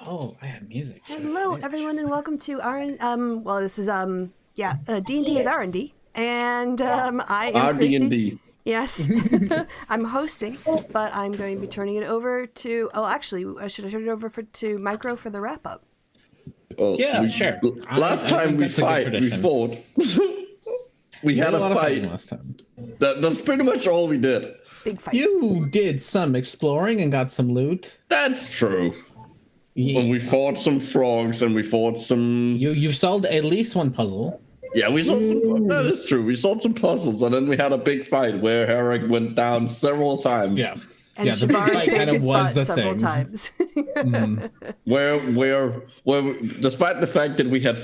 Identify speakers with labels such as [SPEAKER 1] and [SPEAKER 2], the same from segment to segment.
[SPEAKER 1] Oh, I have music.
[SPEAKER 2] Hello, everyone, and welcome to well, this is D&D with R&D, and I am
[SPEAKER 3] R&D.
[SPEAKER 2] Yes, I'm hosting, but I'm going to be turning it over to. Oh, actually, should I turn it over to Micro for the wrap up?
[SPEAKER 3] Oh,
[SPEAKER 1] yeah, sure.
[SPEAKER 3] Last time we fought. We had a fight
[SPEAKER 1] last time.
[SPEAKER 3] That's pretty much all we did.
[SPEAKER 2] Big fight.
[SPEAKER 1] You did some exploring and got some loot.
[SPEAKER 3] That's true.
[SPEAKER 1] Yeah.
[SPEAKER 3] When we fought some frogs and we fought some.
[SPEAKER 1] You've solved at least one puzzle.
[SPEAKER 3] Yeah, we solved some. That is true. We solved some puzzles, and then we had a big fight where Herrick went down several times.
[SPEAKER 1] Yeah.
[SPEAKER 2] And Shavar saved his butt several times.
[SPEAKER 3] where, despite the fact that we had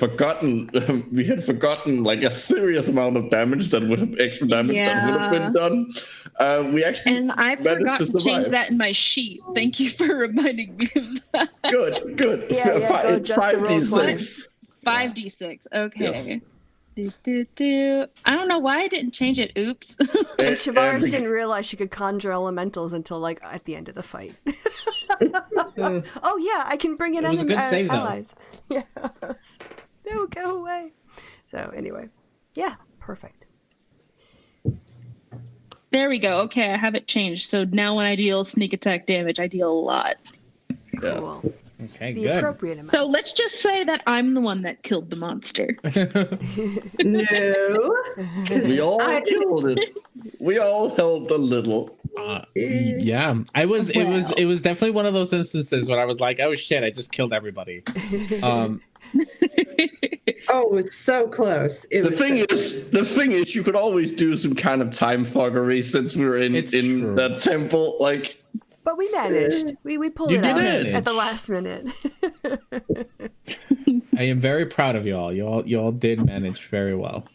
[SPEAKER 3] forgotten like a serious amount of damage that would have extra damage that would have been done. We actually
[SPEAKER 4] and I forgot to change that in my sheet. Thank you for reminding me of that.
[SPEAKER 3] Good. It's 5d6.
[SPEAKER 4] 5d6. Okay.
[SPEAKER 3] Yes.
[SPEAKER 4] I don't know why I didn't change it. Oops.
[SPEAKER 2] And Shavaris didn't realize she could conjure elementals until like at the end of the fight. Oh yeah, I can bring in allies. Yes. No, go away. So anyway, yeah, perfect.
[SPEAKER 4] There we go. Okay, I have it changed. So now when I deal sneak attack damage, I deal a lot.
[SPEAKER 2] Cool.
[SPEAKER 3] Yeah.
[SPEAKER 1] Okay,
[SPEAKER 2] the
[SPEAKER 1] good.
[SPEAKER 2] appropriate amount.
[SPEAKER 4] So let's just say that I'm the one that killed the monster.
[SPEAKER 5] No.
[SPEAKER 3] We all killed it. We all helped a little.
[SPEAKER 1] Yeah, it was definitely one of those instances when I was like, oh shit, I just killed everybody.
[SPEAKER 5] Oh, it was so close.
[SPEAKER 3] The thing is, you could always do some kind of time fuckery since we were in that temple. Like,
[SPEAKER 2] but we managed. We pulled it out at the last minute.
[SPEAKER 1] I am very proud of y'all. Y'all did manage very well.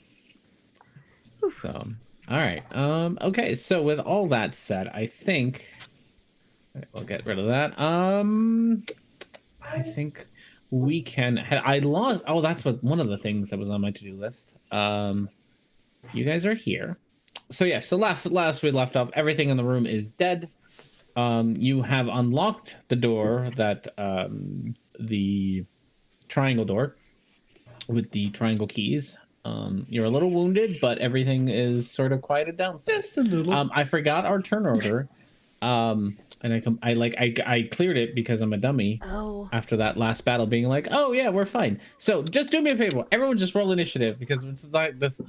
[SPEAKER 1] So, all right. Okay. So with all that said, I think we'll get rid of that. I think we can. I lost. Oh, that's one of the things that was on my to-do list. You guys are here. So yeah. So last we left off, everything in the room is dead. You have unlocked the door that the triangle door with the triangle keys. You're a little wounded, but everything is sort of quieted down.
[SPEAKER 3] Just a little.
[SPEAKER 1] I forgot our turn order. And I cleared it because I'm a dummy.
[SPEAKER 2] Oh.
[SPEAKER 1] After that last battle, being like, oh yeah, we're fine. So just do me a favor, everyone, just roll initiative because it's like this.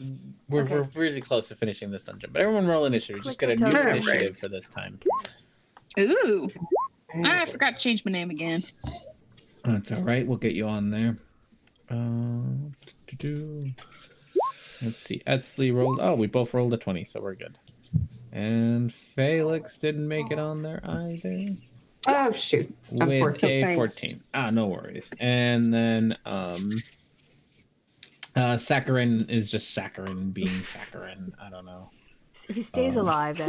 [SPEAKER 1] We're really close to finishing this dungeon, but everyone roll initiative. Just get a new initiative for this time.
[SPEAKER 4] Ooh, I forgot to change my name again.
[SPEAKER 1] That's all right. We'll get you on there. Let's see. Etsley rolled. Oh, we both rolled a 20, so we're good. And Felix didn't make it on there either.
[SPEAKER 5] Oh shoot!
[SPEAKER 1] With a 14. No worries. And then Saccharin is just Saccharin being Saccharin. I don't know.
[SPEAKER 2] If he stays alive,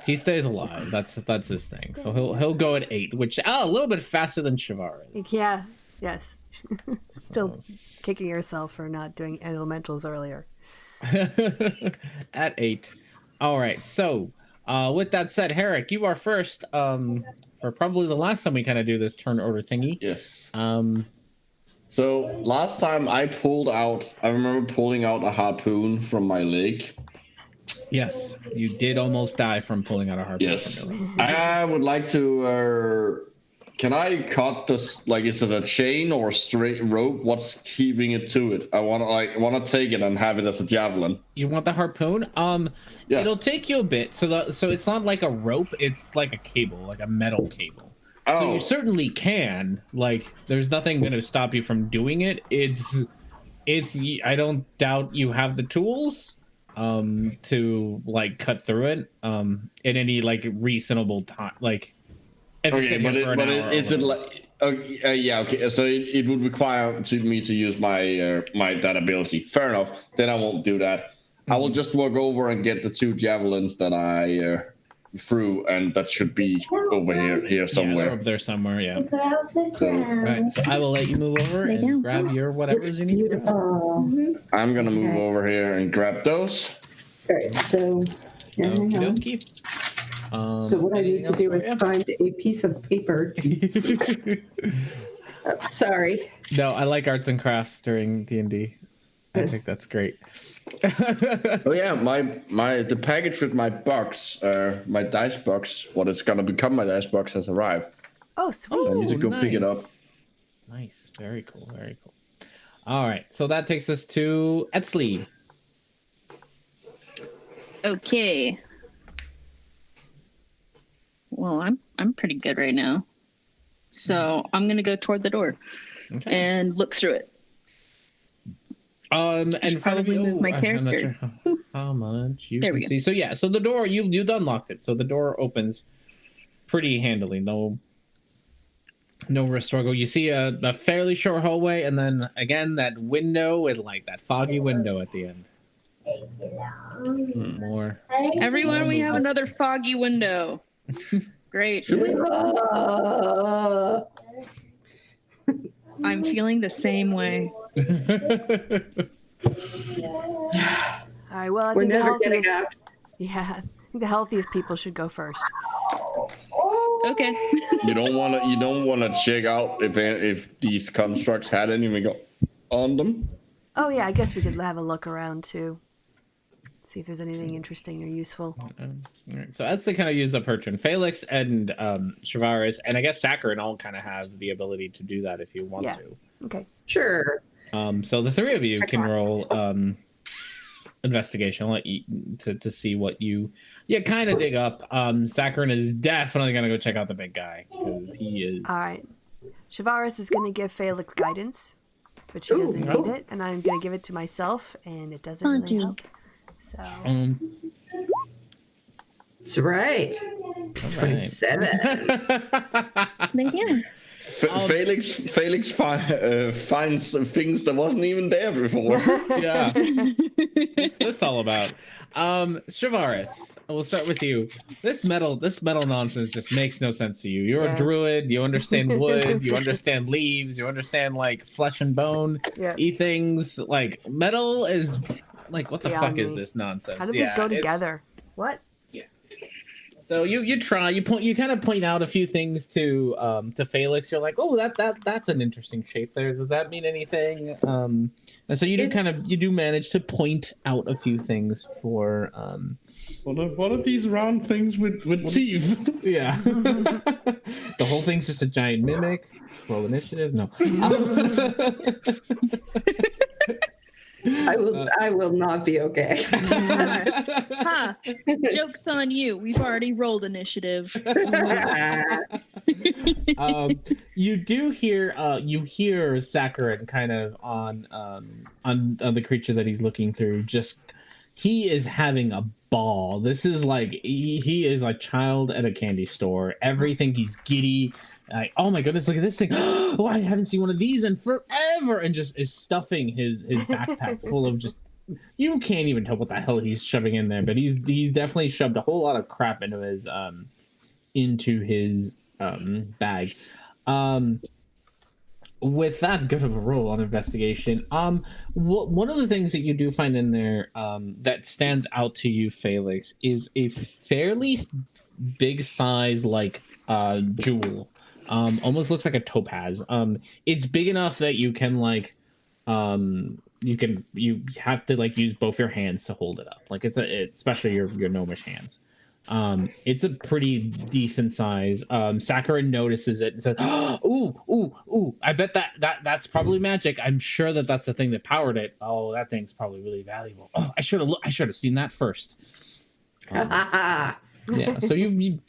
[SPEAKER 1] he stays alive. That's his thing. So he'll go at 8, which a little bit faster than Shavar is.
[SPEAKER 2] Yeah. Yes. Still kicking yourself for not doing elementals earlier.
[SPEAKER 1] At 8. All right. So with that said, Herrick, you are first. For probably the last time we kind of do this turn order thingy.
[SPEAKER 3] Yes. So last time I remember pulling out a harpoon from my leg.
[SPEAKER 1] Yes, you did almost die from pulling out a harpoon.
[SPEAKER 3] Yes. I would like to. Can I cut this? Like, is it a chain or a straight rope? What's keeping it to it? I want to take it and have it as a javelin.
[SPEAKER 1] You want the harpoon? Yeah. It'll take you a bit. So it's not like a rope. It's like a cable, like a metal cable. Oh. So you certainly can. Like, there's nothing going to stop you from doing it. It's. I don't doubt you have the tools. To like cut through it. In any like reasonable time, like.
[SPEAKER 3] Okay, but is it like? Yeah, okay. So it would require me to use my that ability. Fair enough. Then I won't do that. Mm-hmm. I will just walk over and get the 2 javelins that I threw, and that should be over here somewhere.
[SPEAKER 1] Yeah, up there somewhere. Yeah. So, right. So I will let you move over and grab your whatever's you need to grab.
[SPEAKER 3] I'm gonna move over here and grab those.
[SPEAKER 5] Okay. So.
[SPEAKER 1] Okie dokie.
[SPEAKER 5] So what I need to do is find a piece of paper. Sorry.
[SPEAKER 1] No, I like arts and crafts during D&D. I think that's great.
[SPEAKER 3] Oh yeah, the package with my box, my dice box, what is gonna become my dice box has arrived.
[SPEAKER 2] Oh, sweet!
[SPEAKER 3] I need to go pick it up.
[SPEAKER 1] Nice, very cool, very cool. All right, so that takes us to Etsley.
[SPEAKER 4] Okay. Well, I'm pretty good right now, so I'm gonna go toward the door and look through it.
[SPEAKER 1] And
[SPEAKER 4] probably move my character.
[SPEAKER 1] I'm not sure how much you can see. So yeah, so the door you unlocked it, so the door opens pretty handily. No real struggle. You see a fairly short hallway, and then again that window with like that foggy window at the end. More.
[SPEAKER 4] Everyone, we have another foggy window. Great. I'm feeling the same way.
[SPEAKER 2] All right. Well, I think the healthiest people should go first.
[SPEAKER 4] Okay.
[SPEAKER 3] You don't want to check out if these constructs had anything on them.
[SPEAKER 2] Oh yeah, I guess we could have a look around too. See if there's anything interesting or useful.
[SPEAKER 1] All right. So that's the kind of use up her turn. Felix and Shavaris, and I guess Saccharin all kind of have the ability to do that if you want to.
[SPEAKER 2] Okay.
[SPEAKER 5] Sure.
[SPEAKER 1] So the 3 of you can roll investigation. I'll let you to see what you kind of dig up. Saccharin is definitely gonna go check out the big guy because he is.
[SPEAKER 2] All right. Shavaris is gonna give Felix guidance, but she doesn't need it, and I'm gonna give it to myself, and it doesn't really help. So.
[SPEAKER 5] That's right. 27.
[SPEAKER 4] Thank you.
[SPEAKER 3] Felix finds things that wasn't even there before.
[SPEAKER 1] Yeah. What's this all about? Shavaris, we'll start with you. This metal nonsense just makes no sense to you. You're a druid, you understand wood, you understand leaves, you understand like flesh and bone, things. Like metal is like, what the fuck is this nonsense?
[SPEAKER 2] How did these go together? What?
[SPEAKER 1] So you kind of point out a few things to Felix. You're like, oh, that's an interesting shape there. Does that mean anything? And so you do manage to point out a few things for
[SPEAKER 3] what are these round things with teeth?
[SPEAKER 1] Yeah. The whole thing's just a giant mimic. Roll initiative. No.
[SPEAKER 5] I will not be okay.
[SPEAKER 4] Joke's on you. We've already rolled initiative.
[SPEAKER 1] You do hear Saccharin kind of on the creature that he's looking through. Just he is having a ball. This is like he is a child at a candy store. Everything, he's giddy. Like, oh my goodness, look at this thing. Oh, I haven't seen one of these in forever. And just is stuffing his backpack full of just, you can't even tell what the hell he's shoving in there, but he's definitely shoved a whole lot of crap into his bag. With that good of a roll on investigation, one of the things that you do find in there that stands out to you, Felix, is a fairly big size like jewel. Almost looks like a topaz. It's big enough that you can like you have to like use both your hands to hold it up. Like it's especially your gnomish hands. It's a pretty decent size. Saccharin notices it and says, ooh, I bet that's probably magic. I'm sure that's the thing that powered it. Oh, that thing's probably really valuable. Oh, I should have seen that first. Yeah, so you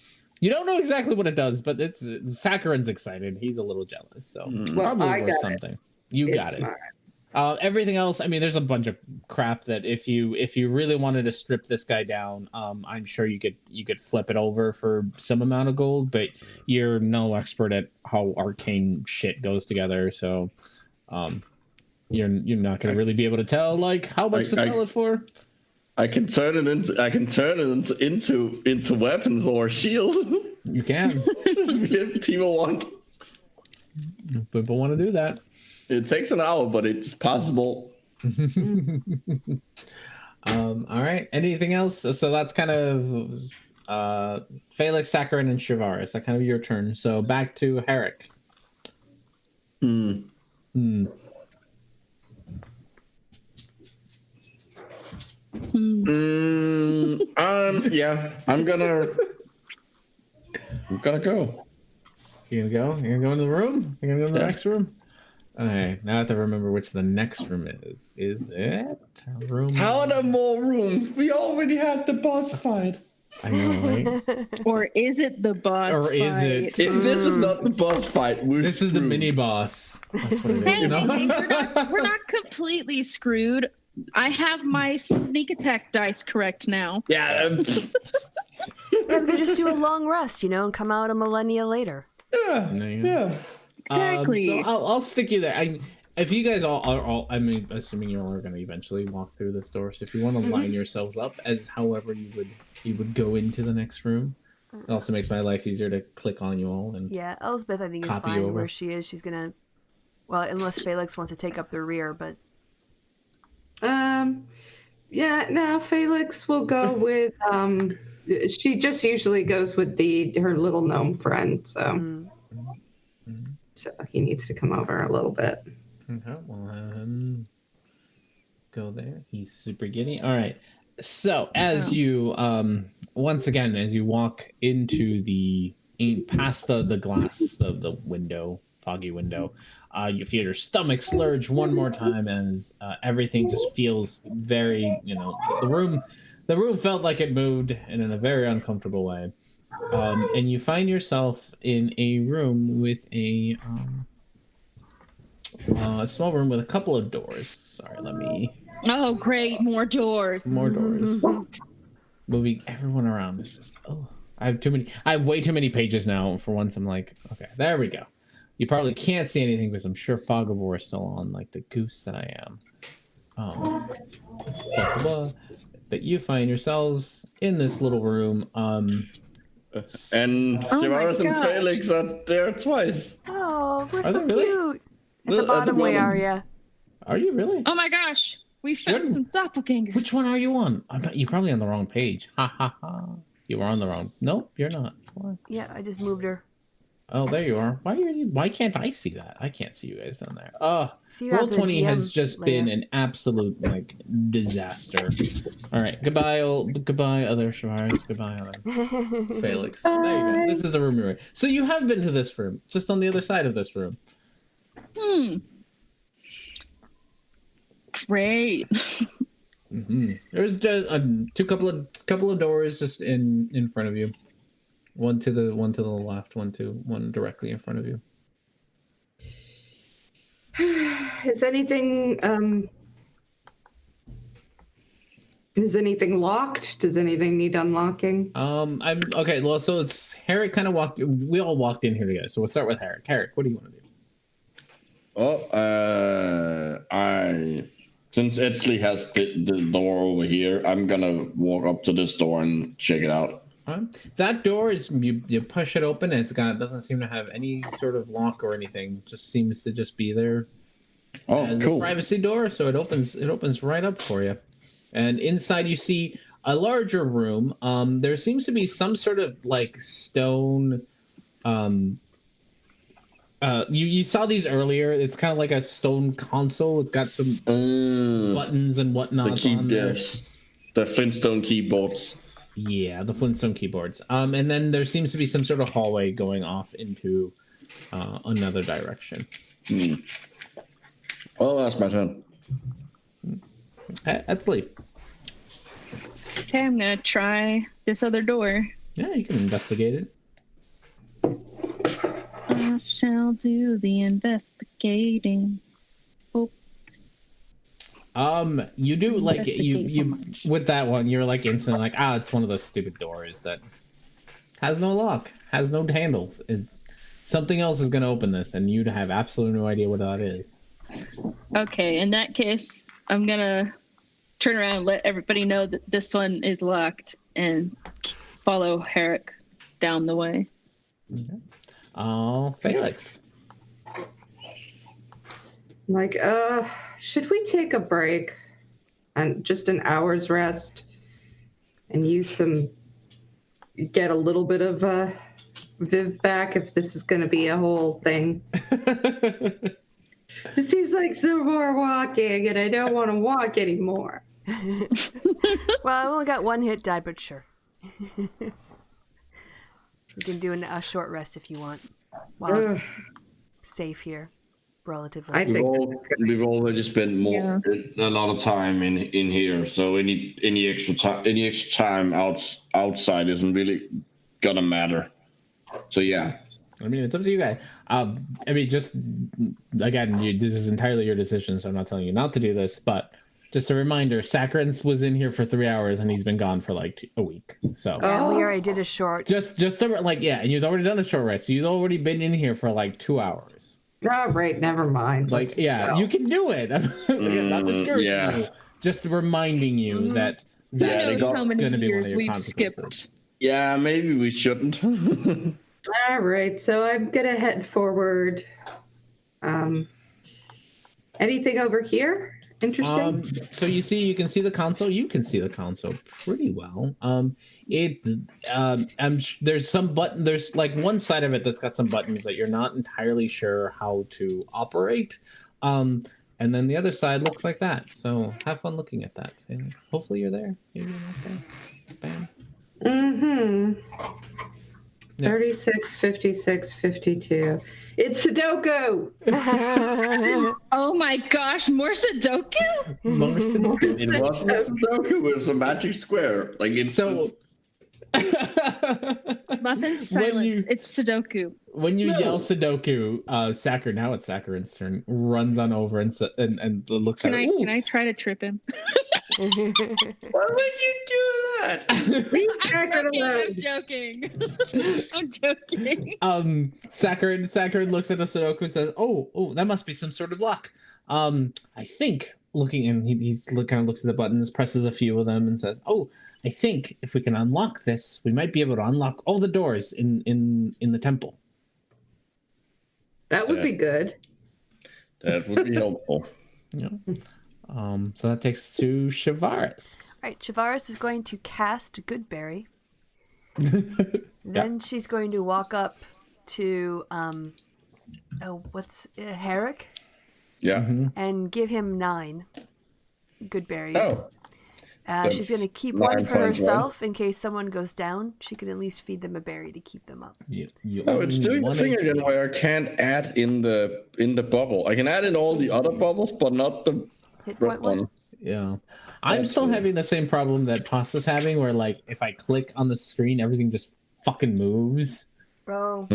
[SPEAKER 1] don't know exactly what it does, but Saccharin's excited. He's a little jealous, so probably worth something. You got it. Everything else, I mean, there's a bunch of crap that if you really wanted to strip this guy down, I'm sure you could flip it over for some amount of gold, but you're no expert at how arcane shit goes together, so you're not gonna really be able to tell like how much to sell it for.
[SPEAKER 3] I can turn it into weapons or shield.
[SPEAKER 1] You can.
[SPEAKER 3] If people want
[SPEAKER 1] to do that.
[SPEAKER 3] It takes an hour, but it's possible.
[SPEAKER 1] All right. Anything else? So that's kind of Felix, Saccharin, and Shavaris. That's kind of your turn. So back to Herrick.
[SPEAKER 3] Yeah, I'm gonna go.
[SPEAKER 1] You're gonna go into the room? You're gonna go to the next room? Okay, now I have to remember which the next room is. Is it room?
[SPEAKER 3] How are there more rooms? We already had the boss fight.
[SPEAKER 1] I know, right?
[SPEAKER 4] Or is it the boss
[SPEAKER 1] or
[SPEAKER 4] fight?
[SPEAKER 1] Is it?
[SPEAKER 3] If this is not the boss fight,
[SPEAKER 1] this is the mini boss. That's what it is.
[SPEAKER 4] Hey, we're not completely screwed. I have my sneak attack dice correct now.
[SPEAKER 3] Yeah.
[SPEAKER 2] Yeah, we could just do a long rest, and come out a millennia later.
[SPEAKER 3] Yeah.
[SPEAKER 4] Exactly.
[SPEAKER 1] So I'll stick you there. If you guys all are, I mean, assuming you're all going to eventually walk through this door, so if you want to line yourselves up as however you would go into the next room, it also makes my life easier to click on you all. And
[SPEAKER 2] yeah, Elspeth, I think is fine where she is. She's gonna, well, unless Felix wants to take up the rear, but.
[SPEAKER 5] Yeah, no, Felix will go with, she just usually goes with her little gnome friend, so. So he needs to come over a little bit.
[SPEAKER 1] Okay, well, go there. He's super giddy. All right. So as you, once again, as you walk into past the glass, the window, foggy window, You feel your stomach slurge one more time as everything just feels very, the room felt like it moved and in a very uncomfortable way. And you find yourself in a room with a small room with a couple of doors. Sorry, let me...
[SPEAKER 4] Oh, great. More doors.
[SPEAKER 1] More doors. Moving everyone around. This is... Oh, I have way too many pages now. For once, I'm like, okay, there we go. You probably can't see anything because I'm sure Fog of War is still on, like the goose that I am. But you find yourselves in this little room.
[SPEAKER 3] And Shivaris and Felix are there twice.
[SPEAKER 2] Oh, we're so
[SPEAKER 1] really?
[SPEAKER 2] cute. At the bottom, where are you?
[SPEAKER 1] Are you really?
[SPEAKER 4] Oh my gosh. We found some doppelgangers.
[SPEAKER 1] Which one are you on? I bet you're probably on the wrong page. Ha ha ha. You were on the wrong... Nope, you're not. What?
[SPEAKER 2] Yeah, I just moved her.
[SPEAKER 1] Oh, there you are. Why can't I see that? I can't see you guys down there. Roll20 has just been an absolute disaster. All right, goodbye other Shivaris. Goodbye other Felix. There you go. This is the room you're in. So you have been to this room, just on the other side of this room.
[SPEAKER 4] Great.
[SPEAKER 1] There's just couple of doors just in front of you. One to the left, one directly in front of you.
[SPEAKER 5] Is anything locked? Does anything need unlocking?
[SPEAKER 1] I'm okay. Well, so it's Herrick kind of walked. We all walked in here together. So we'll start with Herrick. Herrick, what do you want to do?
[SPEAKER 3] Since Edsley has the door over here, I'm gonna walk up to this door and check it out.
[SPEAKER 1] That door is you push it open and it doesn't seem to have any sort of lock or anything. Just seems to just be there as a privacy door. So it opens right up for you. And inside you see a larger room. There seems to be some sort of like stone. You saw these earlier. It's kind of like a stone console. It's got some buttons and whatnot on there.
[SPEAKER 3] The Flintstone keyboards.
[SPEAKER 1] Yeah, the Flintstone keyboards. And then there seems to be some sort of hallway going off into another direction.
[SPEAKER 3] Well, that's my turn.
[SPEAKER 1] Let's leave.
[SPEAKER 4] Okay, I'm gonna try this other door.
[SPEAKER 1] Yeah, you can investigate it.
[SPEAKER 4] I shall do the investigating.
[SPEAKER 1] You do like you with that one. You're like instantly like, it's one of those stupid doors that has no lock, has no handles. Something else is going to open this, and you'd have absolutely no idea what that is.
[SPEAKER 4] Okay, in that case, I'm gonna turn around and let everybody know that this one is locked, and follow Herrick down the way.
[SPEAKER 1] Okay. Felix.
[SPEAKER 5] Like, should we take a break and just an hour's rest and get a little bit of Viv back if this is going to be a whole thing? It seems like some more walking and I don't want to walk anymore.
[SPEAKER 2] Well, I only got one hit die, but sure. We can do a short rest if you want while it's safe here. Relatively.
[SPEAKER 5] I think
[SPEAKER 3] we've already spent a lot of time in here, so any extra time outside isn't really gonna matter. So yeah.
[SPEAKER 1] I mean, it's up to you guys. I mean, just again, this is entirely your decision, so I'm not telling you not to do this. But just a reminder: Saccharins was in here for 3 hours, and he's been gone for like a week. So
[SPEAKER 2] and we already did a short.
[SPEAKER 1] And you've already done a short rest. So you've already been in here for like 2 hours.
[SPEAKER 5] All right, never mind.
[SPEAKER 1] Like, you can do it. I'm not discouraging you. Just reminding you that
[SPEAKER 4] is how many
[SPEAKER 1] going to be one of
[SPEAKER 4] years
[SPEAKER 1] your
[SPEAKER 4] we've
[SPEAKER 1] consequences.
[SPEAKER 4] skipped.
[SPEAKER 3] Yeah, maybe we shouldn't.
[SPEAKER 5] All right, so I'm gonna head forward. Anything over here interesting?
[SPEAKER 1] So you can see the console. You can see the console pretty well. There's some button. There's like one side of it that's got some buttons that you're not entirely sure how to operate. And then the other side looks like that. So have fun looking at that. Hopefully you're there. Maybe you're not there. Bam.
[SPEAKER 5] 36, 56, 52. It's Sudoku.
[SPEAKER 4] Oh my gosh, more Sudoku?
[SPEAKER 1] More Sudoku.
[SPEAKER 3] It was Sudoku with a magic square. Like it's
[SPEAKER 1] so.
[SPEAKER 4] Muffin, silence. It's Sudoku.
[SPEAKER 1] When you yell Sudoku, Sakur, now it's Sakurin's turn, runs on over and looks at
[SPEAKER 4] Can I try to trip him?
[SPEAKER 3] Why would you do that?
[SPEAKER 4] I'm joking.
[SPEAKER 1] Sakurin looks at the Sudoku and says, "Oh, that must be some sort of luck. I think." Looking, and he's kind of looks at the buttons, presses a few of them, and says, "Oh, I think if we can unlock this, we might be able to unlock all the doors in the temple."
[SPEAKER 5] That would be good.
[SPEAKER 3] That would be helpful.
[SPEAKER 1] Yeah. So that takes us to Shavaris.
[SPEAKER 2] All right, Shavaris is going to cast Goodberry. Then she's going to walk up to Herrick?
[SPEAKER 3] Yeah.
[SPEAKER 2] And give him 9 good berries.
[SPEAKER 3] Oh.
[SPEAKER 2] She's going to keep one for herself in case someone goes down. She can at least feed them a berry to keep them up.
[SPEAKER 3] It's doing the thing again where I can't add in the bubble. I can add in all the other bubbles, but not the red one.
[SPEAKER 1] Yeah. I'm still having the same problem that Pasta's having, where like if I click on the screen, everything just fucking moves.
[SPEAKER 2] Bro.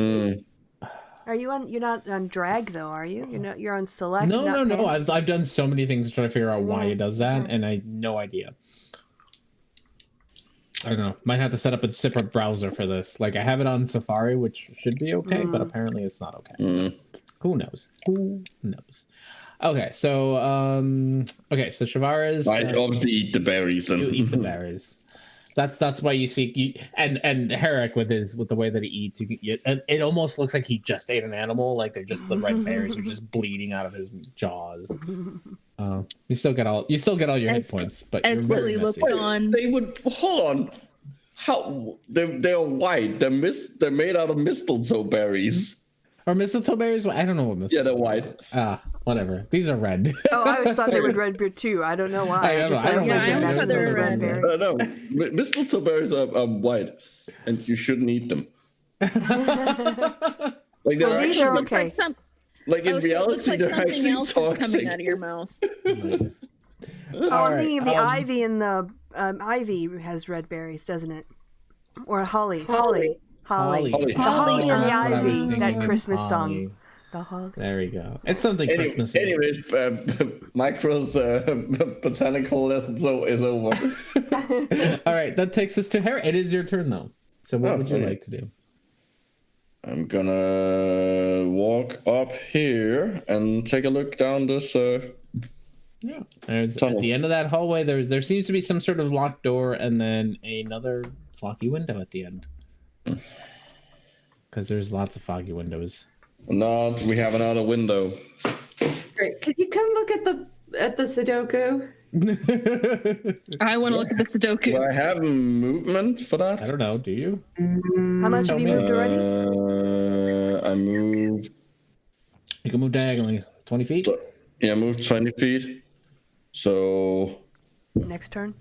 [SPEAKER 2] Are you on? You're not on drag though, are you? You're on select.
[SPEAKER 1] No. I've done so many things to try to figure out why it does that, and I have no idea. I don't know. Might have to set up a separate browser for this. Like I have it on Safari, which should be okay, but apparently it's not okay. So, who knows? Who knows? Okay, so Shavaris.
[SPEAKER 3] I obviously eat the berries.
[SPEAKER 1] You eat the berries. That's why you see and Herrick with the way that he eats, it almost looks like he just ate an animal. Like they're just the red berries are just bleeding out of his jaws. You still get all your hit points, but
[SPEAKER 4] as Lily looks on,
[SPEAKER 3] they would hold on. How they're white? They're made out of mistletoe berries.
[SPEAKER 1] Or mistletoe berries? I don't know what mistletoe.
[SPEAKER 3] Yeah, they're white.
[SPEAKER 1] Whatever. These are red.
[SPEAKER 2] Oh, I always thought they were red beer too. I don't know why.
[SPEAKER 1] I
[SPEAKER 4] thought they were red berries.
[SPEAKER 3] No, mistletoe berries are white, and you shouldn't eat them. Like they're
[SPEAKER 2] these
[SPEAKER 3] actually
[SPEAKER 2] are okay.
[SPEAKER 3] Like in reality, they're actually toxic.
[SPEAKER 4] Coming out of your mouth.
[SPEAKER 1] Nice.
[SPEAKER 2] I'm thinking of the ivy, and the ivy has red berries, doesn't it? Or holly. The holly and the ivy, that Christmas song. The holly.
[SPEAKER 1] There we go. It's something Christmas.
[SPEAKER 3] Anyways, Micro's botanical lesson is over.
[SPEAKER 1] All right, that takes us to Harry. It is your turn, though. So what would you like to do?
[SPEAKER 3] I'm gonna walk up here and take a look down this.
[SPEAKER 1] Yeah. At the end of that hallway, there seems to be some sort of locked door, and then another foggy window at the end. Because there's lots of foggy windows.
[SPEAKER 3] No, we have another window.
[SPEAKER 5] Great. Could you come look at the Sudoku?
[SPEAKER 4] I want to look at the Sudoku.
[SPEAKER 3] Do I have movement for that?
[SPEAKER 1] I don't know. Do you?
[SPEAKER 2] How much have you moved already?
[SPEAKER 3] I moved.
[SPEAKER 1] You can move diagonally 20 feet?
[SPEAKER 3] Yeah, move 20 feet. So.
[SPEAKER 2] Next turn?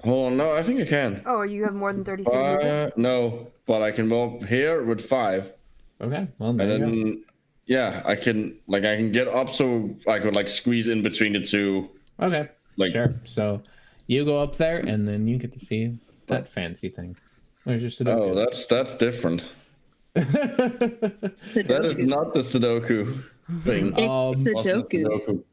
[SPEAKER 3] Hold on, no, I think I can.
[SPEAKER 2] Oh, you have more than 30 feet?
[SPEAKER 3] No, but I can move here with 5.
[SPEAKER 1] Okay, well,
[SPEAKER 3] there and then, go. Yeah, I can get up so I could squeeze in between the two.
[SPEAKER 1] Okay, sure. So you go up there, and then you get to see that fancy thing. Where's your Sudoku?
[SPEAKER 3] Oh, that's different. That is not the Sudoku thing.
[SPEAKER 4] It's Sudoku.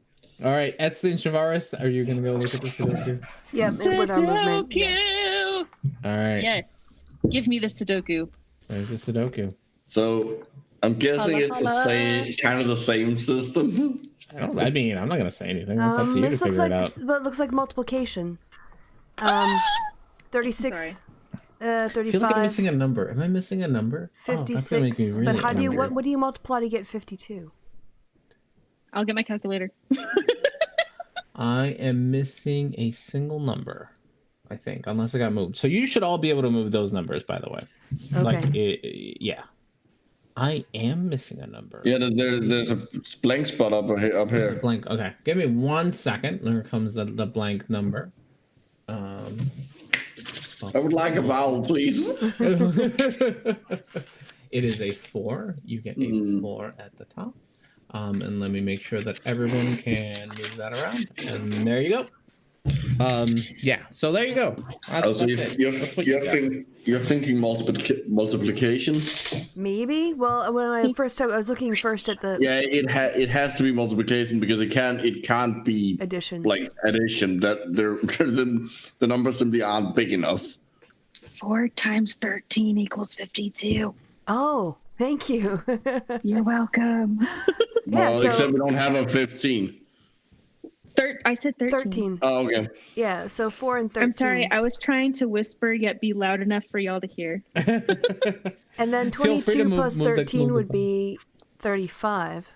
[SPEAKER 1] All right, Etsu and Shavaris, are you gonna go look at the Sudoku?
[SPEAKER 2] Yeah, with our movement.
[SPEAKER 4] Yes.
[SPEAKER 1] All right.
[SPEAKER 4] Yes, give me the Sudoku.
[SPEAKER 1] There's the Sudoku.
[SPEAKER 3] So I'm guessing it's kind of the same system.
[SPEAKER 1] I'm not gonna say anything. It's up to you to figure it out.
[SPEAKER 2] But it looks like multiplication. 36. 35.
[SPEAKER 1] I feel like I'm missing a number. Am I missing a number?
[SPEAKER 2] 56.
[SPEAKER 1] Really
[SPEAKER 2] but how do you what do you multiply to get 52?
[SPEAKER 4] I'll get my calculator.
[SPEAKER 1] I am missing a single number, I think, unless I got moved. So you should all be able to move those numbers, by the way.
[SPEAKER 2] Okay.
[SPEAKER 1] Yeah. I am missing a number.
[SPEAKER 3] Yeah, there's a blank spot up here.
[SPEAKER 1] There's a blank. Okay, give me 1 second. There comes the blank number.
[SPEAKER 3] I would like a vowel, please.
[SPEAKER 1] It is a 4. You get a 4 at the top. And let me make sure that everyone can move that around. And there you go. Yeah, so there you go.
[SPEAKER 3] You're thinking multiplication.
[SPEAKER 2] Maybe. Well, when I was looking first at the
[SPEAKER 3] it has to be multiplication because it can't be
[SPEAKER 2] addition.
[SPEAKER 3] Like addition, that the numbers simply aren't big enough.
[SPEAKER 4] 4 times 13 equals 52.
[SPEAKER 2] Oh, thank you.
[SPEAKER 4] You're welcome.
[SPEAKER 3] Well, except we don't have a 15.
[SPEAKER 4] I said 13.
[SPEAKER 2] 13.
[SPEAKER 3] Oh, okay.
[SPEAKER 2] Yeah, so 4 and 13.
[SPEAKER 4] I'm sorry, I was trying to whisper yet be loud enough for y'all to hear.
[SPEAKER 2] And then 22 plus 13 would be 35.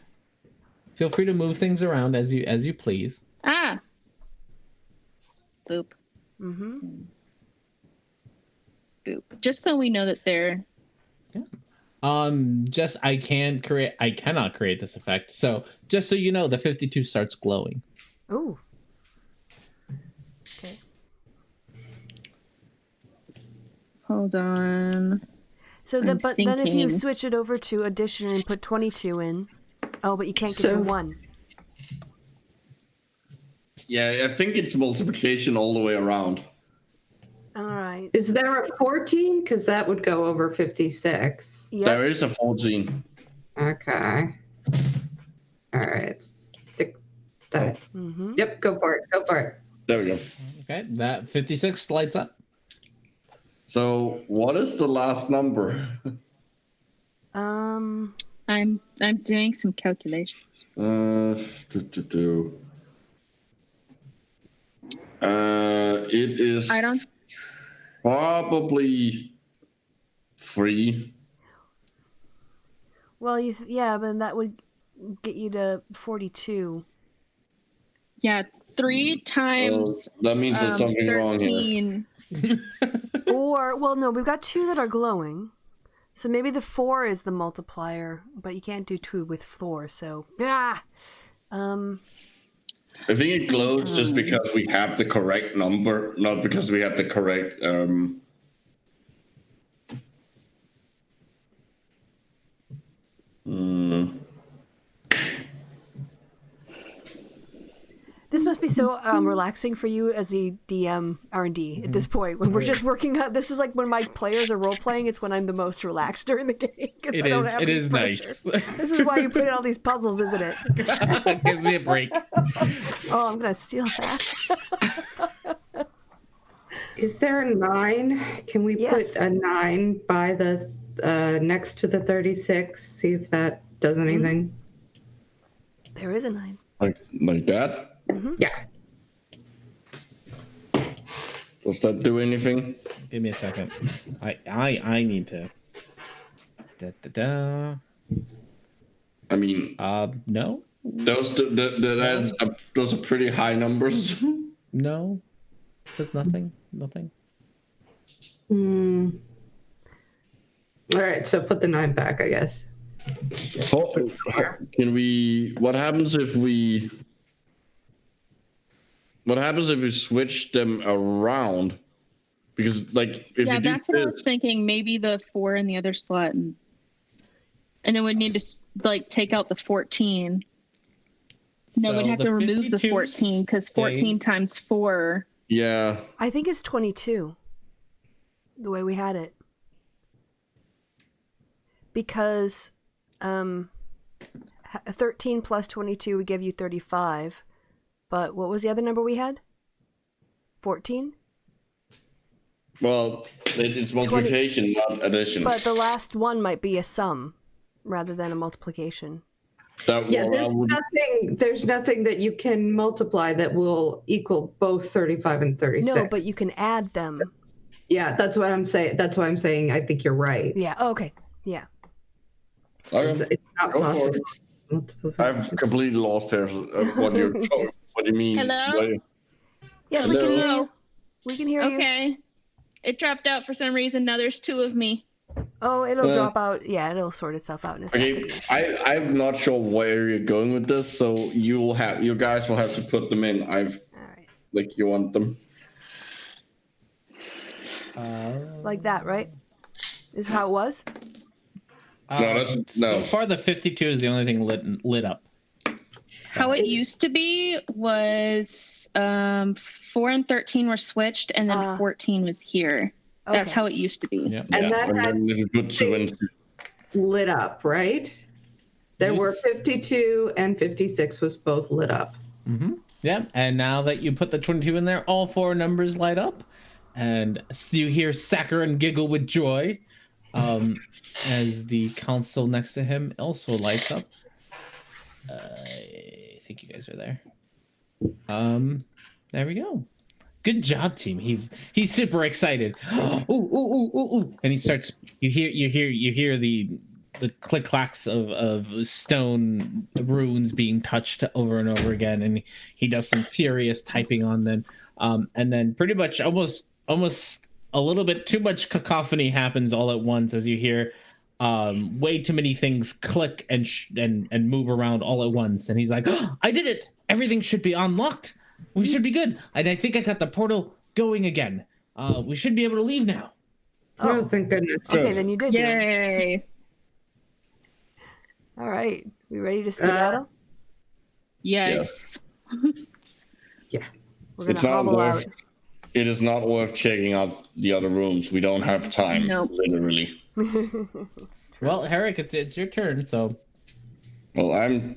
[SPEAKER 1] Feel free to move things around as you please.
[SPEAKER 4] Ah. Boop.
[SPEAKER 2] Mm-hmm.
[SPEAKER 4] Boop. Just so we know that they're...
[SPEAKER 1] Yeah. I cannot create this effect. So just so you know, the 52 starts glowing.
[SPEAKER 2] Ooh. Okay.
[SPEAKER 4] Hold on.
[SPEAKER 2] So then if you switch it over to addition and put 22 in, but you can't get to 1.
[SPEAKER 3] Yeah, I think it's multiplication all the way around.
[SPEAKER 2] All right.
[SPEAKER 5] Is there a 14? Because that would go over 56.
[SPEAKER 2] Yep.
[SPEAKER 3] There is a 14.
[SPEAKER 5] Okay. All right. Stick that.
[SPEAKER 2] Mm-hmm.
[SPEAKER 5] Yep, go for it.
[SPEAKER 3] There we go.
[SPEAKER 1] Okay, that 56 lights up.
[SPEAKER 3] So what is the last number?
[SPEAKER 2] I'm
[SPEAKER 4] doing some calculations.
[SPEAKER 3] It is probably 3.
[SPEAKER 2] Well, but that would get you to 42.
[SPEAKER 4] Yeah, 3 times.
[SPEAKER 3] That means there's something
[SPEAKER 4] 13.
[SPEAKER 3] wrong here.
[SPEAKER 2] No, we've got 2 that are glowing. So maybe the 4 is the multiplier, but you can't do 2 with 4, so I
[SPEAKER 3] think it glows just because we have the correct number, not because we have the correct
[SPEAKER 2] This must be so relaxing for you as a DM R&D at this point when we're just working out. This is like when my players are role playing. It's when I'm the most relaxed during the game.
[SPEAKER 1] It is nice.
[SPEAKER 2] This is why you put in all these puzzles, isn't it?
[SPEAKER 1] It gives me a break.
[SPEAKER 2] Oh, I'm gonna steal that.
[SPEAKER 5] Is there a 9? Can we put a 9 by the next to the 36? See if that does anything.
[SPEAKER 2] There is a 9.
[SPEAKER 3] Like that?
[SPEAKER 2] Mm-hmm.
[SPEAKER 5] Yeah.
[SPEAKER 3] Does that do anything?
[SPEAKER 1] Give me a second. I need to.
[SPEAKER 3] I mean,
[SPEAKER 1] no.
[SPEAKER 3] Those are pretty high numbers.
[SPEAKER 1] No, there's nothing. Nothing.
[SPEAKER 5] All right, so put the 9 back, I guess.
[SPEAKER 3] Can we? What happens if we switch them around? Because if you do
[SPEAKER 4] that's what I was thinking. Maybe the 4 in the other slot, and then we'd need to take out the 14. No, we'd have to remove the 14 because 14 times 4.
[SPEAKER 3] Yeah.
[SPEAKER 2] I think it's 22. The way we had it, because 13 plus 22 would give you 35. But what was the other number we had? 14?
[SPEAKER 3] Well, it's multiplication, not addition.
[SPEAKER 2] But the last one might be a sum rather than a multiplication.
[SPEAKER 5] There's nothing that you can multiply that will equal both 35 and 36.
[SPEAKER 2] No, but you can add them.
[SPEAKER 5] Yeah, that's what I'm saying. That's why I'm saying I think you're right.
[SPEAKER 2] Yeah. Oh, okay. Yeah.
[SPEAKER 3] Okay.
[SPEAKER 5] It's not possible.
[SPEAKER 3] I've completely lost here. What do you mean?
[SPEAKER 4] Hello?
[SPEAKER 2] Yeah, we can hear you. We can hear you.
[SPEAKER 4] Okay. It dropped out for some reason. Now there's 2 of me.
[SPEAKER 2] Oh, it'll drop out. Yeah, it'll sort itself out in a second.
[SPEAKER 3] Okay, I'm not sure where you're going with this, so you guys will have to put them in. All right. Like you want them.
[SPEAKER 2] Like that, right? Is how it was?
[SPEAKER 1] So far, the 52 is the only thing lit up.
[SPEAKER 4] How it used to be was 4 and 13 were switched, and then 14 was here.
[SPEAKER 2] Okay.
[SPEAKER 4] That's how it used to be.
[SPEAKER 3] Yep. And that had
[SPEAKER 5] lit up, right? There were 52 and 56 was both lit up.
[SPEAKER 1] Mm-hmm. Yeah, and now that you put the 22 in there, all 4 numbers light up, and you hear Saccharin giggle with joy as the console next to him also lights up. I think you guys are there. There we go. Good job, team. He's super excited. Ooh. And he starts. You hear the click clacks of stone runes being touched over and over again, and he does some furious typing on them. And then pretty much almost a little bit too much cacophony happens all at once as you hear way too many things click and move around all at once. And he's like, oh, I did it. Everything should be unlocked. We should be good. And I think I got the portal going again. We should be able to leave now.
[SPEAKER 5] Oh, thank goodness.
[SPEAKER 2] Okay, then you did.
[SPEAKER 4] Yay.
[SPEAKER 2] All right. We ready to skedaddle?
[SPEAKER 4] Yes.
[SPEAKER 5] Yeah.
[SPEAKER 2] We're going to hobble out.
[SPEAKER 3] It is not worth checking out the other rooms. We don't have time, literally.
[SPEAKER 1] Well, Herrick, it's your turn, so.
[SPEAKER 3] Well,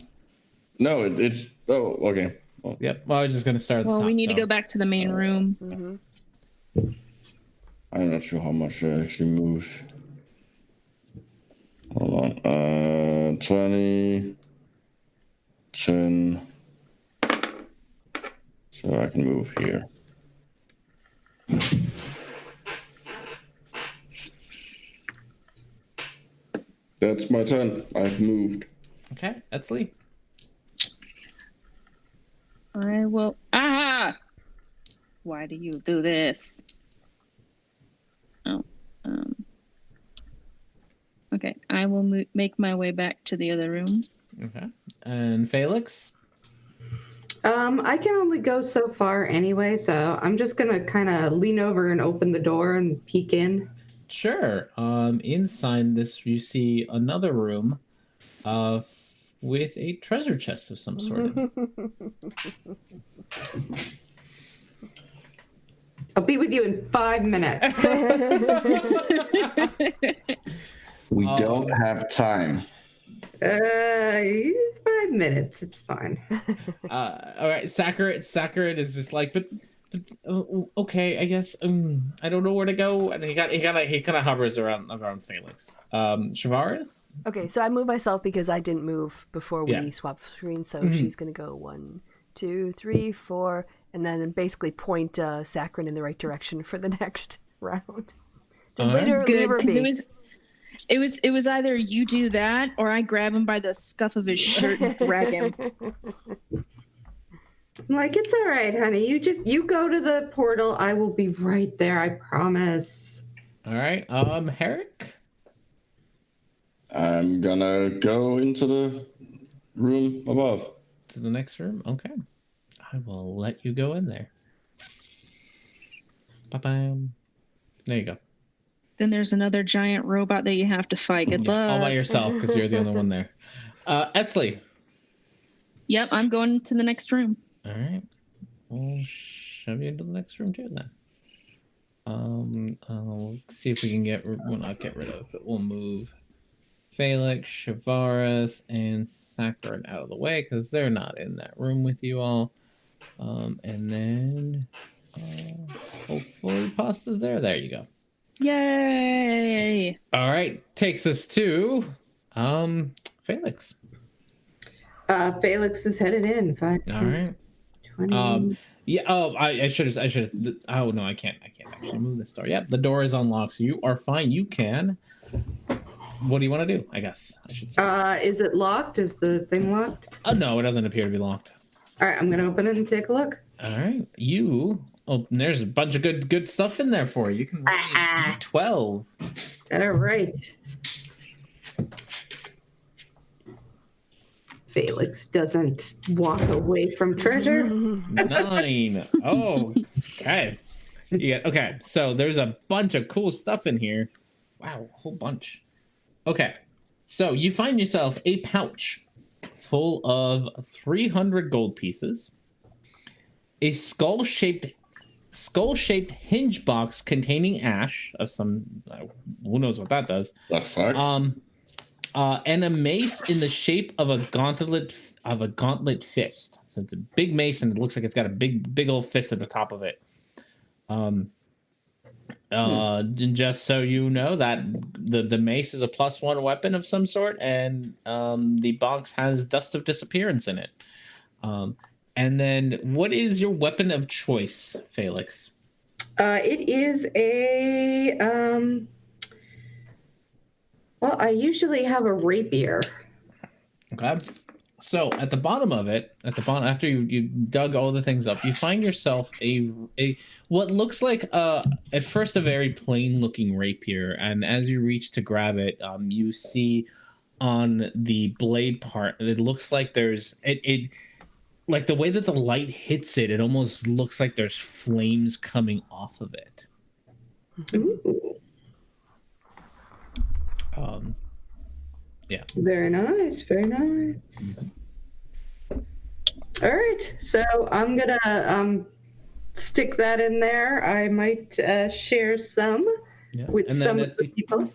[SPEAKER 3] it's... Oh, okay. Well,
[SPEAKER 1] yep. Well, I was just going to start at the top,
[SPEAKER 4] we need to go back to the main room.
[SPEAKER 2] Mm-hmm.
[SPEAKER 3] I'm not sure how much I actually moved. Hold on. 20, 10. So I can move here. That's my turn. I've moved.
[SPEAKER 1] Okay, that's Lee.
[SPEAKER 4] I will. Why do you do this? Oh. Okay, I will make my way back to the other room.
[SPEAKER 1] Okay. And Felix?
[SPEAKER 5] I can only go so far anyway, so I'm just gonna kind of lean over and open the door and peek in.
[SPEAKER 1] Sure. Inside this, you see another room, with a treasure chest of some sort.
[SPEAKER 5] I'll be with you in 5 minutes.
[SPEAKER 3] We don't have time.
[SPEAKER 5] 5 minutes, it's fine.
[SPEAKER 1] All right, Saccharin is just like, but okay, I guess I don't know where to go, and he kind of hovers around Felix. Shavaris?
[SPEAKER 2] Okay, so I moved myself because I didn't move before we swapped screens, so she's gonna go 1, 2, 3, 4, and then basically point Saccharin in the right direction for the next round. Just leave her be.
[SPEAKER 4] It was either you do that or I grab him by the scuff of his shirt and drag him.
[SPEAKER 5] I'm like, it's all right, honey. You go to the portal. I will be right there. I promise.
[SPEAKER 1] All right. Herrick?
[SPEAKER 3] I'm gonna go into the room above.
[SPEAKER 1] To the next room? Okay. I will let you go in there. Ba-bam. There you go.
[SPEAKER 4] Then there's another giant robot that you have to fight. Good luck.
[SPEAKER 1] All by yourself because you're the only one there. Etzli.
[SPEAKER 4] Yep, I'm going to the next room.
[SPEAKER 1] All right. We'll shove you into the next room too then. We'll see if we can not get rid of, but we'll move Felix, Shavaris, and Saccharin out of the way because they're not in that room with you all. And then hopefully Pasta's there. There you go.
[SPEAKER 4] Yay!
[SPEAKER 1] All right, takes us to Felix.
[SPEAKER 5] Felix is headed in. 5, 10,
[SPEAKER 1] all right.
[SPEAKER 5] 20.
[SPEAKER 1] Yeah. Oh, I should have. Oh no, I can't actually move this door. Yep, the door is unlocked, so you are fine. You can. What do you want to do? I guess I should say.
[SPEAKER 5] Is it locked? Is the thing locked?
[SPEAKER 1] No, it doesn't appear to be locked.
[SPEAKER 5] All right, I'm gonna open it and take a look.
[SPEAKER 1] All right, and there's a bunch of good stuff in there for you. You can roll a D12.
[SPEAKER 5] All right. Felix doesn't walk away from treasure.
[SPEAKER 1] 9. Oh, okay. Okay, so there's a bunch of cool stuff in here. Wow, a whole bunch. Okay. So you find yourself a pouch full of 300 gold pieces, a skull-shaped hinge box containing ash of some who knows what that does.
[SPEAKER 3] The fuck?
[SPEAKER 1] And a mace in the shape of a gauntlet fist. So it's a big mace, and it looks like it's got a big old fist at the top of it. Just so you know, that the mace is a +1 weapon of some sort, and the box has Dust of Disappearance in it. And then, what is your weapon of choice, Felix?
[SPEAKER 5] It is a well, I usually have a rapier.
[SPEAKER 1] Okay. So at the bottom of it, after you dug all the things up, you find yourself a what looks like at first a very plain looking rapier, and as you reach to grab it, you see on the blade part, it looks like there's it like the way that the light hits it, it almost looks like there's flames coming off of it.
[SPEAKER 5] Ooh.
[SPEAKER 1] Yeah.
[SPEAKER 5] Very nice. Very nice. All right. So I'm gonna stick that in there. I might share some with some of the people.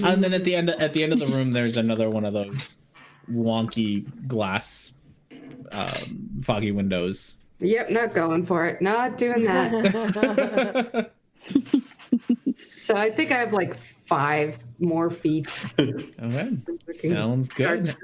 [SPEAKER 1] And then at the end of the room, there's another one of those wonky glass, foggy windows.
[SPEAKER 5] Yep, not going for it. Not doing that. So I think I have like 5 more feet.
[SPEAKER 1] Okay, sounds good.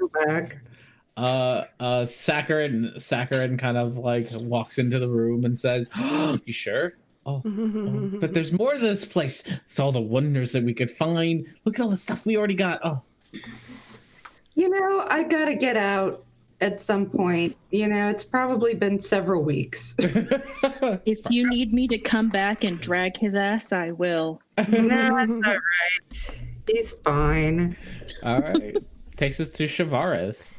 [SPEAKER 1] Saccharin kind of like walks into the room and says, "Oh, you sure? Oh, but there's more to this place. It's all the wonders that we could find. Look at all the stuff we already got. Oh,
[SPEAKER 5] you know, I gotta get out at some point. You know, it's probably been several weeks.
[SPEAKER 4] If you need me to come back and drag his ass, I will.
[SPEAKER 5] No, that's all right. He's fine.
[SPEAKER 1] All right." Takes us to Shavaris.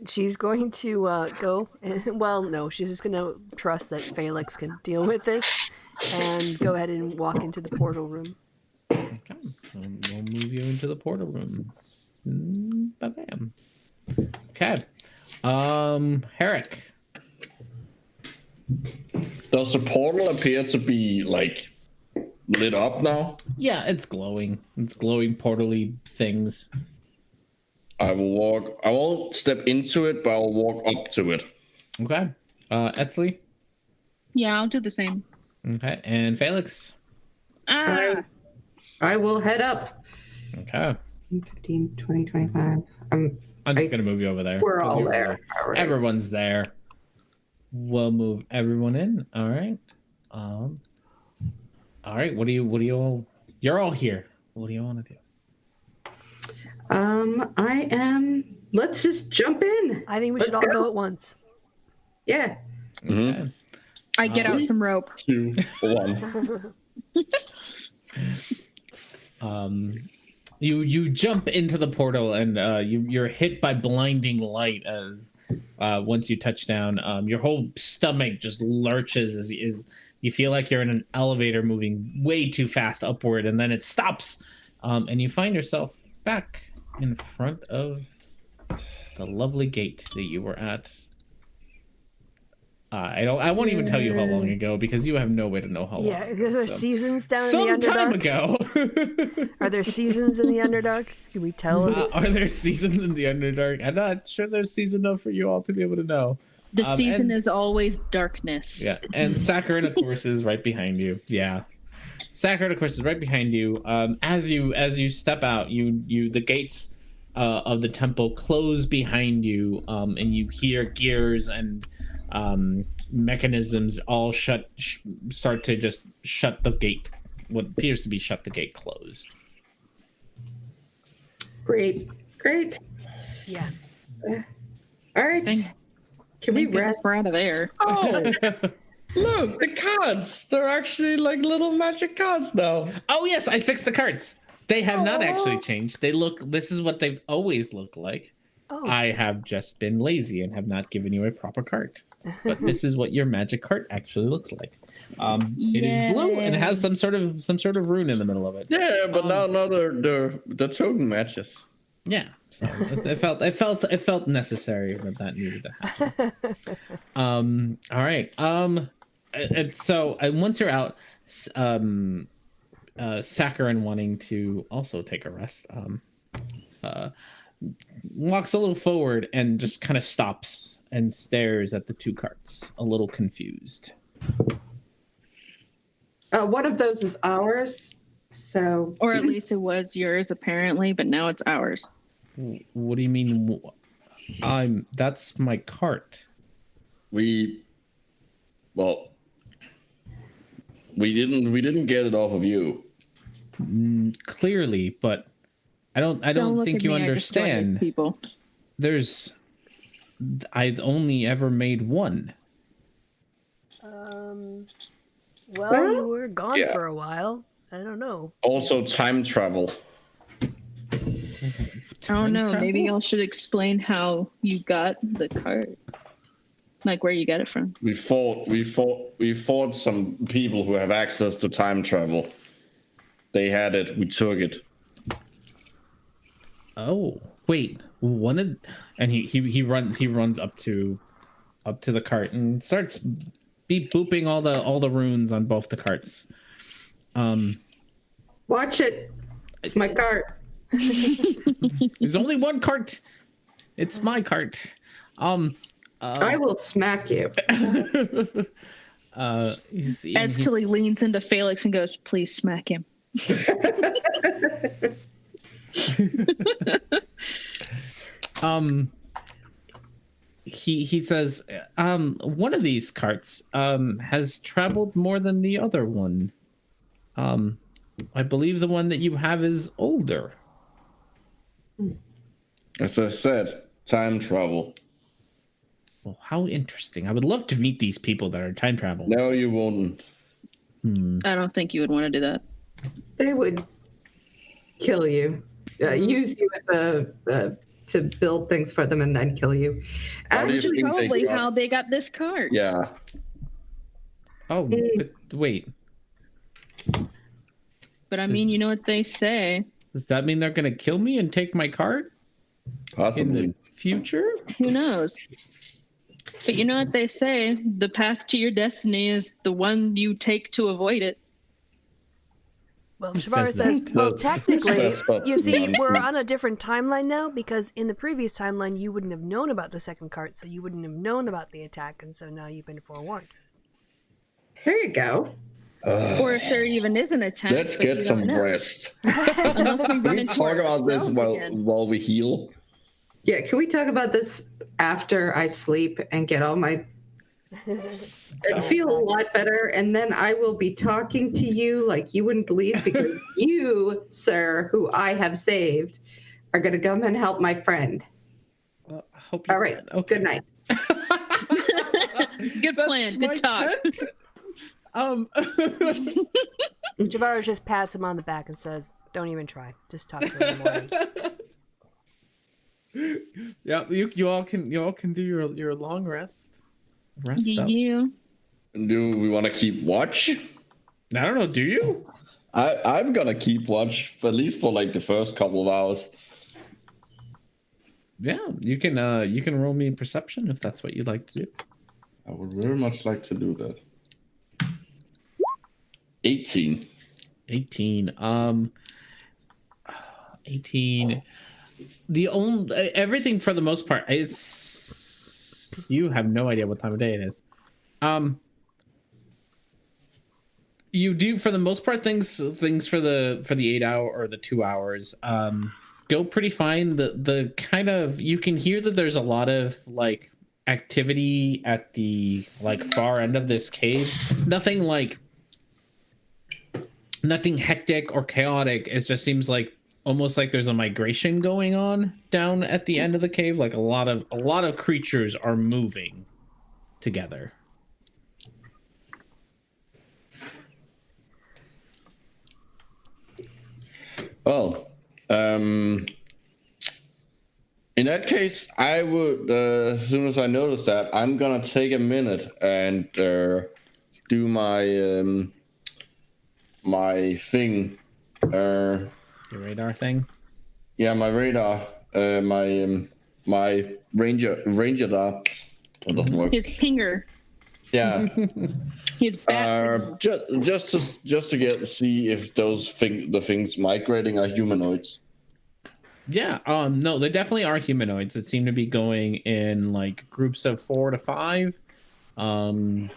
[SPEAKER 2] She's going to go, and, well, no, she's just going to trust that Felix can deal with this and go ahead and walk into the portal room.
[SPEAKER 1] Okay. We'll move you into the portal room. Ba-bam. Okay. Herrick.
[SPEAKER 3] Does the portal appear to be like lit up now?
[SPEAKER 1] Yeah, it's glowing. It's glowing portal-y things.
[SPEAKER 3] I won't step into it, but I'll walk up to it.
[SPEAKER 1] Okay. Etzli?
[SPEAKER 4] Yeah, I'll do the same.
[SPEAKER 1] Okay. And Felix?
[SPEAKER 5] I will head up.
[SPEAKER 1] Okay.
[SPEAKER 5] 15, 20, 25.
[SPEAKER 1] I'm just going to move you over there.
[SPEAKER 5] We're all there.
[SPEAKER 1] All right. Everyone's there. We'll move everyone in. All right. All right. What do you all... You're all here. What do you want to do?
[SPEAKER 5] Let's just jump in.
[SPEAKER 2] I think we should all go at once.
[SPEAKER 5] Yeah.
[SPEAKER 1] Okay.
[SPEAKER 4] I get out some rope.
[SPEAKER 3] 2, 1.
[SPEAKER 1] You jump into the portal, and you're hit by blinding light as once you touch down. Your whole stomach just lurches as you feel like you're in an elevator moving way too fast upward, and then it stops, and you find yourself back in front of the lovely gate that you were at. I won't even tell you how long ago, because you have no way to know how long.
[SPEAKER 2] Yeah, are there seasons down in the Underdark?
[SPEAKER 1] Some time ago.
[SPEAKER 2] Are there seasons in the Underdark? Can we tell?
[SPEAKER 1] Are there seasons in the Underdark? I'm not sure there's season enough for you all to be able to know.
[SPEAKER 4] The season is always darkness.
[SPEAKER 1] Yeah, and Saccharin, of course, is right behind you. Yeah. Saccharin, of course, is right behind you. As you step out, the gates of the temple close behind you, and you hear gears and mechanisms all start to just shut the gate. What appears to be shut the gate closed.
[SPEAKER 5] Great.
[SPEAKER 2] Yeah.
[SPEAKER 5] All right. Can we rest?
[SPEAKER 4] We're out of there.
[SPEAKER 3] Oh, look, the cards. They're actually like little magic cards now.
[SPEAKER 1] Oh, yes, I fixed the cards. They have not actually changed. This is what they've always looked like.
[SPEAKER 2] Oh.
[SPEAKER 1] I have just been lazy and have not given you a proper card. But this is what your magic card actually looks like. It is blue and it has some sort of rune in the middle of it.
[SPEAKER 3] Yeah, but now the token matches.
[SPEAKER 1] Yeah, so it felt necessary that needed to happen. All right. So once you're out, Saccharin wanting to also take a rest, walks a little forward and just kind of stops and stares at the two carts, a little confused.
[SPEAKER 5] One of those is ours, so...
[SPEAKER 4] Or at least it was yours, apparently, but now it's ours.
[SPEAKER 1] What do you mean? That's my cart.
[SPEAKER 3] We didn't get it off of you.
[SPEAKER 1] Clearly, but I don't think you understand.
[SPEAKER 4] People.
[SPEAKER 1] I've only ever made one.
[SPEAKER 2] Well, you were gone for a while. I don't know.
[SPEAKER 3] Also, time travel.
[SPEAKER 4] Oh no, maybe y'all should explain how you got the cart. Like where you got it from.
[SPEAKER 3] We fought some people who have access to time travel. They had it, we took it.
[SPEAKER 1] Oh, wait. And he runs up to the cart and starts booping all the runes on both the carts.
[SPEAKER 5] Watch it. It's my cart.
[SPEAKER 1] There's only one cart. It's my cart.
[SPEAKER 5] I will smack you.
[SPEAKER 4] As Tilly leans into Felix and goes, "Please smack him."
[SPEAKER 1] He says, one of these carts has traveled more than the other one. I believe the one that you have is older.
[SPEAKER 3] As I said, time travel.
[SPEAKER 1] Well, how interesting. I would love to meet these people that are time travel.
[SPEAKER 3] No, you won't.
[SPEAKER 4] I don't think you would want to do that.
[SPEAKER 5] They would kill you. Use you as to build things for them and then kill you.
[SPEAKER 4] That's probably how they got this cart.
[SPEAKER 3] Yeah.
[SPEAKER 1] Oh, but wait.
[SPEAKER 4] But I mean, you know what they say.
[SPEAKER 1] Does that mean they're going to kill me and take my cart?
[SPEAKER 3] Possibly.
[SPEAKER 1] In the future?
[SPEAKER 4] Who knows? But you know what they say. The path to your destiny is the one you take to avoid it.
[SPEAKER 2] Well, Shavara says, well, technically, you see, we're on a different timeline now, because in the previous timeline, you wouldn't have known about the second cart, so you wouldn't have known about the attack, and so now you've been forewarned.
[SPEAKER 5] There you go.
[SPEAKER 4] Or if there even is an attack.
[SPEAKER 3] Let's get some rest.
[SPEAKER 4] Unless we run into
[SPEAKER 3] talk about this while we heal.
[SPEAKER 5] Yeah, can we talk about this after I sleep and get all my... I feel a lot better, and then I will be talking to you like you wouldn't believe, because you, sir, who I have saved, are going to come and help my friend.
[SPEAKER 1] Well, I hope
[SPEAKER 5] all right. Okay. Good night.
[SPEAKER 4] Good plan. Good talk.
[SPEAKER 2] Javara just pats him on the back and says, "Don't even try. Just talk to him in the morning."
[SPEAKER 1] Yeah, you all can do your long rest.
[SPEAKER 4] Yeah.
[SPEAKER 3] Do we want to keep watch?
[SPEAKER 1] I don't know. Do you?
[SPEAKER 3] I'm gonna keep watch at least for like the first couple of hours.
[SPEAKER 1] Yeah, you can roll me perception if that's what you'd like to do.
[SPEAKER 3] I would very much like to do that. 18.
[SPEAKER 1] 18. 18. The only everything for the most part, it's you have no idea what time of day it is. You do for the most part things for the 8 hour or the 2 hours go pretty fine. The kind of, you can hear that there's a lot of like activity at the like far end of this cave. Nothing hectic or chaotic. It just seems like almost like there's a migration going on down at the end of the cave. Like a lot of creatures are moving together.
[SPEAKER 3] Well, in that case, I would, as soon as I notice that, I'm gonna take a minute and do my my thing.
[SPEAKER 1] Your radar thing?
[SPEAKER 3] Yeah, my radar, my ranger radar. It doesn't work.
[SPEAKER 4] His pinger.
[SPEAKER 3] Yeah.
[SPEAKER 4] His bat
[SPEAKER 3] just to get see if the things migrating are humanoids.
[SPEAKER 1] Yeah. No, they definitely are humanoids that seem to be going in like groups of 4 to 5. Not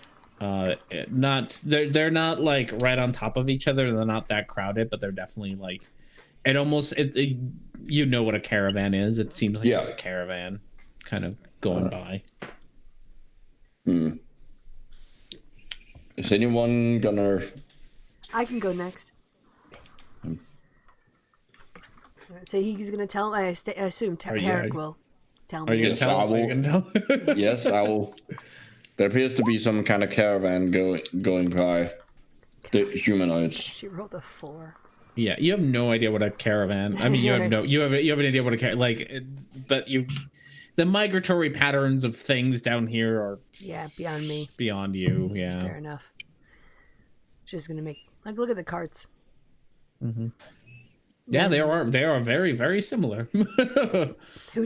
[SPEAKER 1] they're not like right on top of each other. They're not that crowded, but they're definitely like you know what a caravan is. It seems like it's a caravan kind of going by.
[SPEAKER 3] Is anyone gonna?
[SPEAKER 2] I can go next. So he's gonna tell him. I assume Herrick will tell me.
[SPEAKER 1] Are you gonna tell him?
[SPEAKER 3] Yes, I will. There appears to be some kind of caravan going by the humanoids.
[SPEAKER 2] She rolled a 4.
[SPEAKER 1] Yeah, you have no idea what a caravan. I mean, you have an idea what a but the migratory patterns of things down here are
[SPEAKER 2] beyond me.
[SPEAKER 1] Beyond you, yeah.
[SPEAKER 2] Fair enough. She's gonna make look at the carts.
[SPEAKER 1] Mm-hmm. Yeah, they are very, very similar. They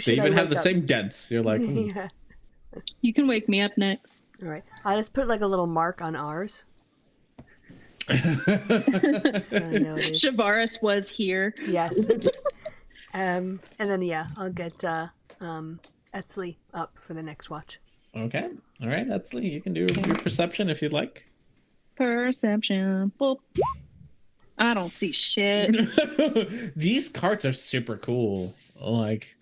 [SPEAKER 1] even have the same dents. You're like,
[SPEAKER 2] yeah.
[SPEAKER 4] You can wake me up next.
[SPEAKER 2] All right. I'll just put like a little mark on ours. So
[SPEAKER 4] Shavaris was here.
[SPEAKER 2] Yes. And then I'll get Etsley up for the next watch.
[SPEAKER 1] Okay. All right, Etsley, you can do your perception if you'd like.
[SPEAKER 4] Perception. Boop. I don't see shit.
[SPEAKER 1] These carts are super cool. Like,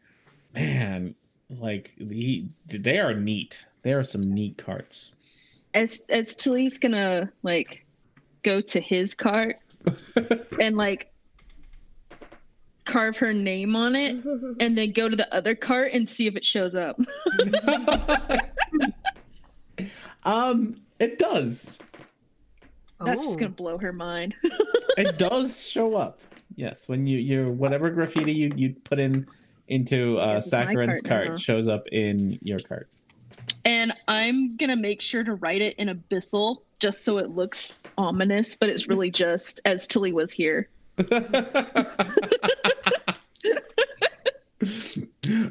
[SPEAKER 1] man, like they are neat. They are some neat carts.
[SPEAKER 4] As Talise gonna like go to his cart and like carve her name on it, and then go to the other cart and see if it shows up.
[SPEAKER 1] It does.
[SPEAKER 4] That's just gonna blow her mind.
[SPEAKER 1] It does show up. Yes, when you whatever graffiti you put into Saccharin's cart shows up in your cart.
[SPEAKER 4] And I'm gonna make sure to write it in Abyssal just so it looks ominous, but it's really just as Tilly was here.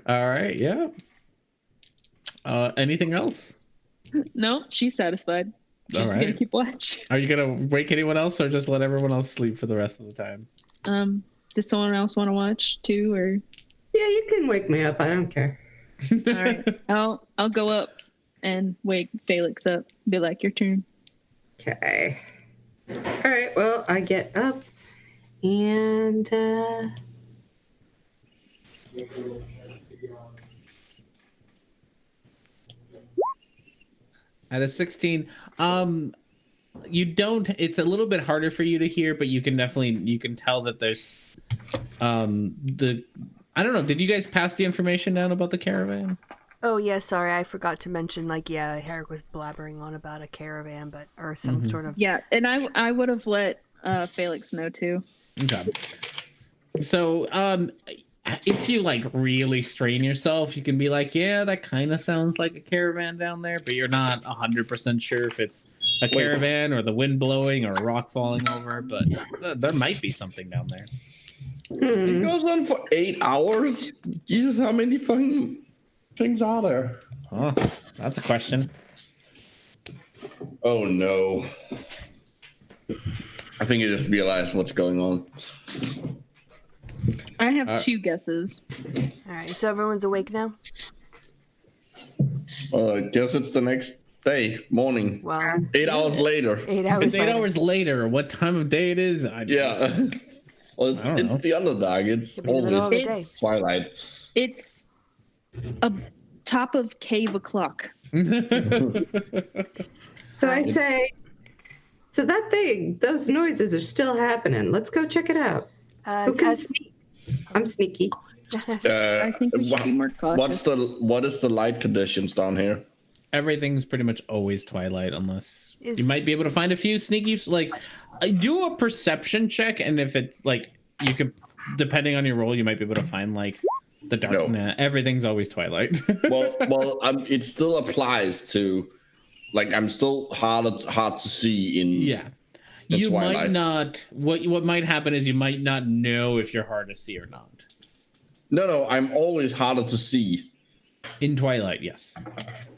[SPEAKER 1] All right, yeah. Anything else?
[SPEAKER 4] No, she's satisfied. She's gonna keep watch.
[SPEAKER 1] Are you gonna wake anyone else, or just let everyone else sleep for the rest of the time?
[SPEAKER 4] Does someone else want to watch too, or?
[SPEAKER 5] Yeah, you can wake me up. I don't care.
[SPEAKER 4] All right, I'll go up and wake Felix up. Be like, your turn.
[SPEAKER 5] Okay. All right. Well, I get up and.
[SPEAKER 1] At a 16, you don't. It's a little bit harder for you to hear, but you can tell that there's I don't know. Did you guys pass the information down about the caravan?
[SPEAKER 2] Oh yeah, sorry, I forgot to mention. Herrick was blabbering on about a caravan, or some sort of.
[SPEAKER 4] Yeah, and I would have let Felix know too.
[SPEAKER 1] Okay. So if you like really strain yourself, you can be like, yeah, that kind of sounds like a caravan down there, but you're not 100% sure if it's a caravan or the wind blowing or a rock falling over, but there might be something down there.
[SPEAKER 3] It goes on for 8 hours. Jesus, how many fucking things are there?
[SPEAKER 1] Oh, that's a question.
[SPEAKER 3] Oh no. I think I just realized what's going on.
[SPEAKER 4] I have 2 guesses.
[SPEAKER 2] All right, so everyone's awake now?
[SPEAKER 3] I guess it's the next day, morning.
[SPEAKER 2] Wow.
[SPEAKER 3] 8 hours later.
[SPEAKER 2] 8 hours
[SPEAKER 1] It's 8
[SPEAKER 2] later.
[SPEAKER 1] hours later. What time of day it is?
[SPEAKER 3] Yeah. Well, it's the Underdark. It's always twilight.
[SPEAKER 4] It's a top of cave o'clock.
[SPEAKER 5] So I say, so those noises are still happening. Let's go check it out. Who can sneak? I'm sneaky.
[SPEAKER 4] I think we should be more cautious.
[SPEAKER 3] What is the light conditions down here?
[SPEAKER 1] Everything's pretty much always twilight, unless you might be able to find a few sneaky. Like, do a perception check, and if it's like you can, depending on your roll, you might be able to find like the dark. No. Nah, everything's always twilight.
[SPEAKER 3] well, it still applies to, like, I'm still hard to see in.
[SPEAKER 1] Yeah. You twilight. Might not. What might happen is you might not know if you're hard to see or not.
[SPEAKER 3] No, I'm always harder to see.
[SPEAKER 1] In twilight, yes.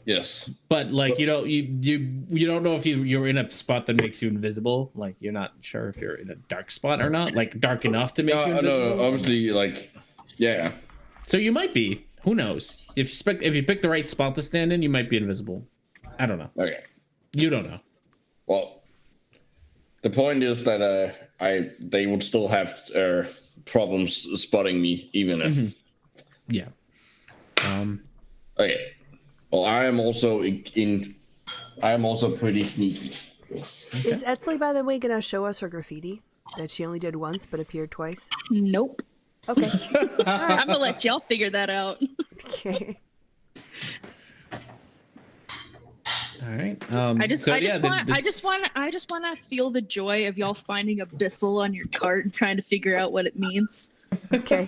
[SPEAKER 3] Yes.
[SPEAKER 1] But like you don't know if you're in a spot that makes you invisible. Like you're not sure if you're in a dark spot or not. Like dark enough to make you invisible.
[SPEAKER 3] No, obviously, like, yeah.
[SPEAKER 1] So you might be. Who knows? If you pick the right spot to stand in, you might be invisible. I don't know.
[SPEAKER 3] Okay.
[SPEAKER 1] You don't know.
[SPEAKER 3] Well, the point is that they would still have problems spotting me, even if.
[SPEAKER 1] Mm-hmm. Yeah.
[SPEAKER 3] Okay. Well, I am also pretty sneaky.
[SPEAKER 2] Okay. Is Etzli, by the way, gonna show us her graffiti that she only did once but appeared twice?
[SPEAKER 4] Nope.
[SPEAKER 2] Okay.
[SPEAKER 4] Right. I'm gonna let y'all figure that out.
[SPEAKER 2] Okay.
[SPEAKER 1] All right.
[SPEAKER 4] I just want to feel the joy of y'all finding abyssal on your cart and trying to figure out what it means.
[SPEAKER 2] Okay.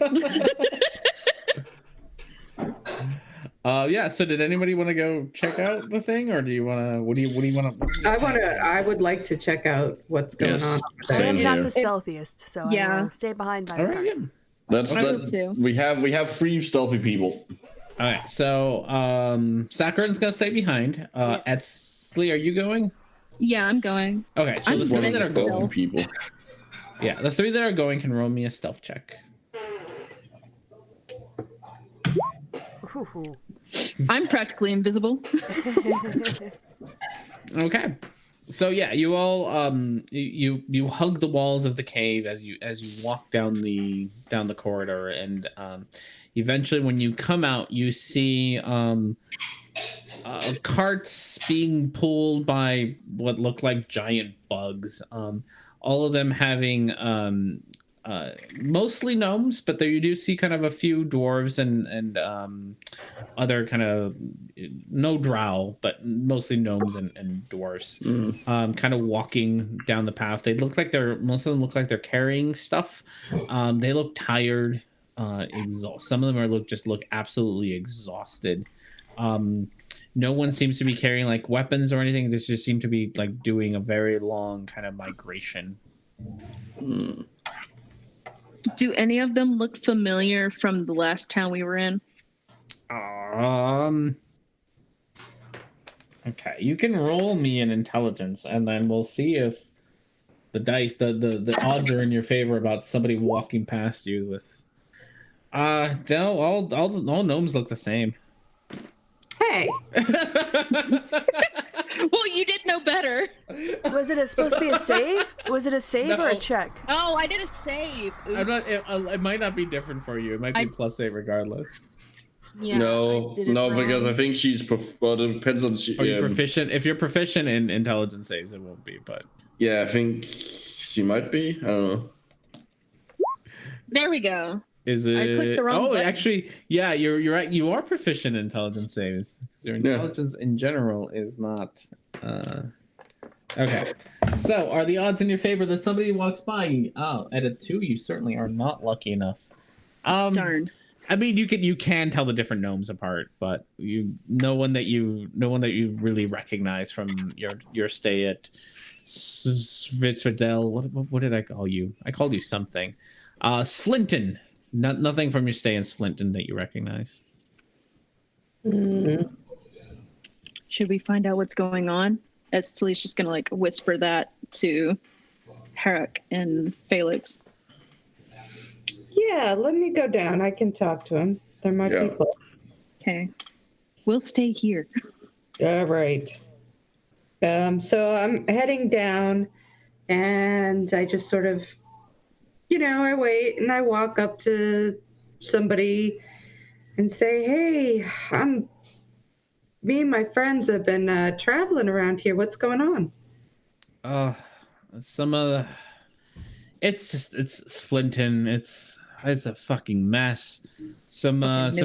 [SPEAKER 1] Yeah. So, did anybody want to go check out the thing, or do you want to? What do you want to?
[SPEAKER 5] I would like to check out what's going on.
[SPEAKER 2] I am not the stealthiest, so I will stay behind by the carts.
[SPEAKER 3] We have 3 stealthy people.
[SPEAKER 1] All right. So, Sakarin's gonna stay behind. Etzli, are you going?
[SPEAKER 4] Yeah, I'm going.
[SPEAKER 1] Okay. So the 3 that are going,
[SPEAKER 3] people.
[SPEAKER 1] Yeah, the 3 that are going can roll me a stealth check.
[SPEAKER 4] I'm practically invisible.
[SPEAKER 1] Okay. So yeah, you all you hug the walls of the cave as you walk down the corridor, and eventually when you come out, you see carts being pulled by what look like giant bugs. All of them having mostly gnomes, but there you do see kind of a few dwarves and other kind of no drow, but mostly gnomes and dwarves. Kind of walking down the path. Most of them look like they're carrying stuff. They look tired, some of them look absolutely exhausted. No one seems to be carrying like weapons or anything. They just seem to be like doing a very long kind of migration.
[SPEAKER 4] Do any of them look familiar from the last town we were in?
[SPEAKER 1] Okay, you can roll me an intelligence, and then we'll see if the dice, the odds are in your favor about somebody walking past you with. No, all gnomes look the same.
[SPEAKER 5] Hey.
[SPEAKER 4] Well, you did know better.
[SPEAKER 2] Was it supposed to be a save? Was it a save or a check?
[SPEAKER 4] Oh, I did a save. Oops.
[SPEAKER 1] It might not be different for you. It might be +8 regardless.
[SPEAKER 4] Yeah,
[SPEAKER 3] no, because I think she's. Well, it depends on.
[SPEAKER 1] Are you proficient? If you're proficient in intelligence saves, it won't be. But
[SPEAKER 3] yeah, I think she might be. I don't know.
[SPEAKER 4] There we go.
[SPEAKER 1] Is it?
[SPEAKER 4] I clicked the wrong button.
[SPEAKER 1] Actually, yeah, you're right. You are proficient in intelligence saves. Your intelligence in general is not. Okay. So, are the odds in your favor that somebody walks by you? Oh, at a 2, you certainly are not lucky enough.
[SPEAKER 4] Darn.
[SPEAKER 1] I mean, you can tell the different gnomes apart, but no one that you really recognize from your stay at Svitvidel. What did I call you? I called you something. Sflinton. Nothing from your stay in Sflinton that you recognize.
[SPEAKER 4] Should we find out what's going on? Etzli's just gonna like whisper that to Herrick and Felix.
[SPEAKER 5] Yeah, let me go down. I can talk to him. They're my people.
[SPEAKER 4] Okay. We'll stay here.
[SPEAKER 5] All right. So I'm heading down, and I just sort of, I wait and I walk up to somebody and say, "Hey, me and my friends have been traveling around here. What's going on?"
[SPEAKER 1] It's Flinton. It's a fucking mess. Some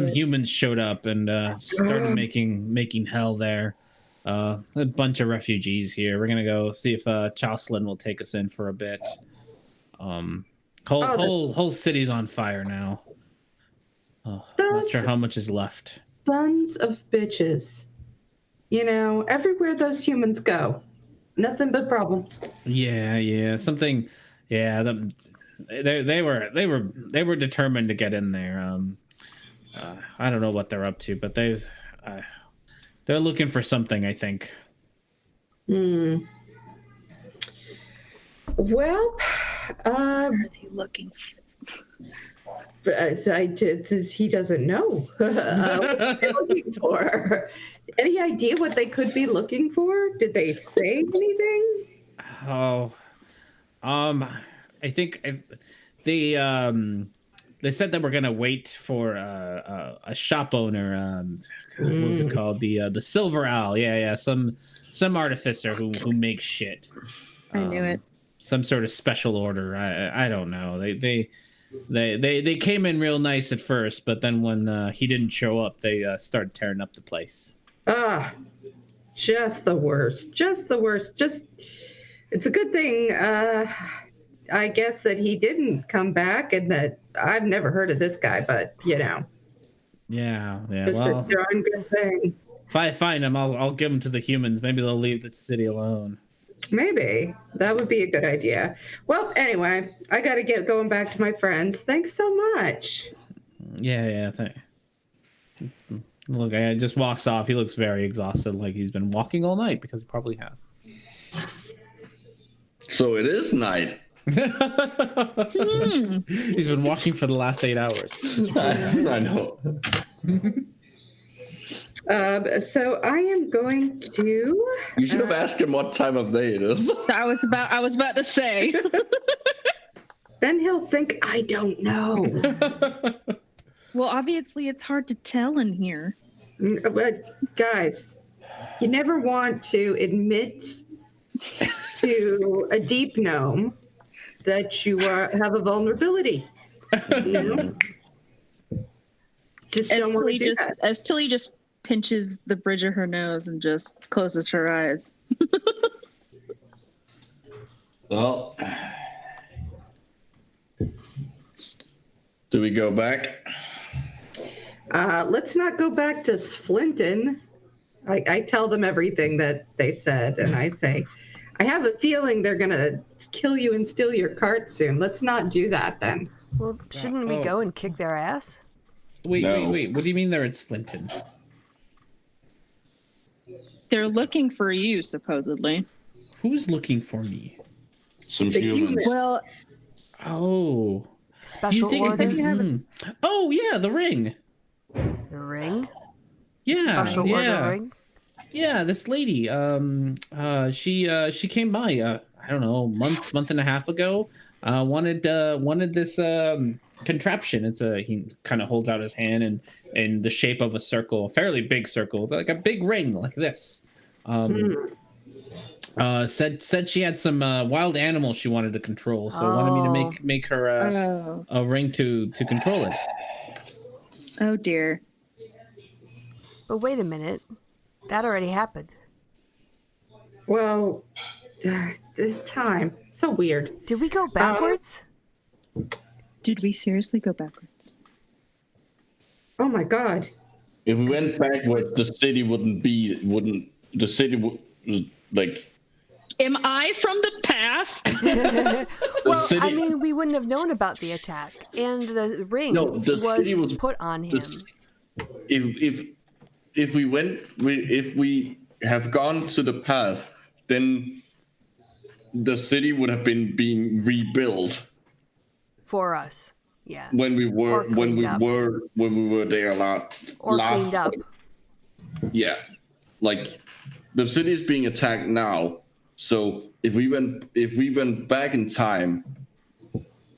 [SPEAKER 1] humans showed up and started making hell there. A bunch of refugees here. We're gonna go see if Jocelyn will take us in for a bit. Whole city's on fire now. Not sure how much is left.
[SPEAKER 5] Sons of bitches. Everywhere those humans go, nothing but problems.
[SPEAKER 1] Yeah. Something. Yeah. They were determined to get in there. I don't know what they're up to, but they're looking for something, I think.
[SPEAKER 5] Well,
[SPEAKER 4] What are they looking for?
[SPEAKER 5] He doesn't know what they're looking for. Any idea what they could be looking for? Did they say anything?
[SPEAKER 1] Oh, I think they said that we're gonna wait for a shop owner. What was it called? The Silver Owl. Yeah. Some artificer who makes shit.
[SPEAKER 4] I knew it.
[SPEAKER 1] Some sort of special order. I don't know. They came in real nice at first, but then when he didn't show up, they started tearing up the place.
[SPEAKER 5] Just the worst. It's a good thing, I guess, that he didn't come back, and that I've never heard of this guy, but
[SPEAKER 1] Yeah.
[SPEAKER 5] Just a darn good thing.
[SPEAKER 1] If I find him, I'll give him to the humans. Maybe they'll leave the city alone.
[SPEAKER 5] Maybe. That would be a good idea. Well, anyway, I got to get going back to my friends. Thanks so much.
[SPEAKER 1] Yeah. Look, I just walks off. He looks very exhausted, like he's been walking all night, because he probably has.
[SPEAKER 3] So it is night.
[SPEAKER 1] He's been walking for the last 8 hours.
[SPEAKER 3] I know.
[SPEAKER 5] So I am going to.
[SPEAKER 3] You should have asked him what time of day it is.
[SPEAKER 4] I was about to say.
[SPEAKER 5] Then he'll think I don't know.
[SPEAKER 4] Well, obviously it's hard to tell in here.
[SPEAKER 5] But guys, you never want to admit to a deep gnome that you have a vulnerability. You know? Just don't want to do that.
[SPEAKER 4] As Tilly just pinches the bridge of her nose and just closes her eyes.
[SPEAKER 3] Well, do we go back?
[SPEAKER 5] Let's not go back to Splinton. I tell them everything that they said, and I say, I have a feeling they're going to kill you and steal your cart soon. Let's not do that then.
[SPEAKER 2] Well, shouldn't we go and kick their ass?
[SPEAKER 1] Wait.
[SPEAKER 3] No.
[SPEAKER 1] What do you mean they're in Splinton?
[SPEAKER 4] They're looking for you, supposedly.
[SPEAKER 1] Who's looking for me?
[SPEAKER 3] Some
[SPEAKER 5] The
[SPEAKER 3] humans.
[SPEAKER 5] humans.
[SPEAKER 4] Well,
[SPEAKER 1] Oh.
[SPEAKER 2] Special order?
[SPEAKER 1] Oh, yeah, the ring.
[SPEAKER 2] The ring?
[SPEAKER 1] Yeah.
[SPEAKER 2] Special order ring?
[SPEAKER 1] Yeah, this lady. She came by. I don't know, month and a half ago. Wanted this contraption. He kind of holds out his hand in the shape of a circle, a fairly big circle, like a big ring, like this. Said she had some wild animals she wanted to control, so wanted me to make her a ring to control it.
[SPEAKER 4] oh dear.
[SPEAKER 2] But wait a minute. That already happened.
[SPEAKER 5] Well, this time. So weird.
[SPEAKER 2] Did we go backwards?
[SPEAKER 4] Did we seriously go backwards?
[SPEAKER 5] Oh my God.
[SPEAKER 3] If we went backwards, the city like.
[SPEAKER 4] Am I from the past?
[SPEAKER 2] Well,
[SPEAKER 3] city-
[SPEAKER 2] I mean, we wouldn't have known about the attack, and the ring was put on him.
[SPEAKER 3] If we have gone to the past, then the city would have been being rebuilt
[SPEAKER 2] For us. Yeah.
[SPEAKER 3] when we were there last
[SPEAKER 2] Cleaned up.
[SPEAKER 3] Yeah, like the city is being attacked now. So if we went back in time.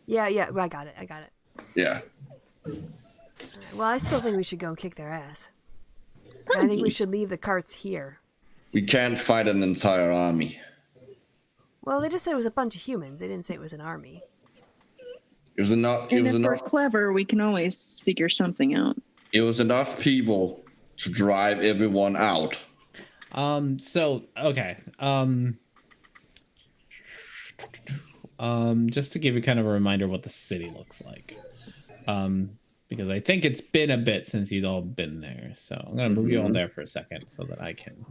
[SPEAKER 2] Yeah, I got it.
[SPEAKER 3] Yeah.
[SPEAKER 2] Well, I still think we should go and kick their ass. I think we should leave the carts here.
[SPEAKER 3] We can't fight an entire army.
[SPEAKER 2] Well, they just said it was a bunch of humans. They didn't say it was an army.
[SPEAKER 3] It was enough.
[SPEAKER 4] And if we're clever, we can always figure something out.
[SPEAKER 3] It was enough people to drive everyone out.
[SPEAKER 1] So okay. Just to give you kind of a reminder what the city looks like. Because I think it's been a bit since you'd all been there. So I'm gonna move you all there for a second so that I can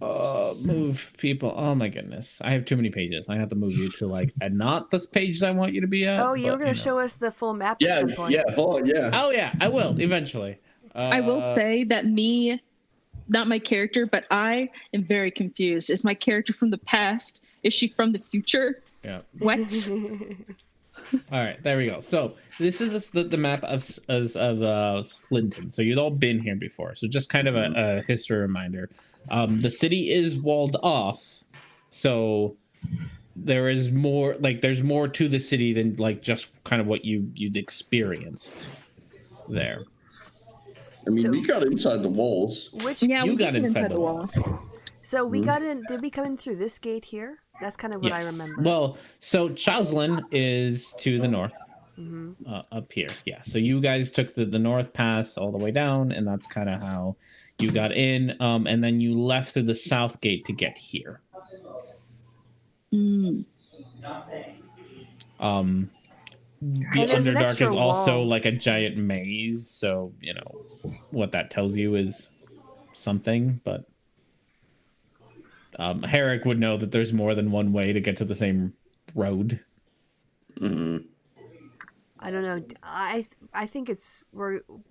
[SPEAKER 1] Move people. Oh my goodness. I have too many pages. I have to move you to like, and not this pages I want you to be at.
[SPEAKER 2] Oh, you were going to show us the full map
[SPEAKER 3] Yeah,
[SPEAKER 2] at some point.
[SPEAKER 3] yeah, oh yeah.
[SPEAKER 1] Oh yeah, I will eventually.
[SPEAKER 4] I will say that not my character, but I am very confused. Is my character from the past? Is she from the future?
[SPEAKER 1] Yeah.
[SPEAKER 4] What?
[SPEAKER 1] All right, there we go. So this is the map of Slinton. So you've all been here before. So just kind of a history reminder. The city is walled off, so there is more. Like there's more to the city than like just kind of what you'd experienced there.
[SPEAKER 3] I mean, we got inside the walls.
[SPEAKER 1] You got inside the walls.
[SPEAKER 2] So we got in. Did we come in through this gate here? That's kind of what I remember.
[SPEAKER 1] Well, so Chauslin is to the north, up here. Yeah. So you guys took the north pass all the way down, and that's kind of how you got in. And then you left through the south gate to get here. The Underdark is also like a giant maze, so you know what that tells you is something, but Herrick would know that there's more than one way to get to the same road.
[SPEAKER 2] I don't know. I think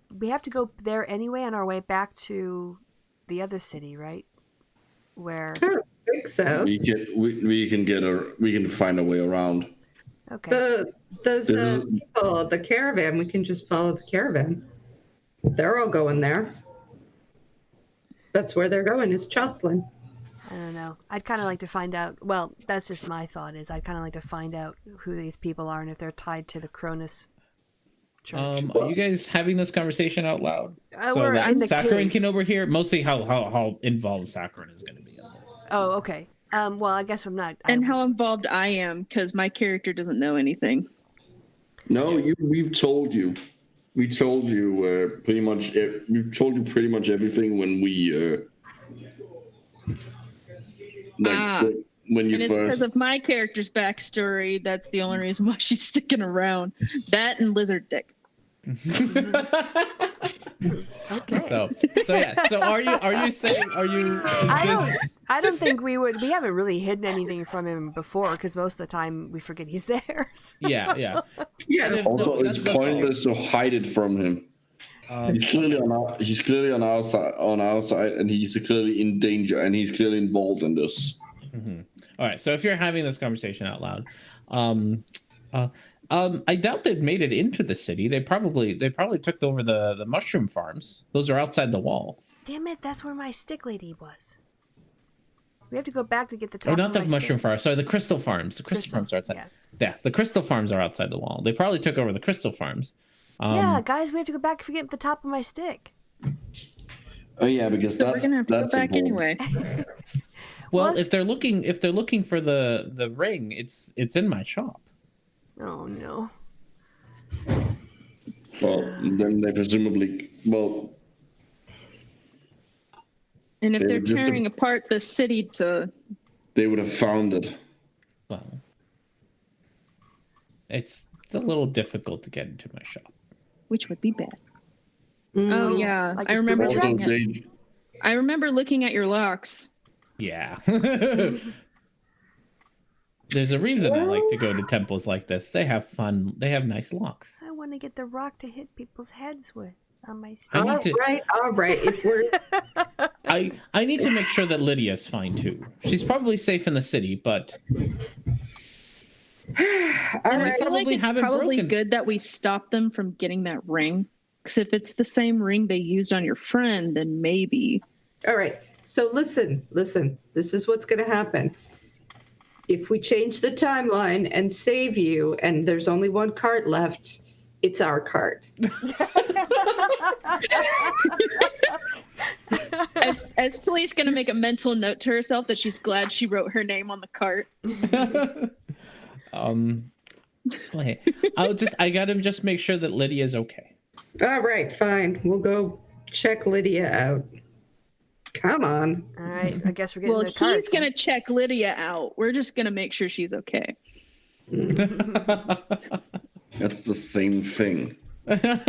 [SPEAKER 2] we have to go there anyway on our way back to the other city, right? Where
[SPEAKER 5] I don't think so.
[SPEAKER 3] We can find a way around.
[SPEAKER 2] Okay.
[SPEAKER 5] Those people, the caravan, we can just follow the caravan. They're all going there. That's where they're going, is Jocelyn.
[SPEAKER 2] I don't know. I'd kind of like to find out. Well, that's just my thought. Is I'd kind of like to find out who these people are and if they're tied to the Cronus Church.
[SPEAKER 1] Are you guys having this conversation out loud? So
[SPEAKER 2] we're
[SPEAKER 1] that
[SPEAKER 2] in the
[SPEAKER 1] Sakharin
[SPEAKER 2] cave.
[SPEAKER 1] can overhear. Mostly how involved Sakharin is going to be in this.
[SPEAKER 2] Oh, okay. Well, I guess I'm not.
[SPEAKER 4] And how involved I am, because my character doesn't know anything.
[SPEAKER 3] No, we've told you. We told you pretty much. We've told you pretty much everything when we. When you
[SPEAKER 4] and it's because of my character's backstory. That's the only reason why she's sticking around. That and Lizard Dick.
[SPEAKER 2] Okay.
[SPEAKER 1] So yeah. So are you saying?
[SPEAKER 2] I don't think we would. We haven't really hidden anything from him before because most of the time we forget he's there. So.
[SPEAKER 1] Yeah.
[SPEAKER 3] Also, it's pointless to hide it from him. He's clearly on our side, and he's clearly in danger, and he's clearly involved in this.
[SPEAKER 1] All right. So if you're having this conversation out loud, I doubt they've made it into the city. They probably took over the mushroom farms. Those are outside the wall.
[SPEAKER 2] Damn it! That's where my stick lady was. We have to go back to get the top.
[SPEAKER 1] Oh, not the mushroom
[SPEAKER 2] stick.
[SPEAKER 1] farms. Sorry, the crystal farms. The crystal farms are outside. Yeah, the crystal farms are outside the wall. They probably took over the crystal farms.
[SPEAKER 2] Yeah, guys, we have to go back to get the top of my stick.
[SPEAKER 3] Oh yeah, because
[SPEAKER 4] we're gonna have to go back anyway.
[SPEAKER 1] Well, if they're looking for the ring, it's in my shop.
[SPEAKER 2] Oh no.
[SPEAKER 3] Well, then they presumably
[SPEAKER 4] And if they're tearing apart the city
[SPEAKER 3] they would have found it.
[SPEAKER 1] Well, it's a little difficult to get into my shop.
[SPEAKER 4] which would be bad. Oh yeah,
[SPEAKER 2] like
[SPEAKER 4] I remember.
[SPEAKER 3] I
[SPEAKER 4] remember looking at your locks.
[SPEAKER 1] Yeah. There's a reason I like to go to temples like this. They have fun. They have nice locks.
[SPEAKER 2] I want to get the rock to hit people's heads with on my stick.
[SPEAKER 5] All right. If we're
[SPEAKER 1] I need to make sure that Lydia's fine too. She's probably safe in the city, but
[SPEAKER 4] I feel like it's probably good that we stop them from getting that ring. Because if it's the same ring they used on your friend, then maybe.
[SPEAKER 5] All right. So listen. This is what's going to happen. If we change the timeline and save you, and there's only one cart left, it's our cart.
[SPEAKER 4] As Talia's going to make a mental note to herself that she's glad she wrote her name on the cart.
[SPEAKER 1] Okay. I gotta just make sure that Lydia's okay.
[SPEAKER 5] All right, fine. We'll go check Lydia out. Come on.
[SPEAKER 2] All right, I guess we're getting the
[SPEAKER 4] cart. Well, he's going to check Lydia out. We're just going to make sure she's okay.
[SPEAKER 3] That's the same thing.
[SPEAKER 2] Yeah.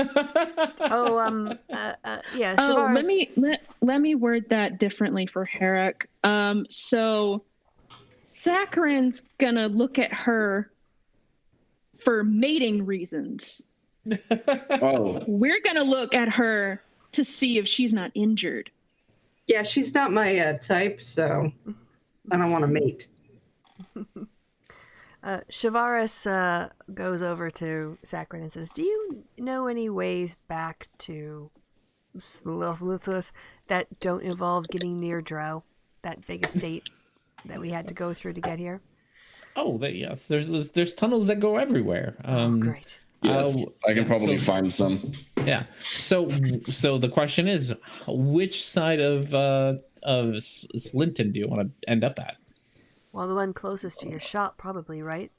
[SPEAKER 4] Oh, let me word that differently for Herrick. So Saccharin's gonna look at her for mating reasons.
[SPEAKER 3] Oh.
[SPEAKER 4] We're gonna look at her to see if she's not injured.
[SPEAKER 5] Yeah, she's not my type, so I don't want to mate.
[SPEAKER 2] Shavaris goes over to Saccharin and says, "Do you know any ways back to Slithluth that don't involve getting near Drow, that big estate that we had to go through to get here?"
[SPEAKER 1] Oh, yes. There's tunnels that go everywhere.
[SPEAKER 2] Great.
[SPEAKER 3] Yes, I can probably find some.
[SPEAKER 1] Yeah. So the question is, which side of Slinton do you want to end up at?
[SPEAKER 2] Well, the one closest to your shop, probably, right?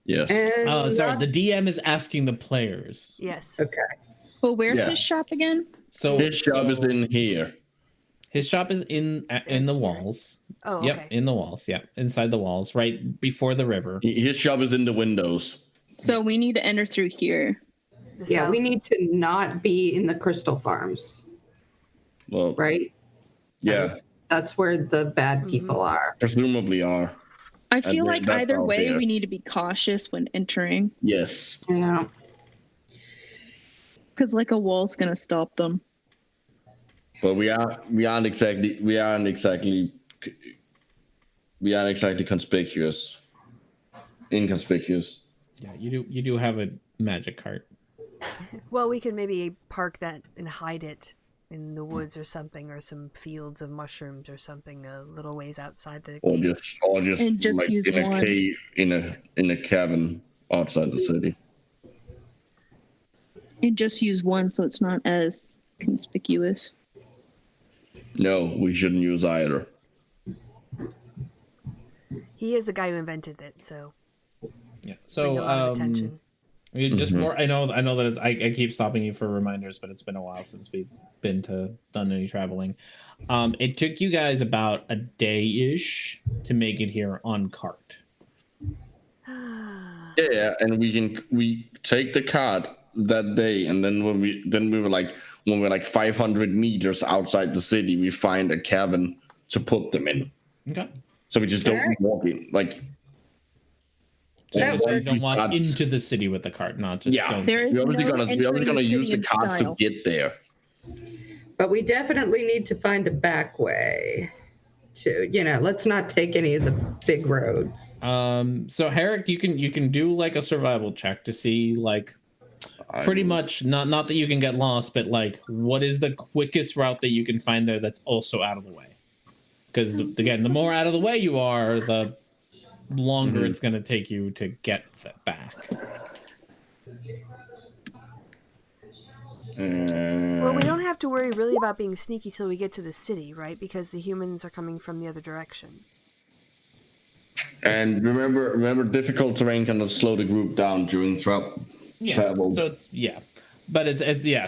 [SPEAKER 3] Yes.
[SPEAKER 1] Oh, sorry. The DM is asking the players.
[SPEAKER 2] Yes.
[SPEAKER 5] Okay.
[SPEAKER 4] Well, where's his shop again?
[SPEAKER 3] So his shop is in here.
[SPEAKER 1] His shop is in the walls.
[SPEAKER 2] Oh,
[SPEAKER 1] yep,
[SPEAKER 2] okay.
[SPEAKER 1] in the walls. Yeah, inside the walls, right before the river.
[SPEAKER 3] His shop is in the windows.
[SPEAKER 4] So we need to enter through here.
[SPEAKER 5] Yeah, we need to not be in the Crystal Farms.
[SPEAKER 3] Well,
[SPEAKER 5] right?
[SPEAKER 3] Yeah.
[SPEAKER 5] That's where the bad people are.
[SPEAKER 3] Presumably are.
[SPEAKER 4] I feel like either way, we need to be cautious when entering.
[SPEAKER 3] Yes.
[SPEAKER 5] Yeah.
[SPEAKER 4] Because like a wall's gonna stop them.
[SPEAKER 3] But we aren't exactly conspicuous. Inconspicuous.
[SPEAKER 1] Yeah, you do have a magic cart.
[SPEAKER 2] Well, we could maybe park that and hide it in the woods or something, or some fields of mushrooms or something a little ways outside the
[SPEAKER 3] or
[SPEAKER 2] gate.
[SPEAKER 3] just like
[SPEAKER 4] use
[SPEAKER 3] in
[SPEAKER 4] one.
[SPEAKER 3] a cave in a cabin outside the city.
[SPEAKER 4] And just use one so it's not as conspicuous.
[SPEAKER 3] No, we shouldn't use either.
[SPEAKER 2] He is the guy who invented it, so
[SPEAKER 1] yeah.
[SPEAKER 2] bring a lot of attention.
[SPEAKER 1] Just more. I know that I keep stopping you for reminders, but it's been a while since we've done any traveling. It took you guys about a day-ish to make it here on cart.
[SPEAKER 3] Yeah, and we take the cart that day, and then when we're like 500 meters outside the city, we find a cabin to put them in.
[SPEAKER 1] Okay.
[SPEAKER 3] So we just don't walk in, like.
[SPEAKER 1] So you don't walk into the city with the cart, not just.
[SPEAKER 3] Yeah,
[SPEAKER 4] we're
[SPEAKER 3] obviously gonna use the carts to get there.
[SPEAKER 5] But we definitely need to find a back way. Let's not take any of the big roads.
[SPEAKER 1] So Herrick, you can do like a survival check to see like pretty much not that you can get lost, but like what is the quickest route that you can find there that's also out of the way? Because again, the more out of the way you are, the longer it's going to take you to get back.
[SPEAKER 2] Well, we don't have to worry really about being sneaky till we get to the city, right? Because the humans are coming from the other direction.
[SPEAKER 3] And remember, difficult terrain cannot slow the group down during travel.
[SPEAKER 1] So it's but it's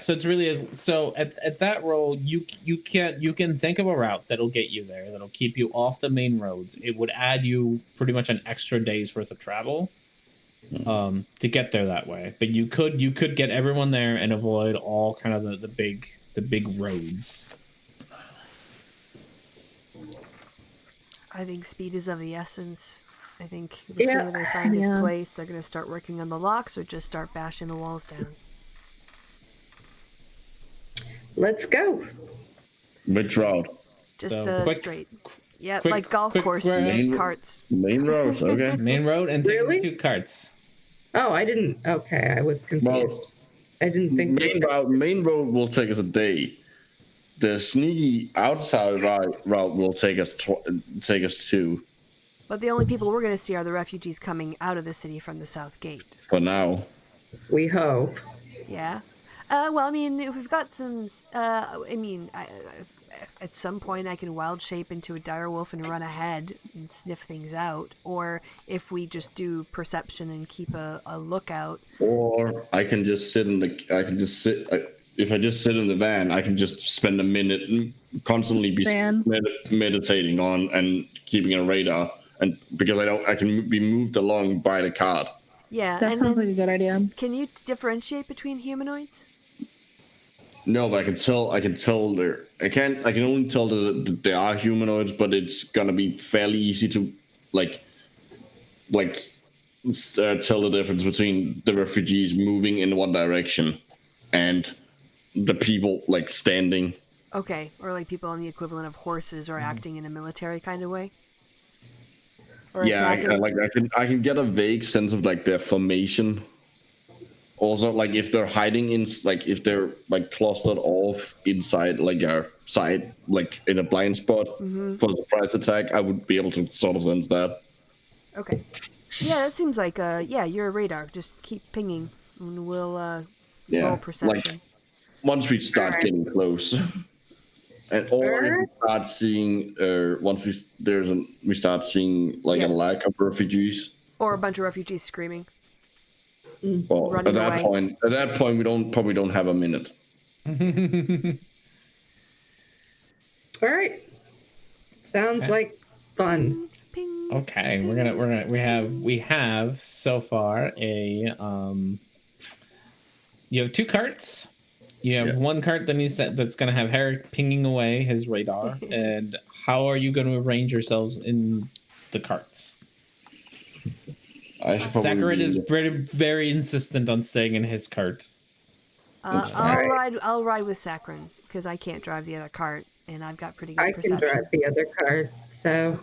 [SPEAKER 1] so it's really so at that roll you can think of a route that'll get you there, that'll keep you off the main roads. It would add you pretty much an extra day's worth of travel to get there that way. But you could get everyone there and avoid all kind of the big roads.
[SPEAKER 2] I think speed is of the essence. I think the sooner they find this place, they're going to start working on the locks or just start bashing the walls down.
[SPEAKER 5] Let's go.
[SPEAKER 3] Which road?
[SPEAKER 2] Just straight. Yeah,
[SPEAKER 1] quick,
[SPEAKER 2] like golf course carts.
[SPEAKER 3] Main roads, okay.
[SPEAKER 1] Main road and take the 2 carts.
[SPEAKER 5] Oh, I didn't. Okay, I was confused.
[SPEAKER 3] Well,
[SPEAKER 5] I didn't think
[SPEAKER 3] main road will take us a day. The sneaky outside route will take us 2.
[SPEAKER 2] But the only people we're going to see are the refugees coming out of the city from the south gate.
[SPEAKER 3] For now.
[SPEAKER 5] We hope.
[SPEAKER 2] Yeah. Well, I mean, if we've got some, at some point I can wild shape into a direwolf and run ahead and sniff things out. Or if we just do perception and keep a lookout.
[SPEAKER 3] Or I can just sit if I just sit in the van, I can just spend a minute and constantly be meditating on and keeping a radar, and because I can be moved along by the cart.
[SPEAKER 2] Yeah,
[SPEAKER 4] that sounds like a good idea.
[SPEAKER 2] Can you differentiate between humanoids?
[SPEAKER 3] No, but I can tell. I can only tell that they are humanoids, but it's gonna be fairly easy to tell the difference between the refugees moving in one direction and the people standing.
[SPEAKER 2] Okay, or like people on the equivalent of horses or acting in a military kind of way. Or
[SPEAKER 3] yeah, I can get a vague sense of their formation. Also, if they're hiding in, if they're clustered off inside a side, in a blind spot for the surprise attack, I would be able to sort of sense that.
[SPEAKER 2] Okay. Yeah, that seems like you're a radar. Just keep pinging, and we'll roll perception.
[SPEAKER 3] Once we start getting close, or if we start seeing, once we start seeing a lack of refugees,
[SPEAKER 2] or a bunch of refugees screaming.
[SPEAKER 3] Well, at that point, we probably don't have a minute.
[SPEAKER 5] All right. Sounds like fun.
[SPEAKER 1] Okay, we have so far you have 2 carts. You have one cart that's going to have Herrick pinging away his radar. And how are you going to arrange yourselves in the carts? Zachary is very insistent on staying in his cart.
[SPEAKER 2] I'll ride with Sakharin because I can't drive the other cart, and I've got pretty good perception.
[SPEAKER 5] I can drive the other cart, so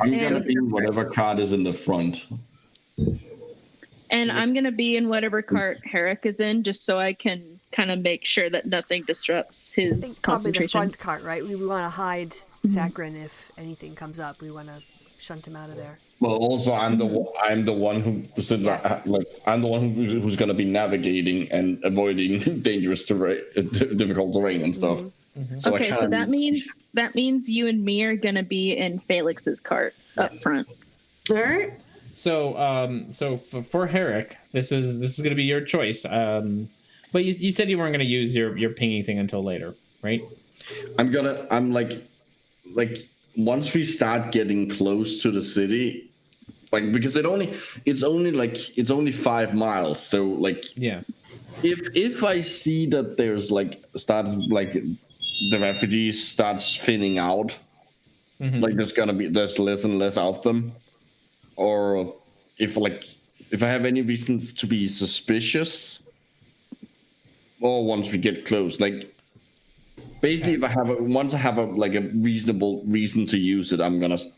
[SPEAKER 3] I'm gonna be in whatever cart is in the front.
[SPEAKER 4] And I'm gonna be in whatever cart Herrick is in, just so I can kind of make sure that nothing disrupts his concentration.
[SPEAKER 2] Probably the front cart, right? We want to hide Sakharin if anything comes up. We want to shunt him out of there.
[SPEAKER 3] Well, also I'm the one who, since I'm the one who's going to be navigating and avoiding dangerous terrain, difficult terrain and stuff.
[SPEAKER 4] So okay, so that means you and me are going to be in Felix's cart up front.
[SPEAKER 5] All right.
[SPEAKER 1] So for Herrick, this is going to be your choice. But you said you weren't going to use your pinging thing until later, right?
[SPEAKER 3] I'm once we start getting close to the city, because it's only 5 miles, so if I see that there's the refugees starts thinning out, there's less and less of them, or if I have any reason to be suspicious, or once we get close, basically, if I have a reasonable reason to use it, I'm gonna use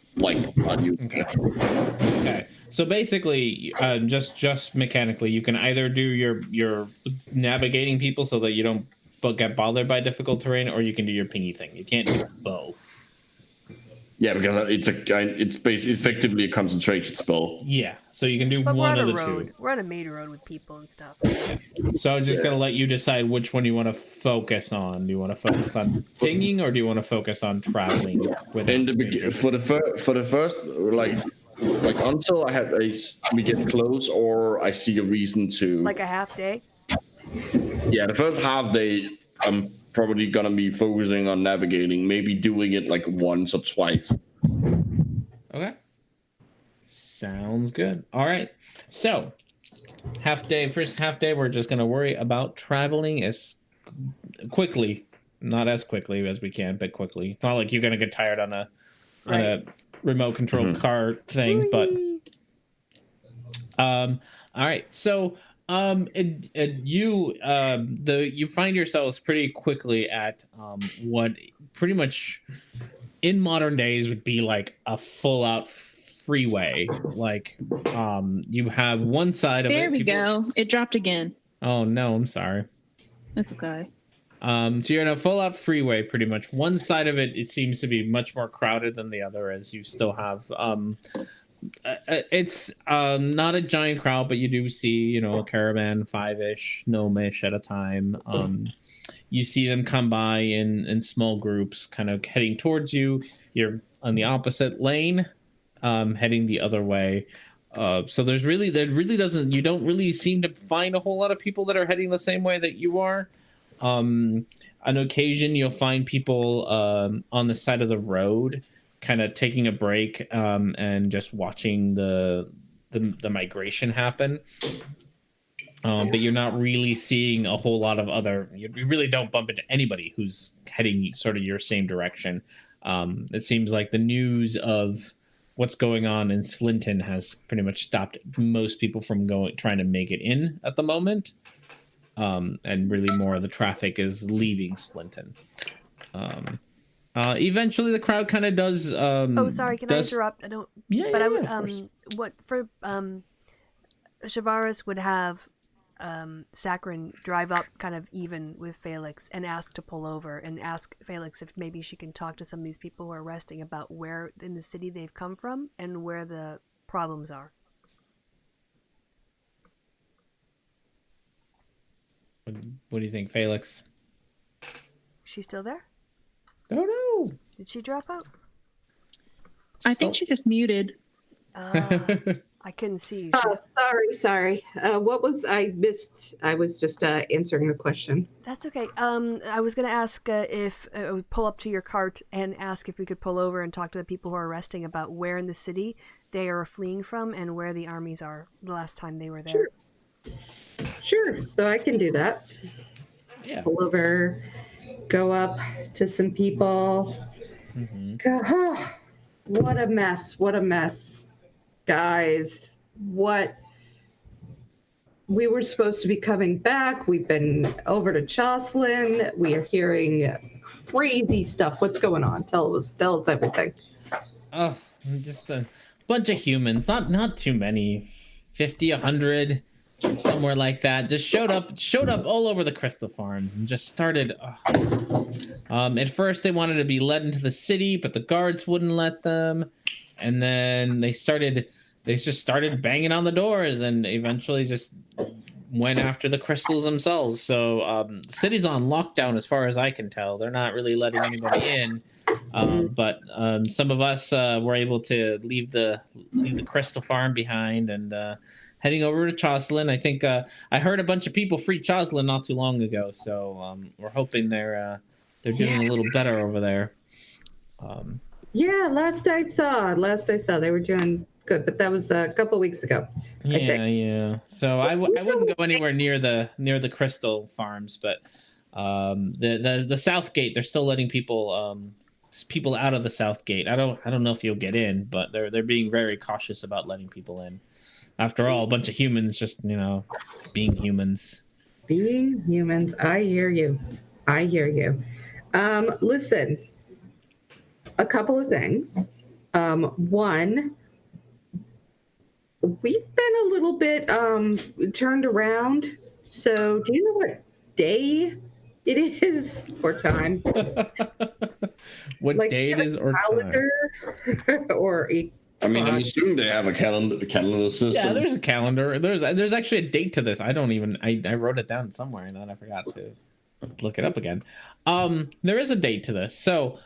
[SPEAKER 3] it.
[SPEAKER 1] Okay. So basically, just mechanically, you can either do your navigating people so that you don't get bothered by difficult terrain, or you can do your pingy thing. You can't do both. Yeah, because it's effectively a concentration spell. Yeah, so you can do one of the two.
[SPEAKER 2] We're on a major road with people and stuff.
[SPEAKER 1] So I'm just gonna let you decide which one you want to focus on. Do you want to focus on pinging, or do you want to focus on traveling?
[SPEAKER 3] For the first until we get close, or I see a reason to
[SPEAKER 2] like a half day.
[SPEAKER 3] Yeah, the first half day I'm probably gonna be focusing on navigating, maybe doing it once or twice.
[SPEAKER 1] Okay. Sounds good. All right. So, first half day, we're just gonna worry about traveling as quickly, not as quickly as we can, but quickly. It's not like you're gonna get tired on a remote control car thing, but all right. So you find yourselves pretty quickly at what pretty much in modern days would be like a full out freeway. You have one side of it.
[SPEAKER 4] There we go. It dropped again.
[SPEAKER 1] Oh no, I'm sorry.
[SPEAKER 4] That's okay.
[SPEAKER 1] So you're in a full out freeway pretty much. One side of it seems to be much more crowded than the other, as you still have it's not a giant crowd, but you do see, a caravan, 5-ish, gnome-ish at a time. You see them come by in small groups, kind of heading towards you. You're on the opposite lane, heading the other way. So you don't really seem to find a whole lot of people that are heading the same way that you are. On occasion, you'll find people on the side of the road, kind of taking a break and just watching the the migration happen. But you're not really seeing a whole lot of other. You really don't bump into anybody who's heading sort of your same direction. It seems like the news of what's going on in Flinton has pretty much stopped most people from trying to make it in at the moment. And really more of the traffic is leaving Flinton. Eventually the crowd kind of does.
[SPEAKER 2] Sorry, can I interrupt? I don't.
[SPEAKER 1] Yeah,
[SPEAKER 2] but
[SPEAKER 1] yeah,
[SPEAKER 2] I would.
[SPEAKER 1] of course.
[SPEAKER 2] What for? Shavaris would have Sakharin drive up kind of even with Felix and ask to pull over and ask Felix if maybe she can talk to some of these people who are resting about where in the city they've come from and where the problems are.
[SPEAKER 1] What do you think, Felix?
[SPEAKER 2] She's still there?
[SPEAKER 1] Don't know.
[SPEAKER 2] Did she drop out?
[SPEAKER 4] I think she's just muted.
[SPEAKER 2] I couldn't see you.
[SPEAKER 5] Oh, sorry. What was I missed? I was just answering the question.
[SPEAKER 2] That's okay. I was going to ask if I would pull up to your cart and ask if we could pull over and talk to the people who are resting about where in the city they are fleeing from and where the armies are the last time they were there.
[SPEAKER 5] Sure. So I can do that.
[SPEAKER 1] Yeah.
[SPEAKER 5] Pull over, go up to some people.
[SPEAKER 1] Mm-hmm.
[SPEAKER 5] Oh, what a mess. Guys, we were supposed to be coming back. We've been over to Jocelyn. We are hearing crazy stuff. What's going on? Tell us everything.
[SPEAKER 1] Oh, just a bunch of humans. Not too many. 50, 100, somewhere like that. Just showed up all over the Crystal Farms and just started. At first they wanted to be led into the city, but the guards wouldn't let them. And then they just started banging on the doors and eventually just went after the crystals themselves. So the city's on lockdown as far as I can tell. They're not really letting anybody in. But some of us were able to leave the crystal farm behind and heading over to Jocelyn. I think I heard a bunch of people free Jocelyn not too long ago. So we're hoping they're doing a little better over there.
[SPEAKER 5] Yeah, last I saw they were doing good, but that was a couple weeks ago.
[SPEAKER 1] Yeah. So I wouldn't go anywhere near the crystal farms, but the south gate, they're still letting people out of the south gate. I don't know if you'll get in, but they're being very cautious about letting people in. After all, a bunch of humans just being humans.
[SPEAKER 5] Being humans, I hear you. Listen. A couple of things. One, we've been a little bit turned around. So do you know what day it is or time?
[SPEAKER 1] What day it is or
[SPEAKER 5] calendar
[SPEAKER 1] time?
[SPEAKER 5] Or
[SPEAKER 3] I'm assuming they have a calendar system.
[SPEAKER 1] Yeah, there's a calendar. There's actually a date to this. I wrote it down somewhere and then I forgot to look it up again. There is a date to this. So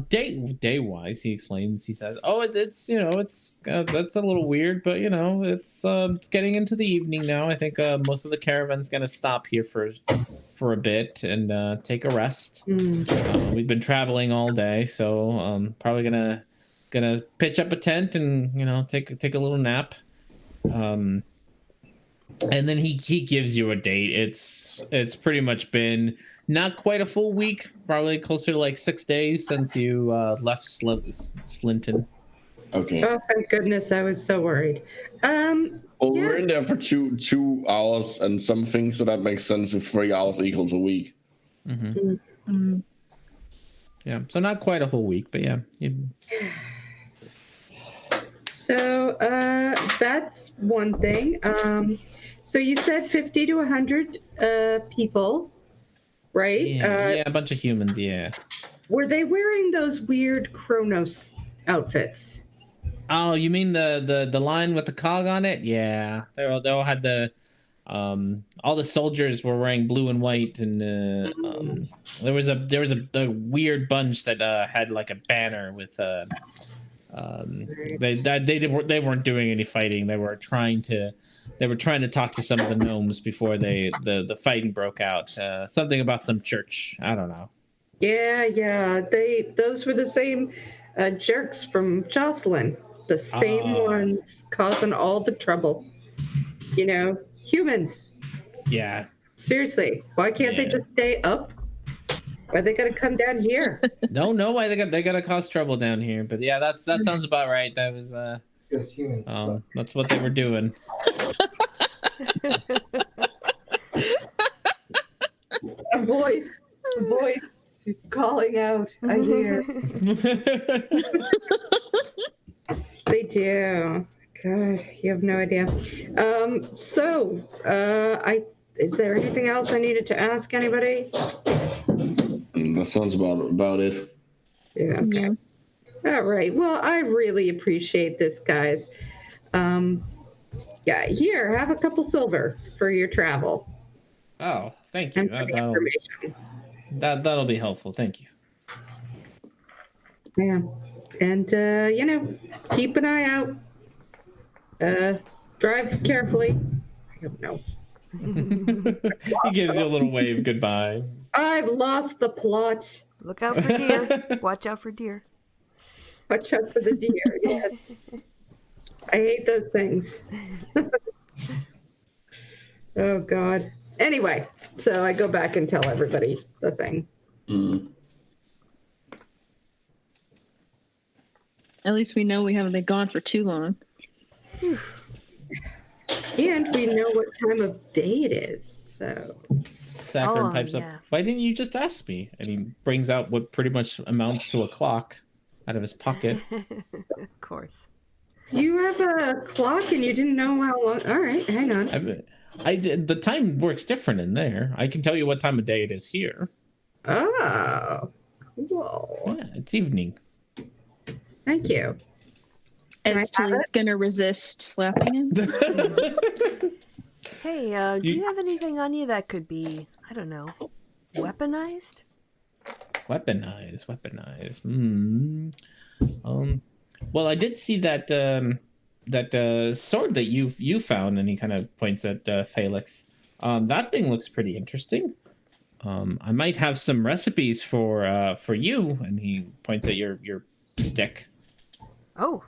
[SPEAKER 1] day wise, he explains. He says, "Oh, it's that's a little weird, but it's getting into the evening now. I think most of the caravan's gonna stop here for a bit and take a rest. We've been traveling all day, so probably gonna pitch up a tent and take a little nap. And then he gives you a date. It's pretty much been." Not quite a full week, probably closer to like 6 days since you left Flinton.
[SPEAKER 3] Okay.
[SPEAKER 5] Oh, thank goodness! I was so worried.
[SPEAKER 3] We're in there for two hours and something, so that makes sense. If 3 hours equals a week.
[SPEAKER 1] Mm-hmm. Mm-hmm. Yeah, so not quite a whole week, but yeah.
[SPEAKER 5] So that's one thing. So you said 50 to 100 people. Right?
[SPEAKER 1] Yeah, a bunch of humans, yeah.
[SPEAKER 5] Were they wearing those weird Kronos outfits?
[SPEAKER 1] Oh, you mean the line with the cog on it? Yeah. They all had all the soldiers were wearing blue and white, and there was a weird bunch that had like a banner with they weren't doing any fighting. They were trying to talk to some of the gnomes before the fighting broke out. Something about some church. I don't know.
[SPEAKER 5] Yeah. Those were the same jerks from Jocelyn. The same ones causing all the trouble. You know, humans.
[SPEAKER 1] Yeah.
[SPEAKER 5] Seriously, why can't they just stay up? Why they gotta come down here?
[SPEAKER 1] Don't know why they gotta cause trouble down here, but yeah, that sounds about right. That was that's what they were doing.
[SPEAKER 5] A voice calling out. I hear. They do. God, you have no idea. Is there anything else I needed to ask anybody?
[SPEAKER 3] That sounds about it.
[SPEAKER 5] Yeah. Okay. All right. Well, I really appreciate this, guys. Yeah. Here, have a couple silver for your travel.
[SPEAKER 1] Oh, thank you. That'll be helpful. Thank you.
[SPEAKER 5] Yeah. And keep an eye out. Drive carefully. I don't know.
[SPEAKER 1] He gives you a little wave goodbye.
[SPEAKER 5] I've lost the plot.
[SPEAKER 2] Look out for deer. Watch out for deer.
[SPEAKER 5] Watch out for the deer. Yes. I hate those things. Oh, God. Anyway, so I go back and tell everybody the thing.
[SPEAKER 3] Mm.
[SPEAKER 4] At least we know we haven't been gone for too long.
[SPEAKER 5] And we know what time of day it is, so.
[SPEAKER 1] Saffron pipes up. Why didn't you just ask me? And he brings out what pretty much amounts to a clock out of his pocket.
[SPEAKER 2] Of course.
[SPEAKER 5] You have a clock and you didn't know how long. All right, hang on.
[SPEAKER 1] The time works different in there. I can tell you what time of day it is here.
[SPEAKER 5] Oh, cool.
[SPEAKER 1] Yeah, it's evening.
[SPEAKER 5] Thank you.
[SPEAKER 4] Tilly's gonna resist slapping him.
[SPEAKER 2] Hey, do you have anything on you that could be, I don't know, weaponized?
[SPEAKER 1] Weaponized. Well, I did see that sword that you found, and he kind of points at Felix. That thing looks pretty interesting. I might have some recipes for you, and he points at your stick.
[SPEAKER 2] Oh,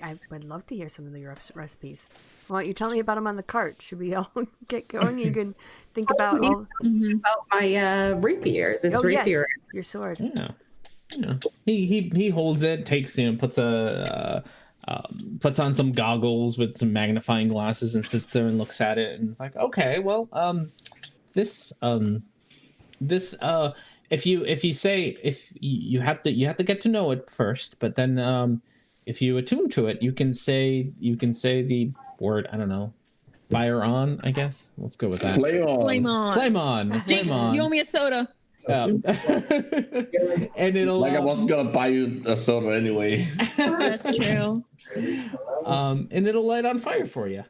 [SPEAKER 2] I would love to hear some of your recipes. Why don't you tell me about them on the cart? Should we all get going? You can think about
[SPEAKER 5] about my rapier. This rapier.
[SPEAKER 2] Yes, your sword.
[SPEAKER 1] Yeah. He holds it, takes puts on some goggles with some magnifying glasses and sits there and looks at it, and it's like, okay, well, if you have to get to know it first, but then if you attune to it, you can say the word, I don't know, fire on, I guess. Let's go with that.
[SPEAKER 3] Flame
[SPEAKER 1] on.
[SPEAKER 4] Jinx, you owe me a soda.
[SPEAKER 1] And it'll
[SPEAKER 3] I wasn't gonna buy you a soda anyway.
[SPEAKER 4] That's true.
[SPEAKER 1] And it'll light on fire for you.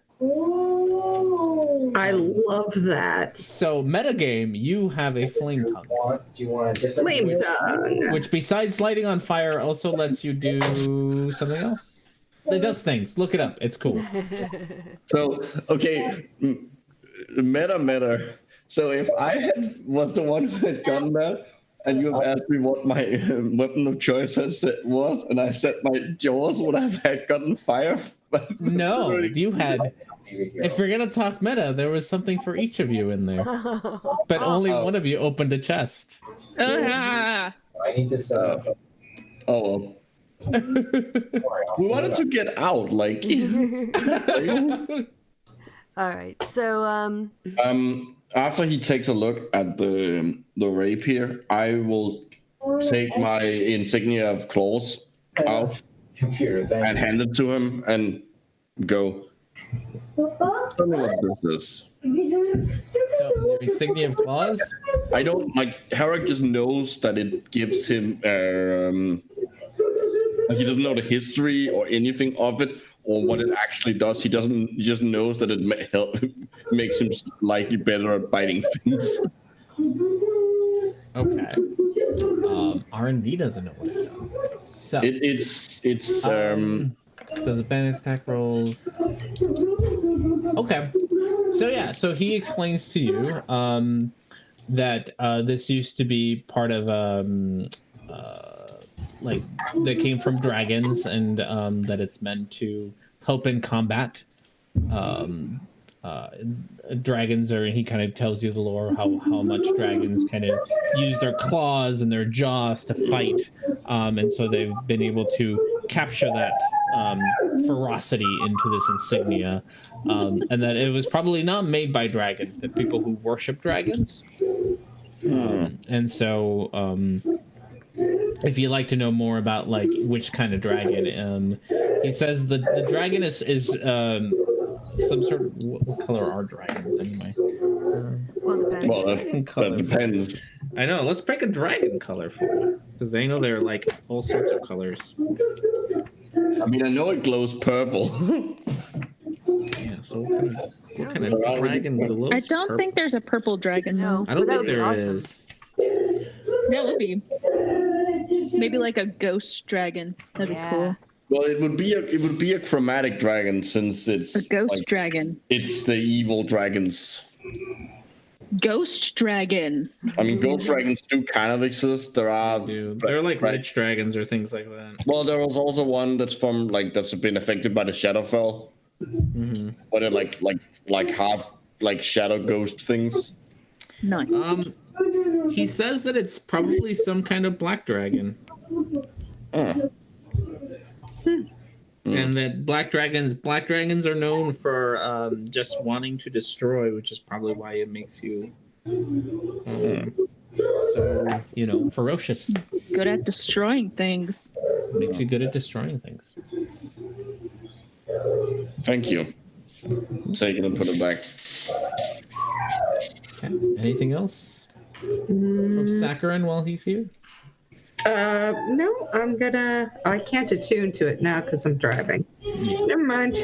[SPEAKER 5] I love that.
[SPEAKER 1] So metagame, you have a flame tongue.
[SPEAKER 6] Do you want a different
[SPEAKER 5] flame tongue?
[SPEAKER 1] Which besides lighting on fire also lets you do something else. It does things. Look it up. It's cool.
[SPEAKER 3] So okay, meta. So if I was the one who had gotten that, and you have asked me what my weapon of choice was, and I said my jaws, would I have gotten fire?
[SPEAKER 1] No, you had. If we're gonna talk meta, there was something for each of you in there, but only one of you opened a chest.
[SPEAKER 6] I need to set up.
[SPEAKER 3] Oh well. We wanted to get out, like.
[SPEAKER 2] All right, so
[SPEAKER 3] after he takes a look at the rapier, I will take my insignia of claws out and hand it to him and go. Tell me what this is.
[SPEAKER 1] So, your insignia of claws?
[SPEAKER 3] I don't like. Herrick just knows that it gives him. Like he doesn't know the history or anything of it or what it actually does. He doesn't. He just knows that it makes him slightly better at biting things.
[SPEAKER 1] Okay. R&D doesn't know what it does. So
[SPEAKER 3] It's
[SPEAKER 1] does it banish attack rolls? Okay. So he explains to you that this used to be part of like that came from dragons, and that it's meant to help in combat. Dragons are, he kind of tells you the lore, how much dragons kind of use their claws and their jaws to fight, and so they've been able to capture that ferocity into this insignia, and that it was probably not made by dragons, but people who worship dragons. And so if you'd like to know more about like which kind of dragon, he says the dragon is some sort of, what color are dragons anyway?
[SPEAKER 2] Well,
[SPEAKER 3] that depends.
[SPEAKER 1] I know. Let's pick a dragon color for you, because I know they're like all sorts of colors.
[SPEAKER 3] I mean, I know it glows purple.
[SPEAKER 1] Yeah. So what kind of dragon glows?
[SPEAKER 4] I don't think there's a purple dragon.
[SPEAKER 2] No,
[SPEAKER 1] I don't think there is.
[SPEAKER 4] That would be maybe like a ghost dragon. That'd be cool.
[SPEAKER 3] Well, it would be a chromatic dragon, since it's
[SPEAKER 4] a ghost dragon.
[SPEAKER 3] It's the evil dragons.
[SPEAKER 4] Ghost dragon.
[SPEAKER 3] I mean, ghost dragons do kind of exist. They're
[SPEAKER 1] like lich dragons or things like that.
[SPEAKER 3] Well, there was also one that's been affected by the Shadowfell.
[SPEAKER 1] Mm-hmm.
[SPEAKER 3] But it like half like shadow ghost things.
[SPEAKER 4] Nice.
[SPEAKER 1] He says that it's probably some kind of black dragon. And that black dragons are known for just wanting to destroy, which is probably why it makes you so, ferocious.
[SPEAKER 4] Good at destroying things.
[SPEAKER 1] Makes you good at destroying things.
[SPEAKER 3] Thank you. So you can put it back.
[SPEAKER 1] Okay. Anything else from Saccharin while he's here?
[SPEAKER 5] No, I can't attune to it now because I'm driving.
[SPEAKER 1] Yeah.
[SPEAKER 5] Never mind.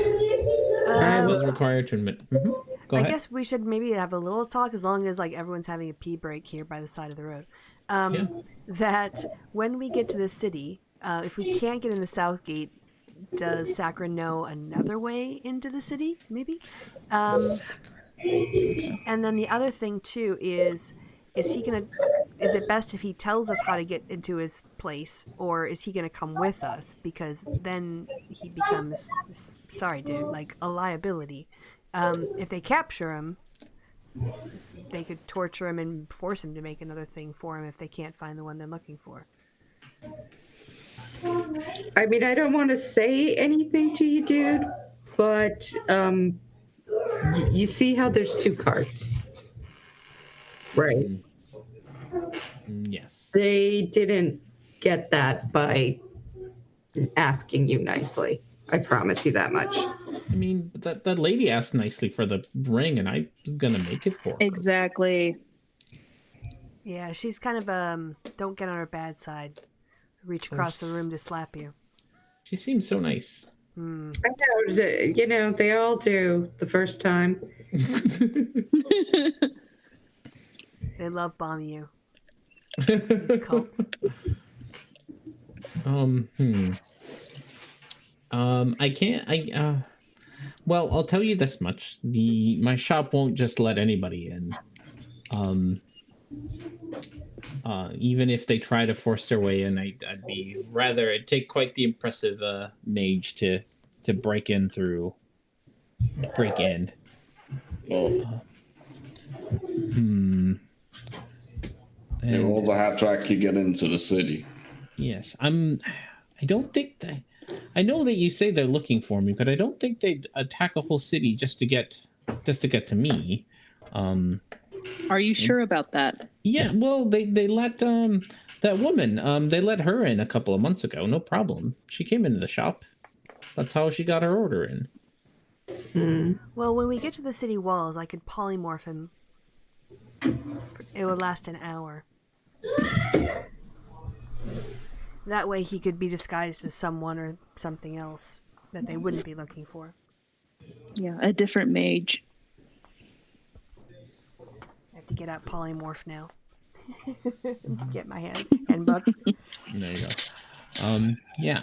[SPEAKER 1] I was required to admit. Mm-hmm. Go ahead.
[SPEAKER 2] I guess we should maybe have a little talk, as long as like everyone's having a pee break here by the side of the road. That when we get to the city, if we can't get in the south gate, does Saccharin know another way into the city? Maybe. And then the other thing too is it best if he tells us how to get into his place, or is he gonna come with us? Because then he becomes, sorry dude, like a liability. If they capture him, they could torture him and force him to make another thing for him if they can't find the one they're looking for.
[SPEAKER 5] I mean, I don't want to say anything to you, dude, but you see how there's two carts, right?
[SPEAKER 1] Yes.
[SPEAKER 5] They didn't get that by asking you nicely. I promise you that much.
[SPEAKER 1] I mean, that lady asked nicely for the ring, and I was gonna make it for her.
[SPEAKER 4] Exactly.
[SPEAKER 2] Yeah, she's kind of don't get on her bad side. Reach across the room to slap you.
[SPEAKER 1] She seems so nice.
[SPEAKER 5] I know, they all do the first time.
[SPEAKER 2] They love bombing you. These cults.
[SPEAKER 1] Well, I'll tell you this much. My shop won't just let anybody in. Even if they try to force their way in, it'd take quite the impressive mage to break in.
[SPEAKER 3] You also have to actually get into the city.
[SPEAKER 1] Yes, I don't think that. I know that you say they're looking for me, but I don't think they'd attack a whole city just to get to me.
[SPEAKER 4] Are you sure about that?
[SPEAKER 1] Yeah, well, they let that woman, they let her in a couple of months ago, no problem. She came into the shop. That's how she got her order in.
[SPEAKER 2] Well, when we get to the city walls, I could polymorph him. It would last an hour. That way he could be disguised as someone or something else that they wouldn't be looking for.
[SPEAKER 4] Yeah, a different mage.
[SPEAKER 2] I have to get out polymorph now. To get my hand book.
[SPEAKER 1] There you go. Yeah,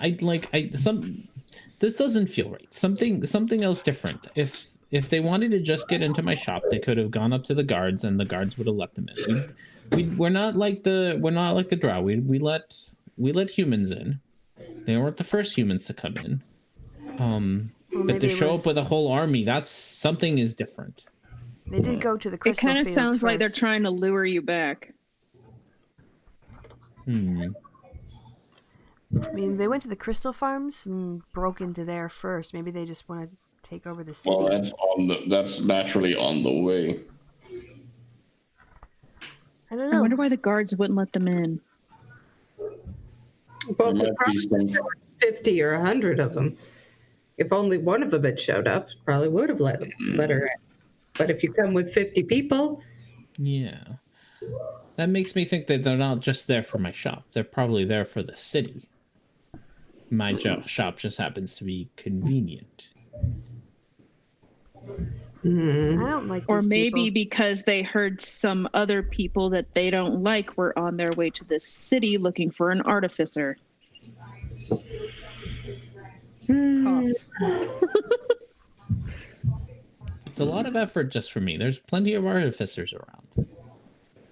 [SPEAKER 1] this doesn't feel right. Something else different. If they wanted to just get into my shop, they could have gone up to the guards, and the guards would have let them in. We're not like the drow. we let humans in. They weren't the first humans to come in.
[SPEAKER 2] Well,
[SPEAKER 1] but to show up with a whole army, that's something is different.
[SPEAKER 2] They did go to the crystal
[SPEAKER 4] fields. It kind of sounds
[SPEAKER 2] first.
[SPEAKER 4] like they're trying to lure you back.
[SPEAKER 2] I mean, they went to the crystal farms and broke into there first. Maybe they just want to take over the city.
[SPEAKER 3] Well, that's naturally on the way.
[SPEAKER 2] I don't know.
[SPEAKER 4] I wonder why the guards wouldn't let them in.
[SPEAKER 5] Well, there were 50 or 100 of them. If only one of them had showed up, probably would have let her in. But if you come with 50 people...
[SPEAKER 1] Yeah. That makes me think that they're not just there for my shop. They're probably there for the city. My shop just happens to be convenient.
[SPEAKER 2] I don't like these
[SPEAKER 4] Or maybe
[SPEAKER 2] people.
[SPEAKER 4] because they heard some other people that they don't like were on their way to this city looking for an artificer. Cough.
[SPEAKER 1] It's a lot of effort just for me. There's plenty of artificers around.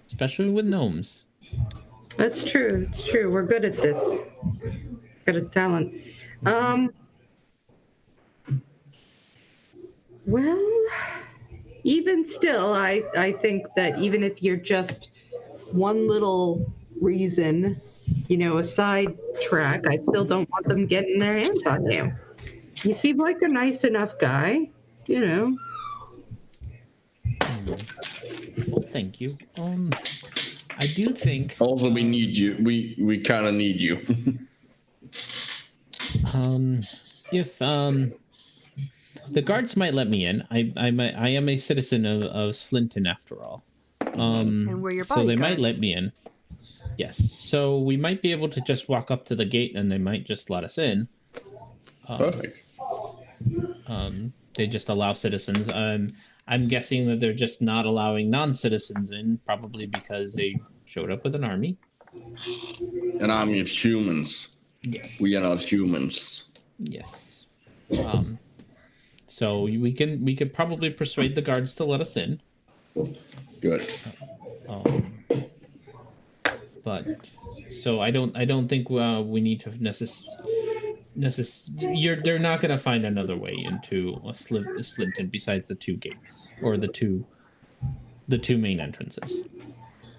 [SPEAKER 1] Especially with gnomes.
[SPEAKER 5] That's true. It's true. We're good at this. Good at talent. Well, even still, I think that even if you're just one little reason, a side track, I still don't want them getting their hands on you. You seem like a nice enough guy,
[SPEAKER 1] Well, thank you. I do think.
[SPEAKER 3] Also, we need you. We kind of need you.
[SPEAKER 1] If the guards might let me in. I am a citizen of Slinton after all.
[SPEAKER 2] And we're your
[SPEAKER 1] so they might
[SPEAKER 2] bodyguards.
[SPEAKER 1] let me in. Yes. So we might be able to just walk up to the gate and they might just let us in.
[SPEAKER 3] Perfect.
[SPEAKER 1] They just allow citizens. I'm guessing that they're just not allowing non-citizens in, probably because they showed up with an army.
[SPEAKER 3] An army of humans.
[SPEAKER 1] Yes.
[SPEAKER 3] We are not humans.
[SPEAKER 1] Yes. So we could probably persuade the guards to let us in.
[SPEAKER 3] Good.
[SPEAKER 1] But so I don't think we need to they're not going to find another way into Slinton besides the two gates or the two main entrances.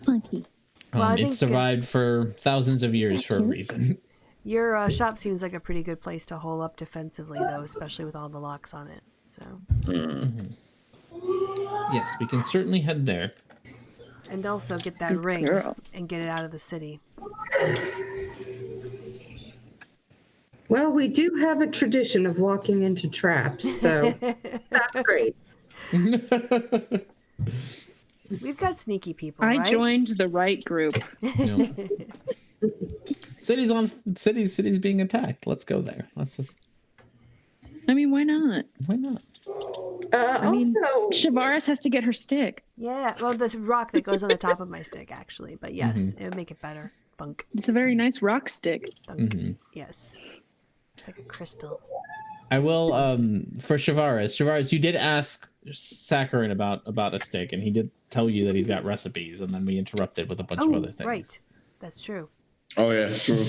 [SPEAKER 4] Funky.
[SPEAKER 2] Well, I
[SPEAKER 1] it
[SPEAKER 2] think
[SPEAKER 1] survived for thousands of years for a reason.
[SPEAKER 2] Your shop seems like a pretty good place to hole up defensively, though, especially with all the locks on it. So.
[SPEAKER 1] Mm-hmm. Yes, we can certainly head there.
[SPEAKER 2] And also get that ring and get it out of the city.
[SPEAKER 5] Well, we do have a tradition of walking into traps, so that's great.
[SPEAKER 2] We've got sneaky people,
[SPEAKER 4] I
[SPEAKER 2] right?
[SPEAKER 4] joined the right group.
[SPEAKER 1] City's being attacked. Let's go there. Let's just.
[SPEAKER 4] I mean, why not?
[SPEAKER 1] Why not?
[SPEAKER 4] I mean, Shavaris has to get her stick.
[SPEAKER 2] Yeah, well, the rock that goes on the top of my stick, actually. But yes, it would make it better. Bunk.
[SPEAKER 4] It's a very nice rock stick.
[SPEAKER 2] Bunk. Yes. It's like a crystal.
[SPEAKER 1] I will, for Shavaris, you did ask Saccharin about a stick, and he did tell you that he's got recipes, and then we interrupted with a bunch of other things.
[SPEAKER 2] Right. That's true.
[SPEAKER 3] Oh, yeah, true.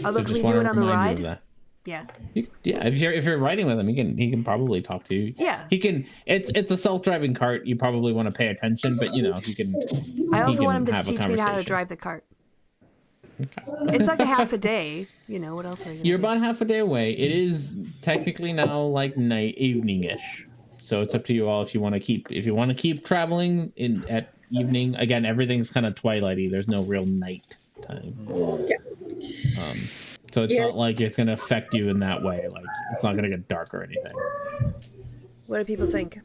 [SPEAKER 2] Although,
[SPEAKER 1] So
[SPEAKER 2] can we do it on the ride? Yeah.
[SPEAKER 1] If you're riding with him, he can probably talk to you.
[SPEAKER 2] Yeah.
[SPEAKER 1] He can. It's a self-driving cart. You probably want to pay attention, but he can.
[SPEAKER 2] I also want him to teach me how to drive the cart. Okay. It's like a half a day. What else are you gonna
[SPEAKER 1] You're
[SPEAKER 2] do?
[SPEAKER 1] about half a day away. It is technically now like evening-ish. So it's up to you all if you want to keep traveling at evening. Again, everything's kind of twilighty. There's no real night time.
[SPEAKER 5] Yeah.
[SPEAKER 1] So it's not like it's going to affect you in that way. Like, it's not going to get dark or anything.
[SPEAKER 2] What do people think?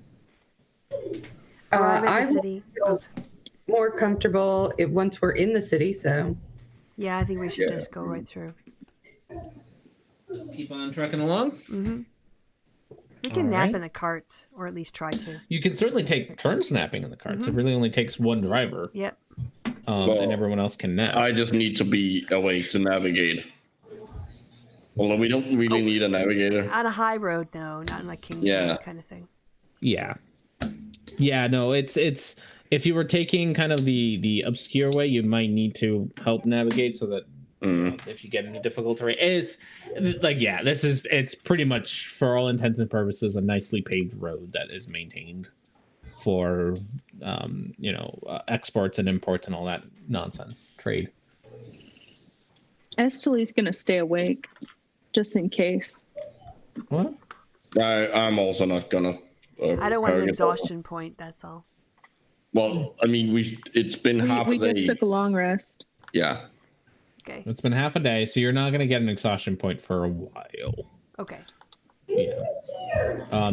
[SPEAKER 2] Arrive at the city.
[SPEAKER 5] More comfortable once we're in the city, so.
[SPEAKER 2] Yeah, I think we should just go right through.
[SPEAKER 1] Just keep on trucking along?
[SPEAKER 2] Mm-hmm. We can nap in the carts, or at least try to.
[SPEAKER 1] You can certainly take turns napping in the carts. It really only takes one driver.
[SPEAKER 2] Yep.
[SPEAKER 1] And everyone else can nap.
[SPEAKER 3] I just need to be awake to navigate. Although we don't really need a navigator.
[SPEAKER 2] On a high road, no, not in like King's Road kind of thing.
[SPEAKER 1] Yeah. Yeah, no, it's if you were taking kind of the obscure way, you might need to help navigate so that If you get into difficult terrain, it's like it's pretty much for all intents and purposes a nicely paved road that is maintained for exports and imports and all that nonsense trade.
[SPEAKER 4] Esteli's gonna stay awake just in case.
[SPEAKER 1] What?
[SPEAKER 3] I'm also not gonna.
[SPEAKER 2] I don't want an exhaustion point. That's all.
[SPEAKER 3] Well, I mean, it's been half a day.
[SPEAKER 4] We just took a long rest.
[SPEAKER 3] Yeah.
[SPEAKER 2] Okay.
[SPEAKER 1] It's been half a day, so you're not gonna get an exhaustion point for a while.
[SPEAKER 2] Okay.
[SPEAKER 1] Yeah. I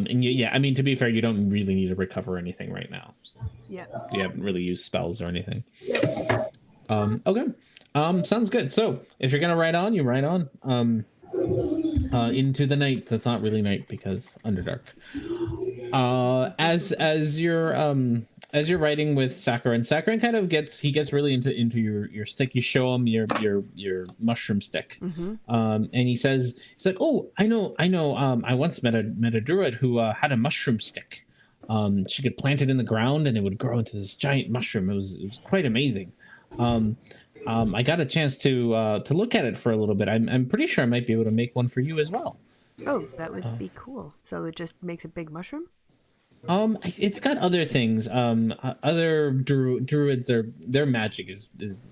[SPEAKER 1] mean, to be fair, you don't really need to recover anything right now. So
[SPEAKER 2] yeah.
[SPEAKER 1] You haven't really used spells or anything.
[SPEAKER 2] Yep.
[SPEAKER 1] Okay. Sounds good. So if you're gonna ride on, you ride on. Into the night. That's not really night because Underdark. As you're riding with Sakarin, Sakarin kind of gets really into your stick. You show him your mushroom stick, and he's like, oh, I know. I once met a druid who had a mushroom stick. She could plant it in the ground and it would grow into this giant mushroom. It was quite amazing. I got a chance to look at it for a little bit. I'm pretty sure I might be able to make one for you as well.
[SPEAKER 2] Oh, that would be cool. So it just makes a big mushroom?
[SPEAKER 1] It's got other things. Other druids, their magic is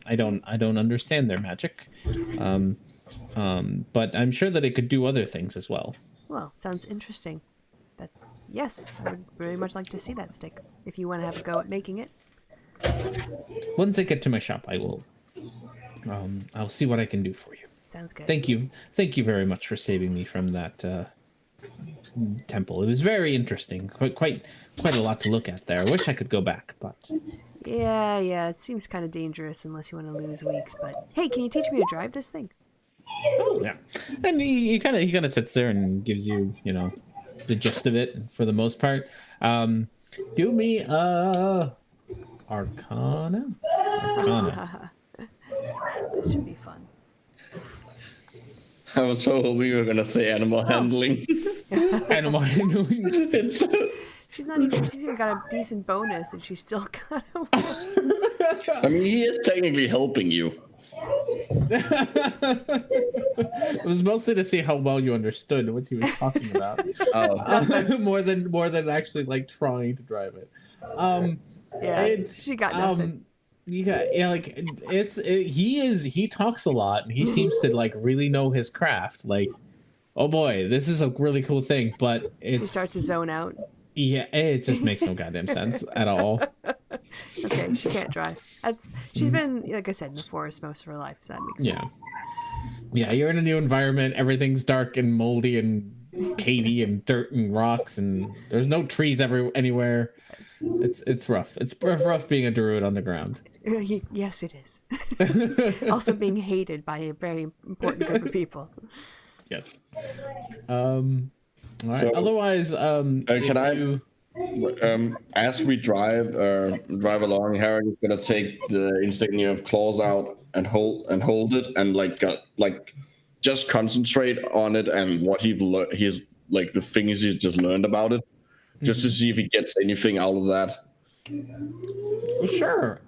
[SPEAKER 1] I don't understand their magic. But I'm sure that it could do other things as well.
[SPEAKER 2] Well, sounds interesting. Yes, I would very much like to see that stick. If you want to have a go at making it.
[SPEAKER 1] Once I get to my shop, I will. I'll see what I can do for you.
[SPEAKER 2] Sounds good.
[SPEAKER 1] Thank you very much for saving me from that temple. It was very interesting. Quite a lot to look at there. I wish I could go back, but
[SPEAKER 2] yeah, it seems kind of dangerous unless you want to lose weeks. But hey, can you teach me to drive this thing?
[SPEAKER 1] Oh yeah, and he kind of sits there and gives you the gist of it for the most part. Do me Arcana.
[SPEAKER 2] This should be fun.
[SPEAKER 3] I was so hoping you were gonna say animal handling.
[SPEAKER 1] Animal handling.
[SPEAKER 2] She's even got a decent bonus, and she's still got a.
[SPEAKER 3] I mean, he is technically helping you.
[SPEAKER 1] It was mostly to see how well you understood what he was talking about. More than actually like trying to drive it.
[SPEAKER 2] She got nothing.
[SPEAKER 1] He talks a lot and he seems to like really know his craft. Like, oh boy, this is a really cool thing, but
[SPEAKER 2] she starts to zone out.
[SPEAKER 1] Yeah, it just makes no goddamn sense at all.
[SPEAKER 2] Okay, she can't drive. She's been, like I said, in the forest most of her life, so that makes sense.
[SPEAKER 1] Yeah, you're in a new environment. Everything's dark and moldy and cavey and dirt and rocks, and there's no trees anywhere. It's rough. It's rough being a druid on the ground.
[SPEAKER 2] Yes, it is. Also being hated by a very important group of people.
[SPEAKER 1] Yes. All right. So, otherwise,
[SPEAKER 3] can I? As we drive along, Harry is gonna take the insignia of claws out and hold it, and just concentrate on it and what he's like the things he's just learned about it, just to see if he gets anything out of that.
[SPEAKER 1] Sure.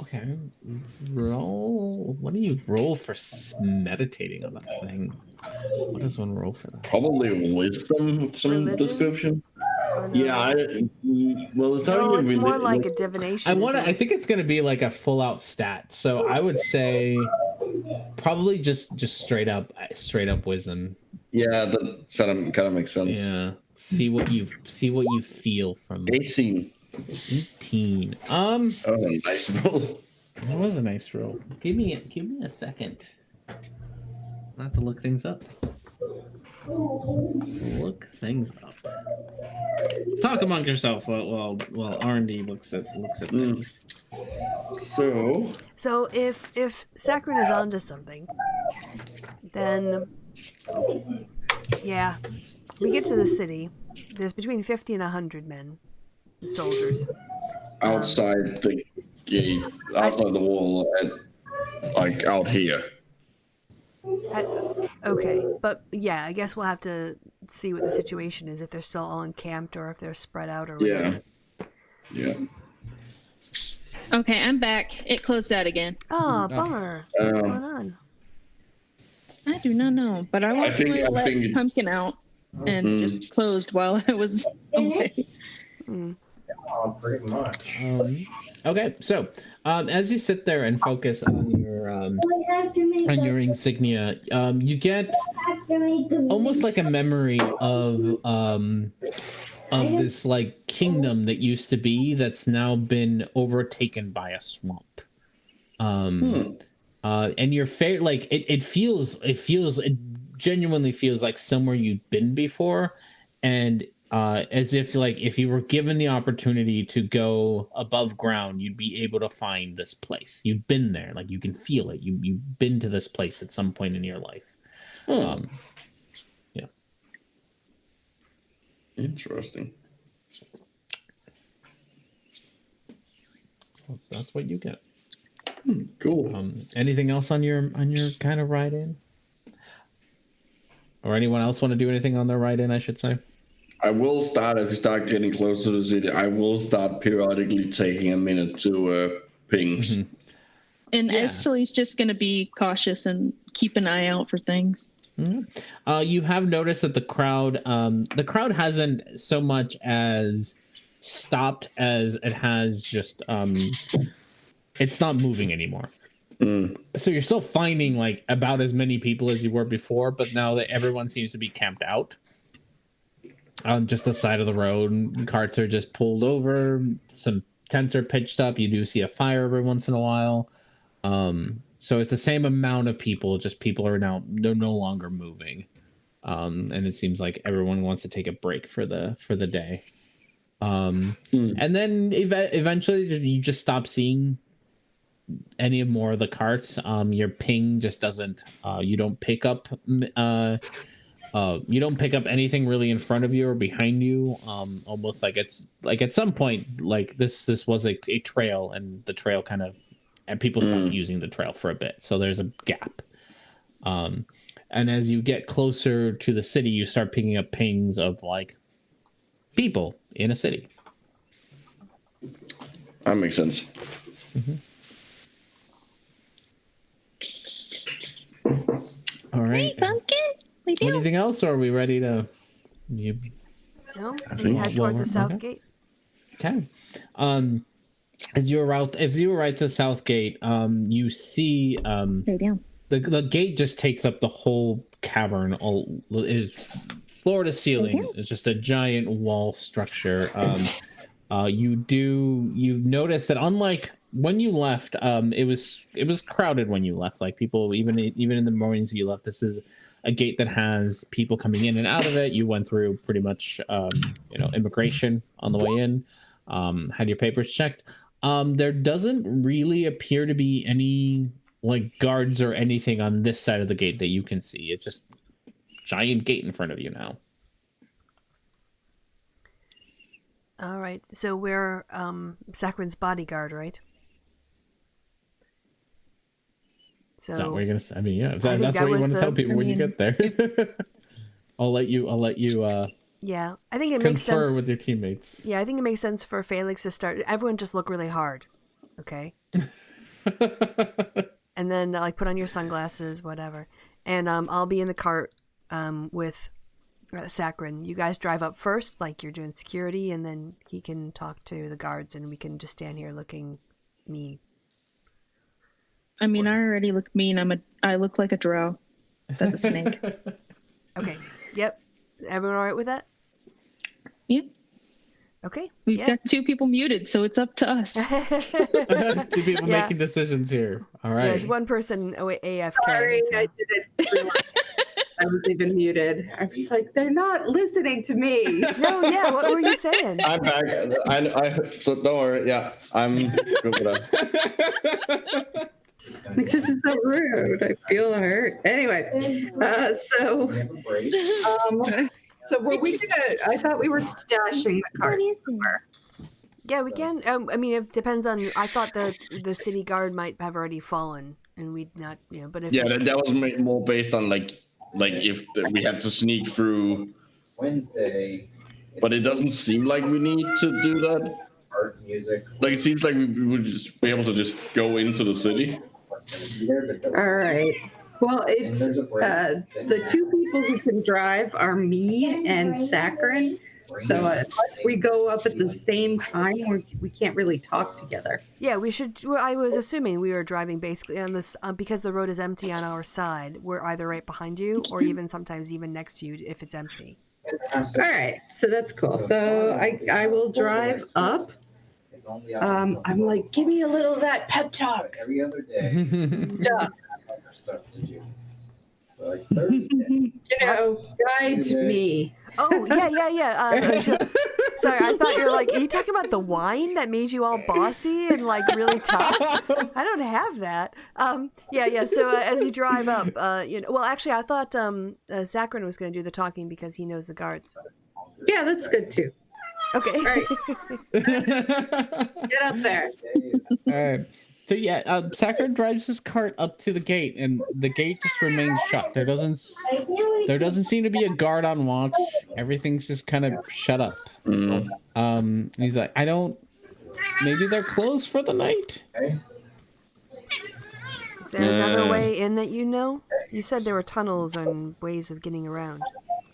[SPEAKER 1] Okay. Roll. What do you roll for meditating on that thing? What does one roll for that?
[SPEAKER 3] Probably wisdom of some description.
[SPEAKER 2] No?
[SPEAKER 3] Yeah. It's
[SPEAKER 2] more like a divination.
[SPEAKER 1] I think it's gonna be like a full out stat. So I would say probably just straight up wisdom.
[SPEAKER 3] Yeah, that kind of makes sense.
[SPEAKER 1] Yeah. See what you feel from
[SPEAKER 3] 18.
[SPEAKER 1] 18.
[SPEAKER 3] Oh, nice roll.
[SPEAKER 1] That was a nice roll. Give me a second. I'll have to look things up. Talk among yourself while R&D looks at things.
[SPEAKER 3] So
[SPEAKER 2] if Saccharin is onto something, then we get to the city. There's between 50 and 100 men, soldiers,
[SPEAKER 3] outside the gate, outside the wall, like out here.
[SPEAKER 2] Okay, but yeah, I guess we'll have to see what the situation is, if they're still all encamped or if they're spread out or whatever.
[SPEAKER 3] Yeah.
[SPEAKER 4] Okay, I'm back. It closed out again.
[SPEAKER 2] Oh, bummer. What's going on?
[SPEAKER 4] I do not know, but I let Pumpkin out and just closed while I was away.
[SPEAKER 6] Pretty much.
[SPEAKER 1] Okay, so as you sit there and focus on your insignia, you get almost like a memory of this like kingdom that used to be that's now been overtaken by a swamp. And your like it genuinely feels like somewhere you've been before, and as if like if you were given the opportunity to go above ground, you'd be able to find this place. You've been there, like you can feel it. You've been to this place at some point in your life. Yeah.
[SPEAKER 3] Interesting.
[SPEAKER 1] So that's what you get.
[SPEAKER 3] Cool.
[SPEAKER 1] Anything else on your kind of ride in? Or anyone else want to do anything on their ride in, I should say?
[SPEAKER 3] I will start, if we start getting close to the city, I will start periodically taking a minute to ping.
[SPEAKER 4] Mm-hmm. And Estely's just going to be cautious and keep an eye out for things.
[SPEAKER 1] Mm-hmm. You have noticed that the crowd hasn't so much as stopped as it has just it's not moving anymore. So you're still finding like about as many people as you were before, but now that everyone seems to be camped out on just the side of the road, carts are just pulled over, some tents are pitched up, you do see a fire every once in a while. So it's the same amount of people, just people are they're no longer moving. And it seems like everyone wants to take a break for the day. And then eventually you just stop seeing any more of the carts. Your ping just doesn't you don't pick up anything really in front of you or behind you. Almost like it's like at some point like this was a trail, and the trail kind of, and people stopped using the trail for a bit, so there's a gap. And as you get closer to the city, you start picking up pings of like people in a city.
[SPEAKER 3] That makes sense.
[SPEAKER 1] All right.
[SPEAKER 4] Hey, Pumpkin.
[SPEAKER 1] Anything else, or are we ready to?
[SPEAKER 2] No, we head toward the south gate.
[SPEAKER 1] Okay. As you arrive to the south gate, you see the gate just takes up the whole cavern. Is floor to ceiling. It's just a giant wall structure. You notice that unlike when you left, it was crowded when you left. Like people, even in the mornings you left, this is a gate that has people coming in and out of it. You went through pretty much, immigration on the way in, had your papers checked. There doesn't really appear to be any like guards or anything on this side of the gate that you can see. It's just a giant gate in front of you now.
[SPEAKER 2] All right, so we're Sakharin's bodyguard, right? So
[SPEAKER 1] is that what you're gonna say? I mean, yeah, if that's what you want to tell people when you get there. I'll let you.
[SPEAKER 2] Yeah, I think it makes sense.
[SPEAKER 1] Confer with your teammates.
[SPEAKER 2] Yeah, I think it makes sense for Felix to start. Everyone just look really hard, okay? And then like put on your sunglasses, whatever. And I'll be in the cart with Sakharin. You guys drive up first, like you're doing security, and then he can talk to the guards, and we can just stand here looking mean.
[SPEAKER 4] I mean, I already look mean. I look like a drow. That's a snake.
[SPEAKER 2] Okay. Yep. Everyone all right with that?
[SPEAKER 4] Yep.
[SPEAKER 2] Okay.
[SPEAKER 4] We've got 2 people muted, so it's up to us.
[SPEAKER 1] 2 people making decisions here. All right.
[SPEAKER 2] There's one person AFK.
[SPEAKER 5] Sorry,
[SPEAKER 2] so.
[SPEAKER 5] I didn't realize I was even muted. I was like, they're not listening to me.
[SPEAKER 2] No, yeah. What were you saying?
[SPEAKER 3] I'm back. So don't worry. Yeah, I'm good with that.
[SPEAKER 5] This is so rude. I feel hurt. Anyway, so were we gonna? I thought we were stashing the cart somewhere.
[SPEAKER 2] Yeah, we can. I mean, it depends on. I thought the city guard might have already fallen, and we'd not. But if
[SPEAKER 3] that was more based on like if we had to sneak through
[SPEAKER 6] Wednesday.
[SPEAKER 3] But it doesn't seem like we need to do that.
[SPEAKER 6] art, music.
[SPEAKER 3] Like it seems like we would just be able to just go into the city.
[SPEAKER 5] All right. Well, it's the two people who can drive are me and Sakharin. So unless we go up at the same time, we can't really talk together.
[SPEAKER 2] Yeah, we should. Well, I was assuming we were driving basically on this because the road is empty on our side. We're either right behind you or even sometimes even next to you if it's empty.
[SPEAKER 5] All right, so that's cool. So I will drive up. I'm like, give me a little of that pep talk.
[SPEAKER 6] Every other day.
[SPEAKER 5] Stuff to do. Guide me.
[SPEAKER 2] Oh, yeah. Sorry, I thought you were like, are you talking about the wine that made you all bossy and like really tough? I don't have that. Yeah. So as you drive up, well, actually, I thought Sakharin was going to do the talking because he knows the guards.
[SPEAKER 5] Yeah, that's good too.
[SPEAKER 2] Okay.
[SPEAKER 5] All right. Get up there.
[SPEAKER 1] All right. So yeah, Sakharin drives his cart up to the gate, and the gate just remains shut. There doesn't seem to be a guard on watch. Everything's just kind of shut up. He's like, maybe they're closed for the night.
[SPEAKER 2] Is there another way in that you know? You said there were tunnels and ways of getting around.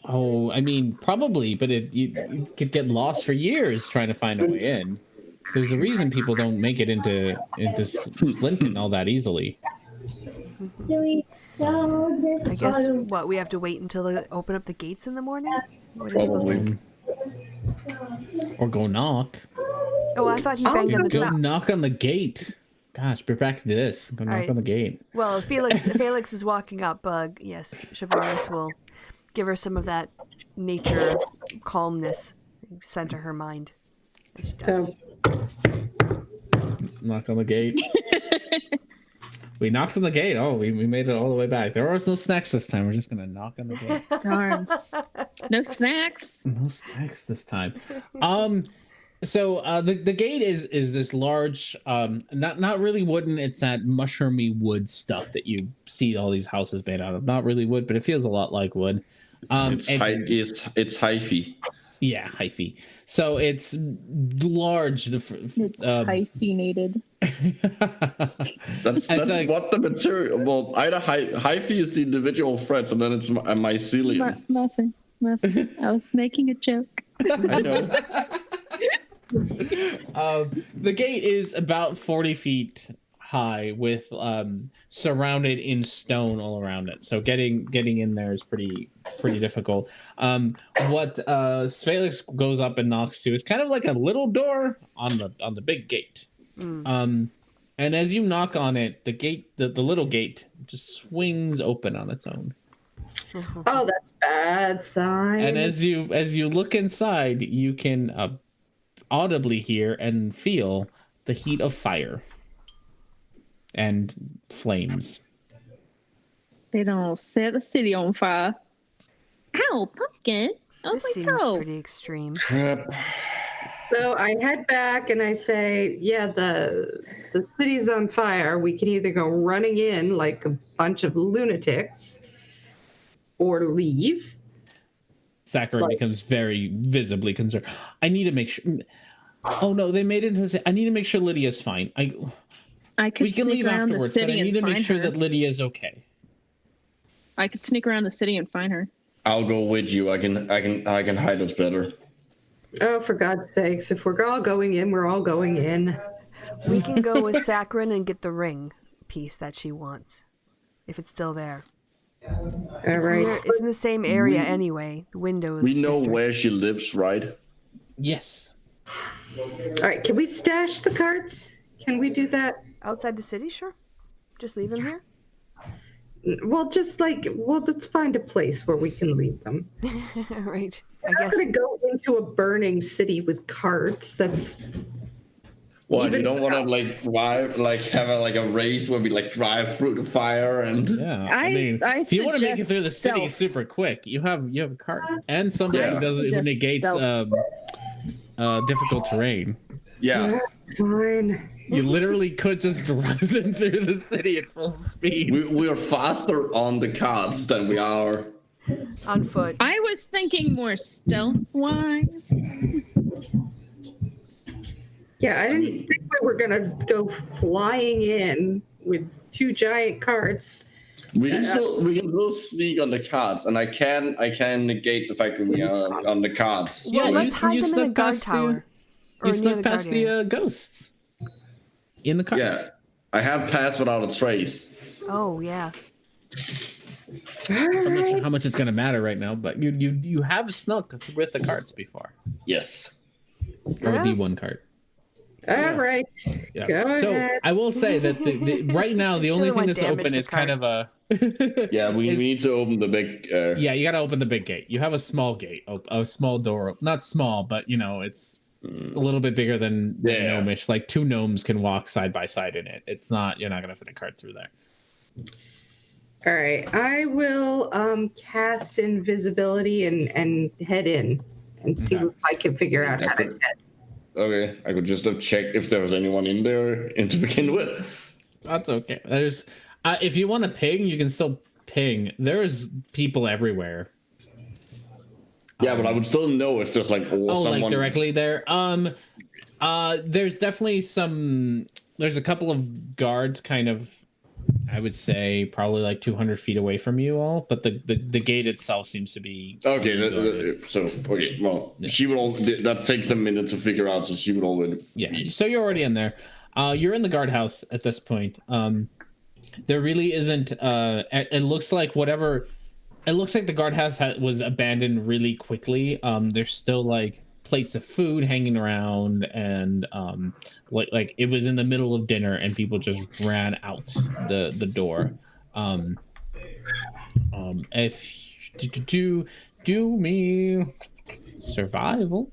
[SPEAKER 1] Oh, I mean, probably, but you could get lost for years trying to find a way in. There's a reason people don't make it into Clinton all that easily.
[SPEAKER 2] I guess we have to wait until they open up the gates in the morning? What do people think?
[SPEAKER 1] Or go knock.
[SPEAKER 2] Oh, I thought he banged on the door.
[SPEAKER 1] Go knock on the gate. Gosh, we're back to this. Go knock on the gate.
[SPEAKER 2] Well, Felix is walking up. Yes, Shavaris will give her some of that nature calmness, center her mind. She does.
[SPEAKER 1] Knock on the gate. We knocked on the gate. Oh, we made it all the way back. There was no snacks this time. We're just gonna knock on the gate.
[SPEAKER 4] Darn. No snacks.
[SPEAKER 1] No snacks this time. So the gate is this large, not really wooden. It's that mushroomy wood stuff that you see all these houses made out of. Not really wood, but it feels a lot like wood.
[SPEAKER 3] It's hyphy.
[SPEAKER 1] Yeah, hyphy. So it's large.
[SPEAKER 4] It's hyphenated.
[SPEAKER 3] That's like, what the material. Well, either hyphy is the individual threads, and then it's a mycelium.
[SPEAKER 4] Muffin. I was making a joke.
[SPEAKER 3] I know.
[SPEAKER 1] The gate is about 40 feet high, with surrounded in stone all around it. So getting in there is pretty difficult. What Felix goes up and knocks to is kind of like a little door on the big gate. And as you knock on it, the gate, the little gate, just swings open on its own.
[SPEAKER 5] Oh, that's bad sign.
[SPEAKER 1] And as you look inside, you can audibly hear and feel the heat of fire and flames.
[SPEAKER 4] They don't set the city on fire. Ow, pumpkin! That was
[SPEAKER 2] This
[SPEAKER 4] my
[SPEAKER 2] seems
[SPEAKER 4] toe.
[SPEAKER 2] pretty extreme.
[SPEAKER 5] So I head back and I say, yeah, the city's on fire. We can either go running in like a bunch of lunatics or leave.
[SPEAKER 1] Sakharin becomes very visibly concerned. I need to make sure. Oh no, they made it into the. I need to make sure Lydia's fine.
[SPEAKER 4] I could
[SPEAKER 1] We can
[SPEAKER 4] sneak
[SPEAKER 1] leave
[SPEAKER 4] around the
[SPEAKER 1] afterwards, but I
[SPEAKER 4] city
[SPEAKER 1] need
[SPEAKER 4] and
[SPEAKER 1] to make
[SPEAKER 4] find
[SPEAKER 1] sure
[SPEAKER 4] her.
[SPEAKER 1] that Lydia's okay.
[SPEAKER 4] I could sneak around the city and find her.
[SPEAKER 3] I'll go with you. I can hide us better.
[SPEAKER 5] Oh, for God's sakes! If we're all going in, we're all going in.
[SPEAKER 2] We can go with Sakharin and get the ring piece that she wants, if it's still there.
[SPEAKER 5] All right.
[SPEAKER 2] It's in the same area anyway. The Windows.
[SPEAKER 3] We know
[SPEAKER 2] district.
[SPEAKER 3] where she lives, right?
[SPEAKER 1] Yes.
[SPEAKER 5] All right. Can we stash the carts? Can we do that?
[SPEAKER 2] Outside the city, sure. Just leave them here.
[SPEAKER 5] Well, let's find a place where we can leave them.
[SPEAKER 2] Right. I
[SPEAKER 5] I'm
[SPEAKER 2] guess.
[SPEAKER 5] not gonna go into a burning city with carts. That's
[SPEAKER 3] Well, you don't want to have a race where we drive through the fire and.
[SPEAKER 1] Yeah.
[SPEAKER 4] I
[SPEAKER 1] if you want to make it
[SPEAKER 4] suggest
[SPEAKER 1] through the city
[SPEAKER 4] stealth.
[SPEAKER 1] super quick, you have a cart and somebody
[SPEAKER 3] Yeah.
[SPEAKER 1] who does it who
[SPEAKER 4] Just
[SPEAKER 1] negates
[SPEAKER 4] stealth.
[SPEAKER 1] difficult terrain.
[SPEAKER 3] Yeah.
[SPEAKER 5] fine.
[SPEAKER 1] You literally could just drive them through the city at full speed.
[SPEAKER 3] We are faster on the carts than we are.
[SPEAKER 2] On foot.
[SPEAKER 4] I was thinking more stealth-wise.
[SPEAKER 5] Yeah, I didn't think we were gonna go flying in with 2 giant carts.
[SPEAKER 3] We can still sneak on the cards, and I can negate the fact that we are on the cards.
[SPEAKER 2] Well, let's hide them in the guard tower.
[SPEAKER 1] You snuck past the ghosts in the car.
[SPEAKER 3] Yeah, I have passed without a trace.
[SPEAKER 2] Oh yeah.
[SPEAKER 1] I'm not sure how much it's gonna matter right now, but you have snuck with the carts before.
[SPEAKER 3] Yes.
[SPEAKER 1] Or the one cart.
[SPEAKER 5] All right.
[SPEAKER 1] Yeah.
[SPEAKER 5] Go
[SPEAKER 1] So
[SPEAKER 5] ahead.
[SPEAKER 1] I will say that right now the only thing that's open is kind of a.
[SPEAKER 3] Yeah, we need to open the big.
[SPEAKER 1] Yeah, you got to open the big gate. You have a small gate, a small door. Not small, but it's a little bit bigger than gnomish. Like 2 gnomes can walk side by side in it. It's not. You're not gonna fit a cart through there.
[SPEAKER 5] All right. I will cast invisibility and head in and see if I can figure out how to get.
[SPEAKER 3] Okay, I could just have checked if there was anyone in there to begin with.
[SPEAKER 1] That's okay. There's, if you want to ping, you can still ping. There's people everywhere.
[SPEAKER 3] Yeah, but I would still know if there's someone
[SPEAKER 1] like directly there. There's definitely some. There's a couple of guards, kind of. I would say probably like 200 feet away from you all, but the gate itself seems to be
[SPEAKER 3] okay. She would all. That takes a minute to figure out, so she would already.
[SPEAKER 1] Yeah, so you're already in there. You're in the guardhouse at this point. There really isn't. It looks like whatever. It looks like the guardhouse was abandoned really quickly. There's still like plates of food hanging around, and like it was in the middle of dinner and people just ran out the door. If do me survival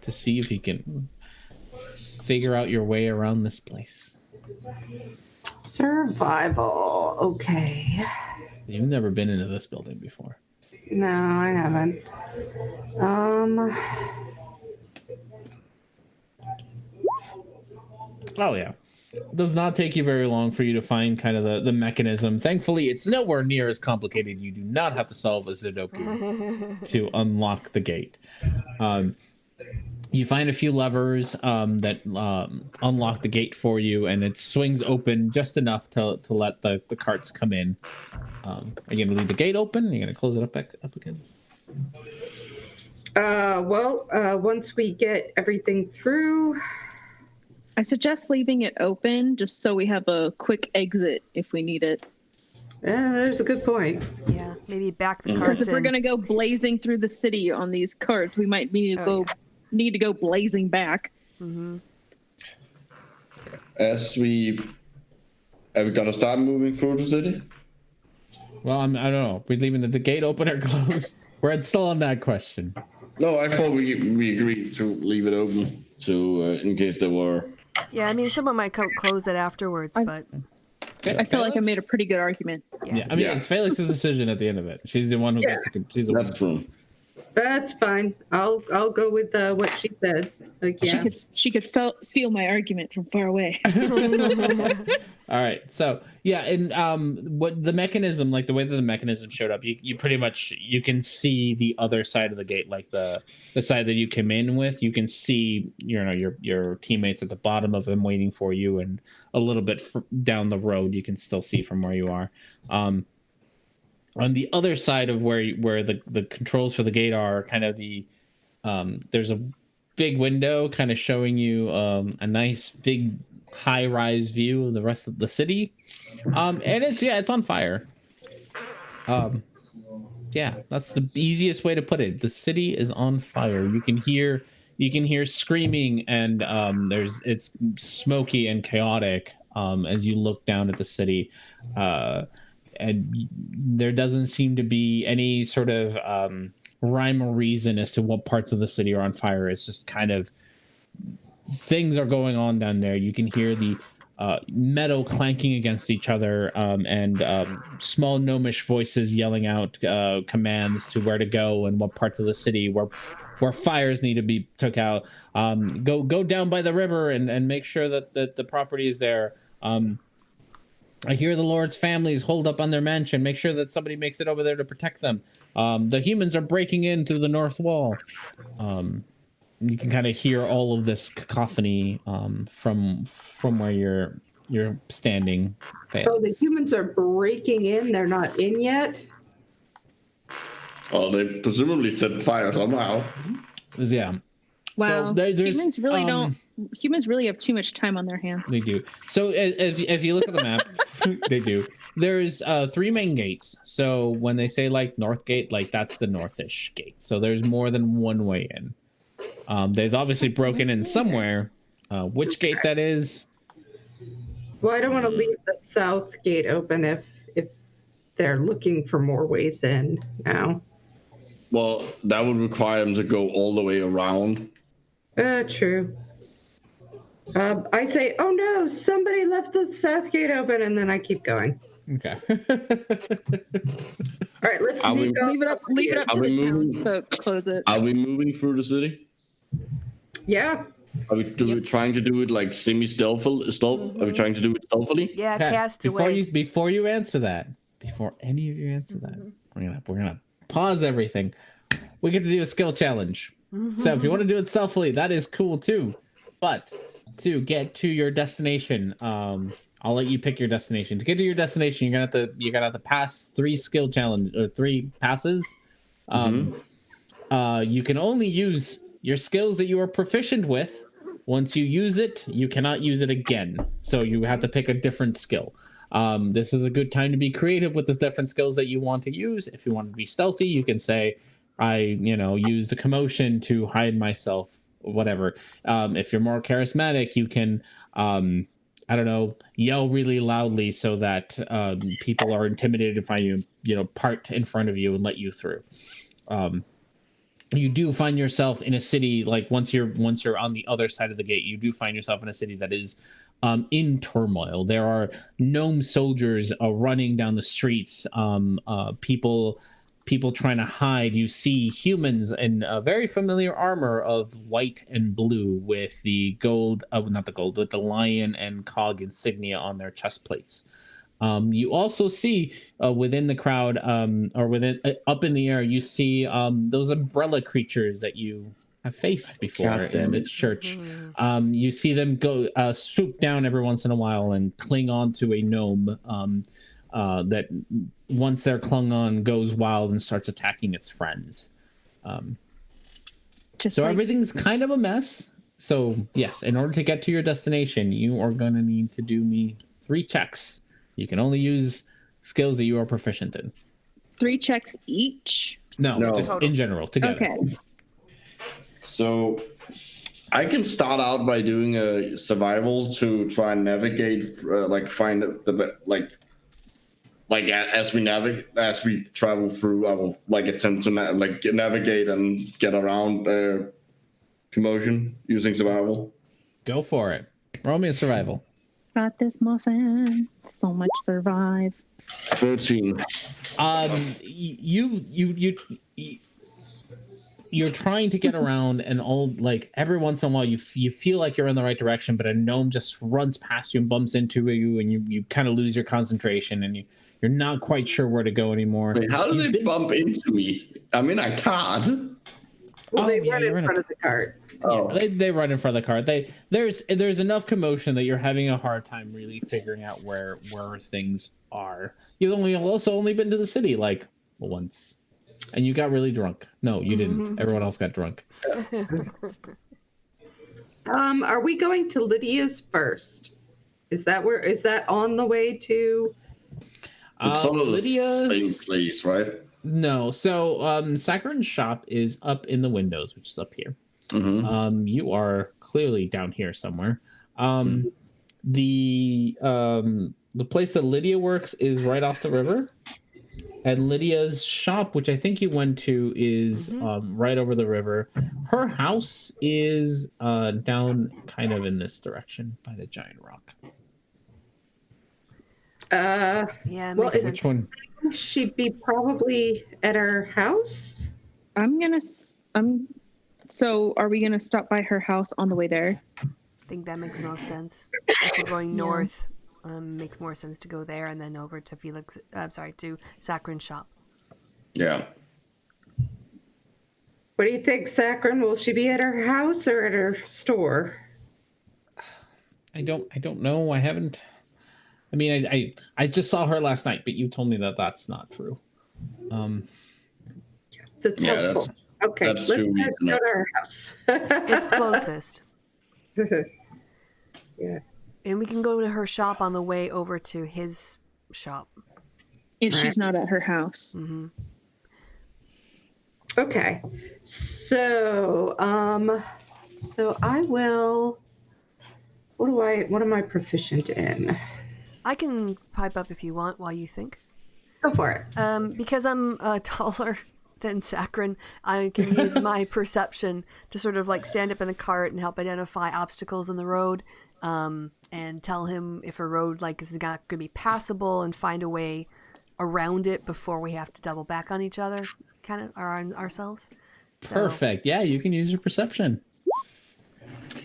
[SPEAKER 1] to see if you can figure out your way around this place.
[SPEAKER 5] Survival. Okay.
[SPEAKER 1] You've never been into this building before.
[SPEAKER 5] No, I haven't.
[SPEAKER 1] Oh yeah. It does not take you very long for you to find kind of the mechanism. Thankfully, it's nowhere near as complicated. You do not have to solve a Sudoku to unlock the gate. You find a few levers that unlock the gate for you, and it swings open just enough to let the carts come in. Are you going to leave the gate open? Are you going to close it up again?
[SPEAKER 5] Once we get everything through...
[SPEAKER 4] I suggest leaving it open just so we have a quick exit if we need it.
[SPEAKER 5] Yeah, there's a good point.
[SPEAKER 2] Yeah, maybe back the carts
[SPEAKER 4] Because if we're going to go blazing through the city on these carts, we might need to go blazing back.
[SPEAKER 2] Mm-hmm.
[SPEAKER 3] Are we going to start moving through the city?
[SPEAKER 1] Well, I don't know. We're leaving the gate open or closed? We're still on that question.
[SPEAKER 3] No, I thought we agreed to leave it open in case there were.
[SPEAKER 2] Yeah, I mean, someone might close it afterwards, but...
[SPEAKER 4] I feel like I made a pretty good argument.
[SPEAKER 1] Yeah, I mean, it's Felix's decision at the end of it. She's the one who gets to... She's the one.
[SPEAKER 3] That's true.
[SPEAKER 5] That's fine. I'll go with what she said. Like, yeah.
[SPEAKER 4] She could feel my argument from far away.
[SPEAKER 1] All right. So yeah, and what the mechanism, like the way that the mechanism showed up, you pretty much you can see the other side of the gate, like the side that you came in with. You can see your teammates at the bottom of them waiting for you, and a little bit down the road you can still see from where you are. On the other side of where the controls for the gate are, kind of there's a big window kind of showing you a nice big high-rise view of the rest of the city, and it's on fire. Yeah, that's the easiest way to put it. The city is on fire. You can hear screaming, and it's smoky and chaotic as you look down at the city, and there doesn't seem to be any sort of rhyme or reason as to what parts of the city are on fire. It's just kind of things are going on down there. You can hear the metal clanking against each other, and small gnomish voices yelling out commands to where to go and what parts of the city where fires need to be took out. Go down by the river and make sure that the property is there. I hear the Lord's families hold up on their mansion. Make sure that somebody makes it over there to protect them. The humans are breaking in through the north wall. you can kind of hear all of this cacophony from where you're standing.
[SPEAKER 5] Oh, the humans are breaking in. They're not in yet.
[SPEAKER 3] Well, they presumably set fire somehow.
[SPEAKER 1] Yeah.
[SPEAKER 4] Wow.
[SPEAKER 1] So
[SPEAKER 4] humans really don't. Humans really have too much time on their hands.
[SPEAKER 1] They do. So if you look at the map, they do. There's 3 main gates. So when they say like North Gate, like that's the northish gate. So there's more than one way in. They've obviously broken in somewhere. Which gate that is?
[SPEAKER 5] Well, I don't want to leave the south gate open if they're looking for more ways in now.
[SPEAKER 3] Well, that would require them to go all the way around.
[SPEAKER 5] True. I say, oh no, somebody left the south gate open, and then I keep going.
[SPEAKER 1] Okay.
[SPEAKER 5] All right, let's leave
[SPEAKER 4] it up to the townsfolk. Close it.
[SPEAKER 3] Are we moving through the city?
[SPEAKER 5] Yeah.
[SPEAKER 3] Are we trying to do it like semi-stealthily? Are we trying to do it stealthily?
[SPEAKER 2] Yeah,
[SPEAKER 1] Okay.
[SPEAKER 2] cast away.
[SPEAKER 1] Before you answer that, before any of you answer that, we're gonna pause everything. We get to do a skill challenge. So if you want to do it stealthily, that is cool too. But to get to your destination, I'll let you pick your destination. To get to your destination, you're gonna have to pass 3 skill challenge or 3 passes. You can only use your skills that you are proficient with. Once you use it, you cannot use it again. So you have to pick a different skill. This is a good time to be creative with the different skills that you want to use. If you want to be stealthy, you can say, I use the commotion to hide myself, whatever. If you're more charismatic, you can, yell really loudly so that people are intimidated if I, part in front of you and let you through. You do find yourself in a city, like once you're on the other side of the gate, you do find yourself in a city that is in turmoil. There are gnome soldiers running down the streets, people trying to hide. You see humans in a very familiar armor of white and blue with the with the lion and cog insignia on their chest plates. You also see within the crowd, or within up in the air, you see those umbrella creatures that you have faced before in the church. You see them go swoop down every once in a while and cling on to a gnome that once they're clung on goes wild and starts attacking its friends. Everything's kind of a mess. So yes, in order to get to your destination, you are going to need to do me 3 checks. You can only use skills that you are proficient in.
[SPEAKER 4] 3 checks each?
[SPEAKER 1] No, just in general, together.
[SPEAKER 4] Okay.
[SPEAKER 3] So I can start out by doing a survival to try and navigate, find the as we travel through. I will attempt to navigate and get around commotion using survival.
[SPEAKER 1] Go for it. Roll me a survival.
[SPEAKER 4] Got this muffin. So much survive.
[SPEAKER 3] 13.
[SPEAKER 1] You're trying to get around, and every once in a while you feel like you're in the right direction, but a gnome just runs past you and bumps into you, and you kind of lose your concentration, and you're not quite sure where to go anymore.
[SPEAKER 3] Wait, how do they bump into me? I mean, I can't.
[SPEAKER 5] Well, they run in front of the cart.
[SPEAKER 3] Oh.
[SPEAKER 1] Yeah, they run in front of the cart. There's enough commotion that you're having a hard time really figuring out where things are. You've also only been to the city once, and you got really drunk. No, you didn't. Everyone else got drunk.
[SPEAKER 5] Are we going to Lydia's first? Is that on the way to?
[SPEAKER 3] It's some of the
[SPEAKER 1] Lydia's
[SPEAKER 3] same place, right?
[SPEAKER 1] No. So Saccharin's shop is up in the windows, which is up here. You are clearly down here somewhere. The place that Lydia works is right off the river, and Lydia's shop, which I think you went to, is right over the river. Her house is down kind of in this direction by the giant rock.
[SPEAKER 2] Yeah, makes sense.
[SPEAKER 1] Which one?
[SPEAKER 5] She'd be probably at her house.
[SPEAKER 4] So are we gonna stop by her house on the way there?
[SPEAKER 2] I think that makes most sense. If we're going north, makes more sense to go there and then over to to Saccharin's shop.
[SPEAKER 3] Yeah.
[SPEAKER 5] What do you think, Sakharin? Will she be at her house or at her store?
[SPEAKER 1] I don't know. I haven't. I mean, I just saw her last night, but you told me that that's not true.
[SPEAKER 5] That's helpful. Okay, let's go to her house.
[SPEAKER 2] It's closest.
[SPEAKER 5] Yeah.
[SPEAKER 2] And we can go to her shop on the way over to his shop.
[SPEAKER 4] If she's not at her house.
[SPEAKER 2] Mm-hmm.
[SPEAKER 5] Okay. So I will. What am I proficient in?
[SPEAKER 2] I can pipe up if you want while you think.
[SPEAKER 5] Go for it.
[SPEAKER 2] Because I'm taller than Sakharin, I can use my perception to sort of like stand up in the cart and help identify obstacles in the road, and tell him if a road like is not going to be passable and find a way around it before we have to double back on each other, kind of, or on ourselves. So.
[SPEAKER 1] Perfect. Yeah, you can use your perception.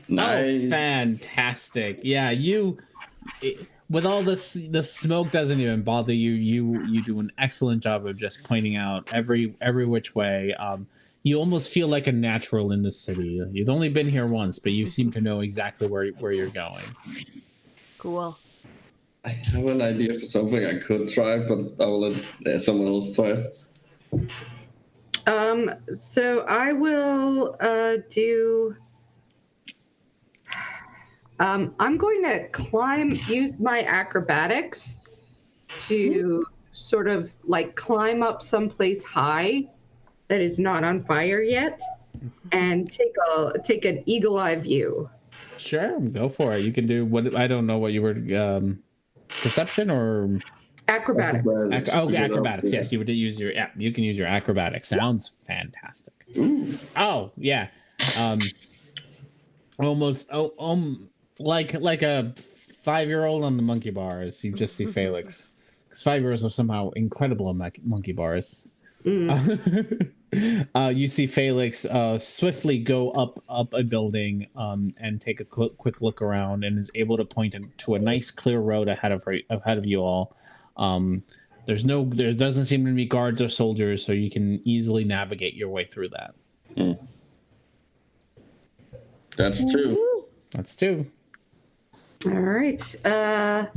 [SPEAKER 3] Nice.
[SPEAKER 1] Oh, fantastic. Yeah, with all this, the smoke doesn't even bother you. You do an excellent job of just pointing out every which way. You almost feel like a natural in this city. You've only been here once, but you seem to know exactly where you're going.
[SPEAKER 2] Cool.
[SPEAKER 3] I have an idea for something I could try, but I will let someone else try.
[SPEAKER 5] So I will do. I'm going to use my acrobatics to sort of like climb up someplace high that is not on fire yet, and take an eagle eye view.
[SPEAKER 1] Sure, go for it. You can do what I don't know what you were perception or
[SPEAKER 5] acrobatics.
[SPEAKER 1] Acrobatics. Yes, you would use your you can use your acrobatics. Sounds fantastic. Oh yeah, almost like a 5-year-old on the monkey bars. You just see Felix, because 5-year-olds are somehow incredible on monkey bars. You see Felix swiftly go up a building and take a quick look around, and is able to point to a nice clear road ahead of you all. There doesn't seem to be guards or soldiers, so you can easily navigate your way through that.
[SPEAKER 3] That's two.
[SPEAKER 1] That's two.
[SPEAKER 5] All right.
[SPEAKER 3] I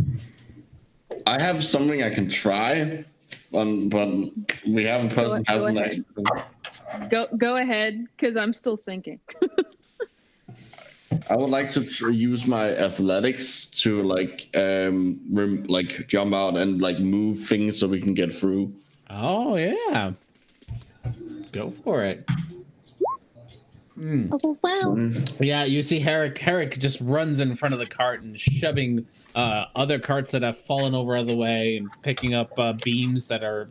[SPEAKER 3] have something I can try, but we have a person who has an extra.
[SPEAKER 4] Go ahead, because I'm still thinking.
[SPEAKER 3] I would like to use my athletics to like jump out and like move things so we can get through.
[SPEAKER 1] Oh yeah, go for it.
[SPEAKER 4] Oh wow!
[SPEAKER 1] Yeah, you see Herrick just runs in front of the cart and shoving other carts that have fallen over out of the way, and picking up beams that are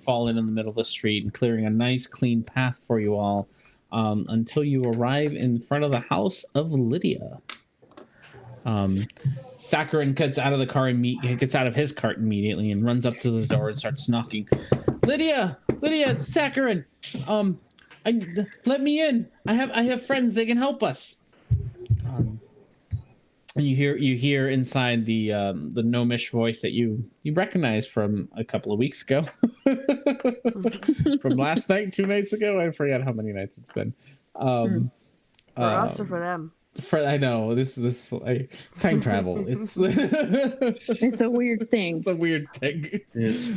[SPEAKER 1] fallen in the middle of the street, and clearing a nice clean path for you all until you arrive in front of the house of Lydia. Sakharin gets out of the car gets out of his cart immediately and runs up to the door and starts knocking. Lydia, it's Sakharin. Let me in. I have friends. They can help us. And you hear inside the gnomish voice that you recognize from a couple of weeks ago, from last night, 2 nights ago. I forget how many nights it's been.
[SPEAKER 2] For us or for them?
[SPEAKER 1] I know this like, time travel. It's
[SPEAKER 4] it's a weird thing.
[SPEAKER 1] It's a weird thing.
[SPEAKER 3] It's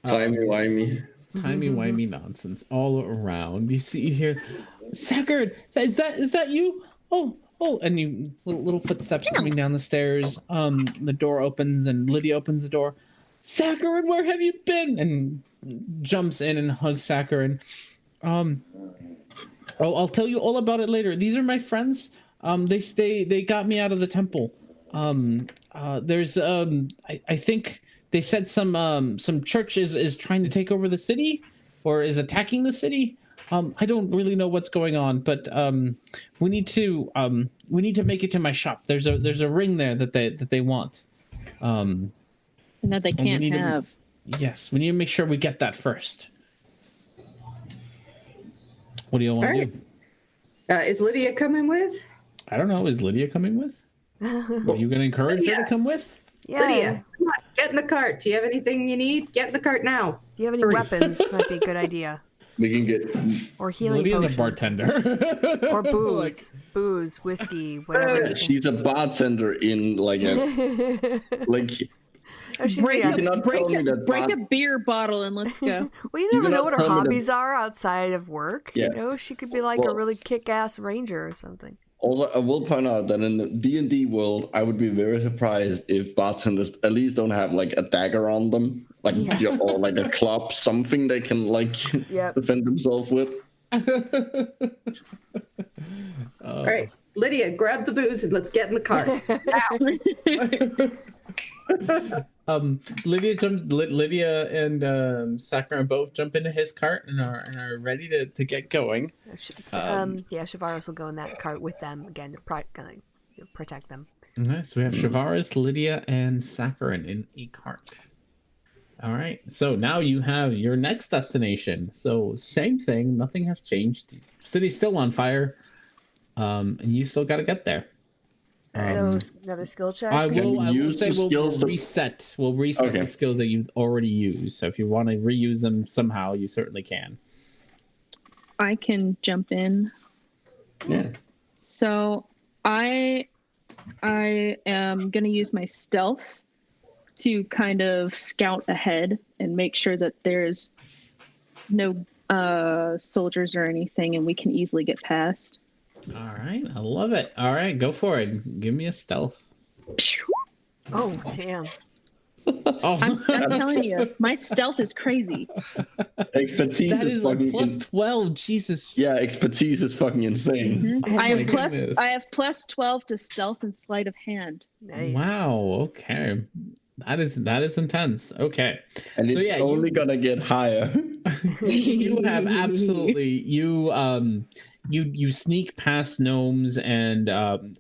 [SPEAKER 3] timey-wimey.
[SPEAKER 1] Timey-wimey nonsense all around. You hear, Sakharin, is that you? Oh, and you little footsteps coming down the stairs. The door opens and Lydia opens the door. Sakharin, where have you been? And jumps in and hugs Sakharin. I'll tell you all about it later. These are my friends. They got me out of the temple. There's I think they said some church is trying to take over the city, or is attacking the city. I don't really know what's going on, but we need to make it to my shop. There's a ring there that they want.
[SPEAKER 4] And that they can't have.
[SPEAKER 1] Yes, we need to make sure we get that first. What do you want to do?
[SPEAKER 5] Is Lydia coming with?
[SPEAKER 1] I don't know. Is Lydia coming with? Are you going to encourage her to come with?
[SPEAKER 2] Yeah.
[SPEAKER 5] Lydia, come on, get in the cart. Do you have anything you need? Get in the cart now.
[SPEAKER 2] If you have any weapons, might be a good idea.
[SPEAKER 3] We can get.
[SPEAKER 2] Or healing
[SPEAKER 1] Lydia's
[SPEAKER 2] potions.
[SPEAKER 1] a bartender.
[SPEAKER 2] Or booze. Booze, whiskey, whatever.
[SPEAKER 3] She's a bartender in like a like.
[SPEAKER 2] Oh, she's
[SPEAKER 4] Break,
[SPEAKER 2] yeah.
[SPEAKER 4] break a beer bottle and let's go.
[SPEAKER 2] Well, you never know what her hobbies are outside of work.
[SPEAKER 3] Yeah.
[SPEAKER 2] You know, she could be like a really kick-ass ranger or something.
[SPEAKER 3] Also, I will point out that in the D&D world, I would be very surprised if bartenders at least don't have like a dagger on them, like or like a club, something they can like defend themselves with.
[SPEAKER 5] All right, Lydia, grab the booze and let's get in the car.
[SPEAKER 1] Lydia and Sakura both jump into his cart and are ready to get going.
[SPEAKER 2] Shavaris will go in that cart with them again to protect them.
[SPEAKER 1] Okay, so we have Shavaris, Lydia, and Sakura in a cart. All right, so now you have your next destination. So same thing, nothing has changed. City's still on fire, and you still got to get there.
[SPEAKER 2] So another skill check.
[SPEAKER 1] I will say we'll reset. We'll reset the skills that you've already used. So if you want to reuse them somehow, you certainly can.
[SPEAKER 4] I can jump in.
[SPEAKER 3] Yeah.
[SPEAKER 4] So I am gonna use my stealth to kind of scout ahead and make sure that there's no soldiers or anything, and we can easily get past.
[SPEAKER 1] All right, I love it. All right, go for it. Give me a stealth.
[SPEAKER 2] Oh, damn.
[SPEAKER 1] I'm
[SPEAKER 4] telling you, my stealth is crazy.
[SPEAKER 3] Expertise
[SPEAKER 1] that
[SPEAKER 3] is fucking
[SPEAKER 1] plus 12. Jesus.
[SPEAKER 3] Yeah, expertise is fucking insane.
[SPEAKER 4] Mm-hmm. I have plus 12 to stealth and sleight of hand.
[SPEAKER 2] Nice.
[SPEAKER 1] Wow. Okay. That is intense. Okay.
[SPEAKER 3] And it's only gonna get higher.
[SPEAKER 1] You have absolutely you sneak past gnomes and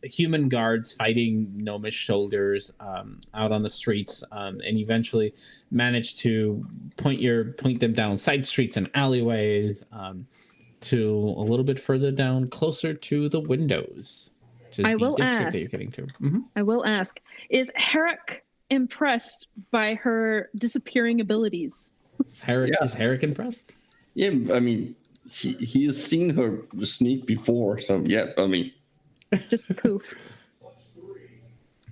[SPEAKER 1] human guards fighting gnomish soldiers out on the streets, and eventually manage to point them down side streets and alleyways to a little bit further down, closer to the windows.
[SPEAKER 4] I will ask.
[SPEAKER 1] That you're getting to. Mm-hmm.
[SPEAKER 4] I will ask: is Herrick impressed by her disappearing abilities?
[SPEAKER 1] Is Herrick impressed?
[SPEAKER 3] Yeah, I mean. He has seen her sneak before, so yeah, I mean.
[SPEAKER 4] Just poof.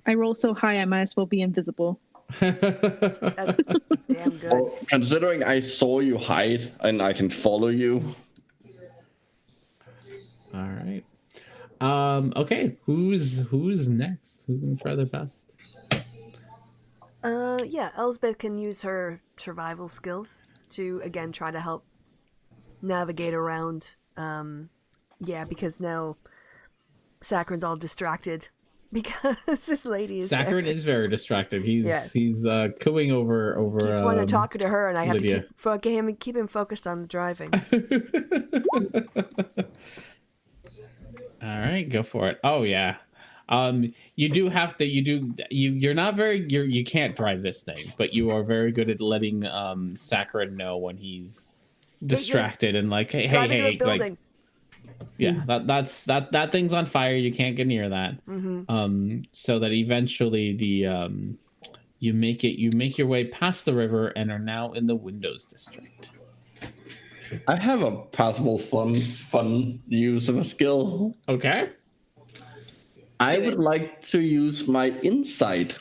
[SPEAKER 4] I roll so high, I might as well be invisible.
[SPEAKER 2] That's damn good.
[SPEAKER 3] Well, considering I saw you hide and I can follow you.
[SPEAKER 1] All right. Okay. Who's next? Who's gonna try their best?
[SPEAKER 2] Elsbeth can use her survival skills to again try to help navigate around. Because now Saccharin's all distracted because this lady is
[SPEAKER 1] Saccharin is very distracted. He's cooing over
[SPEAKER 2] he's wanting to talk to her, and I have
[SPEAKER 1] Lydia.
[SPEAKER 2] to keep him focused on the driving.
[SPEAKER 1] All right, go for it. Oh yeah. You do have to. You're not very. You can't drive this thing, but you are very good at letting Saccharin know when he's distracted and like, hey, like, yeah, that thing's on fire. You can't get near that.
[SPEAKER 2] Mm-hmm.
[SPEAKER 1] So that eventually you make your way past the river and are now in the Windows District.
[SPEAKER 3] I have a possible fun use of a skill.
[SPEAKER 1] Okay.
[SPEAKER 3] I would like to use my insight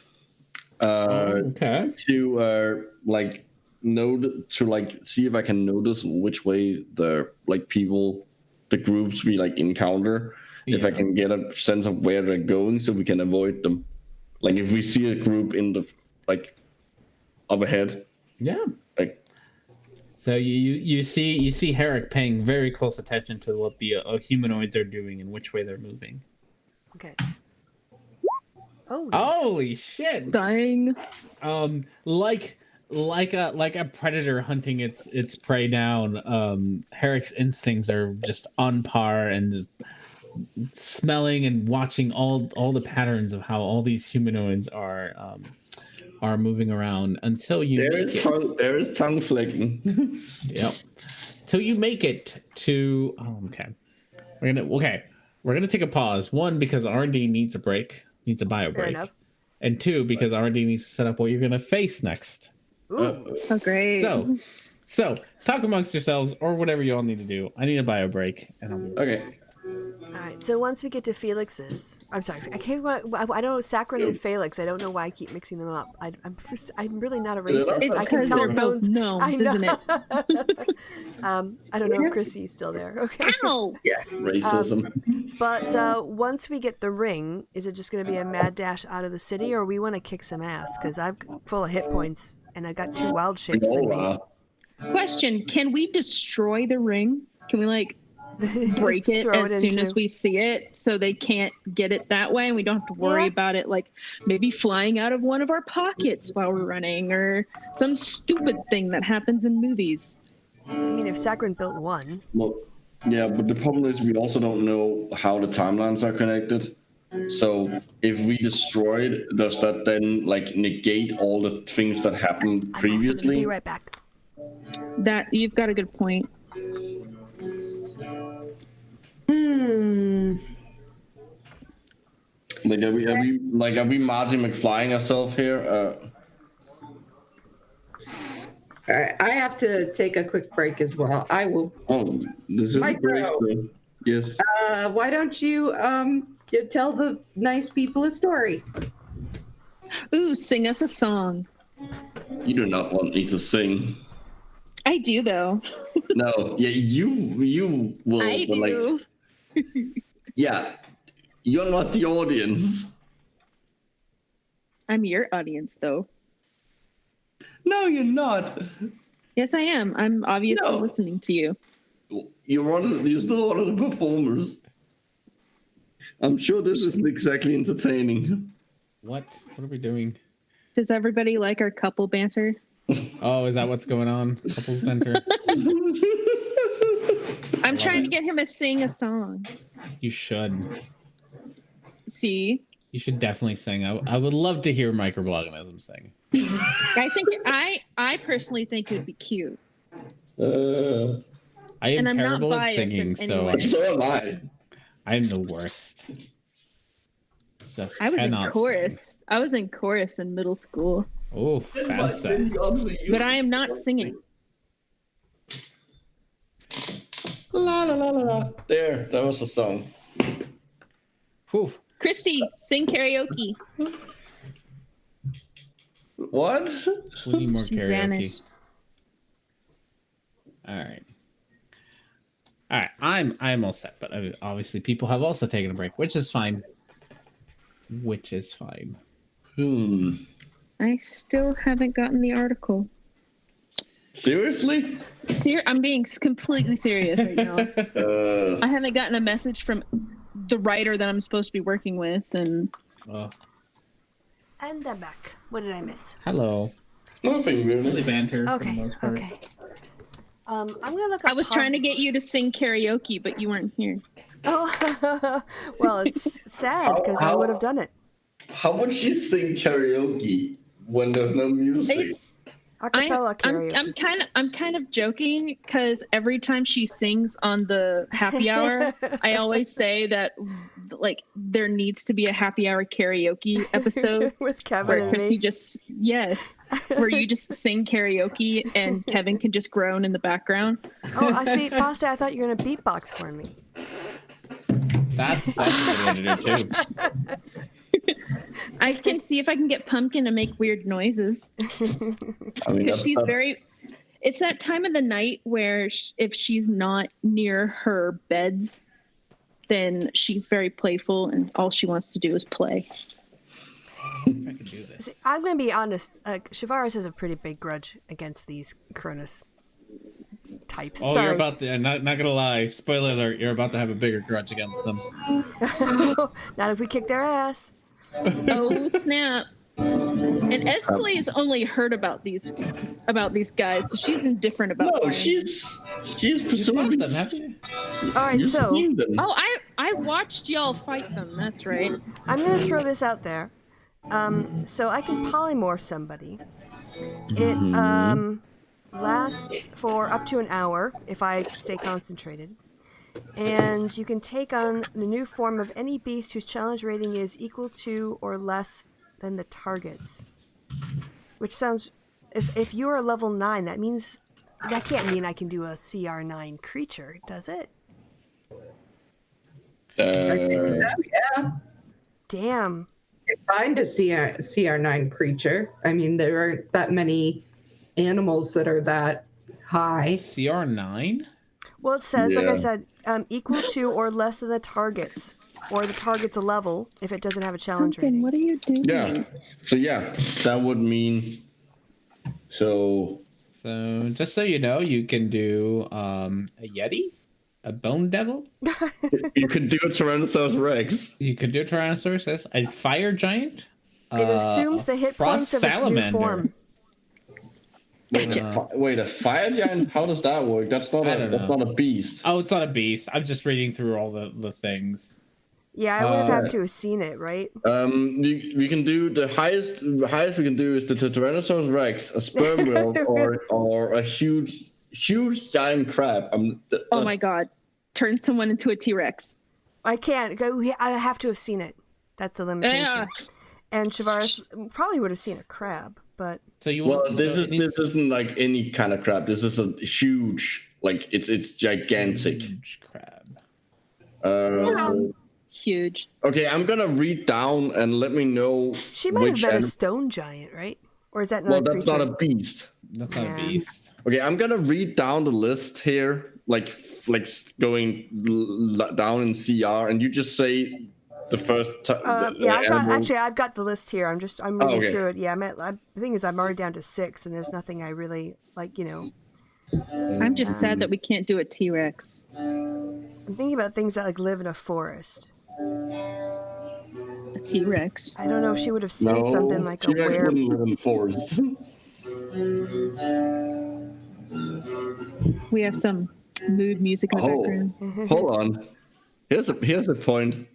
[SPEAKER 3] to see if I can notice which way the groups we encounter. Yeah. If I can get a sense of where they're going, so we can avoid them. Like if we see a group in the up ahead.
[SPEAKER 1] Yeah. So you see Herrick paying very close attention to what the humanoids are doing and which way they're moving.
[SPEAKER 2] Okay. Oh.
[SPEAKER 1] Nice. Holy shit!
[SPEAKER 4] Dying.
[SPEAKER 1] Like a predator hunting its prey down. Herrick's instincts are just on par, and just smelling and watching all the patterns of how all these humanoids are moving around until you.
[SPEAKER 3] There is tongue flicking.
[SPEAKER 1] Yep. Till you make it to. Oh, okay. We're gonna take a pause. One, because R&D needs a bio break, and two, because R&D needs to set up what you're gonna face next.
[SPEAKER 2] Ooh.
[SPEAKER 4] Oh, great.
[SPEAKER 1] So talk amongst yourselves or whatever you all need to do. I need a bio break, and I'll be
[SPEAKER 3] Okay.
[SPEAKER 2] All right, so once we get to Felix's, I'm sorry, I can't. I don't know Saccharin and Felix. I don't know why I keep mixing them up. I'm really not a racist.
[SPEAKER 4] It's
[SPEAKER 2] I can
[SPEAKER 4] because
[SPEAKER 2] tell
[SPEAKER 4] they're both gnomes, isn't it?
[SPEAKER 2] I don't know if Chrissy's still there. Okay.
[SPEAKER 4] Ow!
[SPEAKER 3] Yeah. Racism.
[SPEAKER 2] But once we get the ring, is it just going to be a mad dash out of the city, or we want to kick some ass? Because I'm full of hit points and I got 2 wild shapes in me.
[SPEAKER 4] Question: can we destroy the ring? Can we break it as soon as we see it, so they can't get it that way, and we don't have to worry about it maybe flying out of one of our pockets while we're running, or some stupid thing that happens in movies?
[SPEAKER 2] I mean, if Saccharin built one.
[SPEAKER 3] Well, yeah, but the problem is we also don't know how the timelines are connected. So if we destroy it, does that then negate all the things that happened previously?
[SPEAKER 2] I'm also gonna be right back.
[SPEAKER 4] That you've got a good point.
[SPEAKER 3] Are we Marty McFlying ourselves here?
[SPEAKER 5] All right, I have to take a quick break as well. I will.
[SPEAKER 3] Oh, this is a break. Yes.
[SPEAKER 5] Why don't you tell the nice people a story?
[SPEAKER 4] Ooh, sing us a song.
[SPEAKER 3] You do not want me to sing.
[SPEAKER 4] I do though.
[SPEAKER 3] No, yeah, you will.
[SPEAKER 4] I do.
[SPEAKER 3] Yeah, you're not the audience.
[SPEAKER 4] I'm your audience though.
[SPEAKER 3] No, you're not.
[SPEAKER 4] Yes, I am. I'm obviously listening to you.
[SPEAKER 3] You're still one of the performers. I'm sure this isn't exactly entertaining.
[SPEAKER 1] What are we doing?
[SPEAKER 4] Does everybody like our couple banter?
[SPEAKER 1] Oh, is that what's going on? Couples banter.
[SPEAKER 4] I'm trying to get him to sing a song.
[SPEAKER 1] You should.
[SPEAKER 4] See?
[SPEAKER 1] You should definitely sing. I would love to hear microblogganism sing.
[SPEAKER 4] I personally think it would be cute.
[SPEAKER 1] I am terrible at singing, so
[SPEAKER 3] am I.
[SPEAKER 1] I'm the worst.
[SPEAKER 4] I was in chorus. I was in chorus in middle school.
[SPEAKER 1] Oh, fancy.
[SPEAKER 4] But I am not singing.
[SPEAKER 3] La la la la la. There, that was a song.
[SPEAKER 1] Whew.
[SPEAKER 4] Christy, sing karaoke.
[SPEAKER 3] What?
[SPEAKER 1] We need more
[SPEAKER 4] She's
[SPEAKER 1] karaoke.
[SPEAKER 4] vanished.
[SPEAKER 1] All right. I'm all set, but obviously people have also taken a break, which is fine.
[SPEAKER 4] I still haven't gotten the article.
[SPEAKER 3] Seriously?
[SPEAKER 7] I'm being completely serious right now. I haven't gotten a message from the writer that I'm supposed to be working with, and
[SPEAKER 2] I'm back. What did I miss?
[SPEAKER 1] Hello.
[SPEAKER 3] Nothing really.
[SPEAKER 1] Banter.
[SPEAKER 2] Okay. Okay. I'm gonna look up.
[SPEAKER 7] I was trying to get you to sing karaoke, but you weren't here.
[SPEAKER 2] Oh, well, it's sad because I would have done it.
[SPEAKER 3] How would she sing karaoke when there's no music?
[SPEAKER 2] Acapella karaoke.
[SPEAKER 7] I'm kind of joking because every time she sings on the happy hour, I always say that like there needs to be a happy hour karaoke episode
[SPEAKER 2] with Kevin
[SPEAKER 7] where
[SPEAKER 2] and
[SPEAKER 7] Chrissy
[SPEAKER 2] me.
[SPEAKER 7] where you just sing karaoke and Kevin can just groan in the background.
[SPEAKER 2] Oh, I see, Pasta. I thought you were gonna beatbox for me.
[SPEAKER 1] That's a good way to do too.
[SPEAKER 7] I can see if I can get Pumpkin to make weird noises. Because she's very... It's that time of the night where if she's not near her beds, then she's very playful and all she wants to do is play.
[SPEAKER 1] I can do this.
[SPEAKER 2] See, I'm going to be honest. Shavaris has a pretty big grudge against these Cronus types.
[SPEAKER 1] Oh,
[SPEAKER 2] Sorry.
[SPEAKER 1] you're about to... Not going to lie. Spoiler alert. You're about to have a bigger grudge against them.
[SPEAKER 2] Not if we kick their ass.
[SPEAKER 7] Oh snap! And Esley's only heard about these guys, so she's indifferent about.
[SPEAKER 3] No,
[SPEAKER 7] them.
[SPEAKER 3] she's presumably.
[SPEAKER 2] All right, so
[SPEAKER 7] I watched y'all fight them. That's right.
[SPEAKER 2] I'm gonna throw this out there. So I can polymorph somebody. It lasts for up to an hour if I stay concentrated. And you can take on the new form of any beast whose challenge rating is equal to or less than the target's. Which sounds... If you're a level 9, that means that can't mean I can do a CR9 creature, does it?
[SPEAKER 5] Yeah.
[SPEAKER 2] Damn.
[SPEAKER 5] Find a CR9 creature. I mean, there aren't that many animals that are that high.
[SPEAKER 1] CR9?
[SPEAKER 2] Well, it says, like I said, equal to or less than the target's, or the target's a level if it doesn't have a challenge rating.
[SPEAKER 7] What are you doing?
[SPEAKER 3] Yeah. So that would mean. So
[SPEAKER 1] just so you know, you can do a Yeti, a Bone Devil.
[SPEAKER 3] You could do a Tyrannosaurus Rex.
[SPEAKER 1] You could do a Tyrannosaurus Rex, a Fire Giant.
[SPEAKER 2] It assumes the hit points of its new form.
[SPEAKER 3] Wait, a fire giant? How does that work? That's not a beast.
[SPEAKER 1] Oh, it's not a beast. I'm just reading through all the things.
[SPEAKER 2] Yeah, I would have had to have seen it, right?
[SPEAKER 3] We can do the highest we can do is the Tyrannosaurus Rex, a sperm whale, or a huge giant crab.
[SPEAKER 7] Oh my god. Turn someone into a T-Rex.
[SPEAKER 2] I can't go. I have to have seen it. That's the limitation.
[SPEAKER 7] Yeah.
[SPEAKER 2] And Chavaris probably would have seen a crab, but
[SPEAKER 3] this isn't like any kind of crab. This is a huge, like it's gigantic.
[SPEAKER 1] Huge crab.
[SPEAKER 7] Huge.
[SPEAKER 3] Okay, I'm gonna read down and let me know.
[SPEAKER 2] She might have been a stone giant, right? Or is that not?
[SPEAKER 3] Well, that's not a beast.
[SPEAKER 1] That's not a beast.
[SPEAKER 3] Okay, I'm gonna read down the list here, like going down in CR, and you just say the first.
[SPEAKER 2] I've got the list here. I'm reading through it. Yeah, the thing is, I'm already down to 6, and there's nothing I really like.
[SPEAKER 7] I'm just sad that we can't do a T-Rex.
[SPEAKER 2] I'm thinking about things that like live in a forest.
[SPEAKER 7] A T-Rex.
[SPEAKER 2] I don't know if she would have seen something like a
[SPEAKER 3] T-Rex wouldn't live in the forest.
[SPEAKER 7] We have some mood music in the background.
[SPEAKER 3] Hold on. Here's a point.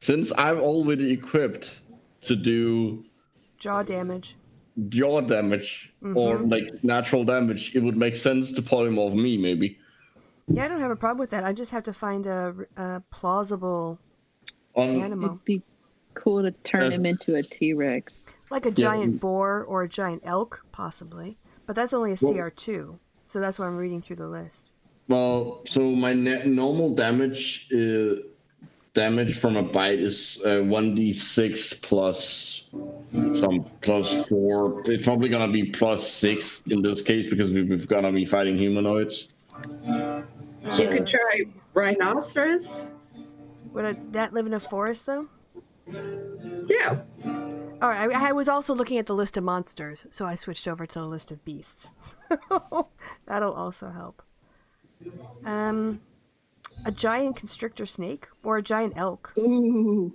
[SPEAKER 3] Since I'm already equipped to do
[SPEAKER 2] jaw damage
[SPEAKER 3] or like natural damage, it would make sense to polymorph me, maybe.
[SPEAKER 2] Yeah, I don't have a problem with that. I just have to find a plausible animal.
[SPEAKER 7] It'd be cool to turn him into a T-Rex.
[SPEAKER 2] Like a giant boar or a giant elk, possibly. But that's only a CR2, so that's why I'm reading through the list.
[SPEAKER 3] Well, so my normal damage from a bite is 1d6 plus 4. It's probably gonna be plus 6 in this case because we're gonna be fighting humanoids.
[SPEAKER 5] So you could try rhinoceros.
[SPEAKER 2] Would that live in a forest though?
[SPEAKER 5] Yeah.
[SPEAKER 2] All right. I was also looking at the list of monsters, so I switched over to the list of beasts. That'll also help. A giant constrictor snake or a giant elk.
[SPEAKER 7] Ooh.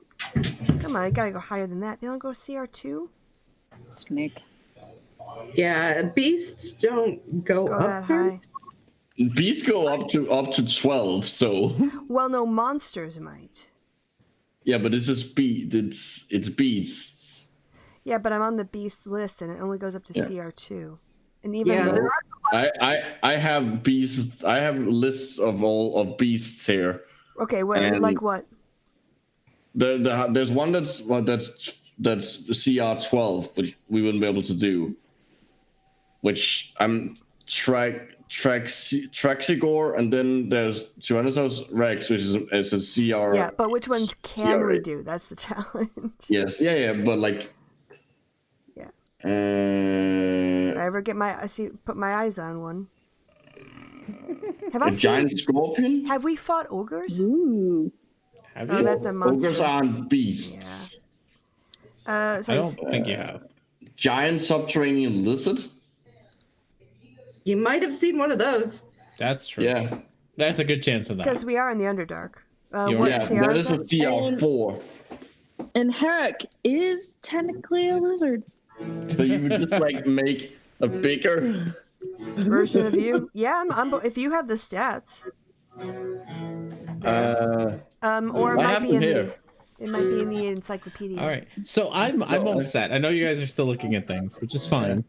[SPEAKER 2] Come on, I gotta go higher than that. They don't go CR2?
[SPEAKER 7] Snake.
[SPEAKER 5] Yeah, beasts don't go up
[SPEAKER 2] that high.
[SPEAKER 3] Beasts go up to 12, so.
[SPEAKER 2] Well, no, monsters might.
[SPEAKER 3] Yeah, but it's beasts.
[SPEAKER 2] Yeah, but I'm on the beast list and it only goes up to CR2. And even
[SPEAKER 3] I have beasts. I have lists of all of beasts here.
[SPEAKER 2] Okay, like what?
[SPEAKER 3] There's one that's CR12, which we wouldn't be able to do. Which I'm Traxigor, and then there's Tyrannosaurus Rex, which is a CR.
[SPEAKER 2] Yeah, but which ones can we do? That's the challenge.
[SPEAKER 3] Yes, but like.
[SPEAKER 2] Yeah. Did I ever put my eyes on one? Have I
[SPEAKER 3] giant scorpion?
[SPEAKER 2] Have we fought ogres?
[SPEAKER 7] Ooh.
[SPEAKER 2] That's a monster.
[SPEAKER 3] Ogres aren't beasts.
[SPEAKER 2] Yeah.
[SPEAKER 1] I don't think you have.
[SPEAKER 3] Giant subterranean lizard?
[SPEAKER 5] You might have seen one of those.
[SPEAKER 1] That's true.
[SPEAKER 3] Yeah.
[SPEAKER 1] There's a good chance of that.
[SPEAKER 2] Because we are in the Underdark.
[SPEAKER 3] That is a CR4.
[SPEAKER 7] And Herrick is technically a lizard.
[SPEAKER 3] So you would just like make a bigger
[SPEAKER 2] version of you? Yeah, I'm if you have the stats. Or it might be in the encyclopedia.
[SPEAKER 1] All right. So I'm all set. I know you guys are still looking at things, which is fine.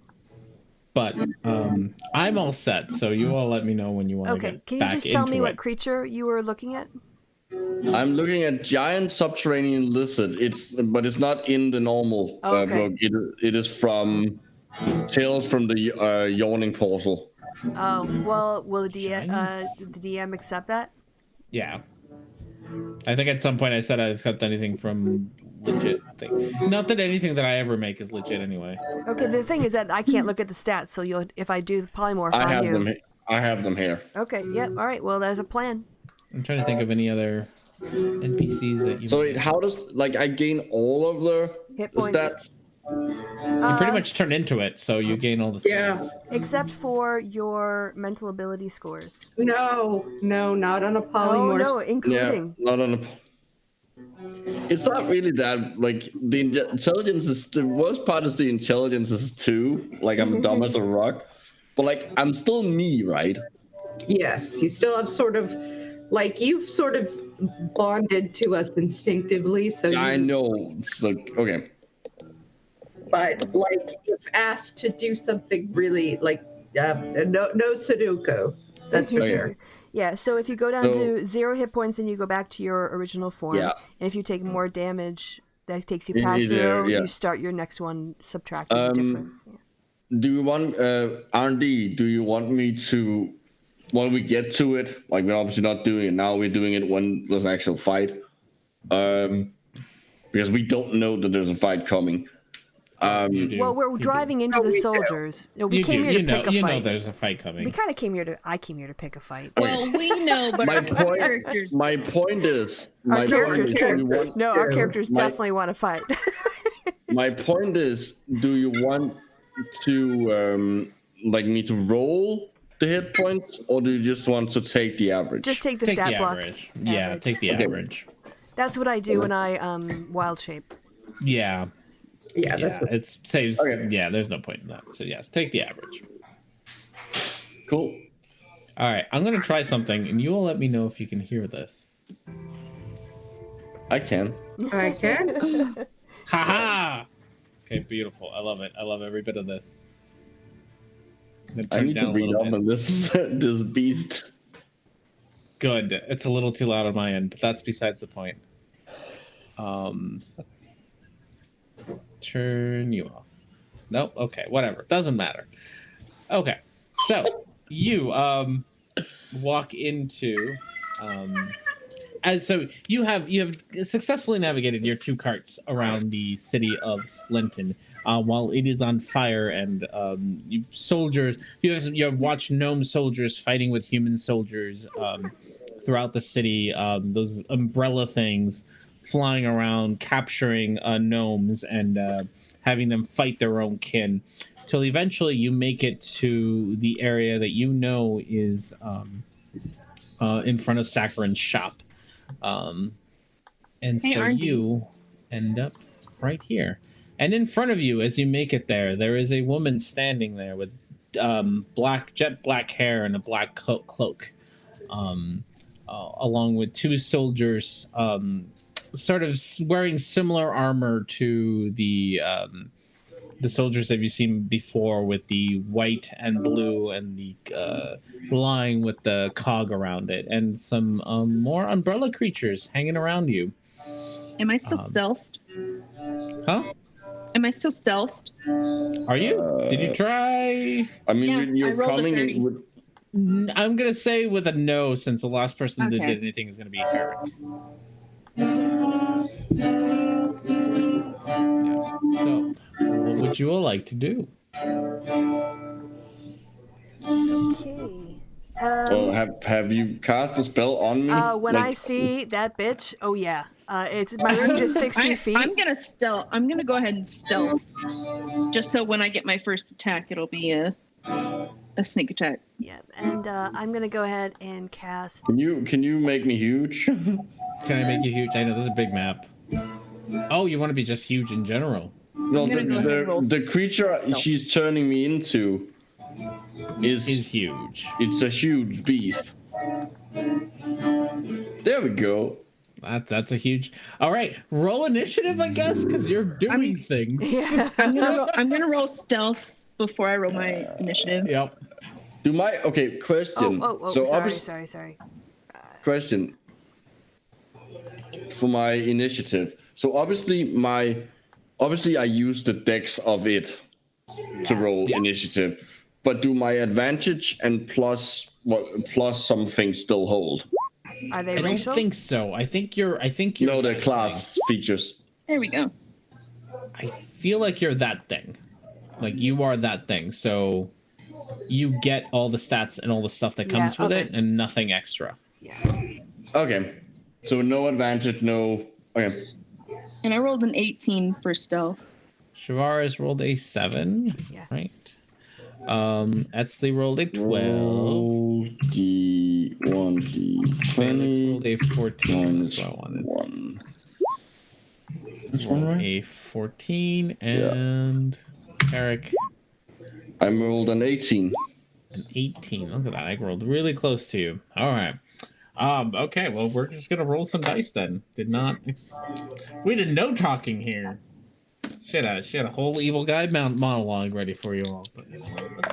[SPEAKER 1] But I'm all set. So you all let me know when you want to get back into it.
[SPEAKER 2] Okay, can you just tell me what creature you were looking at?
[SPEAKER 3] I'm looking at giant subterranean lizard. But it's not in the normal book. It is from Tales from the Yawning Portal.
[SPEAKER 2] Oh, well, will the DM accept that?
[SPEAKER 1] Yeah. I think at some point I said I'd accept anything from legit thing. Not that anything that I ever make is legit anyway.
[SPEAKER 2] Okay, the thing is that I can't look at the stats, so if I do polymorph
[SPEAKER 3] I
[SPEAKER 2] on you.
[SPEAKER 3] I have them here.
[SPEAKER 2] Okay, yeah, all right, well, there's a plan.
[SPEAKER 1] I'm trying to think of any other NPCs that you.
[SPEAKER 3] So how does I gain all of the
[SPEAKER 2] hit points?
[SPEAKER 3] Stats?
[SPEAKER 1] You pretty much turn into it, so you gain all the things.
[SPEAKER 2] Except for your mental ability scores.
[SPEAKER 5] No, not on a polymorph.
[SPEAKER 2] Oh no, including.
[SPEAKER 3] Yeah, not on a. It's not really that the intelligence is the worst part. Is the intelligence is too I'm dumb as a rock, but I'm still me, right?
[SPEAKER 5] Yes, you still have sort of you've sort of bonded to us instinctively. So
[SPEAKER 3] I know. It's okay.
[SPEAKER 5] But if asked to do something really no Sudoku, that's for sure.
[SPEAKER 2] Yeah, so if you go down to 0 hit points and you go back to your original form, and if you take more damage that takes you past 0, you start your next one subtracting the difference. Yeah.
[SPEAKER 3] Do you want R&D? Do you want me to when we get to it? We're obviously not doing it now. We're doing it when there's an actual fight, because we don't know that there's a fight coming.
[SPEAKER 2] Well, we're driving into the soldiers. No, we came here to pick a fight.
[SPEAKER 1] You know there's a fight coming.
[SPEAKER 2] We kind of came here to. I came here to pick a fight.
[SPEAKER 4] Well, we know, but our characters.
[SPEAKER 3] My point is.
[SPEAKER 2] Our characters definitely want to fight.
[SPEAKER 3] My point is, do you want to me to roll the hit points, or do you just want to take the average?
[SPEAKER 2] Just take the stat block.
[SPEAKER 1] Yeah, take the average.
[SPEAKER 2] That's what I do when I wild shape.
[SPEAKER 1] Yeah.
[SPEAKER 5] Yeah,
[SPEAKER 1] it saves. Okay. Yeah, there's no point in that. So yeah, take the average.
[SPEAKER 3] Cool.
[SPEAKER 1] All right, I'm gonna try something, and you will let me know if you can hear this.
[SPEAKER 3] I can.
[SPEAKER 5] I can.
[SPEAKER 1] Haha. Okay, beautiful. I love it. I love every bit of this.
[SPEAKER 3] I need to read up on this this beast.
[SPEAKER 1] Good. It's a little too loud on my end, but that's besides the point. Turn you off. Nope. Okay. Whatever. Doesn't matter. Okay. So you walk into and so you have successfully navigated your 2 carts around the city of Slinton while it is on fire, and you have watched gnome soldiers fighting with human soldiers throughout the city. Those umbrella things flying around, capturing gnomes and having them fight their own kin, till eventually you make it to the area that you know is in front of Saccharin's shop. And so you end up right here. And in front of you, as you make it there is a woman standing there with jet black hair and a black cloak, along with 2 soldiers sort of wearing similar armor to the soldiers that you've seen before, with the white and blue and the line with the cog around it, and some more umbrella creatures hanging around you.
[SPEAKER 4] Am I still stealthed?
[SPEAKER 1] Huh?
[SPEAKER 4] Am I still stealthed?
[SPEAKER 1] Are you? Did you try?
[SPEAKER 3] I mean, you're coming with...
[SPEAKER 1] I'm gonna say with a no, since the last person that did anything is gonna be Eric. So, what would you all like to do?
[SPEAKER 2] Okay.
[SPEAKER 3] So have you cast a spell on me?
[SPEAKER 2] When I see that bitch, oh yeah. It's my range is 60 feet.
[SPEAKER 4] I'm gonna go ahead and stealth, just so when I get my first attack, it'll be a sneak attack.
[SPEAKER 2] Yeah, and I'm gonna go ahead and cast.
[SPEAKER 3] Can you make me huge?
[SPEAKER 1] Can I make you huge? I know this is a big map. Oh, you want to be just huge in general?
[SPEAKER 3] No, the creature she's turning me into is
[SPEAKER 1] huge.
[SPEAKER 3] It's a huge beast. There we go.
[SPEAKER 1] That's a huge. All right, roll initiative, I guess, because you're doing things.
[SPEAKER 2] Yeah.
[SPEAKER 4] I'm gonna roll stealth before I roll my initiative.
[SPEAKER 1] Yep.
[SPEAKER 3] Question.
[SPEAKER 2] Sorry.
[SPEAKER 3] Question. For my initiative. So obviously I use the dex of it to roll initiative. But do my advantage and plus some things still hold?
[SPEAKER 2] Are they
[SPEAKER 1] I
[SPEAKER 2] racial?
[SPEAKER 1] don't think so. I think you're.
[SPEAKER 3] No, the class features.
[SPEAKER 4] There we go.
[SPEAKER 1] I feel like you're that thing. Like you are that thing. So you get all the stats and all the stuff that comes with it, and nothing extra.
[SPEAKER 2] Yeah.
[SPEAKER 3] Okay. So no advantage, no. Okay.
[SPEAKER 4] And I rolled an 18 for stealth.
[SPEAKER 1] Shavara's rolled a 7.
[SPEAKER 2] Yeah.
[SPEAKER 1] Right. Etsley rolled a 12.
[SPEAKER 3] Roll D1, D20.
[SPEAKER 1] Rolled a 14. That's what I wanted.
[SPEAKER 3] 1.
[SPEAKER 1] Rolled a 14, and Eric.
[SPEAKER 3] I rolled an 18.
[SPEAKER 1] An 18. Look at that. I rolled really close to you. All right. Okay, well, we're just gonna roll some dice then. We did no talking here. She had a whole evil guy monologue ready for you all. But that's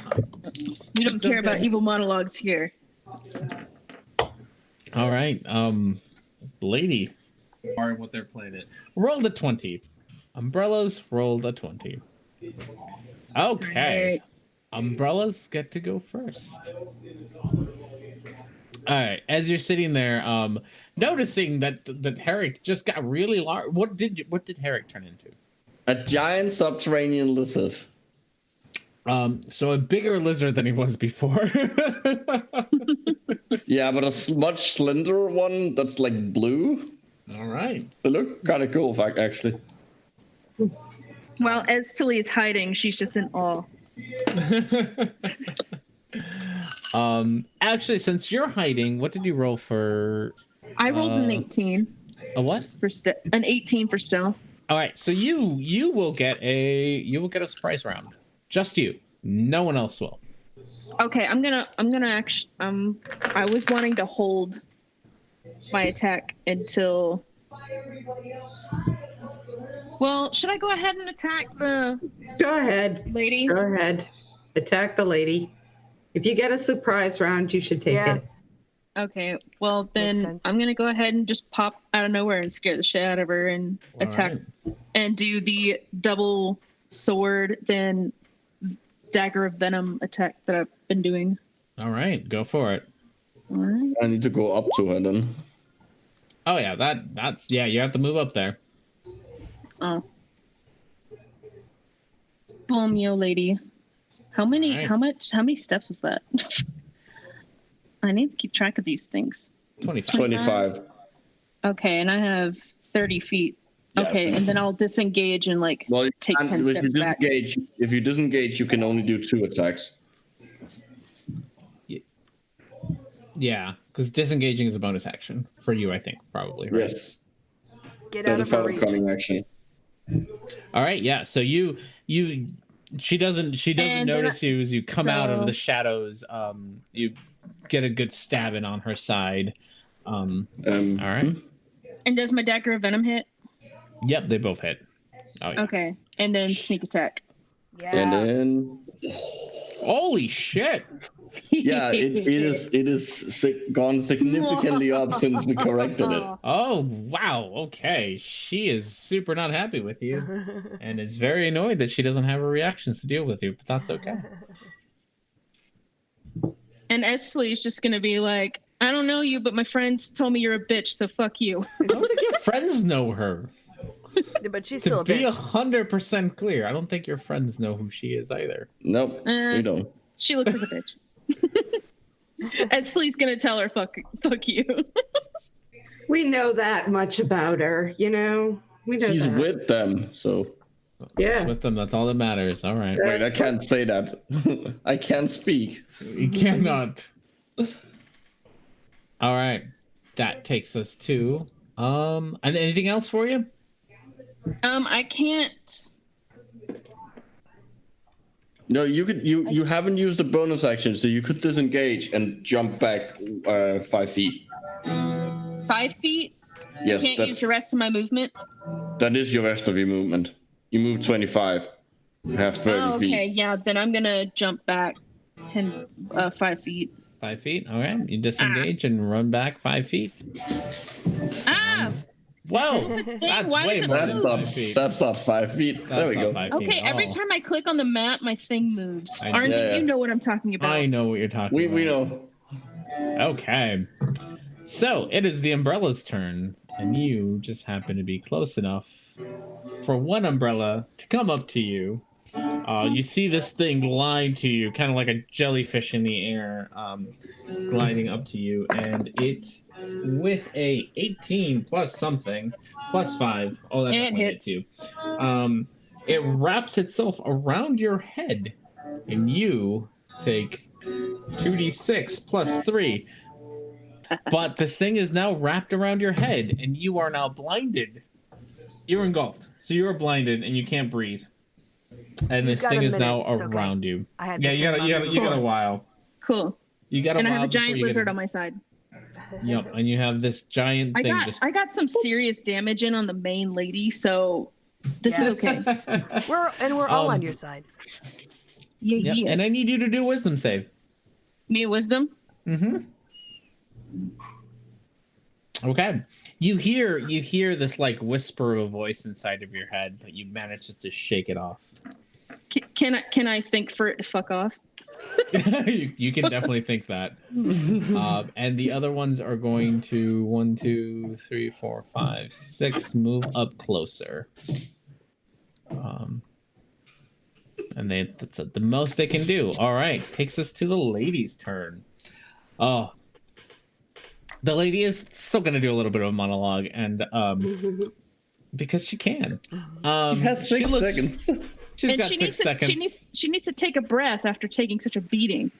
[SPEAKER 1] fine.
[SPEAKER 4] We don't care about evil monologues here.
[SPEAKER 1] All right. Lady. Or what they're playing it. Rolled a 20. Umbrellas rolled a 20. Okay.
[SPEAKER 4] Right.
[SPEAKER 1] Umbrellas get to go first. All right. As you're sitting there, noticing that Herrick just got really large. What did Herrick turn into?
[SPEAKER 3] A giant subterranean lizard.
[SPEAKER 1] So a bigger lizard than he was before.
[SPEAKER 3] Yeah, but a much slender one that's like blue.
[SPEAKER 1] All right.
[SPEAKER 3] They look kind of cool, actually.
[SPEAKER 4] While Tilly is hiding, she's just in awe.
[SPEAKER 1] Actually, since you're hiding, what did you roll for?
[SPEAKER 4] I rolled an 18.
[SPEAKER 1] A what?
[SPEAKER 4] An 18 for stealth.
[SPEAKER 1] All right, so you will get a surprise round. Just you. No one else will.
[SPEAKER 4] Okay, I'm gonna actually I was wanting to hold my attack until. Well, should I go ahead and attack the?
[SPEAKER 5] Go ahead,
[SPEAKER 4] lady.
[SPEAKER 5] Go ahead, attack the lady. If you get a surprise round, you should take it.
[SPEAKER 4] Okay, well then I'm gonna go ahead and just pop out of nowhere and scare the shit out of her and attack and do the double sword, then dagger of venom attack that I've been doing.
[SPEAKER 1] All right, go for it.
[SPEAKER 4] All right.
[SPEAKER 3] I need to go up to her then.
[SPEAKER 1] Oh yeah, that's you have to move up there.
[SPEAKER 4] Oh. Boom, yo lady. How many steps was that? I need to keep track of these things.
[SPEAKER 3] 25.
[SPEAKER 4] Okay, and I have 30 feet. Okay, and then I'll disengage and take 10 steps back.
[SPEAKER 3] If you disengage, you can only do 2 attacks.
[SPEAKER 1] Yeah, because disengaging is a bonus action for you, I think, probably. Right?
[SPEAKER 3] Yes.
[SPEAKER 2] Get out of her reach.
[SPEAKER 3] Cunning action.
[SPEAKER 1] All right, yeah. So she doesn't notice you as you come out of the shadows. You get a good stabbing on her side. All right.
[SPEAKER 4] And does my dagger of venom hit?
[SPEAKER 1] Yep, they both hit. Oh, yeah.
[SPEAKER 4] Okay, and then sneak attack.
[SPEAKER 2] Yeah.
[SPEAKER 3] And then.
[SPEAKER 1] Holy shit!
[SPEAKER 3] Yeah, it is gone significantly up since we corrected it.
[SPEAKER 1] Oh wow! Okay, she is super not happy with you, and is very annoyed that she doesn't have her reactions to deal with you. But that's okay.
[SPEAKER 4] And Esley is just gonna be like, I don't know you, but my friends told me you're a bitch, so fuck you.
[SPEAKER 1] I don't think your friends know her.
[SPEAKER 2] But she's still a
[SPEAKER 1] bitch. To be 100% clear, I don't think your friends know who she is either.
[SPEAKER 3] Nope, you don't.
[SPEAKER 4] She looks like a bitch. Esley's gonna tell her, fuck you.
[SPEAKER 5] We know that much about her, you know. We know
[SPEAKER 3] she's
[SPEAKER 5] that.
[SPEAKER 3] with them, so.
[SPEAKER 5] Yeah.
[SPEAKER 1] With them, that's all that matters. All right.
[SPEAKER 3] Wait, I can't say that. I can't speak.
[SPEAKER 1] You cannot. All right. That takes us to and anything else for you?
[SPEAKER 4] I can't.
[SPEAKER 3] No, you haven't used a bonus action, so you could disengage and jump back 5 feet.
[SPEAKER 4] 5 feet?
[SPEAKER 3] Yes,
[SPEAKER 4] I can't use the rest of my movement?
[SPEAKER 3] That is your rest of your movement. You move 25. You have 30 feet.
[SPEAKER 4] Okay, yeah, then I'm gonna jump back 5 feet.
[SPEAKER 1] 5 feet? All right. You disengage and run back 5 feet. Whoa, that's
[SPEAKER 4] Why
[SPEAKER 1] way
[SPEAKER 4] does it
[SPEAKER 1] more
[SPEAKER 3] That's
[SPEAKER 1] than
[SPEAKER 3] not
[SPEAKER 1] 5 feet.
[SPEAKER 3] that's not 5 feet.
[SPEAKER 1] That's
[SPEAKER 3] there we
[SPEAKER 1] not
[SPEAKER 3] go.
[SPEAKER 1] 5 feet
[SPEAKER 4] Okay,
[SPEAKER 1] at
[SPEAKER 4] every
[SPEAKER 1] all.
[SPEAKER 4] time I click on the map, my thing moves.
[SPEAKER 1] I-
[SPEAKER 4] Arnie,
[SPEAKER 3] Yeah.
[SPEAKER 4] you know what I'm talking about.
[SPEAKER 1] I know what you're talking about.
[SPEAKER 3] We know.
[SPEAKER 1] Okay. So it is the umbrella's turn, and you just happen to be close enough for one umbrella to come up to you. You see this thing glide to you, kind of like a jellyfish in the air, gliding up to you, and it, with a 18 plus something, plus 5. Oh, that
[SPEAKER 4] And
[SPEAKER 1] definitely hits you. It wraps itself around your head, and you take 2d6 plus 3. But this thing is now wrapped around your head, and you are now blinded. You're engulfed, so you are blinded, and you can't breathe. And
[SPEAKER 2] You've
[SPEAKER 1] this
[SPEAKER 2] got
[SPEAKER 1] thing
[SPEAKER 2] a
[SPEAKER 1] is
[SPEAKER 2] minute.
[SPEAKER 1] now
[SPEAKER 2] It's okay.
[SPEAKER 1] around you.
[SPEAKER 2] I had
[SPEAKER 1] Yeah,
[SPEAKER 2] the
[SPEAKER 1] you
[SPEAKER 2] same
[SPEAKER 1] got
[SPEAKER 2] amount
[SPEAKER 1] you got a
[SPEAKER 2] before.
[SPEAKER 1] while.
[SPEAKER 4] Cool.
[SPEAKER 1] You got a
[SPEAKER 4] And I
[SPEAKER 1] while
[SPEAKER 4] have a giant
[SPEAKER 1] before you get
[SPEAKER 4] lizard
[SPEAKER 1] it.
[SPEAKER 4] on my side.
[SPEAKER 1] Yep, and you have this giant
[SPEAKER 4] I
[SPEAKER 1] thing.
[SPEAKER 4] got some serious damage in on the main lady, so this is okay.
[SPEAKER 2] We're all on your side.
[SPEAKER 4] Yeah,
[SPEAKER 1] Yep,
[SPEAKER 4] yeah.
[SPEAKER 1] and I need you to do a wisdom save.
[SPEAKER 4] Me a wisdom?
[SPEAKER 1] Mm-hmm. Okay. You hear this like whisper of a voice inside of your head, but you manage to shake it off.
[SPEAKER 4] Can I think for it to fuck off?
[SPEAKER 1] you can definitely think that. And the other ones are going to 1, 2, 3, 4, 5, 6 move up closer. And that's the most they can do. All right, takes us to the lady's turn. Oh, the lady is still going to do a little bit of a monologue, and because she can.
[SPEAKER 3] She has 6 seconds.
[SPEAKER 1] She's got 6 seconds.
[SPEAKER 4] She needs to take a breath after taking such a beating.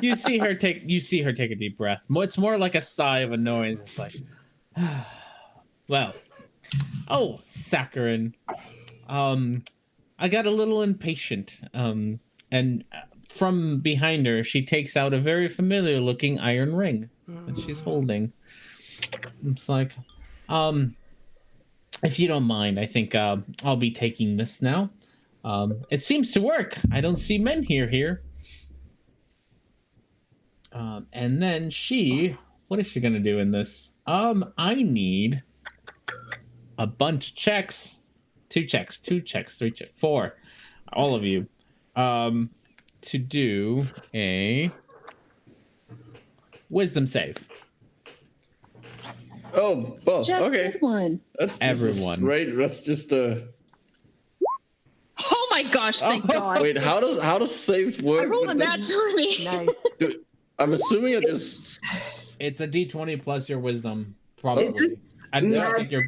[SPEAKER 1] you see her take a deep breath. It's more like a sigh of annoyance. It's like, well, oh, Saccharin. I got a little impatient. And from behind her, she takes out a very familiar looking iron ring that she's holding. It's like, if you don't mind, I think I'll be taking this now. It seems to work. I don't see men here. And then what is she gonna do in this? I need a bunch of checks. 2 checks, 3 checks, 4. All of you. To do a wisdom save.
[SPEAKER 3] Oh, well,
[SPEAKER 4] Just
[SPEAKER 3] okay.
[SPEAKER 4] one.
[SPEAKER 3] That's
[SPEAKER 1] everyone.
[SPEAKER 3] Right, that's just
[SPEAKER 4] Oh my gosh! Thank God.
[SPEAKER 3] Wait, how does saved work?
[SPEAKER 4] I rolled a nat 20.
[SPEAKER 2] Nice.
[SPEAKER 3] I'm assuming it is.
[SPEAKER 1] It's a d20 plus your wisdom, probably. I
[SPEAKER 5] not-
[SPEAKER 1] think you're.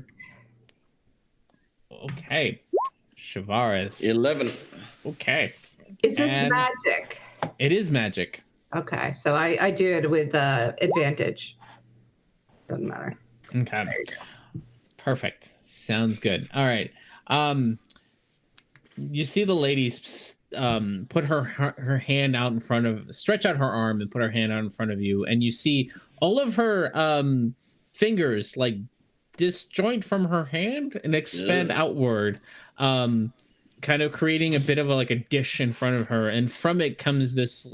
[SPEAKER 1] Okay, Shavaris.
[SPEAKER 3] 11.
[SPEAKER 1] Okay,
[SPEAKER 5] Is this
[SPEAKER 1] And-
[SPEAKER 5] magic?
[SPEAKER 1] it is magic.
[SPEAKER 5] Okay, so I do it with advantage. Doesn't matter.
[SPEAKER 1] Okay, perfect. Sounds good. All right. You see the lady put her hand out in front of, stretch out her arm and put her hand out in front of you, and you see all of her fingers like disjoint from her hand and expand outward, kind of creating a bit of a dish in front of her, and from it comes this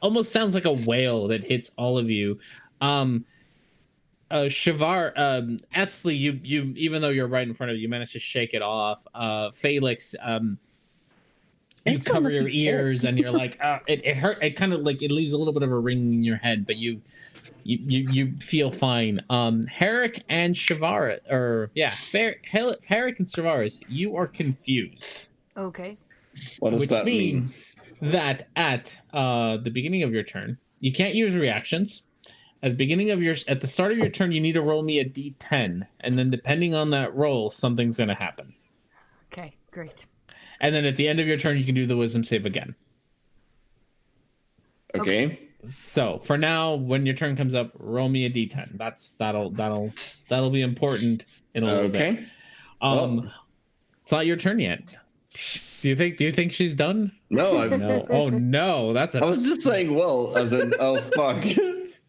[SPEAKER 1] almost sounds like a wail that hits all of you. Shavar, Etsley, you even though you're right in front of you managed to shake it off. Felix, you cover your ears and you're like, it hurt. It kind of it leaves a little bit of a ring in your head, but you feel fine. Herrick and Shavar, Herrick and Shavaris, you are confused.
[SPEAKER 2] Okay.
[SPEAKER 3] What does
[SPEAKER 1] Which
[SPEAKER 3] that mean?
[SPEAKER 1] means that at the beginning of your turn, you can't use reactions. At the start of your turn, you need to roll me a d10, and then depending on that roll, something's going to happen.
[SPEAKER 2] Okay, great.
[SPEAKER 1] And then at the end of your turn, you can do the wisdom save again.
[SPEAKER 3] Okay.
[SPEAKER 1] So for now, when your turn comes up, roll me a d10. That'll be important in a little bit.
[SPEAKER 3] Well,
[SPEAKER 1] It's not your turn yet. Do you think she's done?
[SPEAKER 3] no,
[SPEAKER 1] No. Oh no, that's
[SPEAKER 3] I was just saying, well, as in, oh fuck.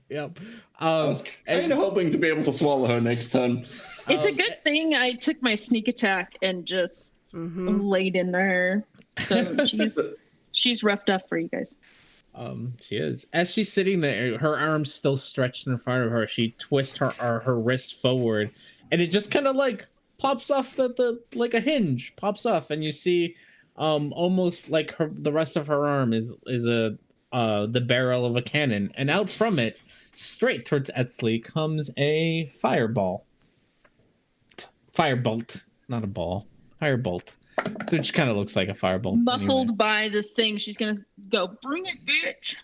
[SPEAKER 1] Yep.
[SPEAKER 3] I was kind of hoping to be able to swallow her next turn.
[SPEAKER 4] It's a good thing I took my sneak attack and just laid into her. So she's roughed up for you guys.
[SPEAKER 1] She is. As she's sitting there, her arms still stretched in front of her. She twists her wrist forward, and it just kind of like pops off the like a hinge pops off, and you see, almost like the rest of her arm is the barrel of a cannon, and out from it, straight towards Etzli, comes a firebolt, not a ball, firebolt. Which kind of looks like a firebolt.
[SPEAKER 4] Muffled by the thing, she's gonna go, bring it, bitch.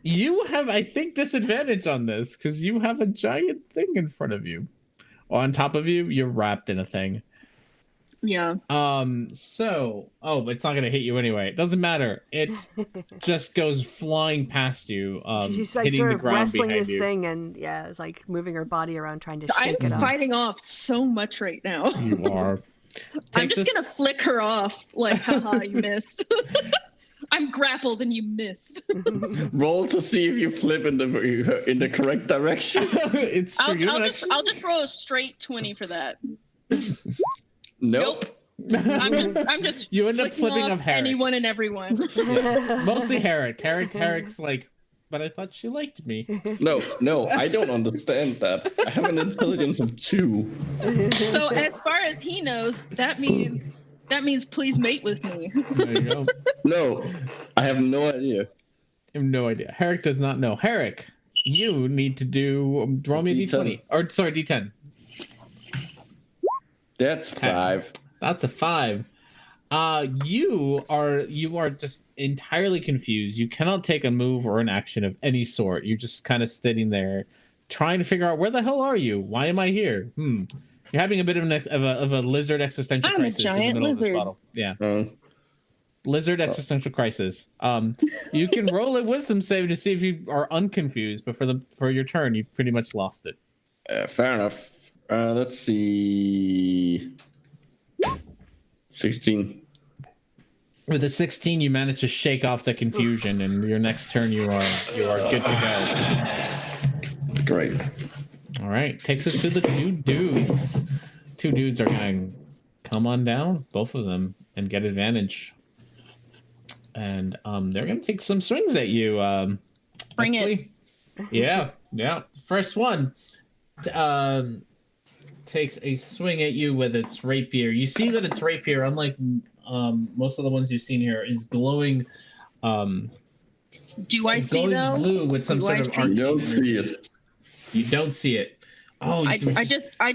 [SPEAKER 1] You have, I think, disadvantage on this because you have a giant thing in front of you. On top of you, you're wrapped in a thing.
[SPEAKER 4] Yeah.
[SPEAKER 1] So, but it's not gonna hit you anyway. It doesn't matter. It just goes flying past you.
[SPEAKER 2] She's like
[SPEAKER 1] hitting
[SPEAKER 2] sort
[SPEAKER 1] the
[SPEAKER 2] of
[SPEAKER 1] ground
[SPEAKER 2] wrestling
[SPEAKER 1] behind
[SPEAKER 2] this
[SPEAKER 1] you.
[SPEAKER 2] thing, and it's like moving her body around, trying to shake it
[SPEAKER 4] I'm
[SPEAKER 2] up.
[SPEAKER 4] fighting off so much right now.
[SPEAKER 1] You are.
[SPEAKER 4] I'm just gonna flick her off, like, haha, you missed. I'm grappled and you missed.
[SPEAKER 3] Roll to see if you flip in the correct direction.
[SPEAKER 1] It's
[SPEAKER 4] I'll just roll a straight 20 for that.
[SPEAKER 3] Nope.
[SPEAKER 4] I'm just
[SPEAKER 1] you end up flipping off Herrick.
[SPEAKER 4] Anyone and everyone.
[SPEAKER 1] Yeah. Mostly Herrick. Herrick's like, but I thought she liked me.
[SPEAKER 3] No, I don't understand that. I have an intelligence of 2.
[SPEAKER 4] So as far as he knows, that means please mate with me.
[SPEAKER 1] There you go.
[SPEAKER 3] No, I have no idea.
[SPEAKER 1] I have no idea. Herrick does not know. Herrick, you need to roll me a D20. Or sorry, D10.
[SPEAKER 3] That's 5.
[SPEAKER 1] That's a 5. You are just entirely confused. You cannot take a move or an action of any sort. You're just kind of sitting there, trying to figure out, where the hell are you? Why am I here? You're having a bit of a lizard existential crisis.
[SPEAKER 4] I'm a giant lizard.
[SPEAKER 1] Yeah. Lizard existential crisis. You can roll a wisdom save to see if you are unconfused, but for your turn, you pretty much lost it.
[SPEAKER 3] Fair enough. Let's see. 16.
[SPEAKER 1] With a 16, you manage to shake off the confusion, and your next turn, you are good to
[SPEAKER 3] go. Great.
[SPEAKER 1] All right, takes us to the 2 dudes. 2 dudes are going to come on down, both of them, and get advantage. And they're going to take some swings at you.
[SPEAKER 4] Bring it.
[SPEAKER 1] Yeah. First one takes a swing at you with its rapier. You see that its rapier, unlike most of the ones you've seen here, is glowing.
[SPEAKER 4] Do I see though?
[SPEAKER 1] Blue with some sort of art.
[SPEAKER 3] You don't see it.
[SPEAKER 1] You don't see it. Oh,
[SPEAKER 4] I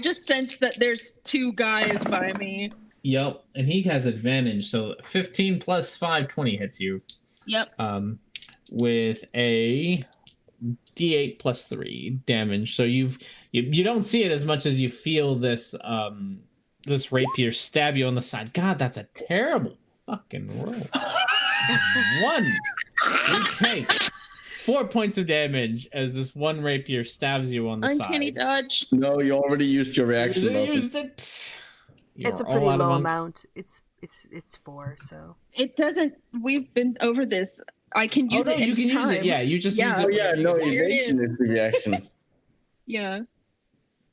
[SPEAKER 4] just sense that there's 2 guys by me.
[SPEAKER 1] Yep, and he has advantage. So 15 plus 5, 20 hits you.
[SPEAKER 4] Yep.
[SPEAKER 1] With a D8 plus 3 damage. So you don't see it as much as you feel this this rapier stab you on the side. God, that's a terrible fucking roll. 1. You take 4 points of damage as this one rapier stabs you on the side.
[SPEAKER 4] Uncanny dodge.
[SPEAKER 3] No, you already used your reaction.
[SPEAKER 1] You used it.
[SPEAKER 2] It's a pretty low amount. It's 4, so
[SPEAKER 4] it doesn't. We've been over this. I can use it.
[SPEAKER 1] You can use it. Yeah, you just use it.
[SPEAKER 3] Oh yeah, no, evasion is the reaction.
[SPEAKER 4] Yeah.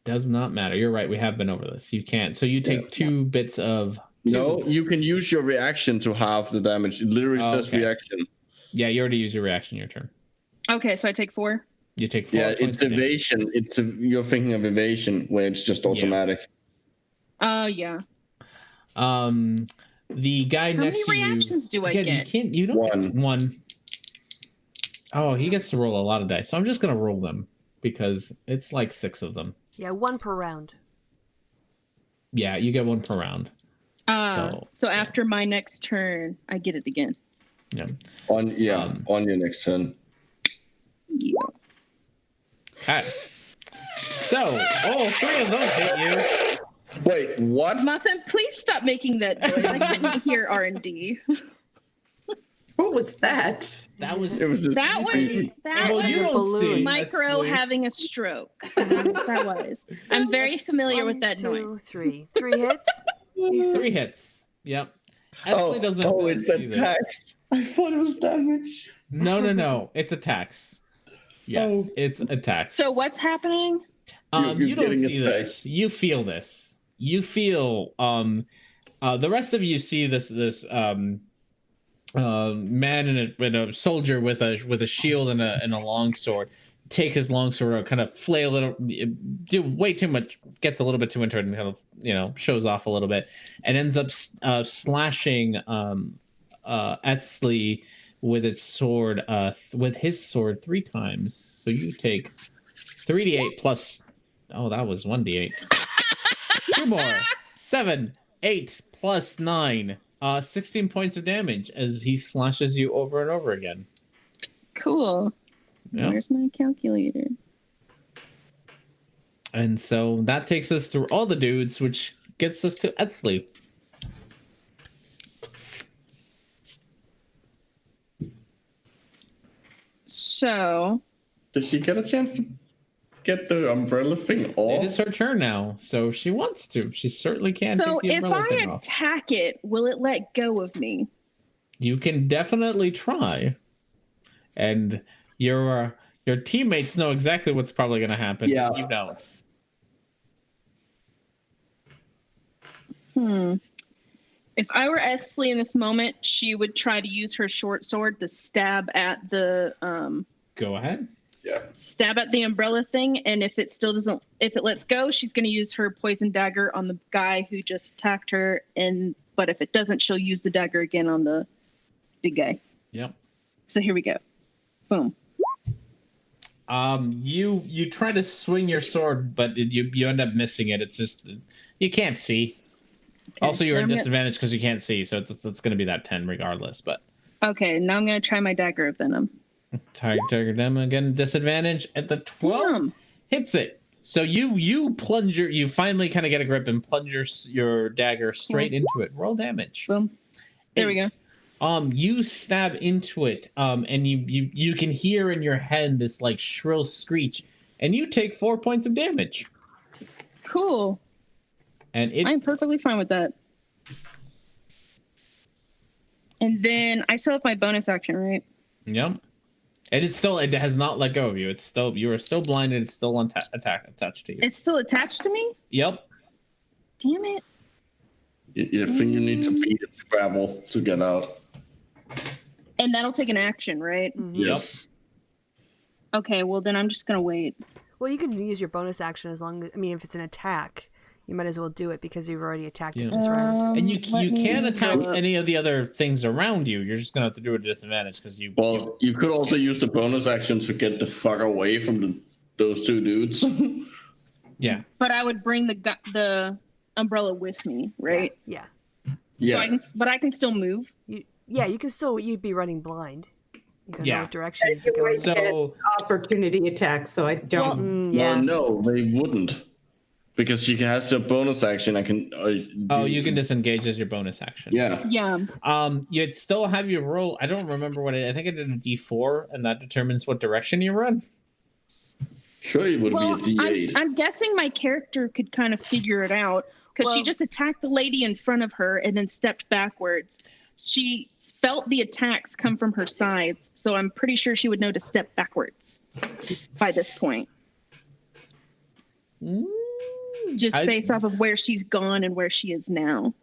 [SPEAKER 1] Does not matter. You're right. We have been over this. You can't. So you take 2 bits of.
[SPEAKER 3] No, you can use your reaction to halve the damage. It literally says reaction.
[SPEAKER 1] Yeah, you already used your reaction. Your turn.
[SPEAKER 4] Okay, so I take 4.
[SPEAKER 1] You take 4.
[SPEAKER 3] Yeah, it's evasion. You're thinking of evasion where it's just automatic.
[SPEAKER 4] Yeah.
[SPEAKER 1] The guy next to you.
[SPEAKER 4] How many reactions do I get?
[SPEAKER 1] You don't. One. Oh, he gets to roll a lot of dice, so I'm just gonna roll them because it's like 6 of them.
[SPEAKER 2] Yeah, 1 per round.
[SPEAKER 1] Yeah, you get 1 per round.
[SPEAKER 4] So after my next turn, I get it again.
[SPEAKER 1] Yeah.
[SPEAKER 3] On your next turn.
[SPEAKER 4] Yeah.
[SPEAKER 1] Okay. So all 3 of those hit you.
[SPEAKER 3] Wait, what?
[SPEAKER 4] Muffin, please stop making that noise. I couldn't hear R&D.
[SPEAKER 5] What was that?
[SPEAKER 1] That was
[SPEAKER 4] Micro having a stroke. That was. I'm very familiar with that
[SPEAKER 2] 1, 2,
[SPEAKER 4] noise.
[SPEAKER 2] 3. 3 hits?
[SPEAKER 1] 3 hits. Yep.
[SPEAKER 3] It's attacks. I thought it was damage.
[SPEAKER 1] No. It's attacks. Yes, it's attacks.
[SPEAKER 4] So what's happening?
[SPEAKER 1] You don't see this. You feel this. You feel the rest of you see this man and a soldier with a shield and a long sword take his long sword and kind of flail it, do way too much, gets a little bit too into it and kind of shows off a little bit, and ends up slashing Etsley with its sword, with his sword 3 times. So you take 3d8 plus. Oh, that was 1d8. 2 more. 7, 8 plus 9. 16 points of damage as he slashes you over and over again.
[SPEAKER 4] Cool. Yep. Where's my calculator?
[SPEAKER 1] And so that takes us through all the dudes, which gets us to Etsley.
[SPEAKER 4] So,
[SPEAKER 3] does she get a chance to get the umbrella thing off?
[SPEAKER 1] It is her turn now, so she wants to. She certainly can.
[SPEAKER 4] So
[SPEAKER 1] take the umbrella
[SPEAKER 4] if I
[SPEAKER 1] thing
[SPEAKER 4] attack
[SPEAKER 1] off.
[SPEAKER 4] it, will it let go of me?
[SPEAKER 1] You can definitely try, and your teammates know exactly what's probably going to happen.
[SPEAKER 3] Yeah,
[SPEAKER 1] you don't.
[SPEAKER 4] If I were Etsley in this moment, she would try to use her short sword to stab at the
[SPEAKER 1] Go ahead.
[SPEAKER 3] Yeah.
[SPEAKER 4] Stab at the umbrella thing, and if it lets go, she's going to use her poison dagger on the guy who just attacked her, but if it doesn't, she'll use the dagger again on the big guy.
[SPEAKER 1] Yep.
[SPEAKER 4] So here we go. Boom.
[SPEAKER 1] You try to swing your sword, but you end up missing it. It's just you can't see. Okay. Also, you're at disadvantage because you can't see, so it's going to be that 10 regardless. But
[SPEAKER 4] okay, now I'm going to try my dagger of venom.
[SPEAKER 1] Dagger venom again, disadvantage at the 12 hits it. So you plunge you finally kind of get a grip and plunge your dagger straight into it. Roll damage.
[SPEAKER 4] Boom. There we go.
[SPEAKER 1] You stab into it, and you can hear in your head this like shrill screech, and you take 4 points of damage.
[SPEAKER 4] Cool.
[SPEAKER 1] And
[SPEAKER 4] I'm perfectly fine with that. And then I still have my bonus action, right?
[SPEAKER 1] Yep. And it has not let go of you. You are still blinded. It's still attached to you.
[SPEAKER 4] It's still attached to me?
[SPEAKER 1] Yep.
[SPEAKER 4] Damn it.
[SPEAKER 3] You think you need to beat its grapple to get out.
[SPEAKER 4] And that'll take an action, right?
[SPEAKER 3] Mm-hmm. Yes.
[SPEAKER 4] Okay, well then I'm just gonna wait.
[SPEAKER 2] Well, you can use your bonus action if it's an attack, you might as well do it because you've already attacked it this round.
[SPEAKER 1] And you can attack any of the other things around you. You're just gonna have to do it at a disadvantage because you.
[SPEAKER 3] Well, you could also use the bonus action to get the fuck away from those 2 dudes.
[SPEAKER 1] Yeah.
[SPEAKER 4] But I would bring the umbrella with me, right?
[SPEAKER 2] Yeah.
[SPEAKER 3] Yeah.
[SPEAKER 4] So I can still move.
[SPEAKER 2] You can still. You'd be running blind. You don't know what direction
[SPEAKER 5] you
[SPEAKER 2] you'd be going.
[SPEAKER 5] So opportunity attacks. So I don't.
[SPEAKER 3] Well, no, they wouldn't. Because she has a bonus action. I can.
[SPEAKER 1] You can disengage as your bonus action.
[SPEAKER 3] Yeah.
[SPEAKER 4] Yeah.
[SPEAKER 1] You'd still have your roll. I don't remember what I think I did a D4, and that determines what direction you run.
[SPEAKER 3] Surely it would be a D8.
[SPEAKER 4] I'm guessing my character could kind of figure it out because she just attacked the lady in front of her and then stepped backwards. She felt the attacks come from her sides, so I'm pretty sure she would know to step backwards by this point. Just based off of where she's gone and where she is now.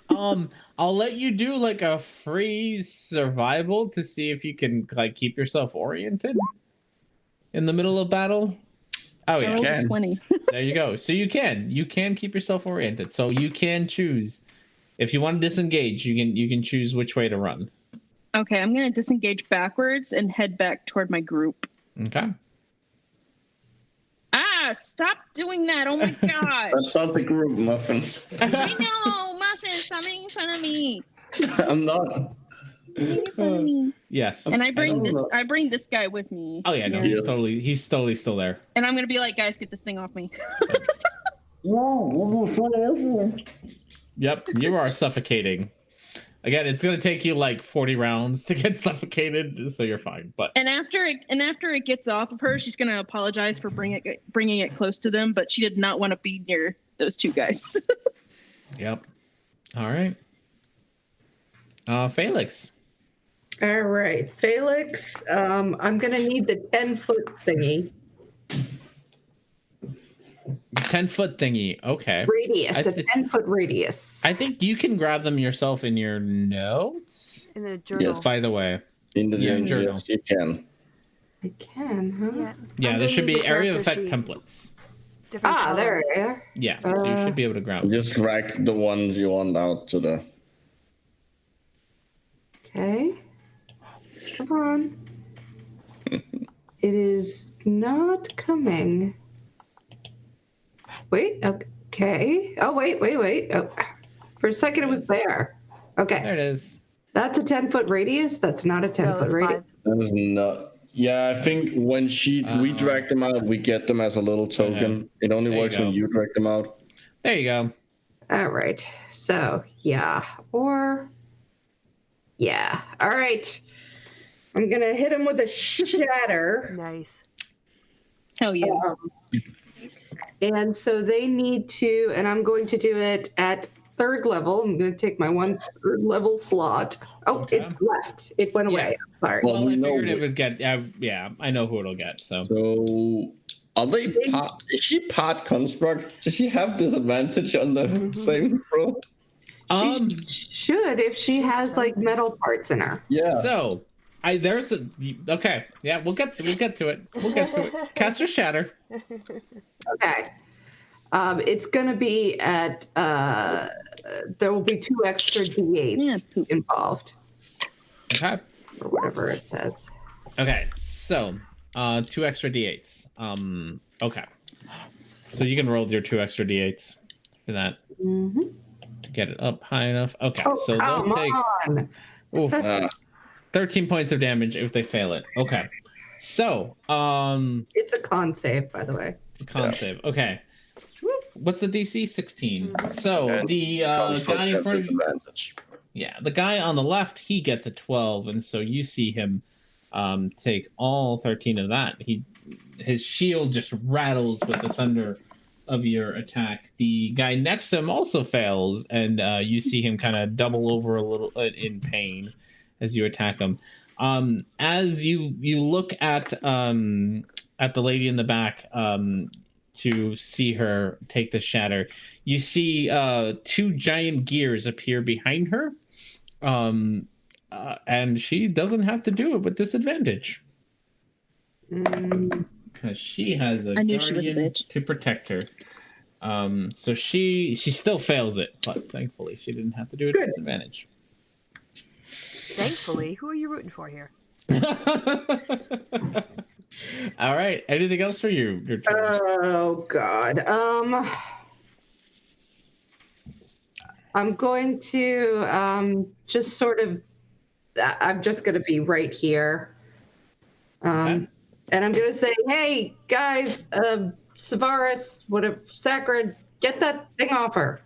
[SPEAKER 1] I'll let you do like a free survival to see if you can like keep yourself oriented in the middle of battle. Oh yeah,
[SPEAKER 4] you can. 20.
[SPEAKER 1] There you go. So you can keep yourself oriented. So you can choose if you want to disengage. You can choose which way to run.
[SPEAKER 4] Okay, I'm gonna disengage backwards and head back toward my group.
[SPEAKER 1] Okay.
[SPEAKER 4] Stop doing that. Oh my gosh.
[SPEAKER 3] That's not the group, Muffin.
[SPEAKER 4] I know, Muffin, stop making fun of me.
[SPEAKER 3] I'm not.
[SPEAKER 4] Making fun of me.
[SPEAKER 1] Yes.
[SPEAKER 4] And I bring this guy with me.
[SPEAKER 1] Oh yeah, no, he's totally still there.
[SPEAKER 4] And I'm gonna be like, guys, get this thing off me.
[SPEAKER 1] Yep, you are suffocating. Again, it's gonna take you like 40 rounds to get suffocated, so you're fine. But
[SPEAKER 4] after it gets off of her, she's gonna apologize for bringing it close to them, but she did not want to be near those 2 guys.
[SPEAKER 1] Yep. All right. Felix.
[SPEAKER 5] All right, Felix. I'm gonna need the 10-foot thingy.
[SPEAKER 1] 10-foot thingy. Okay.
[SPEAKER 5] Radius, a 10-foot radius.
[SPEAKER 1] I think you can grab them yourself in your notes.
[SPEAKER 2] In the journal.
[SPEAKER 3] Yes.
[SPEAKER 1] By the way.
[SPEAKER 3] In the journal. Yes, you can.
[SPEAKER 5] I can, huh?
[SPEAKER 1] Yeah, there should be area effect templates.
[SPEAKER 2] Different
[SPEAKER 5] there they are.
[SPEAKER 1] Yeah, so you should be able to grab them.
[SPEAKER 3] Just drag the ones you want out to the...
[SPEAKER 5] Okay. Come on. It is not coming. Wait, okay. Oh, wait. Oh, for a second it was there. Okay.
[SPEAKER 1] There it is.
[SPEAKER 5] That's a 10-foot radius? That's not a 10-foot radius?
[SPEAKER 3] That is not... Yeah, I think when we drag them out, we get them as a little token. It only works when you drag them out.
[SPEAKER 1] There you go.
[SPEAKER 5] All right. So, yeah. Or... Yeah. All right. I'm going to hit him with a shatter.
[SPEAKER 2] Nice.
[SPEAKER 4] Hell yeah.
[SPEAKER 5] And so they need to, and I'm going to do it at 3rd level. I'm going to take my 1 3rd level slot. Oh, it left. It went away. I'm sorry.
[SPEAKER 1] Well, I figured it would get, yeah, I know who it'll get. So
[SPEAKER 3] are they part, is she part construct? Does she have disadvantage on the same roll?
[SPEAKER 5] She should if she has like metal parts in her.
[SPEAKER 3] Yeah.
[SPEAKER 1] So there's a okay. Yeah, we'll get to it. We'll get to it. Cast or shatter.
[SPEAKER 5] Okay. It's gonna be at there will be 2 extra D8s involved.
[SPEAKER 1] Okay.
[SPEAKER 5] Or whatever it says.
[SPEAKER 1] Okay, so 2 extra D8s. Okay. So you can roll your 2 extra D8s for that. To get it up high enough. Okay, so they'll take 13 points of damage if they fail it. Okay. So,
[SPEAKER 5] it's a con save, by the way.
[SPEAKER 1] Con save. Okay. What's the DC? 16. So the guy in front of you, the guy on the left, he gets a 12, and so you see him take all 13 of that. His shield just rattles with the thunder of your attack. The guy next to him also fails, and you see him kind of double over a little in pain as you attack him. As you look at the lady in the back to see her take the shatter, you see 2 giant gears appear behind her, and she doesn't have to do it with disadvantage because she has a guardian to protect her. So she still fails it, but thankfully she didn't have to do it with disadvantage.
[SPEAKER 2] Thankfully, who are you rooting for here?
[SPEAKER 1] All right. Anything else for you? Your turn?
[SPEAKER 5] Oh God. I'm going to just sort of. I'm just going to be right here. And I'm going to say, "Hey guys, Savaris, whatever, Sakura, get that thing off her."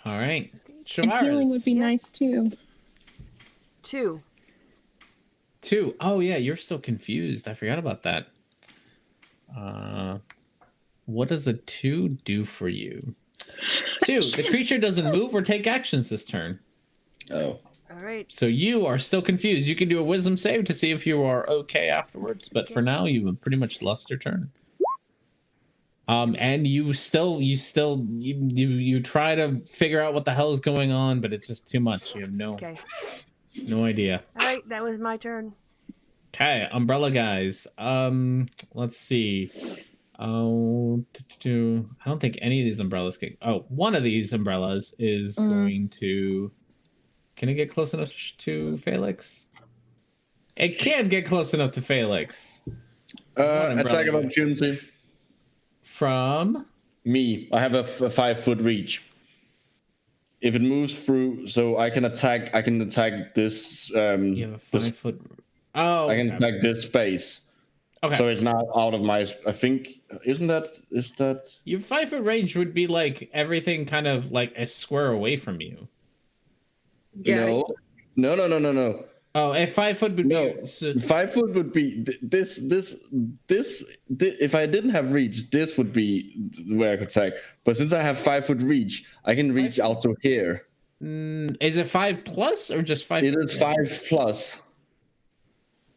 [SPEAKER 1] All right.
[SPEAKER 4] And healing would be nice too.
[SPEAKER 2] 2.
[SPEAKER 1] Oh yeah, you're still confused. I forgot about that. What does a 2 do for you? 2. The creature doesn't move or take actions this turn.
[SPEAKER 3] Oh.
[SPEAKER 2] All right.
[SPEAKER 1] So you are still confused. You can do a wisdom save to see if you are okay afterwards, but for now you pretty much lost your turn. And you try to figure out what the hell is going on, but it's just too much. You have no idea.
[SPEAKER 2] All right, that was my turn.
[SPEAKER 1] Okay, umbrella guys. Let's see. Oh, I don't think any of these umbrellas can. Oh, one of these umbrellas is going to. Can it get close enough to Felix? It can get close enough to Felix.
[SPEAKER 3] Attack of opportunity.
[SPEAKER 1] From
[SPEAKER 3] me. I have a 5-foot reach. If it moves through, so I can attack this.
[SPEAKER 1] You have a 5-foot. Oh,
[SPEAKER 3] I can attack this space.
[SPEAKER 1] Okay.
[SPEAKER 3] So it's not out of my. I think is that
[SPEAKER 1] your 5-foot range would be like everything kind of like a square away from you.
[SPEAKER 5] Yeah.
[SPEAKER 3] No.
[SPEAKER 1] Oh, a 5 foot would
[SPEAKER 3] be 5 foot would be this. If I didn't have reach, this would be where I could attack. But since I have 5-foot reach, I can reach out to here.
[SPEAKER 1] Is it 5 plus or just 5?
[SPEAKER 3] It is 5 plus.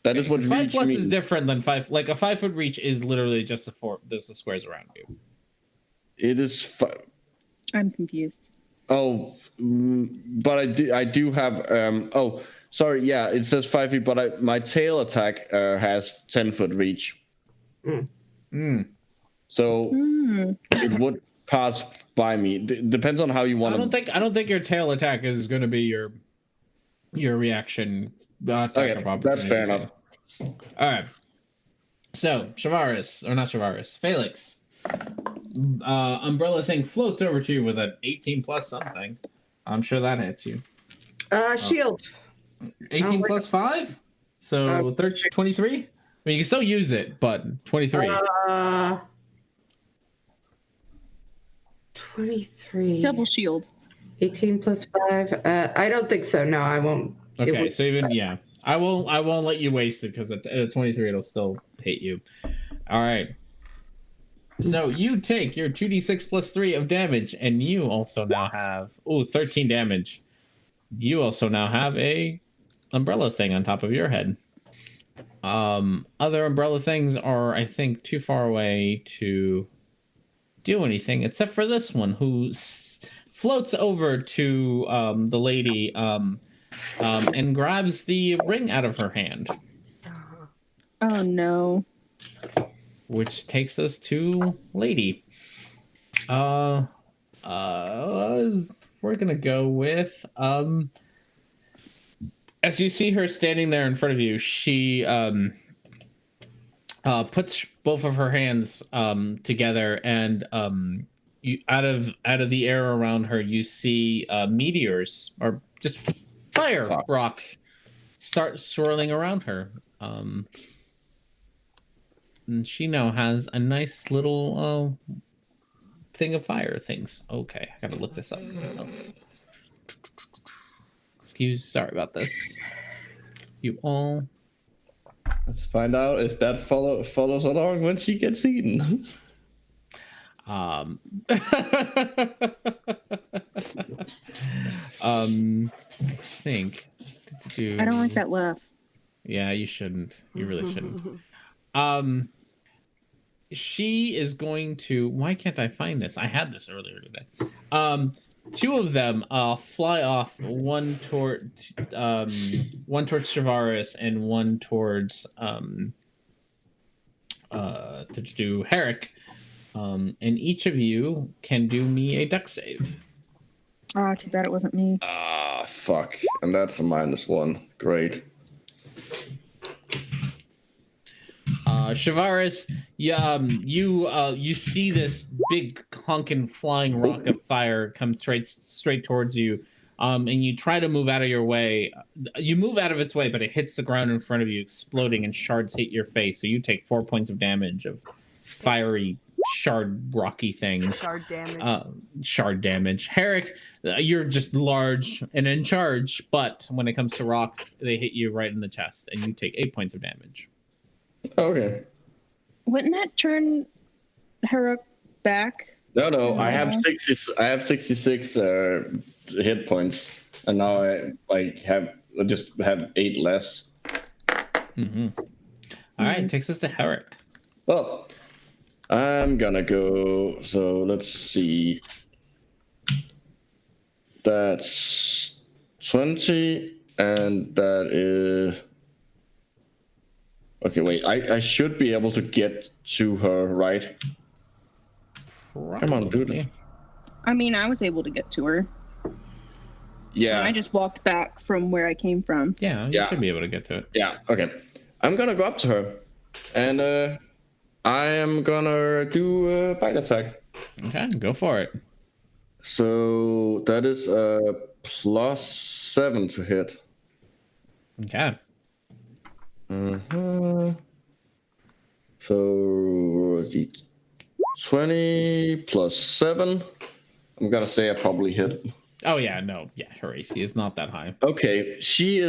[SPEAKER 3] That is what reach
[SPEAKER 1] 5 plus
[SPEAKER 3] means.
[SPEAKER 1] is different than 5. Like a 5 foot reach is literally just the squares around you.
[SPEAKER 3] It is.
[SPEAKER 4] I'm confused.
[SPEAKER 3] Oh, but I do have. Oh, sorry. Yeah, it says 5 feet, but my tail attack has 10-foot reach. So it would pass by me. Depends on how you want.
[SPEAKER 1] I don't think your tail attack is going to be your reaction.
[SPEAKER 3] Okay, that's fair enough.
[SPEAKER 1] All right. So Felix, umbrella thing floats over to you with an 18 plus something. I'm sure that hits you.
[SPEAKER 5] Shield.
[SPEAKER 1] 18 plus 5, so 23. I mean, you can still use it, but 23.
[SPEAKER 5] 23.
[SPEAKER 4] Double shield.
[SPEAKER 5] 18 plus 5. I don't think so. No, I won't.
[SPEAKER 1] Okay, so even I won't let you waste it because at 23 it'll still hit you. All right. So you take your 2d6 plus 3 of damage, and you also now have 13 damage. You also now have a umbrella thing on top of your head. Other umbrella things are, I think, too far away to do anything, except for this one, who floats over to the lady and grabs the ring out of her hand.
[SPEAKER 4] Oh no.
[SPEAKER 1] Which takes us to lady. We're gonna go with as you see her standing there in front of you, she puts both of her hands together, and you out of the air around her, you see meteors or just fire rocks start swirling around her. And she now has a nice little thing of fire things. Okay, I gotta look this up. Sorry about this. You all.
[SPEAKER 3] Let's find out if that follows along when she gets eaten.
[SPEAKER 1] I think.
[SPEAKER 4] I don't like that laugh.
[SPEAKER 1] Yeah, you shouldn't. You really shouldn't. She is going to. Why can't I find this? I had this earlier today. Two of them fly off. One towards Shavaris and one towards to do Herrick. And each of you can do me a dex save.
[SPEAKER 4] Oh, too bad it wasn't me.
[SPEAKER 3] Fuck. And that's a -1. Great.
[SPEAKER 1] Shavaris, you see this big honking flying rock of fire come straight towards you, and you try to move out of your way. You move out of its way, but it hits the ground in front of you, exploding, and shards hit your face. So you take 4 points of damage of fiery rocky things. Shard damage. Herrick, you're just large and in charge, but when it comes to rocks, they hit you right in the chest, and you take 8 points of damage.
[SPEAKER 3] Okay.
[SPEAKER 4] Wouldn't that turn her back?
[SPEAKER 3] No. I have 66 hit points, and now I just have 8 less.
[SPEAKER 1] Mm-hmm. All right, takes us to Herrick.
[SPEAKER 3] Well, I'm gonna go. So let's see. That's 20, and that is. Okay, wait. I should be able to get to her, right?
[SPEAKER 1] Probably.
[SPEAKER 3] Come on, dude.
[SPEAKER 4] I mean, I was able to get to her.
[SPEAKER 3] Yeah.
[SPEAKER 4] So I just walked back from where I came from.
[SPEAKER 1] Yeah, you should be able to get to it.
[SPEAKER 3] Yeah, okay. I'm gonna go up to her, and I am gonna do a bite attack.
[SPEAKER 1] Okay, go for it.
[SPEAKER 3] So that is a +7 to hit.
[SPEAKER 1] Okay.
[SPEAKER 3] So the 20 plus 7. I'm gonna say I probably hit.
[SPEAKER 1] Oh yeah, no, yeah, her AC is not that high.
[SPEAKER 3] Okay, she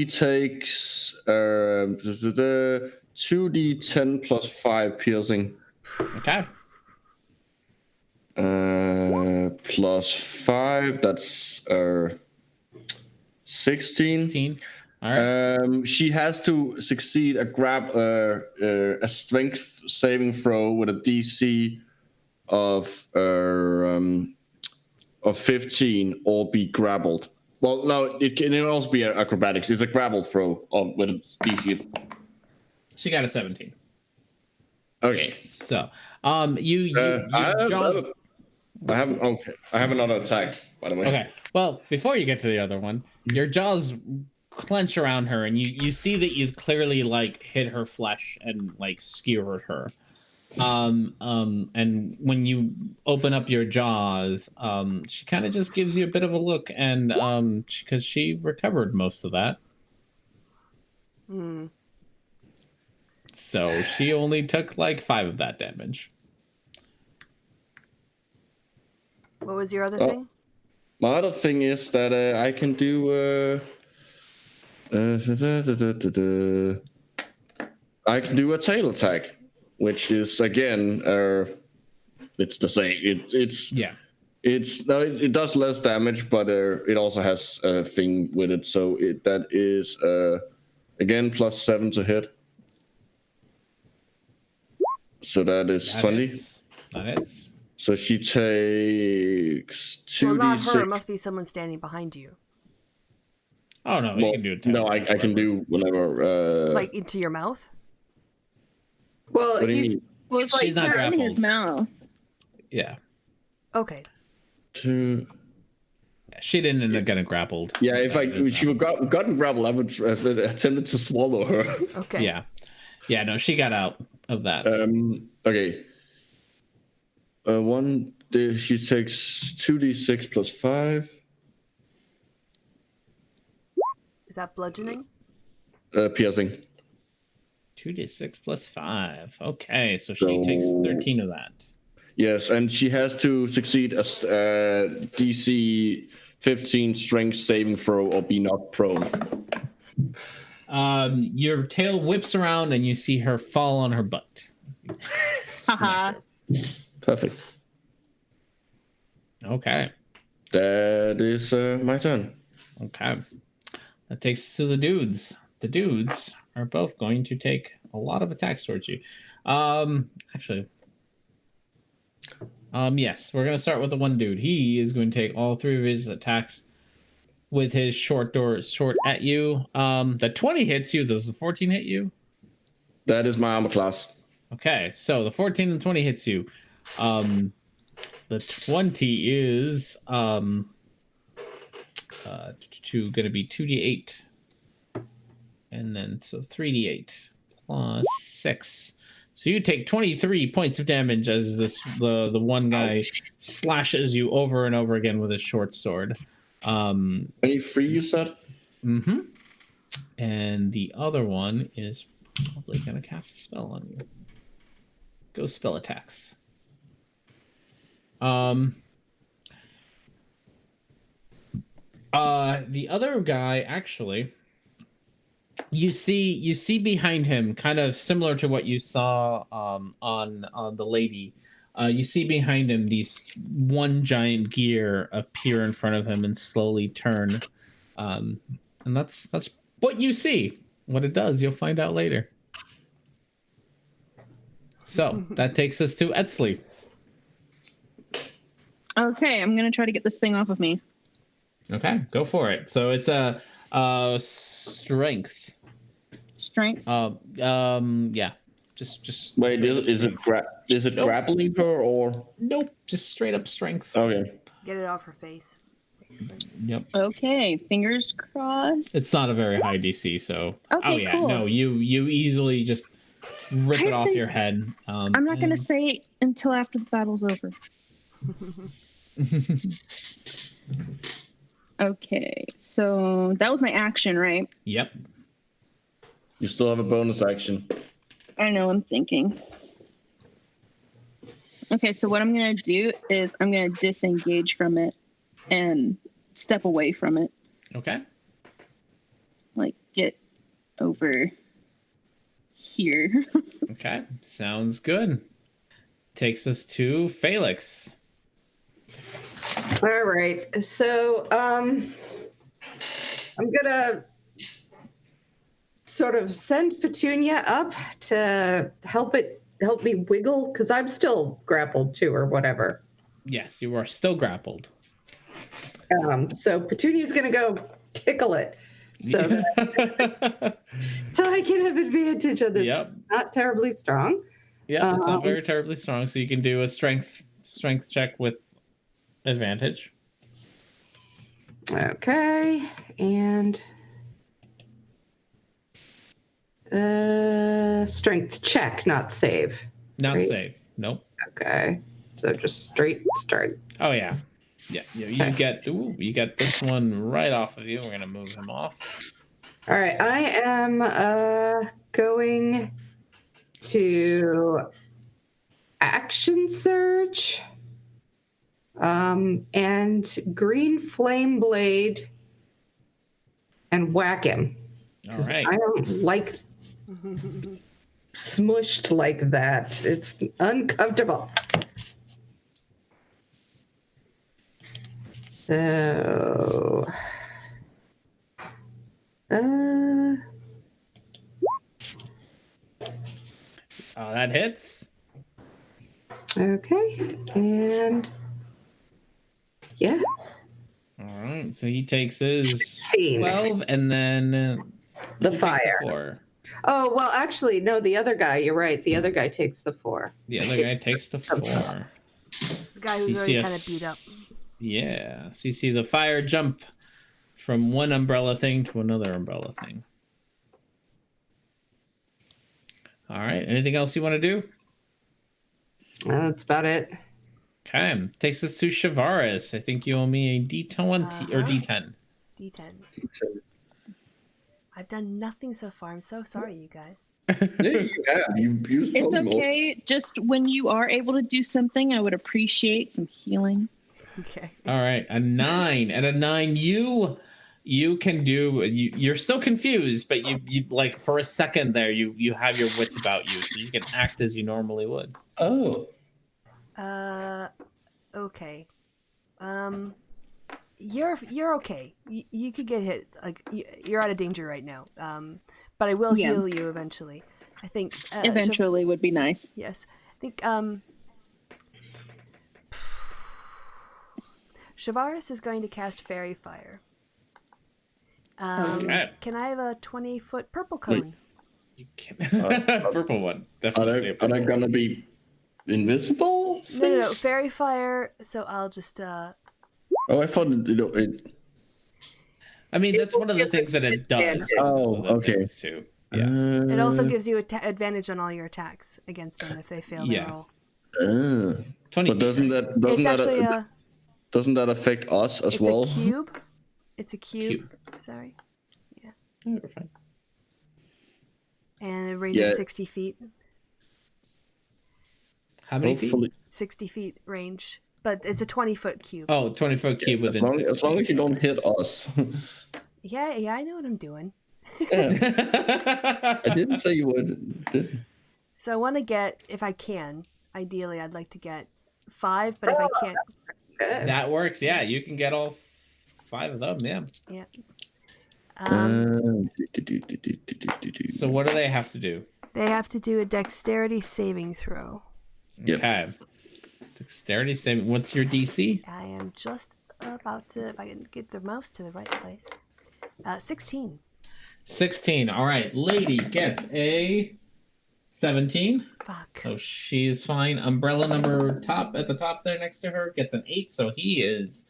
[SPEAKER 3] takes 2d10 plus 5 piercing.
[SPEAKER 1] Okay.
[SPEAKER 3] Plus 5, that's 16.
[SPEAKER 1] All right.
[SPEAKER 3] She has to succeed a strength saving throw with a DC of 15 or be grappled. Well, no, it can also be acrobatics. It's a grapple throw with a DC.
[SPEAKER 1] She got a 17.
[SPEAKER 3] Okay.
[SPEAKER 1] So, Jaws.
[SPEAKER 3] I have another attack, by the way.
[SPEAKER 1] Okay. Well, before you get to the other one, your jaws clench around her, and you see that you've clearly like hit her flesh and like skewered her. And when you open up your jaws, she kind of just gives you a bit of a look, and because she recovered most of that. So she only took like 5 of that damage.
[SPEAKER 2] What was your other thing?
[SPEAKER 3] My other thing is that I can do I can do a tail attack, which is again it's the same. It does less damage, but it also has a thing with it. So that is again +7 to hit. So that is 20.
[SPEAKER 1] That is.
[SPEAKER 3] So she takes 2d6.
[SPEAKER 2] Well, not her. It must be someone standing behind you.
[SPEAKER 1] Oh no, you can do it.
[SPEAKER 3] No, I can do whenever.
[SPEAKER 2] Like into your mouth.
[SPEAKER 5] Well,
[SPEAKER 3] what do you mean?
[SPEAKER 4] Well, she's not in his mouth.
[SPEAKER 1] Yeah.
[SPEAKER 2] Okay.
[SPEAKER 1] She didn't end up getting grappled.
[SPEAKER 3] Yeah, if she gotten grappled, I would have attempted to swallow her.
[SPEAKER 2] Okay.
[SPEAKER 1] Yeah. Yeah, no, she got out of that.
[SPEAKER 3] Okay. She takes 2d6 plus 5.
[SPEAKER 2] Is that bludgeoning?
[SPEAKER 3] Piercing.
[SPEAKER 1] 2d6 plus 5. Okay, so she takes 13 of that.
[SPEAKER 3] Yes, and she has to succeed a DC 15 strength saving throw or be knocked prone.
[SPEAKER 1] Your tail whips around and you see her fall on her butt.
[SPEAKER 4] Haha.
[SPEAKER 3] Perfect.
[SPEAKER 1] Okay.
[SPEAKER 3] That is my turn.
[SPEAKER 1] Okay. That takes us to the dudes. The dudes are both going to take a lot of attacks towards you. Actually, yes, we're going to start with the one dude. He is going to take all 3 of his attacks with his short at you. The 20 hits you. Does the 14 hit you?
[SPEAKER 3] That is my armor class.
[SPEAKER 1] Okay, so the 14 and 20 hits you. The 20 is going to be 2d8. And then, so 3d8 plus 6. So you take 23 points of damage as the one guy slashes you over and over again with his short sword.
[SPEAKER 3] 23 you said?
[SPEAKER 1] Mm-hmm. And the other one is probably going to cast a spell on you. Go spell attacks. The other guy actually, you see behind him, kind of similar to what you saw on the lady. You see behind him these one giant gear appear in front of him and slowly turn, and that's what you see. What it does, you'll find out later. So that takes us to Etzli.
[SPEAKER 4] Okay, I'm gonna try to get this thing off of me.
[SPEAKER 1] Okay, go for it. So it's a strength.
[SPEAKER 4] Strength.
[SPEAKER 1] Yeah. Just.
[SPEAKER 3] Wait, is it
[SPEAKER 1] Nope.
[SPEAKER 3] grappling her or?
[SPEAKER 1] Nope, just straight up strength.
[SPEAKER 3] Okay.
[SPEAKER 2] Get it off her face, basically.
[SPEAKER 1] Yep.
[SPEAKER 4] Okay, fingers crossed.
[SPEAKER 1] It's not a very high DC, so.
[SPEAKER 4] Okay,
[SPEAKER 1] oh yeah,
[SPEAKER 4] cool.
[SPEAKER 1] no, you easily just rip it off your head.
[SPEAKER 4] I'm not gonna say it until after the battle's over. Okay, so that was my action, right?
[SPEAKER 1] Yep.
[SPEAKER 3] You still have a bonus action.
[SPEAKER 4] I know, I'm thinking. Okay, so what I'm going to do is I'm going to disengage from it and step away from it.
[SPEAKER 1] Okay.
[SPEAKER 4] Like, get over here.
[SPEAKER 1] Okay, sounds good. Takes us to Felix.
[SPEAKER 5] All right. So, I'm gonna sort of send Petunia up to help me wiggle, because I'm still grappled too, or whatever.
[SPEAKER 1] Yes, you are still grappled.
[SPEAKER 5] So Petunia's gonna go tickle it, so so I can have advantage of this.
[SPEAKER 1] Yep.
[SPEAKER 5] Not terribly strong.
[SPEAKER 1] Yeah, it's not very terribly strong, so you can do a strength check with advantage.
[SPEAKER 5] Okay, and strength check, not save.
[SPEAKER 1] Not
[SPEAKER 5] right?
[SPEAKER 1] save. Nope.
[SPEAKER 5] Okay, so just straight strike.
[SPEAKER 1] Oh yeah, yeah. You get this one right off of you. We're gonna move him off.
[SPEAKER 5] All right, I am going to action surge, and green flame blade, and whack him.
[SPEAKER 1] All right.
[SPEAKER 5] I don't like smushed like that. It's uncomfortable. So,
[SPEAKER 1] That hits.
[SPEAKER 5] Okay, and yeah.
[SPEAKER 1] All right, so he takes his
[SPEAKER 5] 16.
[SPEAKER 1] 12, and then
[SPEAKER 5] The fire.
[SPEAKER 1] 4.
[SPEAKER 5] Oh, well, actually, no, the other guy, you're right. The other guy takes the 4.
[SPEAKER 1] The other guy takes the 4.
[SPEAKER 2] The guy who's already kind of beat up.
[SPEAKER 1] Yeah, so you see the fire jump from one umbrella thing to another umbrella thing. All right, anything else you want to do?
[SPEAKER 5] That's about it.
[SPEAKER 1] Okay, takes us to Shavaris. I think you owe me a D20 or D10.
[SPEAKER 2] D10. I've done nothing so far. I'm so sorry, you guys.
[SPEAKER 3] Yeah, you have. You used
[SPEAKER 4] It's
[SPEAKER 3] Pokemon.
[SPEAKER 4] okay. Just when you are able to do something, I would appreciate some healing.
[SPEAKER 2] Okay.
[SPEAKER 1] All right, a 9. At a 9, you can do. You're still confused, but you like for a second there, you have your wits about you, so you can act as you normally would.
[SPEAKER 3] Oh.
[SPEAKER 2] Okay. You're okay. You could get hit. Like you're out of danger right now. But I will heal you eventually. I think.
[SPEAKER 4] Eventually would be nice.
[SPEAKER 2] Yes. I think. Shavaris is going to cast Fairy Fire.
[SPEAKER 1] Okay.
[SPEAKER 2] Can I have a 20-foot purple cone?
[SPEAKER 1] You can. Purple one. Definitely.
[SPEAKER 3] Are they gonna be invisible?
[SPEAKER 2] No. Fairy Fire. So I'll just.
[SPEAKER 3] Oh, I thought it.
[SPEAKER 1] I mean, that's one of the things that it does.
[SPEAKER 3] Oh, okay.
[SPEAKER 1] Too. Yeah.
[SPEAKER 2] It also gives you advantage on all your attacks against them if they fail their roll.
[SPEAKER 1] 20.
[SPEAKER 3] But doesn't that affect us as well?
[SPEAKER 2] It's a cube. It's a cube. Sorry. Yeah.
[SPEAKER 1] Oh, we're fine.
[SPEAKER 2] And a range of 60 feet.
[SPEAKER 1] How many feet?
[SPEAKER 2] 60 feet range. But it's a 20-foot cube.
[SPEAKER 1] Oh, 20-foot cube within
[SPEAKER 3] as long as you don't hit us.
[SPEAKER 2] Yeah, I know what I'm doing.
[SPEAKER 3] Yeah. I didn't say you would.
[SPEAKER 2] So I want to get, if I can, ideally I'd like to get 5, but if I can't...
[SPEAKER 1] That works, yeah. You can get all 5 of them, yeah.
[SPEAKER 2] Yeah.
[SPEAKER 1] So what do they have to do?
[SPEAKER 2] They have to do a dexterity saving throw.
[SPEAKER 1] Okay. Dexterity saving. What's your DC?
[SPEAKER 2] I am just about to, if I can get the mouse to the right place. 16.
[SPEAKER 1] 16. All right. Lady gets a 17.
[SPEAKER 2] Fuck.
[SPEAKER 1] So she's fine. Umbrella number at the top there next to her gets an 8. So he is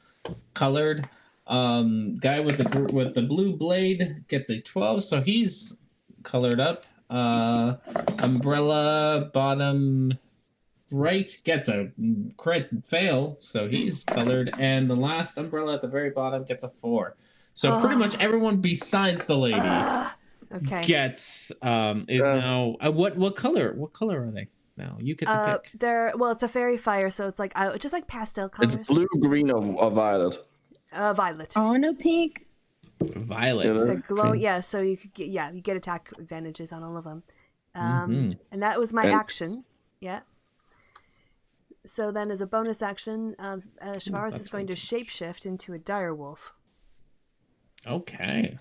[SPEAKER 1] colored. Guy with the blue blade gets a 12. So he's colored up. Umbrella bottom right gets a crit fail, so he's colored, and the last umbrella at the very bottom gets a 4. So pretty much everyone besides the lady gets now what color are they now? You get to pick.
[SPEAKER 2] It's a fairy fire, so it's like just like pastel colors.
[SPEAKER 3] It's blue, green, or violet.
[SPEAKER 2] Violet.
[SPEAKER 4] Oh, no pink.
[SPEAKER 1] Violet.
[SPEAKER 2] The glow, yeah. So you could you get attack advantages on all of them. And that was my action. Yeah. So then, as a bonus action, Shavaris is going to shapeshift into a direwolf.
[SPEAKER 1] Okay.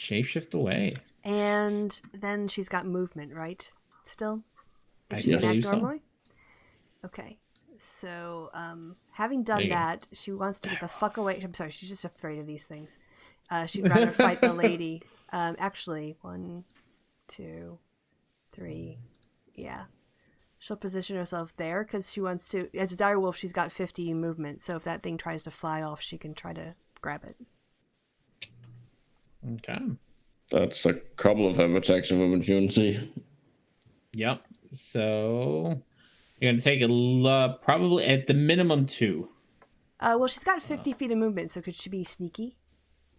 [SPEAKER 1] shapeshift away.
[SPEAKER 2] And then she's got movement, right? Still?
[SPEAKER 1] I
[SPEAKER 2] She can act
[SPEAKER 1] believe so.
[SPEAKER 2] normally? Okay. So, having done that, she wants to get the fuck away. I'm sorry, she's just afraid of these things. She'd rather fight the lady. Actually, 1, 2, 3. Yeah. She'll position herself there because she wants to. As a dire wolf, she's got 50 movement. So if that thing tries to fly off, she can try to grab it.
[SPEAKER 1] Okay.
[SPEAKER 3] That's a couple of attacks of opportunity.
[SPEAKER 1] Yep. So you're gonna take a probably at the minimum 2.
[SPEAKER 2] Well, she's got 50 feet of movement, so could she be sneaky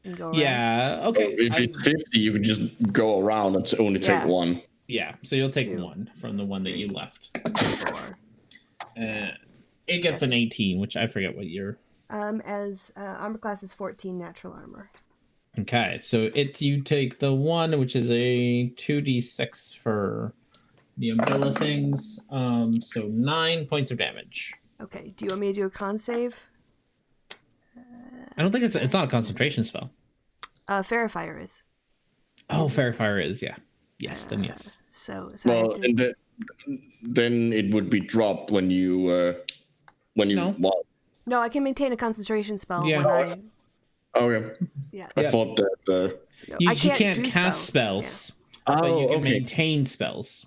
[SPEAKER 2] and go around?
[SPEAKER 1] Yeah. Okay.
[SPEAKER 3] If it's 50, you can just go around and only take 1.
[SPEAKER 1] Yeah. So you'll take
[SPEAKER 2] 2,
[SPEAKER 1] 1 from the one that you left.
[SPEAKER 2] 4.
[SPEAKER 1] It gets an 18, which I forget what year.
[SPEAKER 2] As armor class is 14 natural armor.
[SPEAKER 1] Okay, so you take the 1, which is a 2d6 for the umbrella things. So 9 points of damage.
[SPEAKER 2] Okay. Do you want me to do a con save?
[SPEAKER 1] I don't think it's not a concentration spell.
[SPEAKER 2] Fairifier is.
[SPEAKER 1] Oh, Fairifier is, yeah. Yes, then yes.
[SPEAKER 2] So
[SPEAKER 3] well, and then it would be dropped when you
[SPEAKER 1] No.
[SPEAKER 3] Well,
[SPEAKER 2] no, I can maintain a concentration spell
[SPEAKER 1] Yeah.
[SPEAKER 2] when I.
[SPEAKER 3] okay.
[SPEAKER 2] Yeah.
[SPEAKER 3] I thought that.
[SPEAKER 2] No,
[SPEAKER 1] You
[SPEAKER 2] I
[SPEAKER 1] can't
[SPEAKER 2] do
[SPEAKER 1] cast spells,
[SPEAKER 3] Yeah.
[SPEAKER 1] but you can
[SPEAKER 3] okay.
[SPEAKER 1] maintain spells.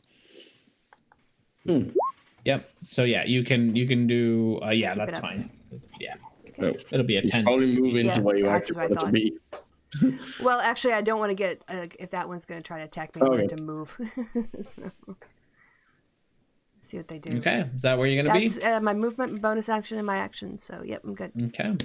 [SPEAKER 3] Hmm.
[SPEAKER 1] Yep. So yeah, you can do. Yeah,
[SPEAKER 2] Keep it
[SPEAKER 1] that's
[SPEAKER 2] up.
[SPEAKER 1] fine. Yeah,
[SPEAKER 3] No.
[SPEAKER 1] it'll be a
[SPEAKER 3] You
[SPEAKER 1] 10.
[SPEAKER 3] should probably move into
[SPEAKER 2] Yeah,
[SPEAKER 3] where you
[SPEAKER 2] that's
[SPEAKER 3] actually
[SPEAKER 2] what I
[SPEAKER 3] want it to
[SPEAKER 2] thought.
[SPEAKER 3] be.
[SPEAKER 2] Well, actually, I don't want to get if that one's going to try to attack me. I want it to move. So, see what they do.
[SPEAKER 1] Okay, is that where you're gonna be?
[SPEAKER 2] That's my movement, bonus action, and my action. So, yep, I'm good.
[SPEAKER 1] Okay.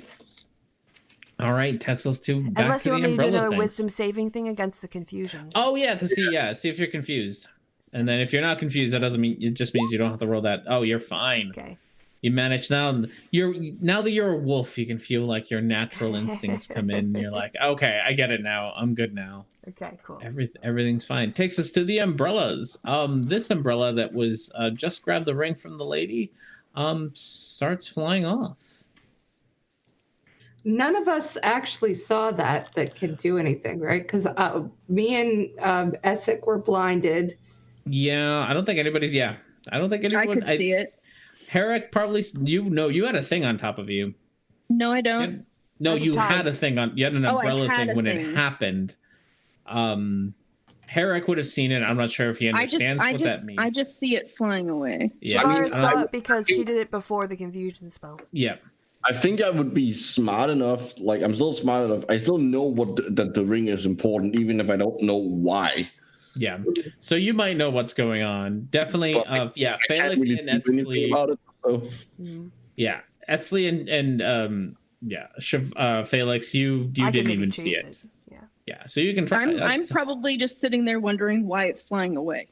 [SPEAKER 1] All right, takes us to back
[SPEAKER 2] Unless
[SPEAKER 1] to
[SPEAKER 2] you want
[SPEAKER 1] the
[SPEAKER 2] me to do
[SPEAKER 1] umbrella
[SPEAKER 2] another
[SPEAKER 1] things.
[SPEAKER 2] wisdom saving thing against the confusion.
[SPEAKER 1] Oh yeah, see if you're confused, and then if you're not confused, that doesn't mean it just means you don't have to roll that. Oh, you're fine.
[SPEAKER 2] Okay.
[SPEAKER 1] You manage now. Now that you're a wolf, you can feel like your natural instincts come in. You're like, okay, I get it now. I'm good now.
[SPEAKER 2] Okay, cool.
[SPEAKER 1] Everything's fine. Takes us to the umbrellas. This umbrella that was just grabbed the ring from the lady, starts flying off.
[SPEAKER 5] None of us actually saw that could do anything, right? Because me and Essek were blinded.
[SPEAKER 1] Yeah, I don't think anybody's. Yeah, I don't think anyone.
[SPEAKER 4] I could see it.
[SPEAKER 1] Herrick probably. You had a thing on top of you.
[SPEAKER 4] No, I don't.
[SPEAKER 1] No,
[SPEAKER 2] At the
[SPEAKER 1] you
[SPEAKER 2] time.
[SPEAKER 1] had a thing on. You had an umbrella
[SPEAKER 4] had
[SPEAKER 1] thing
[SPEAKER 4] a
[SPEAKER 1] when
[SPEAKER 4] thing.
[SPEAKER 1] it happened. Herrick would have seen it. I'm not sure if he understands what that means.
[SPEAKER 4] I just see it flying away.
[SPEAKER 1] Yeah.
[SPEAKER 2] Shivara saw it because she did it before the confusion spell.
[SPEAKER 1] Yeah.
[SPEAKER 3] I think I would be smart enough. Like, I'm still smart enough. I still know that the ring is important, even if I don't know why.
[SPEAKER 1] Yeah. So you might know what's going on. Definitely. Yeah.
[SPEAKER 3] I can't
[SPEAKER 1] Felix
[SPEAKER 3] really
[SPEAKER 1] and
[SPEAKER 3] do anything
[SPEAKER 1] Etzli.
[SPEAKER 3] about it. So.
[SPEAKER 1] Yeah. Etzli and Felix, you
[SPEAKER 2] I can
[SPEAKER 1] didn't
[SPEAKER 2] maybe
[SPEAKER 1] even see
[SPEAKER 2] chase
[SPEAKER 1] it.
[SPEAKER 2] Yeah.
[SPEAKER 1] Yeah. So you can try.
[SPEAKER 4] I'm probably just sitting there wondering why it's flying away.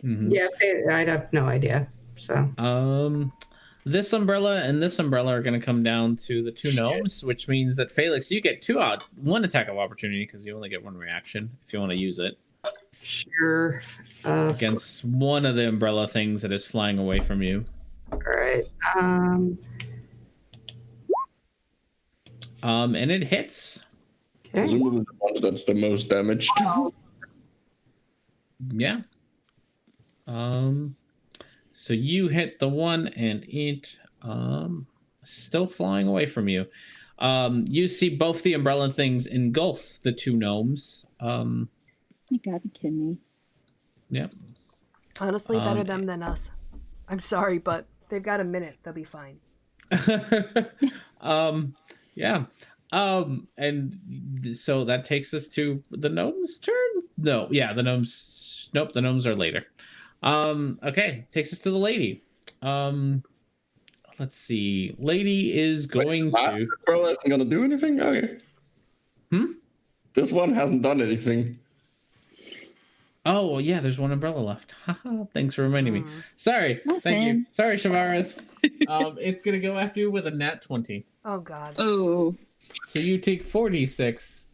[SPEAKER 1] Mhm.
[SPEAKER 5] Yeah, I have no idea. So.
[SPEAKER 1] This umbrella and this umbrella are going to come down to the 2 gnomes, which means that Felix, you get 1 attack of opportunity because you only get 1 reaction if you want to use it
[SPEAKER 5] Sure.
[SPEAKER 1] against one of the umbrella things that is flying away from you.
[SPEAKER 5] All right.
[SPEAKER 1] And it hits.
[SPEAKER 5] Okay.
[SPEAKER 3] Presumably the one that's the most damaged.
[SPEAKER 1] Yeah. So you hit the one and it still flying away from you. You see both the umbrella things engulf the 2 gnomes.
[SPEAKER 4] You gotta be kidding me.
[SPEAKER 1] Yep.
[SPEAKER 2] Honestly, better them than us. I'm sorry, but they've got a minute. They'll be fine.
[SPEAKER 1] Yeah. And so that takes us to the gnomes' turn. No, yeah, the gnomes. Nope, the gnomes are later. Okay, takes us to the lady. Let's see. Lady is going to.
[SPEAKER 3] Bro isn't gonna do anything. Okay. This one hasn't done anything.
[SPEAKER 1] Oh well, yeah. There's 1 umbrella left. Haha. Thanks for reminding me. Sorry. Thank you. Sorry, Shavaris. It's gonna go after you with a nat 20.
[SPEAKER 2] Oh God.
[SPEAKER 4] Oh.
[SPEAKER 1] So you take 46.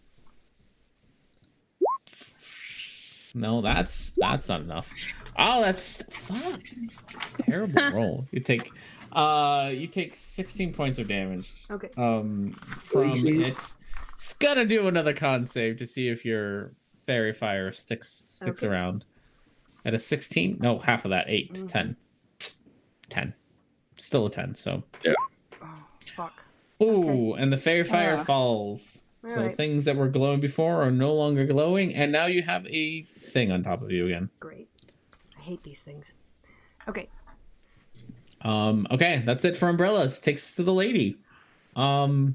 [SPEAKER 1] No, that's not enough. Oh, that's fuck. Terrible roll. You take 16 points of damage.
[SPEAKER 2] Okay.
[SPEAKER 1] From it. It's gonna do another con save to see if your fairy fire sticks around. At a 16? No, half of that. 8, 10. 10. Still a 10, so.
[SPEAKER 3] Yeah.
[SPEAKER 2] Oh, fuck.
[SPEAKER 1] Ooh, and the fairy fire falls.
[SPEAKER 2] All
[SPEAKER 1] so
[SPEAKER 2] right.
[SPEAKER 1] things that were glowing before are no longer glowing, and now you have a thing on top of you again.
[SPEAKER 2] Great. I hate these things. Okay.
[SPEAKER 1] Okay, that's it for umbrellas. Takes us to the lady. The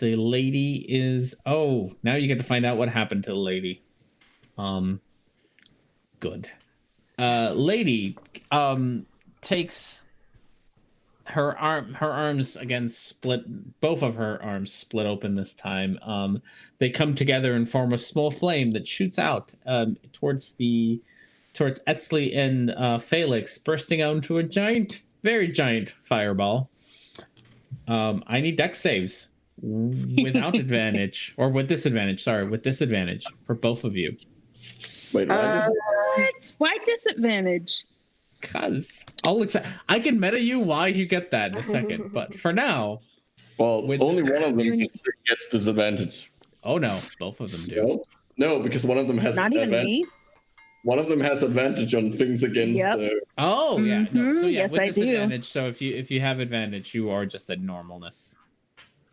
[SPEAKER 1] lady is now you get to find out what happened to the lady. Good. Lady takes her arms again split, both of her arms split open this time. They come together and form a small flame that shoots out towards Etzli and Felix, bursting out into a very giant fireball. I need dex saves without advantage, or with disadvantage. Sorry, with disadvantage for both of you.
[SPEAKER 3] Wait,
[SPEAKER 4] what? Why disadvantage?
[SPEAKER 1] Because I can meta you why you get that in a second, but for now,
[SPEAKER 3] only one of them gets disadvantage.
[SPEAKER 1] Oh no, both of them do.
[SPEAKER 3] No, because one of them has
[SPEAKER 4] not even me.
[SPEAKER 3] One of them has advantage on things against.
[SPEAKER 1] Oh yeah, no. So yeah,
[SPEAKER 4] yes,
[SPEAKER 1] with
[SPEAKER 4] I
[SPEAKER 1] disadvantage.
[SPEAKER 4] do.
[SPEAKER 1] So if you have advantage, you are just at normalness.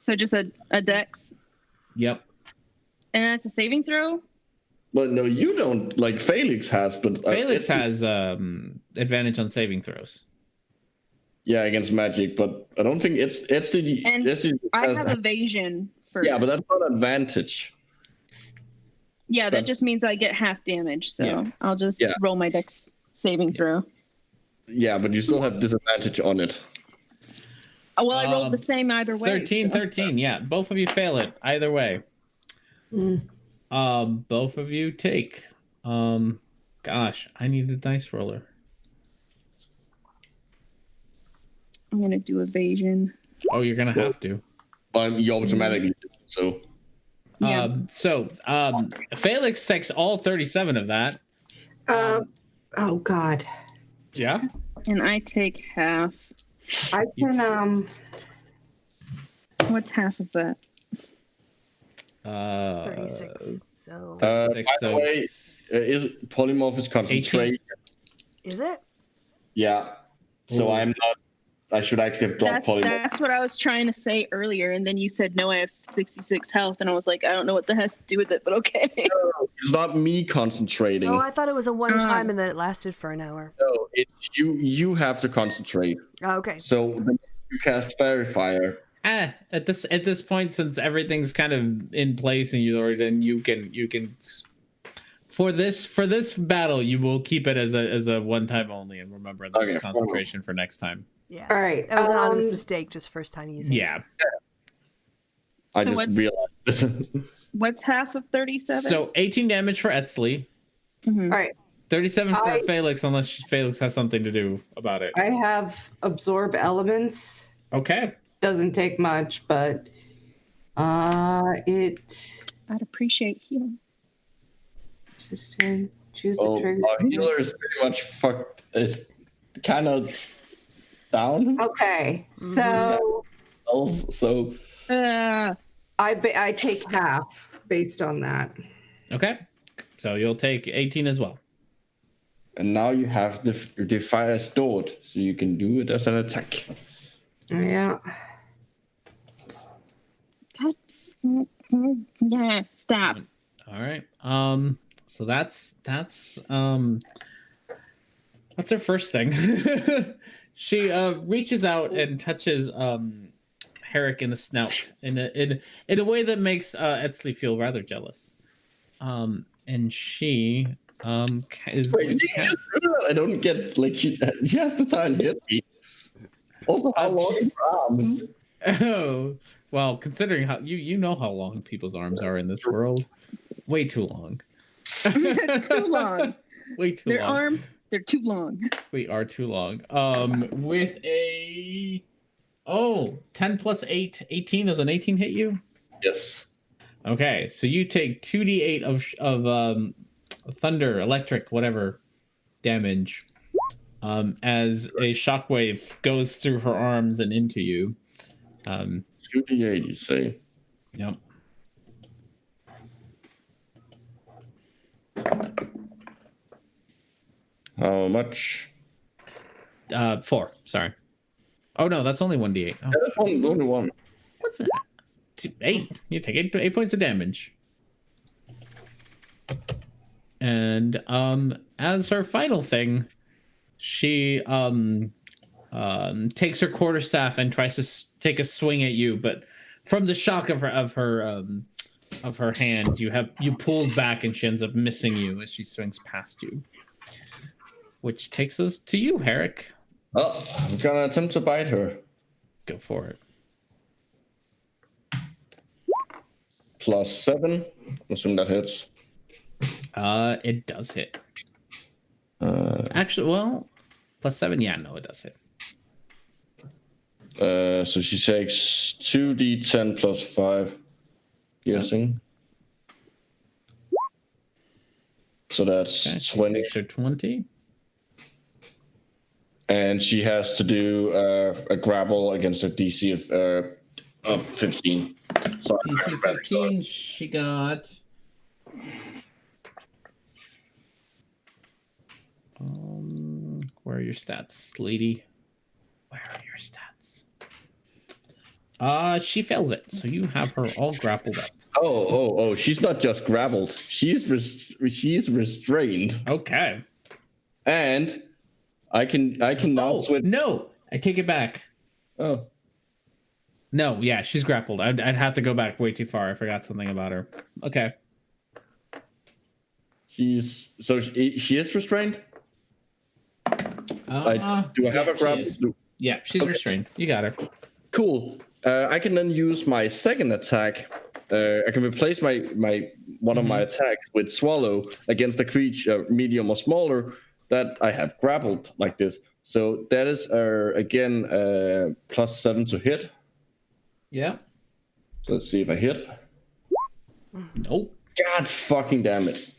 [SPEAKER 4] So just a dex.
[SPEAKER 1] Yep.
[SPEAKER 4] And that's a saving throw.
[SPEAKER 3] But no, you don't. Like Felix has, but
[SPEAKER 1] Felix has advantage on saving throws.
[SPEAKER 3] Yeah, against magic, but I don't think it's the.
[SPEAKER 4] And I have evasion for.
[SPEAKER 3] Yeah, but that's not advantage.
[SPEAKER 4] Yeah, that just means I get half damage. So I'll just roll my dex saving throw.
[SPEAKER 3] Yeah, but you still have disadvantage on it.
[SPEAKER 4] Oh, well, I rolled the same either way.
[SPEAKER 1] 13. Yeah, both of you fail it either way. Both of you take. Gosh, I need a dice roller.
[SPEAKER 4] I'm gonna do evasion.
[SPEAKER 1] Oh, you're gonna have to.
[SPEAKER 3] You automatically do, so.
[SPEAKER 4] Yeah.
[SPEAKER 1] Felix takes all 37 of that.
[SPEAKER 5] Oh God.
[SPEAKER 1] Yeah.
[SPEAKER 4] And I take half.
[SPEAKER 5] I can
[SPEAKER 4] What's half of that?
[SPEAKER 2] 36.
[SPEAKER 3] So. By the way, is polymorph is concentration.
[SPEAKER 2] 18. Is it?
[SPEAKER 3] Yeah. So I'm not. I should actually have dropped polymorph.
[SPEAKER 4] That's what I was trying to say earlier, and then you said no. I have 66 health, and I was like, I don't know what that has to do with it, but okay.
[SPEAKER 3] No, it's not me concentrating.
[SPEAKER 2] Oh, I thought it was a one time and then it lasted for an hour.
[SPEAKER 3] No, it's you. You have to concentrate.
[SPEAKER 2] Oh, okay.
[SPEAKER 3] So when you cast fairy fire.
[SPEAKER 1] At this point, since everything's kind of in place and you can for this battle, you will keep it as a one time only, and remember the concentration for next time.
[SPEAKER 2] Yeah.
[SPEAKER 5] All right.
[SPEAKER 2] That was an honest mistake, just first time using.
[SPEAKER 1] Yeah.
[SPEAKER 3] I just realized.
[SPEAKER 4] What's half of 37?
[SPEAKER 1] So 18 damage for Etzli.
[SPEAKER 5] Mm-hmm. All right.
[SPEAKER 1] 37 for Felix, unless Felix has something to do about it.
[SPEAKER 5] I have absorb elements.
[SPEAKER 1] Okay.
[SPEAKER 5] Doesn't take much, but it.
[SPEAKER 4] I'd appreciate healing.
[SPEAKER 5] Just choose the trigger.
[SPEAKER 3] Our healer is pretty much fucked. Is kind of down.
[SPEAKER 5] Okay, so.
[SPEAKER 3] So.
[SPEAKER 5] I take half based on that.
[SPEAKER 1] Okay, so you'll take 18 as well.
[SPEAKER 3] And now you have the fire stored, so you can do it as an attack.
[SPEAKER 5] Yeah.
[SPEAKER 4] Yeah, stop.
[SPEAKER 1] All right. So that's her first thing. She reaches out and touches Herrick in the snout in a way that makes Etzli feel rather jealous. And she is.
[SPEAKER 3] Wait, I don't get like she has to try and hit me. Also, how long is her arms?
[SPEAKER 1] Oh, well, considering how you know how long people's arms are in this world, way too long.
[SPEAKER 4] Too long.
[SPEAKER 1] Way too
[SPEAKER 4] Their
[SPEAKER 1] long.
[SPEAKER 4] Their arms, they're too long.
[SPEAKER 1] We are too long. With a 10 plus 8, 18. Does an 18 hit you?
[SPEAKER 3] Yes.
[SPEAKER 1] Okay, so you take 2d8 of thunder, electric, whatever damage, as a shockwave goes through her arms and into you.
[SPEAKER 3] 2d8, you say?
[SPEAKER 1] Yep.
[SPEAKER 3] How much?
[SPEAKER 1] 4. Sorry. Oh no, that's only 1d8. Oh,
[SPEAKER 3] Yeah, that's only one.
[SPEAKER 1] what's that? 8. You take 8 points of damage. And as her final thing, she takes her quarterstaff and tries to take a swing at you, but from the shock of her hand, you pulled back, and she ends up missing you as she swings past you. Which takes us to you, Herrick.
[SPEAKER 3] Oh, I'm gonna attempt to bite her.
[SPEAKER 1] Go for it.
[SPEAKER 3] +7. I'm assuming that hits.
[SPEAKER 1] It does hit. Actually, well, +7. Yeah, no, it does hit.
[SPEAKER 3] So she takes 2d10 plus 5. Guessing. So that's 20.
[SPEAKER 1] Takes her 20.
[SPEAKER 3] And she has to do a grapple against a DC of 15. So
[SPEAKER 1] DC 15, she got... where are your stats, lady? Where are your stats? She fails it, so you have her all grappled up.
[SPEAKER 3] Oh! She's not just grappled. She's restrained.
[SPEAKER 1] Okay.
[SPEAKER 3] And I can now switch.
[SPEAKER 1] No, I take it back.
[SPEAKER 3] Oh.
[SPEAKER 1] No, yeah, she's grappled. I'd have to go back way too far. I forgot something about her. Okay.
[SPEAKER 3] She is restrained? Do I have a grapple?
[SPEAKER 1] Yeah, she's restrained. You got her.
[SPEAKER 3] Cool. I can then use my second attack. I can replace my one of my attacks with Swallow against a creature medium or smaller that I have grappled like this. So that is again +7 to hit.
[SPEAKER 1] Yeah.
[SPEAKER 3] So let's see if I hit.
[SPEAKER 1] Nope.
[SPEAKER 3] God fucking damn it.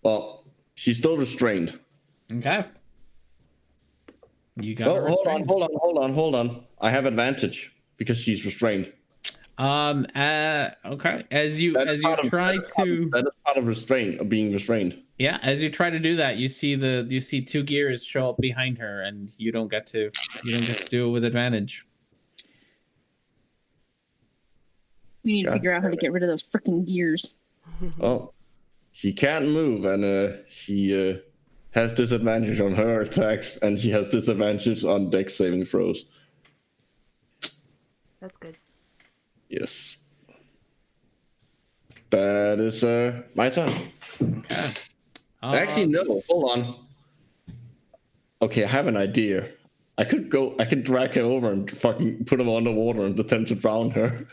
[SPEAKER 3] Well, she's still restrained.
[SPEAKER 1] Okay. You got her restrained.
[SPEAKER 3] Hold on. I have advantage because she's restrained.
[SPEAKER 1] Okay. As you try to
[SPEAKER 3] that is part of restraint, of being restrained.
[SPEAKER 1] Yeah, as you try to do that, you see 2 gears show up behind her, and you don't get to do it with advantage.
[SPEAKER 4] We need to figure out how to get rid of those freaking gears.
[SPEAKER 3] Oh, she can't move, and she has disadvantage on her attacks, and she has disadvantage on dex saving throws.
[SPEAKER 2] That's good.
[SPEAKER 3] Yes. That is my turn.
[SPEAKER 1] Okay.
[SPEAKER 3] Actually, no. Hold on. Okay, I have an idea. I can drag her over and fucking put him underwater and attempt to drown her.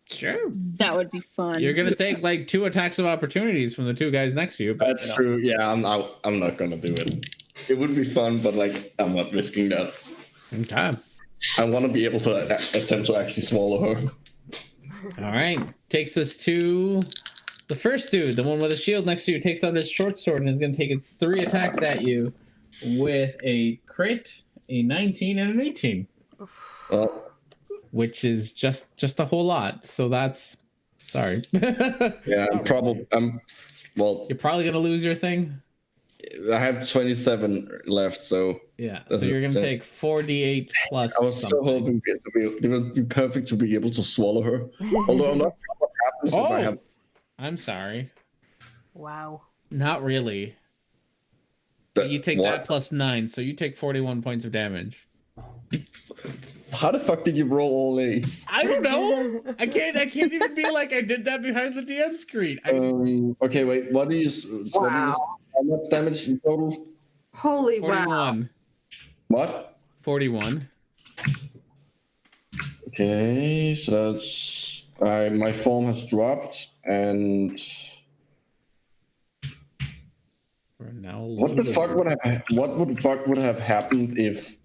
[SPEAKER 1] Sure.
[SPEAKER 4] That would be fun.
[SPEAKER 1] You're gonna take like 2 attacks of opportunities from the 2 guys next to you.
[SPEAKER 3] But that's true. Yeah, I'm not gonna do it. It would be fun, but like I'm not risking that.
[SPEAKER 1] Okay.
[SPEAKER 3] I want to be able to attempt to actually swallow her.
[SPEAKER 1] All right. Takes us to the first dude, the one with a shield next to you, takes out his short sword and is going to take its 3 attacks at you with a crit, a 19, and an 18. Which is just a whole lot. So that's sorry.
[SPEAKER 3] Yeah, I'm probably well.
[SPEAKER 1] You're probably gonna lose your thing.
[SPEAKER 3] I have 27 left, so
[SPEAKER 1] yeah. So you're gonna take 4d8 plus.
[SPEAKER 3] I was so hoping it would be perfect to be able to swallow her. Although I'm not sure what happens if I have.
[SPEAKER 1] I'm sorry.
[SPEAKER 2] Wow.
[SPEAKER 1] Not really. You take that plus 9, so you take 41 points of damage.
[SPEAKER 3] How the fuck did you roll all 8s?
[SPEAKER 1] I don't know. I can't even be like I did that behind the DM screen.
[SPEAKER 3] Okay, wait. What is how much damage in total?
[SPEAKER 5] Holy
[SPEAKER 1] 41.
[SPEAKER 5] Wow.
[SPEAKER 3] What?
[SPEAKER 1] 41.
[SPEAKER 3] Okay, so that's my form has dropped, and what the fuck would have happened if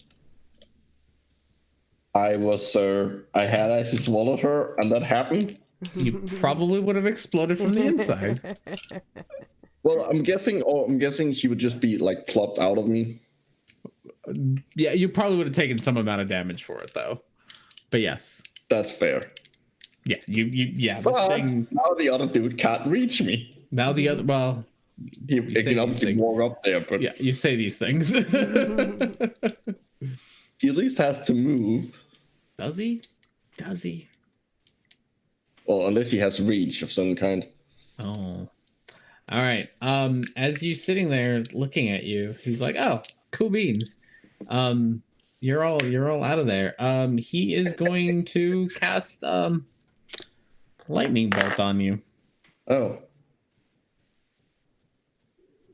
[SPEAKER 3] I had actually swallowed her and that happened?
[SPEAKER 1] You probably would have exploded from the inside.
[SPEAKER 3] Well, I'm guessing she would just be like plopped out of me.
[SPEAKER 1] Yeah, you probably would have taken some amount of damage for it though. But yes.
[SPEAKER 3] That's fair.
[SPEAKER 1] Yeah, yeah.
[SPEAKER 3] Now the other dude can't reach me.
[SPEAKER 1] Now the other
[SPEAKER 3] He can obviously walk up there, but
[SPEAKER 1] yeah, you say these things.
[SPEAKER 3] He at least has to move.
[SPEAKER 1] Does he? Does he?
[SPEAKER 3] Well, unless he has reach of some kind.
[SPEAKER 1] Oh. All right. As you sitting there looking at you, he's like, "Oh, cool beans." You're all out of there. He is going to cast lightning bolt on you.
[SPEAKER 3] Oh.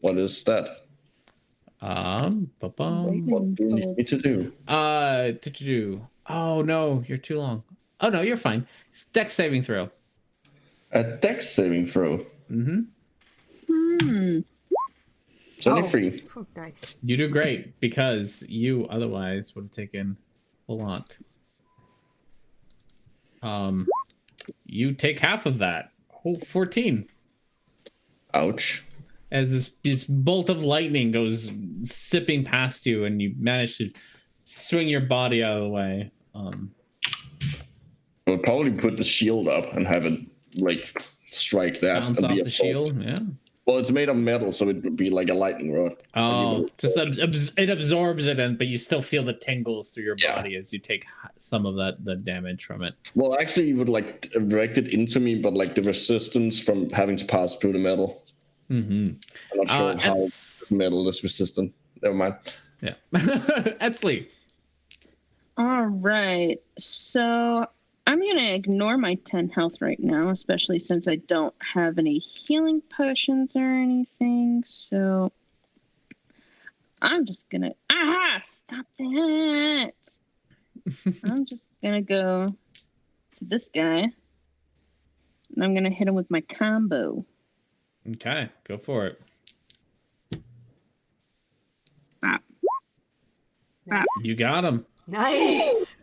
[SPEAKER 3] What is that?
[SPEAKER 1] What do
[SPEAKER 3] you need me to do?
[SPEAKER 1] Oh no, you're too long. Oh no, you're fine. It's dex saving throw.
[SPEAKER 3] A dex saving throw.
[SPEAKER 1] Mm-hmm.
[SPEAKER 3] It's only 3.
[SPEAKER 2] Oh, nice.
[SPEAKER 1] You do great because you otherwise would have taken a lot. You take half of that. Oh, 14.
[SPEAKER 3] Ouch.
[SPEAKER 1] As this bolt of lightning goes zipping past you, and you manage to swing your body out of the way.
[SPEAKER 3] We'll probably put the shield up and have it like strike that.
[SPEAKER 1] Bounce off the shield, yeah.
[SPEAKER 3] Well, it's made of metal, so it would be like a lightning rod.
[SPEAKER 1] Oh, just it absorbs it, but you still feel the tingles through your body as you take some of the damage from it.
[SPEAKER 3] Well, actually, you would like direct it into me, but like the resistance from having to pass through the metal.
[SPEAKER 1] Mm-hmm.
[SPEAKER 3] I'm not sure how metal is resistant. Never mind.
[SPEAKER 1] Yeah, Etsley.
[SPEAKER 7] All right, so I'm going to ignore my 10 health right now, especially since I don't have any healing potions or anything. So I'm just going to... Stop that! I'm just going to go to this guy. And I'm going to hit him with my combo.
[SPEAKER 1] Okay, go for it.
[SPEAKER 2] Nice.
[SPEAKER 1] You got him.
[SPEAKER 2] Nice.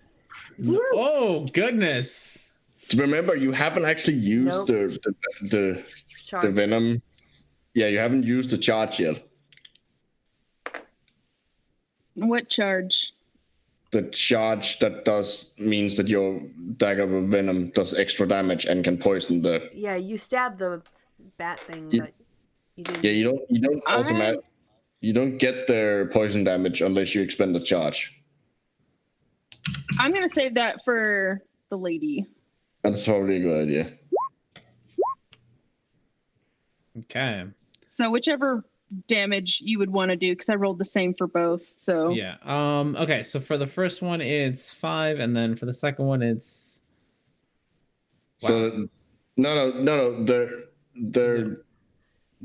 [SPEAKER 1] Oh goodness!
[SPEAKER 3] Remember, you haven't actually used the venom. Yeah, you haven't used the charge yet.
[SPEAKER 7] What charge?
[SPEAKER 3] The charge that means that your dagger with venom does extra damage and can poison the.
[SPEAKER 2] Yeah, you stab the bat thing, but you didn't.
[SPEAKER 3] Yeah, you don't get the poison damage unless you expend the charge.
[SPEAKER 7] I'm going to save that for the lady.
[SPEAKER 3] That's probably a good idea.
[SPEAKER 1] Okay.
[SPEAKER 7] So whichever damage you would want to do, because I rolled the same for both. So
[SPEAKER 1] yeah. Okay. So for the first one, it's 5, and then for the second one, it's.
[SPEAKER 3] Wow. So no.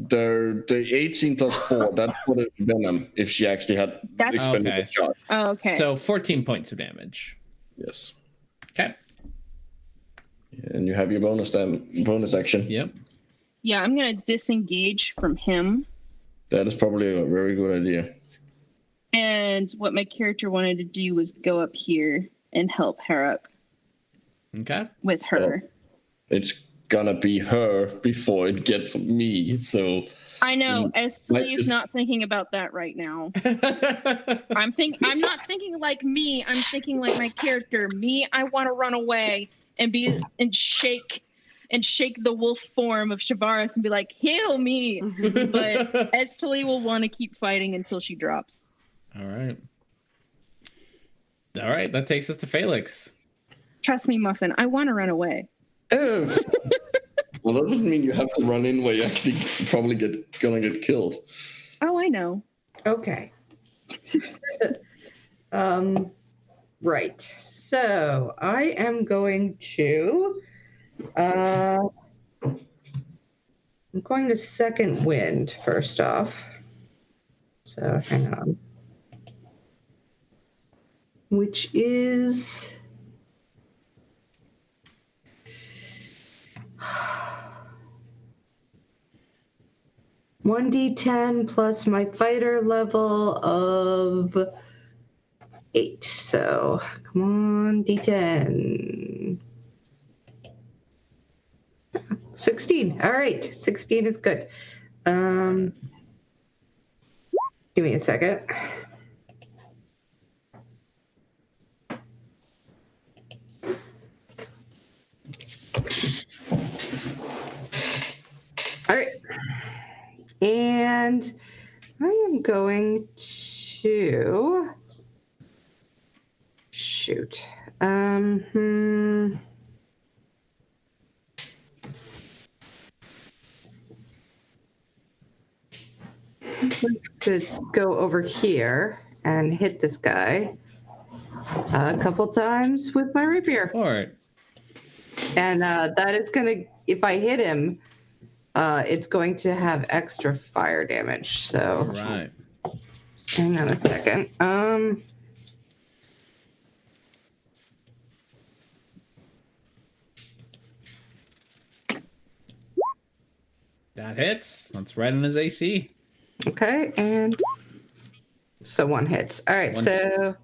[SPEAKER 3] The 18 plus 4. That's for the venom. If she actually had expended the charge.
[SPEAKER 7] Oh, okay.
[SPEAKER 1] So 14 points of damage.
[SPEAKER 3] Yes.
[SPEAKER 1] Okay.
[SPEAKER 3] And you have your bonus action.
[SPEAKER 1] Yep.
[SPEAKER 7] Yeah, I'm gonna disengage from him.
[SPEAKER 3] That is probably a very good idea.
[SPEAKER 7] And what my character wanted to do was go up here and help Herrick.
[SPEAKER 1] Okay.
[SPEAKER 7] With her.
[SPEAKER 3] Well, it's gonna be her before it gets me. So
[SPEAKER 7] I know. Eslee's not thinking about that right now. I'm not thinking like me. I'm thinking like my character. Me, I want to run away and shake the wolf form of Shavaris and be like, heal me. But Eslee will want to keep fighting until she drops.
[SPEAKER 1] All right. That takes us to Felix.
[SPEAKER 7] Trust me, Muffin. I want to run away.
[SPEAKER 3] Oh. Well, that doesn't mean you have to run in where you actually probably gonna get killed.
[SPEAKER 7] Oh, I know.
[SPEAKER 5] Okay. Right. So I am going to. I'm going to second wind first off. So hang on. Which is. 1d10 plus my fighter level of 8. So come on, d10. 16. All right, 16 is good. Give me a second. All right. And I am going to shoot. To go over here and hit this guy a couple times with my rapier.
[SPEAKER 1] All right.
[SPEAKER 5] And that is gonna, if I hit him, it's going to have extra fire damage. So,
[SPEAKER 1] All right.
[SPEAKER 5] Hang on a second.
[SPEAKER 1] That hits. That's right on his AC.
[SPEAKER 5] Okay, and so one hits. All right, so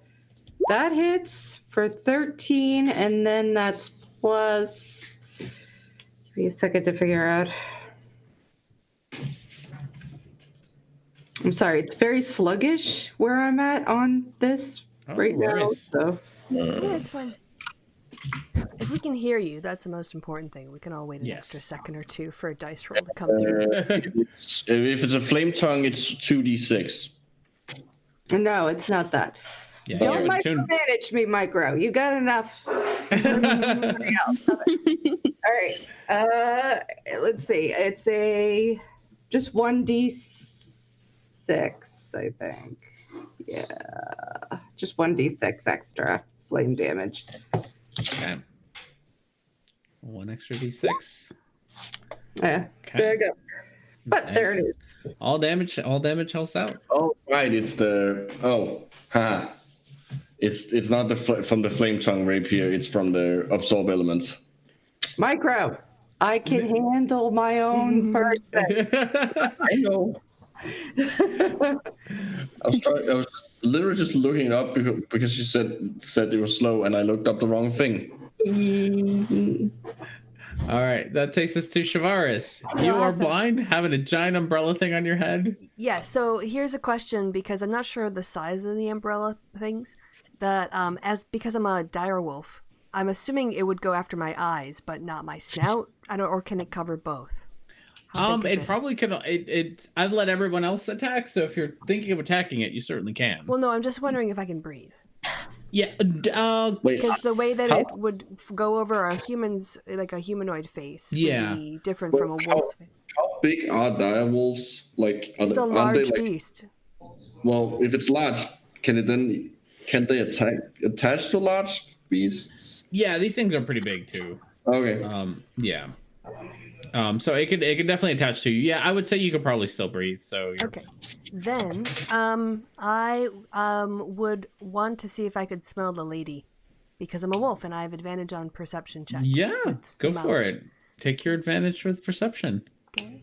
[SPEAKER 5] that hits for 13, and then that's plus. Give me a second to figure out. I'm sorry, it's very sluggish where I'm at on this right now. So.
[SPEAKER 2] Yeah, it's fine. If we can hear you, that's the most important thing. We can all wait an extra second or two for a dice roll to come through.
[SPEAKER 3] If it's a flame tongue, it's 2d6.
[SPEAKER 5] No, it's not that.
[SPEAKER 1] Yeah,
[SPEAKER 5] don't micromanage me, Micro. You got enough. Everybody else. All right. Let's see. It's a just 1d6, I think. Yeah, just 1d6 extra flame damage.
[SPEAKER 1] Okay. One extra d6.
[SPEAKER 5] Yeah. Okay. There you go. But there it is.
[SPEAKER 1] All damage helps out.
[SPEAKER 3] Oh right, it's the It's not from the flame tongue rapier. It's from the absorb elements.
[SPEAKER 5] Micro, I can handle my own person.
[SPEAKER 3] I know. I was literally just looking it up because she said it was slow, and I looked up the wrong thing.
[SPEAKER 1] All right, that takes us to Shavaris. You are blind, having a giant umbrella thing on your head.
[SPEAKER 2] Yeah. So here's a question, because I'm not sure the size of the umbrella things. That because I'm a dire wolf, I'm assuming it would go after my eyes, but not my snout. Or can it cover both?
[SPEAKER 1] It probably can. I've let everyone else attack, so if you're thinking of attacking it, you certainly can.
[SPEAKER 2] Well, no, I'm just wondering if I can breathe.
[SPEAKER 1] Yeah,
[SPEAKER 2] because the way that it would go over a human's, like a humanoid face, would be different from a wolf's face.
[SPEAKER 3] How big are dire wolves?
[SPEAKER 2] It's a large beast.
[SPEAKER 3] Well, if it's large, can they attach to large beasts?
[SPEAKER 1] Yeah, these things are pretty big too.
[SPEAKER 3] Okay.
[SPEAKER 1] Yeah. So it could definitely attach to you. Yeah, I would say you could probably still breathe. So
[SPEAKER 2] okay. Then I would want to see if I could smell the lady, because I'm a wolf and I have advantage on perception checks.
[SPEAKER 1] Yeah, go for it. Take your advantage with perception.
[SPEAKER 2] Okay.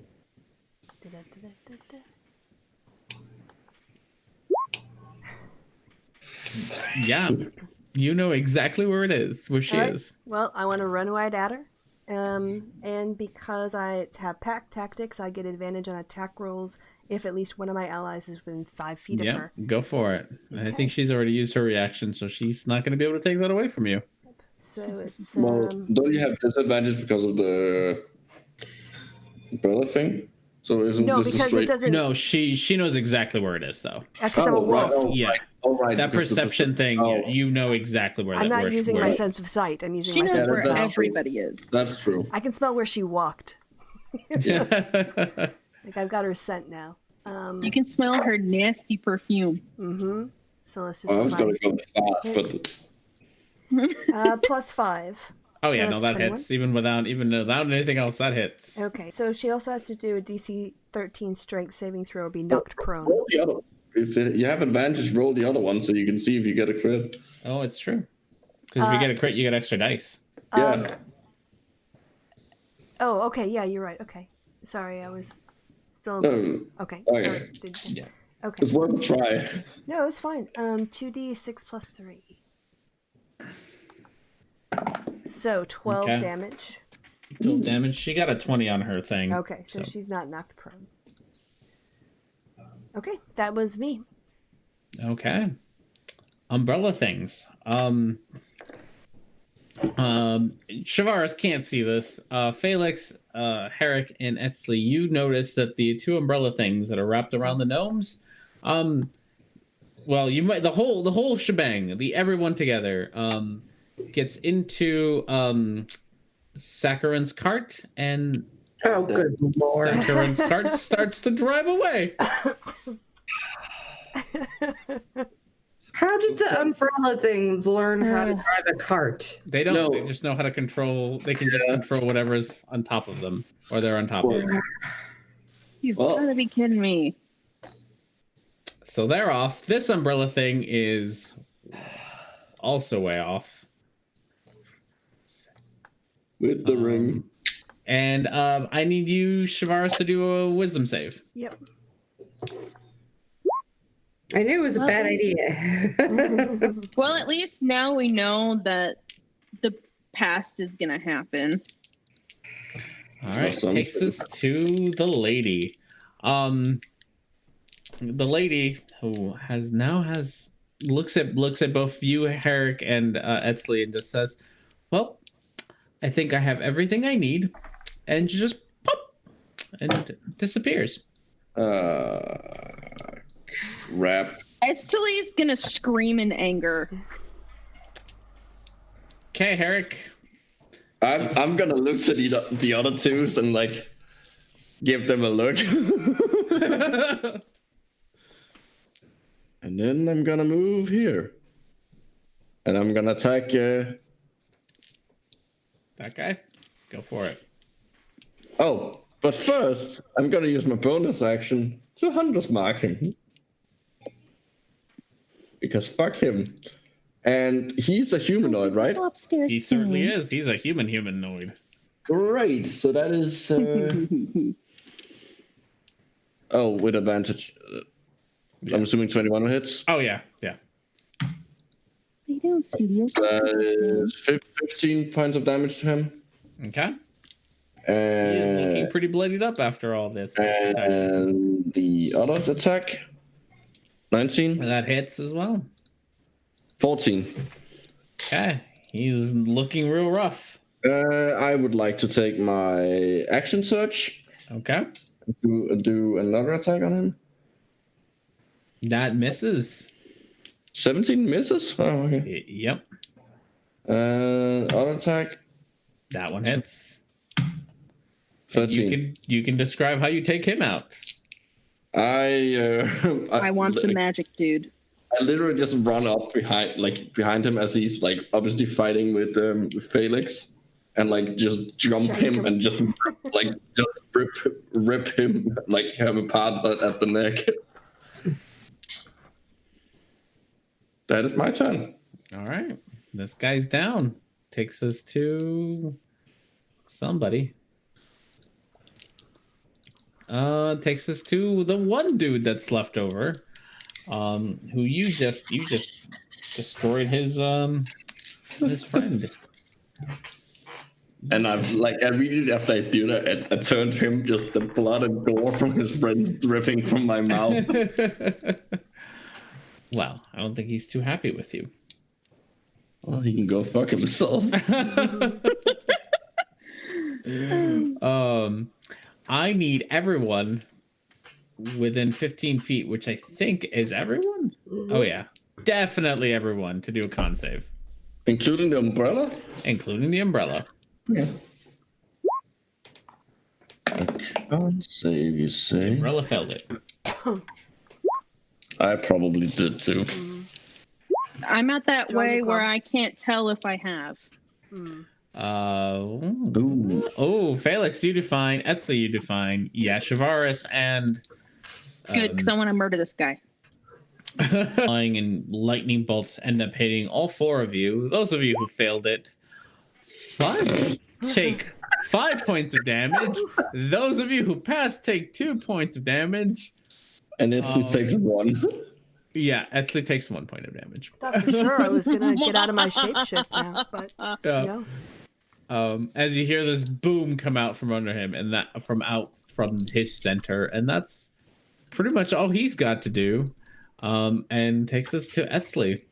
[SPEAKER 1] Yeah, you know exactly where it is, where she is.
[SPEAKER 2] Well, I want to run right at her. And because I have pack tactics, I get advantage on attack rolls if at least one of my allies is within 5 feet of her.
[SPEAKER 1] Go for it. Okay. I think she's already used her reaction, so she's not going to be able to take that away from you.
[SPEAKER 2] So it's
[SPEAKER 3] well, don't you have disadvantage because of the umbrella thing? So isn't
[SPEAKER 2] no,
[SPEAKER 3] this
[SPEAKER 2] because
[SPEAKER 3] straight...
[SPEAKER 2] it doesn't.
[SPEAKER 1] No, she knows exactly where it is though.
[SPEAKER 2] Because I'm a wolf.
[SPEAKER 1] Yeah.
[SPEAKER 3] Oh, right.
[SPEAKER 1] That perception thing, you know exactly where.
[SPEAKER 2] I'm
[SPEAKER 1] not
[SPEAKER 2] using my sense of sight. I'm using my sense of smell.
[SPEAKER 4] Everybody is.
[SPEAKER 3] That's true.
[SPEAKER 2] I can smell where she walked. Like I've got her scent now.
[SPEAKER 4] You can smell her nasty perfume.
[SPEAKER 2] Mm-hmm. So let's just.
[SPEAKER 3] I was going to go fast,
[SPEAKER 2] but. +5.
[SPEAKER 1] Oh so yeah, no, that 21? Hits. Even without anything else, that hits.
[SPEAKER 2] Okay, so she also has to do a DC 13 strength saving throw or be knocked prone.
[SPEAKER 3] Roll the other. If you have advantage, roll the other one so you can see if you get a crit.
[SPEAKER 1] Oh, it's true. Because if you get a crit, you get extra dice.
[SPEAKER 3] Yeah.
[SPEAKER 2] Oh, okay. Yeah, you're right. Okay. Sorry, I was still. Okay.
[SPEAKER 3] Okay.
[SPEAKER 1] Yeah.
[SPEAKER 2] Okay.
[SPEAKER 3] It's worth a try.
[SPEAKER 2] No, it's fine. 2d6 plus 3. So 12 damage.
[SPEAKER 1] 12 damage. She got a 20 on her thing.
[SPEAKER 2] Okay, so she's not knocked prone. Okay, that was me.
[SPEAKER 1] Okay. Umbrella things. Shavaris can't see this. Felix, Herrick, and Etzli, you notice that the two umbrella things that are wrapped around the gnomes, well, you might the whole shebang, the everyone together, gets into Saccharin's cart, and
[SPEAKER 5] oh, good lord,
[SPEAKER 1] Saccharin's cart starts to drive away.
[SPEAKER 5] How did the umbrella things learn how to drive a cart?
[SPEAKER 1] They don't. No. They just know how to control. They can just control whatever's on top of them, or they're on top of them.
[SPEAKER 4] You've gotta be kidding me.
[SPEAKER 1] So they're off. This umbrella thing is also way off.
[SPEAKER 3] With the ring.
[SPEAKER 1] And I need you, Shavaris, to do a wisdom save.
[SPEAKER 2] Yep.
[SPEAKER 5] I knew it was a bad idea.
[SPEAKER 4] Well, at least now we know that the past is gonna happen.
[SPEAKER 1] All right, takes us to the lady. The lady who looks at both you, Herrick, and Etzli, and just says, "Well, I think I have everything I need," and she just pop and disappears.
[SPEAKER 3] Crap.
[SPEAKER 4] Etzli's gonna scream in anger.
[SPEAKER 1] Okay, Herrick.
[SPEAKER 3] I'm gonna look to the other twos and like give them a look. And then I'm gonna move here. And I'm gonna attack
[SPEAKER 1] that guy. Go for it.
[SPEAKER 3] Oh, but first I'm gonna use my bonus action to Hunter's Mark him. Because fuck him. And he's a humanoid, right?
[SPEAKER 1] He certainly is. He's a humanoid.
[SPEAKER 3] Great. So that is oh, with advantage. Yeah. I'm assuming 21 hits.
[SPEAKER 1] Oh yeah.
[SPEAKER 4] They don't studio.
[SPEAKER 3] That is 15 points of damage to him.
[SPEAKER 1] Okay.
[SPEAKER 3] And
[SPEAKER 1] he is looking pretty bloodied up after all this.
[SPEAKER 3] And the other attack, 19.
[SPEAKER 1] And that hits as well.
[SPEAKER 3] 14.
[SPEAKER 1] Okay. He's looking real rough.
[SPEAKER 3] I would like to take my action search.
[SPEAKER 1] Okay.
[SPEAKER 3] To do another attack on him.
[SPEAKER 1] That misses.
[SPEAKER 3] 17 misses? Oh, okay.
[SPEAKER 1] Yep.
[SPEAKER 3] Other attack.
[SPEAKER 1] That one hits.
[SPEAKER 3] 13.
[SPEAKER 1] You can describe how you take him out.
[SPEAKER 4] I want the magic dude.
[SPEAKER 3] I literally just run up behind him as he's like obviously fighting with Felix, and like just jump him and just like just rip him like him apart at the neck. That is my turn.
[SPEAKER 1] All right, this guy's down. Takes us to somebody. Takes us to the one dude that's left over. Who you just destroyed his friend.
[SPEAKER 3] And immediately after I do that, I turned him just the blood and gore from his friend dripping from my mouth.
[SPEAKER 1] Well, I don't think he's too happy with you.
[SPEAKER 3] Well, he can go fuck himself.
[SPEAKER 1] I need everyone within 15 feet, which I think is everyone. Oh yeah, definitely everyone to do a con save,
[SPEAKER 3] including the umbrella.
[SPEAKER 1] Including the umbrella.
[SPEAKER 3] Yeah. Con save, you say?
[SPEAKER 1] The umbrella failed it.
[SPEAKER 3] I probably did too.
[SPEAKER 4] I'm at that way where I can't tell if I have.
[SPEAKER 1] Oh, Felix, you define. Etzli, you define. Yeah, Shavaris and.
[SPEAKER 4] Good, because I want to murder this guy.
[SPEAKER 1] Flying and lightning bolts end up hitting all four of you. Those of you who failed it, take 5 points of damage. Those of you who passed take 2 points of damage.
[SPEAKER 3] And Etzli takes 1.
[SPEAKER 1] Yeah, Etzli takes 1 point of damage.
[SPEAKER 2] Thought for sure I was gonna get out of my shapeshift now, but no.
[SPEAKER 1] As you hear this boom come out from under him, and that from his center, and that's pretty much all he's got to do. And takes us to Etzli.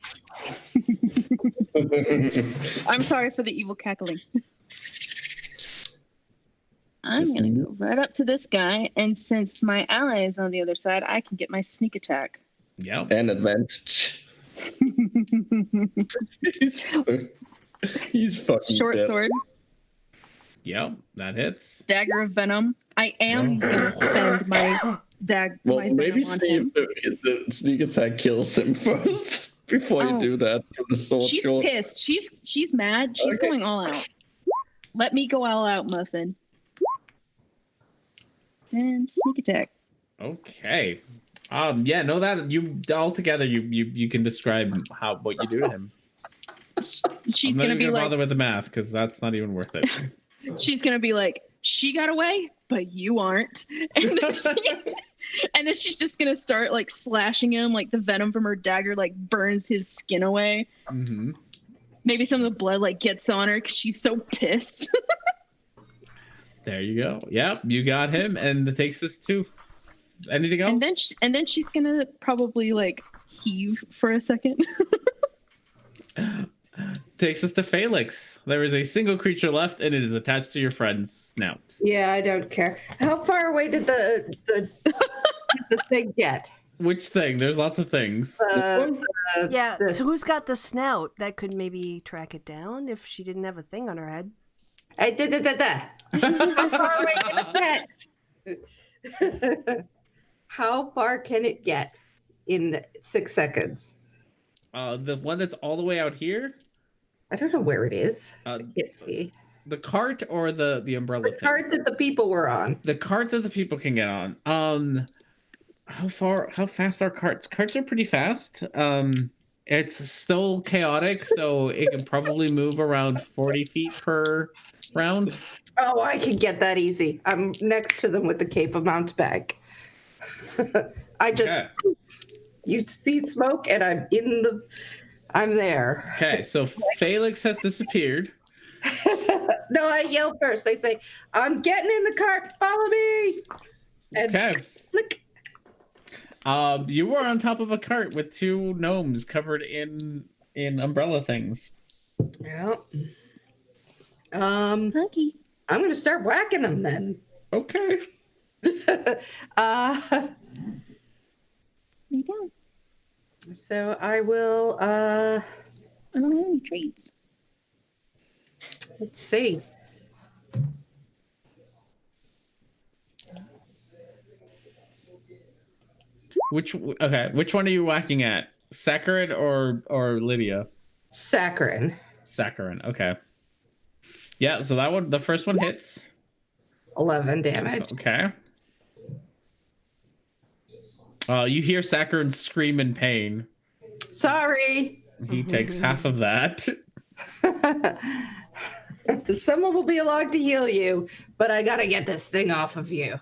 [SPEAKER 4] I'm sorry for the evil cackling. I'm going to go right up to this guy, and since my ally is on the other side, I can get my sneak attack.
[SPEAKER 1] Yeah.
[SPEAKER 3] And advantage. he's fucking
[SPEAKER 4] Short
[SPEAKER 3] dead.
[SPEAKER 4] sword.
[SPEAKER 1] Yep, that hits.
[SPEAKER 4] Dagger of venom. I am going to spend my dagger.
[SPEAKER 3] Well, maybe see if the sneak attack kills him first before you do that.
[SPEAKER 4] She's pissed. She's mad. She's going all out. Let me go all out, Muffin. And sneak attack.
[SPEAKER 1] Okay. Yeah, no, that you all together you can describe what you do to him.
[SPEAKER 4] She's
[SPEAKER 1] I'm not
[SPEAKER 4] gonna be like,
[SPEAKER 1] bother with the math because that's not even worth it.
[SPEAKER 4] She's gonna be like, she got away, but you aren't. And then she's just gonna start like slashing him, like the venom from her dagger like burns his skin away.
[SPEAKER 1] Mm-hmm.
[SPEAKER 4] Maybe some of the blood like gets on her because she's so pissed.
[SPEAKER 1] There you go. Yep, you got him, and it takes us to anything else.
[SPEAKER 4] And then she's gonna probably like heave for a second.
[SPEAKER 1] Takes us to Felix. There is a single creature left, and it is attached to your friend's snout.
[SPEAKER 5] Yeah, I don't care. How far away did the thing get?
[SPEAKER 1] Which thing? There's lots of things.
[SPEAKER 2] Yeah, so who's got the snout? That could maybe track it down if she didn't have a thing on her head.
[SPEAKER 5] How far away can it get? How far can it get in 6 seconds?
[SPEAKER 1] The one that's all the way out here?
[SPEAKER 5] I don't know where it is. I can't see.
[SPEAKER 1] The cart or the umbrella thing?
[SPEAKER 5] The cart that the people were on.
[SPEAKER 1] The cart that the people can get on. How fast are carts? Carts are pretty fast. It's still chaotic, so it can probably move around 40 feet per round.
[SPEAKER 5] Oh, I can get that easy. I'm next to them with the cape of mount bag. You see smoke and I'm there.
[SPEAKER 1] Okay, so Felix has disappeared.
[SPEAKER 5] No, I yell first. I say, I'm getting in the cart, follow me. And
[SPEAKER 1] okay.
[SPEAKER 5] Click.
[SPEAKER 1] You were on top of a cart with two gnomes covered in umbrella things.
[SPEAKER 5] Yeah. Okay. I'm gonna start whacking them then.
[SPEAKER 1] Okay.
[SPEAKER 4] Lay down.
[SPEAKER 5] So I will
[SPEAKER 4] I don't have any treats.
[SPEAKER 5] Let's see.
[SPEAKER 1] Which one are you whacking at? Saccharin or Lydia?
[SPEAKER 5] Saccharin.
[SPEAKER 1] Saccharin, okay. Yeah, so that one, the first one hits.
[SPEAKER 5] 11 damage.
[SPEAKER 1] Okay. You hear Saccharin scream in pain.
[SPEAKER 5] Sorry.
[SPEAKER 1] He takes half of that.
[SPEAKER 5] Someone will be along to heal you, but I gotta get this thing off of you.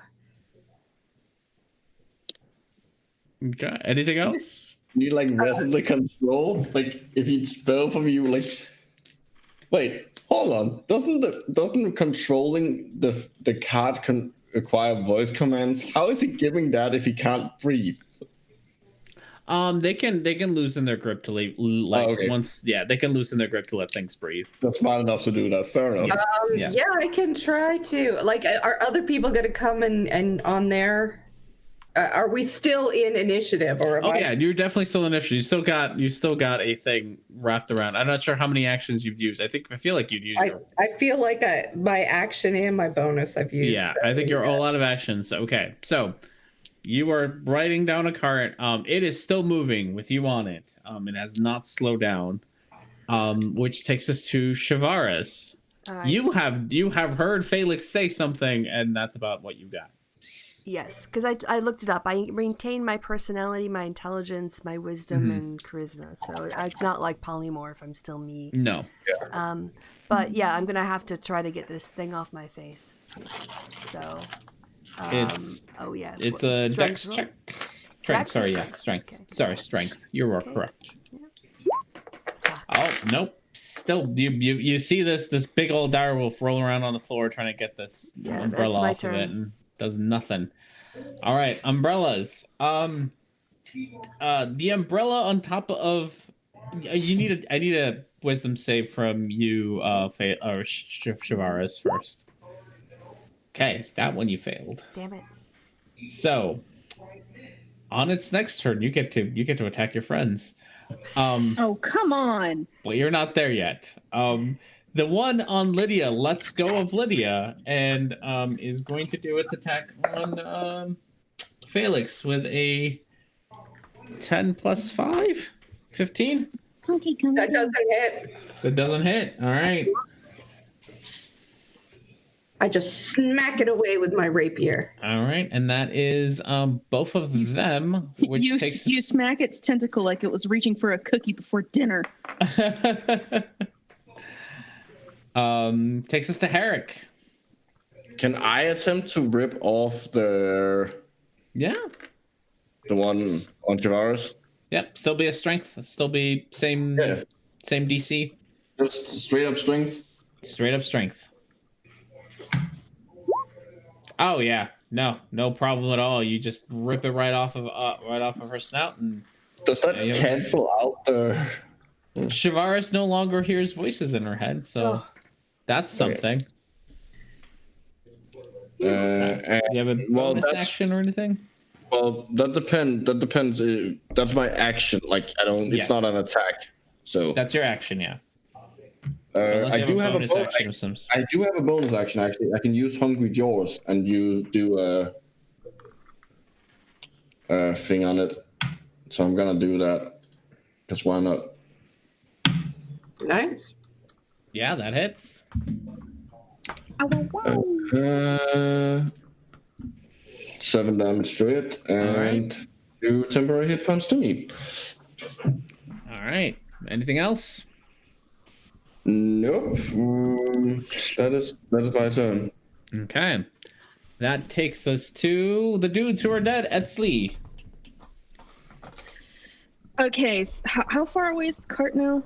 [SPEAKER 1] Okay. Anything else?
[SPEAKER 3] You like wrestle the control? Like if he fell from you, like wait, hold on. Doesn't controlling the card acquire voice commands? How is he giving that if he can't breathe?
[SPEAKER 1] They can loosen their grip to once. Yeah, they can loosen their grip to let things breathe.
[SPEAKER 3] That's smart enough to do that. Fair enough.
[SPEAKER 5] Yeah, I can try to. Like, are other people going to come and on there? Are we still in initiative, or?
[SPEAKER 1] Yeah, you're definitely still in initiative. You still got a thing wrapped around. I'm not sure how many actions you've used. I feel like you'd use.
[SPEAKER 5] I feel like my action and my bonus I've used.
[SPEAKER 1] Yeah, I think you're all out of actions. Okay, so. You are riding down a cart. It is still moving with you on it. It has not slowed down. Which takes us to Shavaris. You have heard Felix say something, and that's about what you got.
[SPEAKER 2] Yes, because I looked it up. I maintain my personality, my intelligence, my wisdom, and charisma. So it's not like polymorph. I'm still me.
[SPEAKER 1] No.
[SPEAKER 2] But yeah, I'm gonna have to try to get this thing off my face. So.
[SPEAKER 1] It's a dex check. Strength. Sorry, yeah, strength. Okay. Sorry, strength. You were correct. Yeah. Oh nope. Still, you see this big old direwolf roll around on the floor trying to get this umbrella off of it and does nothing. All right, umbrellas. The umbrella on top of I need wisdom save from you, Shavaris first. Okay, that one you failed.
[SPEAKER 2] Damn it.
[SPEAKER 1] So, on its next turn, you get to attack your friends.
[SPEAKER 4] Oh, come on.
[SPEAKER 1] Well, you're not there yet. The one on Lydia lets go of Lydia and is going to do its attack on Felix with a 10 plus 5? 15?
[SPEAKER 4] Okay, come
[SPEAKER 5] That
[SPEAKER 4] on.
[SPEAKER 5] doesn't hit.
[SPEAKER 1] That doesn't hit. All right.
[SPEAKER 5] I just smack it away with my rapier.
[SPEAKER 1] All right, and that is both of them, which
[SPEAKER 4] you
[SPEAKER 1] takes
[SPEAKER 4] smack its tentacle like it was reaching for a cookie before dinner.
[SPEAKER 1] Takes us to Herrick.
[SPEAKER 3] Can I attempt to rip off the one on Javaris?
[SPEAKER 1] Yep, still be a strength. Still be same DC.
[SPEAKER 3] Just straight up strength.
[SPEAKER 1] Straight up strength. Oh yeah, no problem at all. You just rip it right off of her snout, and
[SPEAKER 3] does that cancel out the?
[SPEAKER 1] Shavaris no longer hears voices in her head, so that's something.
[SPEAKER 3] You
[SPEAKER 1] have a bonus action or anything?
[SPEAKER 3] Well, that depends. That's my action. Like I don't. It's not an attack. So
[SPEAKER 1] that's your action, yeah.
[SPEAKER 3] I do have a bonus action. I do have a bonus action. Actually, I can use Hungry Jaws and you do a thing on it. So I'm gonna do that. Because why not?
[SPEAKER 5] Nice.
[SPEAKER 1] Yeah, that hits.
[SPEAKER 3] 7 damage to it, and 2 temporary hit points to me.
[SPEAKER 1] All right. Anything else?
[SPEAKER 3] Nope. That is my turn.
[SPEAKER 1] Okay. That takes us to the dudes who are dead. Etzli.
[SPEAKER 4] Okay, so how far away is the cart now?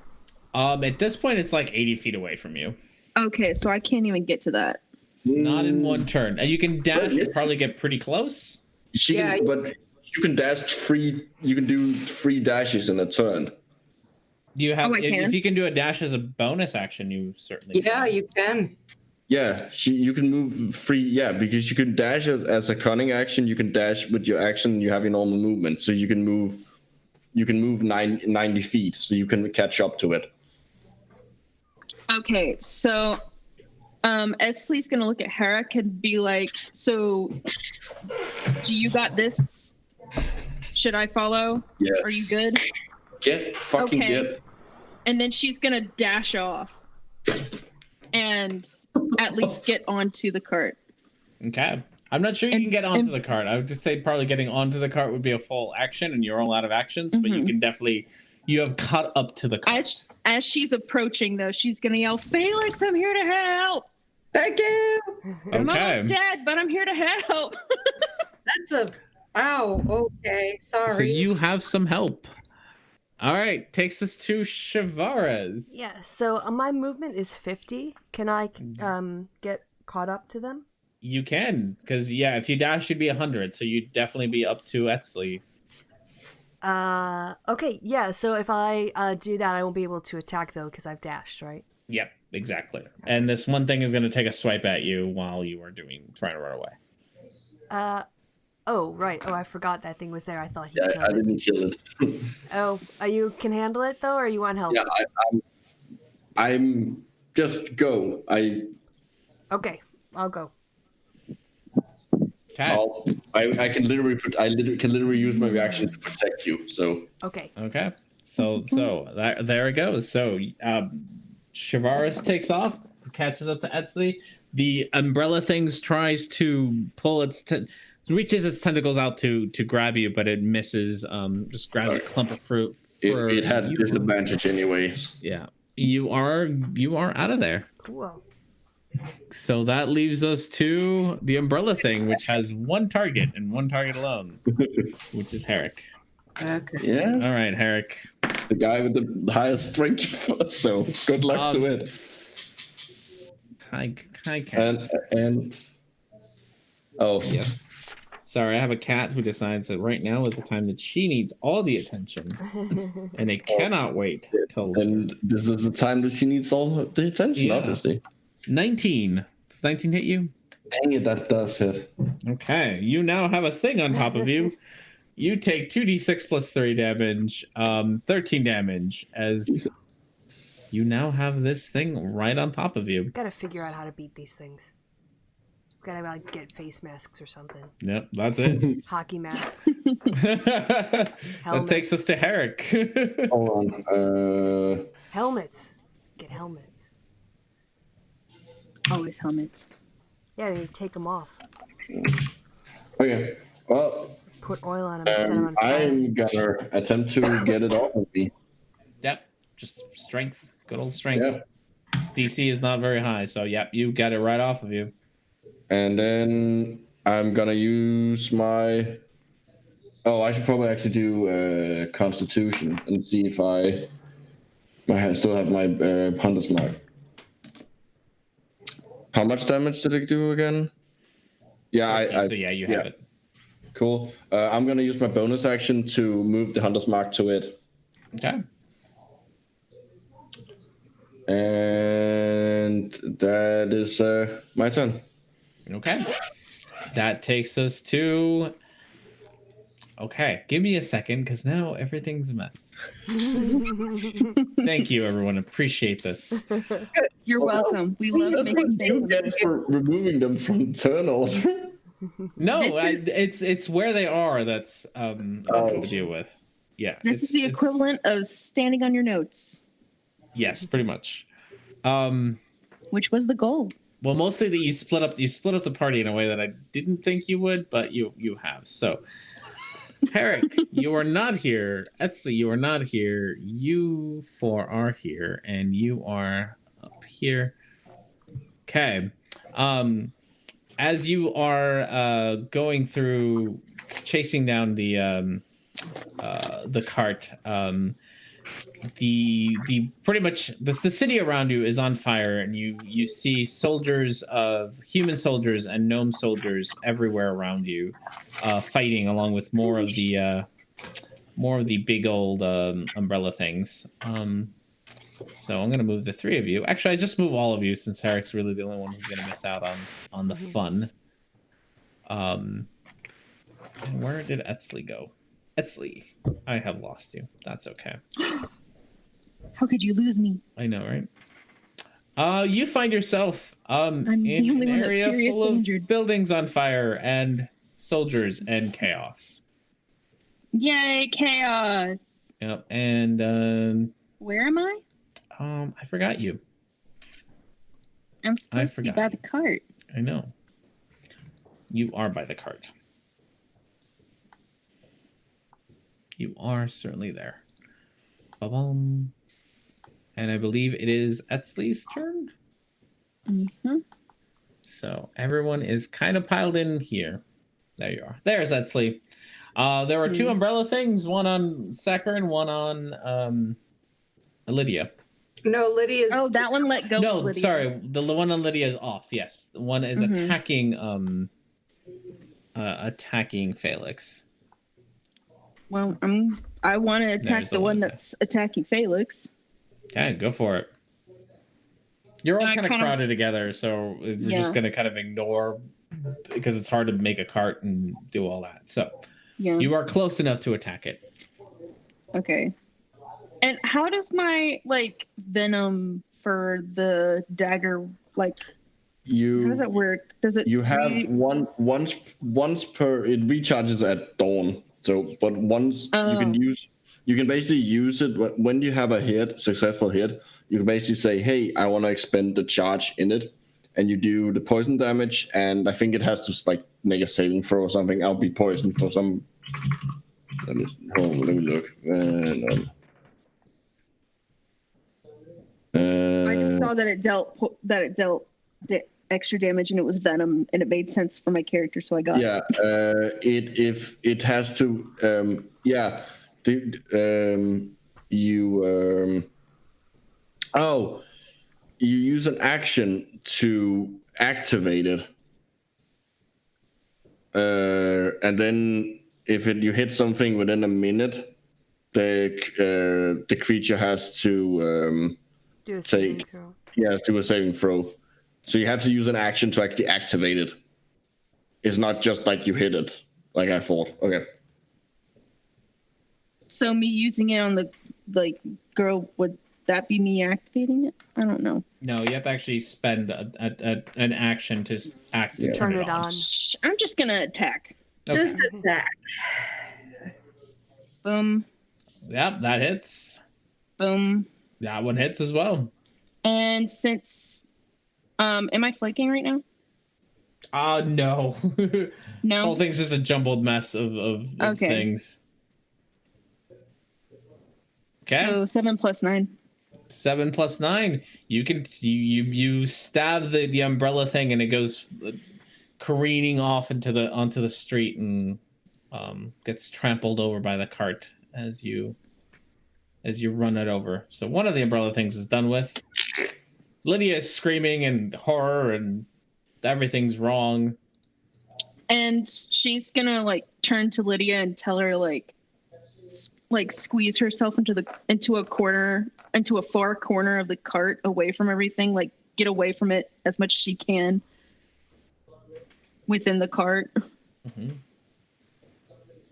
[SPEAKER 1] At this point, it's like 80 feet away from you.
[SPEAKER 4] Okay, so I can't even get to that.
[SPEAKER 1] Not in one turn. And you can dash and probably get pretty close.
[SPEAKER 3] But you can dash 3. You can do 3 dashes in a turn.
[SPEAKER 1] Do you have? If you can do a dash as a bonus action, you certainly.
[SPEAKER 5] Yeah, you can.
[SPEAKER 3] Yeah, you can move 3. Yeah, because you can dash as a cunning action. You can dash with your action. You have your normal movement, so you can move. You can move 90 feet, so you can catch up to it.
[SPEAKER 4] Okay, so Esley's gonna look at Herrick and be like, "So, do you got this? Should I follow?
[SPEAKER 3] Yes.
[SPEAKER 4] Are you good?
[SPEAKER 3] Get.
[SPEAKER 4] And then she's gonna dash off and at least get onto the cart.
[SPEAKER 1] Okay. I'm not sure you can get onto the cart. I would just say probably getting onto the cart would be a full action, and you're all out of actions, but you can definitely, you have caught up to the cart.
[SPEAKER 4] As she's approaching, though, she's going to yell, "Felix, I'm here to help!"
[SPEAKER 5] Thank you!
[SPEAKER 4] I'm almost dead, but I'm here to help.
[SPEAKER 5] Okay, sorry.
[SPEAKER 1] So you have some help. All right, takes us to Shavaras.
[SPEAKER 2] Yeah, so my movement is 50. Can I get caught up to them?
[SPEAKER 1] You can, because if you dash, you'd be 100, so you'd definitely be up to Etzli's.
[SPEAKER 2] Okay, yeah. So if I do that, I won't be able to attack though, because I've dashed, right?
[SPEAKER 1] Yep, exactly. And this one thing is going to take a swipe at you while you are trying to run away.
[SPEAKER 2] Oh right. Oh, I forgot that thing was there. I thought he killed it.
[SPEAKER 3] I didn't kill it.
[SPEAKER 2] Oh, you can handle it though, or you want help?
[SPEAKER 3] Yeah, I'm just go.
[SPEAKER 2] Okay, I'll go.
[SPEAKER 1] Okay.
[SPEAKER 3] I can literally use my reaction to protect you. So
[SPEAKER 2] okay.
[SPEAKER 1] So there it goes. So Shavaris takes off, catches up to Etzli. The umbrella things tries to pull reaches its tentacles out to grab you, but it misses. Just grabs a clump of fruit.
[SPEAKER 3] It had disadvantage anyways.
[SPEAKER 1] Yeah, you are out of there.
[SPEAKER 2] Cool.
[SPEAKER 1] So that leaves us to the umbrella thing, which has one target and one target alone, which is Herrick.
[SPEAKER 5] Okay.
[SPEAKER 3] Yeah.
[SPEAKER 1] All right, Herrick.
[SPEAKER 3] The guy with the highest strength. So good luck to it.
[SPEAKER 1] Hi, Ken.
[SPEAKER 3] And oh yeah.
[SPEAKER 1] Sorry, I have a cat who decides that right now is the time that she needs all the attention, and they cannot wait till.
[SPEAKER 3] And this is the time that she needs all the attention, obviously.
[SPEAKER 1] 19. Does 19 hit you?
[SPEAKER 3] Dang it, that does hit.
[SPEAKER 1] Okay, you now have a thing on top of you. You take 2d6 plus 3 damage, 13 damage, as you now have this thing right on top of you.
[SPEAKER 2] Gotta figure out how to beat these things. Gotta like get face masks or something.
[SPEAKER 1] Yep, that's it.
[SPEAKER 2] Hockey masks.
[SPEAKER 1] That takes us to Herrick.
[SPEAKER 3] Hold on.
[SPEAKER 2] Helmets. Get helmets.
[SPEAKER 4] Always helmets.
[SPEAKER 2] Yeah, you take them off.
[SPEAKER 3] Okay. Well.
[SPEAKER 2] Put oil on them and set them on fire.
[SPEAKER 3] I'm gonna attempt to get it off of me.
[SPEAKER 1] Yep, just strength. Good old strength.
[SPEAKER 3] Yep.
[SPEAKER 1] DC is not very high, so yep, you got it right off of you.
[SPEAKER 3] And then I'm gonna use my. Oh, I should probably actually do Constitution and see if I still have my Hunter's Mark. How much damage did it do again? Yeah,
[SPEAKER 1] 14, so yeah, you have it.
[SPEAKER 3] Cool. I'm gonna use my bonus action to move the Hunter's Mark to it.
[SPEAKER 1] Okay.
[SPEAKER 3] And that is my turn.
[SPEAKER 1] Okay. That takes us to. Okay, give me a second, because now everything's a mess. Thank you, everyone. Appreciate this.
[SPEAKER 4] You're welcome. We love making things.
[SPEAKER 3] You get for removing them from turn order.
[SPEAKER 1] No, it's where they are that's to deal with. Yeah.
[SPEAKER 4] This is the equivalent of standing on your notes.
[SPEAKER 1] Yes, pretty much.
[SPEAKER 4] Which was the goal.
[SPEAKER 1] Well, mostly that you split up the party in a way that I didn't think you would, but you have. So Herrick, you are not here. Etzli, you are not here. You four are here, and you are up here. Okay. As you are going through, chasing down the cart, the pretty much the city around you is on fire, and you see human soldiers and gnome soldiers everywhere around you, fighting along with more of the big old umbrella things. So I'm gonna move the three of you. Actually, I just move all of you since Herrick's really the only one who's gonna miss out on the fun. Where did Etzli go? Etzli, I have lost you. That's okay.
[SPEAKER 4] How could you lose me?
[SPEAKER 1] I know, right? You find yourself in an area full of buildings on fire and soldiers and chaos.
[SPEAKER 4] Yay, chaos!
[SPEAKER 1] Yep, and
[SPEAKER 4] where am I?
[SPEAKER 1] I forgot you.
[SPEAKER 4] I'm supposed to be by the cart.
[SPEAKER 1] I know. You are by the cart. You are certainly there. Ba-bum. And I believe it is Etzli's turn.
[SPEAKER 4] Mm-hmm.
[SPEAKER 1] So everyone is kind of piled in here. There you are. There's Etzli. There were two umbrella things, one on Sacker and one on Lydia.
[SPEAKER 5] No, Lydia.
[SPEAKER 4] Oh, that one let go.
[SPEAKER 1] No,
[SPEAKER 4] Lydia.
[SPEAKER 1] Sorry. The one on Lydia is off. Yes, the one is attacking Felix.
[SPEAKER 4] Well, I want to attack the one that's attacking Felix.
[SPEAKER 1] Okay, go for it. You're all kind of crowded together, so we're just going to kind of ignore, because it's hard to make a cart and do all that. So you are close enough to attack it.
[SPEAKER 4] Okay. And how does my venom for the dagger how does it work? Does it?
[SPEAKER 3] You have once per. It recharges at dawn. So, but once you can basically use it when you have a successful hit. You can basically say, "Hey, I want to expend the charge in it," and you do the poison damage. And I think it has to make a saving throw or something. I'll be poisoned for some. Let me look.
[SPEAKER 4] I just saw that it dealt extra damage, and it was venom, and it made sense for my character, so I got it.
[SPEAKER 3] It has to you use an action to activate it. and then if you hit something within a minute, the creature has to
[SPEAKER 2] do a saving throw.
[SPEAKER 3] Yeah, do a saving throw. So you have to use an action to actually activate it. It's not just like you hit it, like I thought. Okay.
[SPEAKER 4] So me using it on the girl, would that be me activating it? I don't know.
[SPEAKER 1] No, you have to actually spend an action to turn it on.
[SPEAKER 4] I'm just gonna attack.
[SPEAKER 1] Okay.
[SPEAKER 5] Just attack.
[SPEAKER 4] Boom.
[SPEAKER 1] Yep, that hits.
[SPEAKER 4] Boom.
[SPEAKER 1] That one hits as well.
[SPEAKER 4] And since, am I flanking right now?
[SPEAKER 1] No.
[SPEAKER 4] No.
[SPEAKER 1] The whole thing's just a jumbled mess of things. Okay.
[SPEAKER 4] So 7 + 9.
[SPEAKER 1] 7 + 9. You stab the umbrella thing and it goes careening off onto the street and gets trampled over by the cart as you run it over. So one of the umbrella things is done with. Lydia is screaming in horror and everything's wrong.
[SPEAKER 4] And she's gonna turn to Lydia and tell her squeeze herself into a far corner of the cart, away from everything, get away from it as much as she can within the cart.
[SPEAKER 1] Mm-hmm.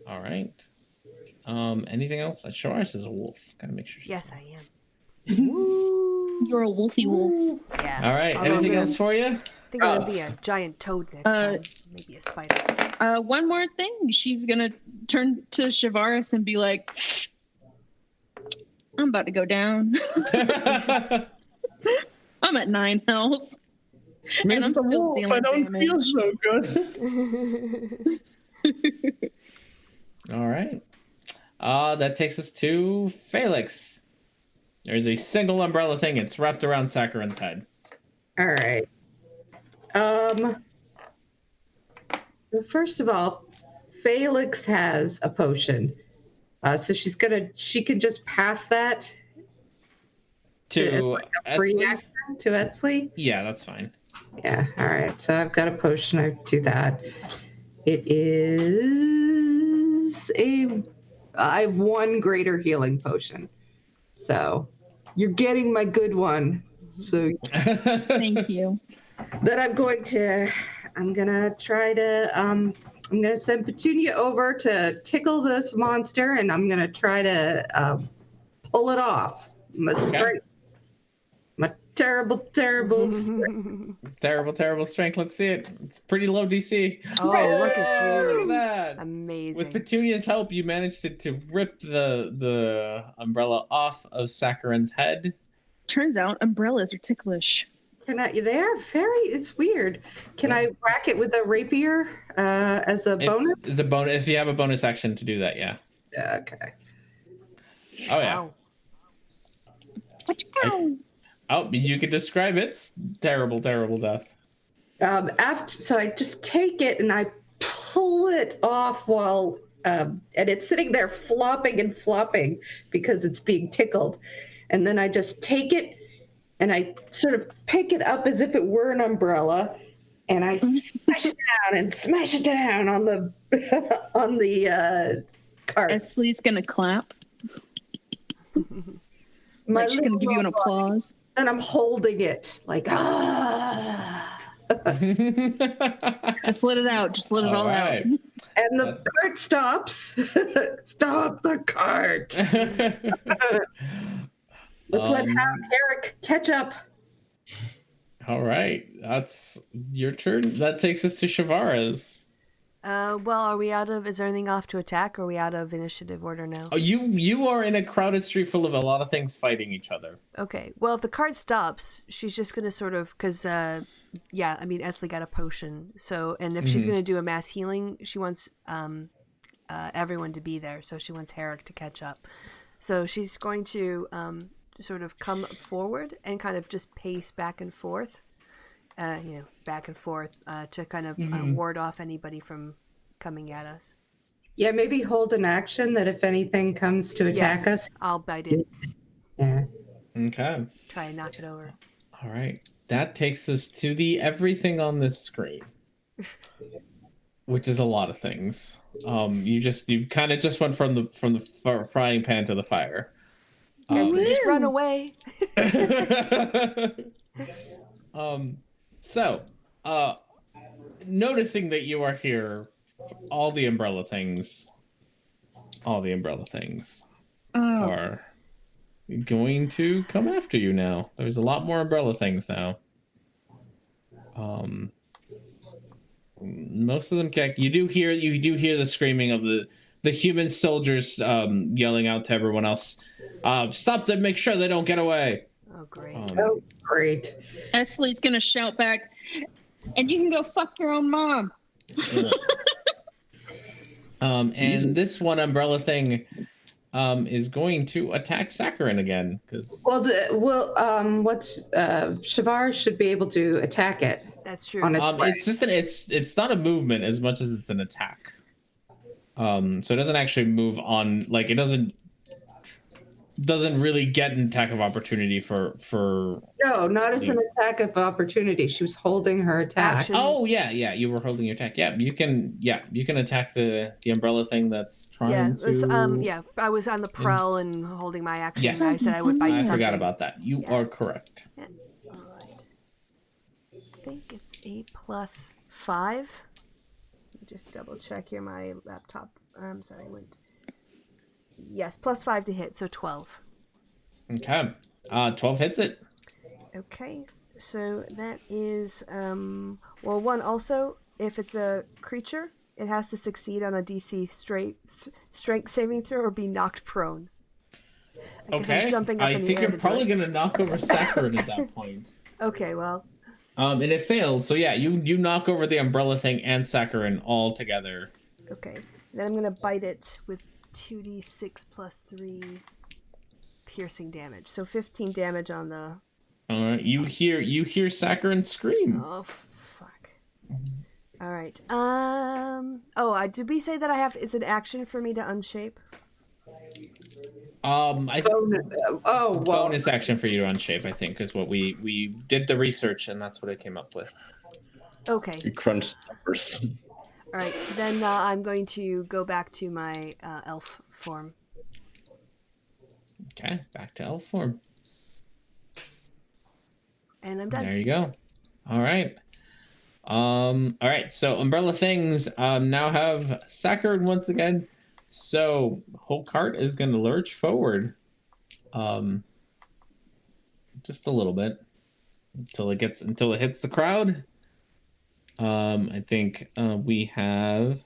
[SPEAKER 1] All right. Anything else? Shoris is a wolf. Gotta make sure.
[SPEAKER 2] Yes, I am. Woo.
[SPEAKER 4] You're a wolfy wolf.
[SPEAKER 2] Yeah.
[SPEAKER 1] All right. Anything else for you?
[SPEAKER 2] I think I'm gonna be a giant toad next time. Maybe a spider.
[SPEAKER 4] One more thing. She's gonna turn to Shavaris and be like, "I'm about to go down. I'm at 9 health, and I'm still dealing
[SPEAKER 3] I don't
[SPEAKER 4] damage.
[SPEAKER 3] feel so good."
[SPEAKER 1] All right. That takes us to Felix. There's a single umbrella thing. It's wrapped around Sakarin's head.
[SPEAKER 5] All right. First of all, Felix has a potion. So she can just pass that
[SPEAKER 1] to
[SPEAKER 5] a free action to Etzli?
[SPEAKER 1] Yeah, that's fine.
[SPEAKER 5] Yeah, all right. So I've got a potion. I do that. It is I have 1 greater healing potion. So you're getting my good one. So
[SPEAKER 4] thank you.
[SPEAKER 5] Then I'm gonna try to I'm gonna send Petunia over to tickle this monster, and I'm gonna try to pull it off. My terrible strength.
[SPEAKER 1] Terrible strength. Let's see it. It's pretty low DC.
[SPEAKER 2] Oh, look at you.
[SPEAKER 1] Look at that.
[SPEAKER 2] Amazing.
[SPEAKER 1] With Petunia's help, you managed to rip the umbrella off of Sakarin's head.
[SPEAKER 4] Turns out umbrellas are ticklish.
[SPEAKER 5] It's weird. Can I whack it with a rapier as a bonus?
[SPEAKER 1] It's a bonus if you have a bonus action to do that, yeah.
[SPEAKER 5] Okay.
[SPEAKER 1] Oh yeah.
[SPEAKER 2] Wow.
[SPEAKER 4] Let's go.
[SPEAKER 1] You could describe its terrible death.
[SPEAKER 5] So I just take it and I pull it off while and it's sitting there flopping and flopping because it's being tickled. And then I just take it and I sort of pick it up as if it were an umbrella, and I smash it down on the cart.
[SPEAKER 4] Esley's gonna clap. She's gonna give you an applause.
[SPEAKER 5] And I'm holding it
[SPEAKER 4] Just let it out. Just let it all out.
[SPEAKER 5] And the cart stops. Stop the cart. Let's let Eric catch up.
[SPEAKER 1] All right, that's your turn. That takes us to Shavaris.
[SPEAKER 2] Well, is there anything off to attack, or are we out of initiative order now?
[SPEAKER 1] Oh, you are in a crowded street full of a lot of things fighting each other.
[SPEAKER 2] Okay, well, if the cart stops, she's just gonna sort of, because, Esley got a potion, so, and if she's gonna do a mass healing, she wants everyone to be there, so she wants Herrick to catch up. So she's going to sort of come forward and kind of just pace back and forth. To kind of ward off anybody from coming at us.
[SPEAKER 5] Yeah, maybe hold an action that if anything comes to attack us.
[SPEAKER 2] I'll bite it.
[SPEAKER 5] Yeah.
[SPEAKER 1] Okay.
[SPEAKER 2] Try and knock it over.
[SPEAKER 1] All right. That takes us to the everything on this screen. which is a lot of things. You kind of just went from the frying pan to the fire.
[SPEAKER 2] You guys can just run away.
[SPEAKER 1] So, noticing that you are here, all the umbrella things are going to come after you now. There's a lot more umbrella things now. Most of them you do hear the screaming of the human soldiers yelling out to everyone else, stop them, make sure they don't get away.
[SPEAKER 2] Oh great.
[SPEAKER 5] Great.
[SPEAKER 4] Esley's gonna shout back, and you can go fuck your own mom.
[SPEAKER 1] And this one umbrella thing is going to attack Saccharin again because
[SPEAKER 5] Shavar should be able to attack it.
[SPEAKER 2] That's true.
[SPEAKER 1] It's just it's not a movement as much as it's an attack. So it doesn't actually move on, like it doesn't really get an attack of opportunity for
[SPEAKER 5] No, not as an attack of opportunity. She was holding her attack.
[SPEAKER 2] Action.
[SPEAKER 1] Oh yeah, you were holding your attack. Yeah, you can attack the umbrella thing that's trying to.
[SPEAKER 2] I was on the prowl and holding my action.
[SPEAKER 1] Yes.
[SPEAKER 2] And I said I would bite something.
[SPEAKER 1] I forgot about that. You are correct.
[SPEAKER 2] Yeah. All right. I think it's a +5. Let me just double check here. My laptop. I'm sorry. Yes, +5 to hit, so 12.
[SPEAKER 1] Okay. 12 hits it.
[SPEAKER 2] Okay, so that is one also. If it's a creature, it has to succeed on a DC strength saving throw or be knocked prone.
[SPEAKER 1] Okay. I think you're probably gonna knock over Saccharin at that point.
[SPEAKER 2] Okay, well.
[SPEAKER 1] And it fails, so yeah, you knock over the umbrella thing and Saccharin all together.
[SPEAKER 2] Okay, then I'm gonna bite it with 2d6 + 3 piercing damage, so 15 damage on the.
[SPEAKER 1] All right, you hear Saccharin scream.
[SPEAKER 2] Oh fuck! All right. Did we say that it's an action for me to unshape?
[SPEAKER 1] Bonus action for you to unshape, I think, is what we did the research, and that's what it came up with.
[SPEAKER 2] Okay.
[SPEAKER 3] You crunched numbers.
[SPEAKER 2] All right, then I'm going to go back to my elf form.
[SPEAKER 1] Okay, back to elf form.
[SPEAKER 2] And I'm done.
[SPEAKER 1] There you go. All right. All right, so umbrella things now have Saccharin once again. So whole cart is going to lurch forward, just a little bit until it hits the crowd. I think we have.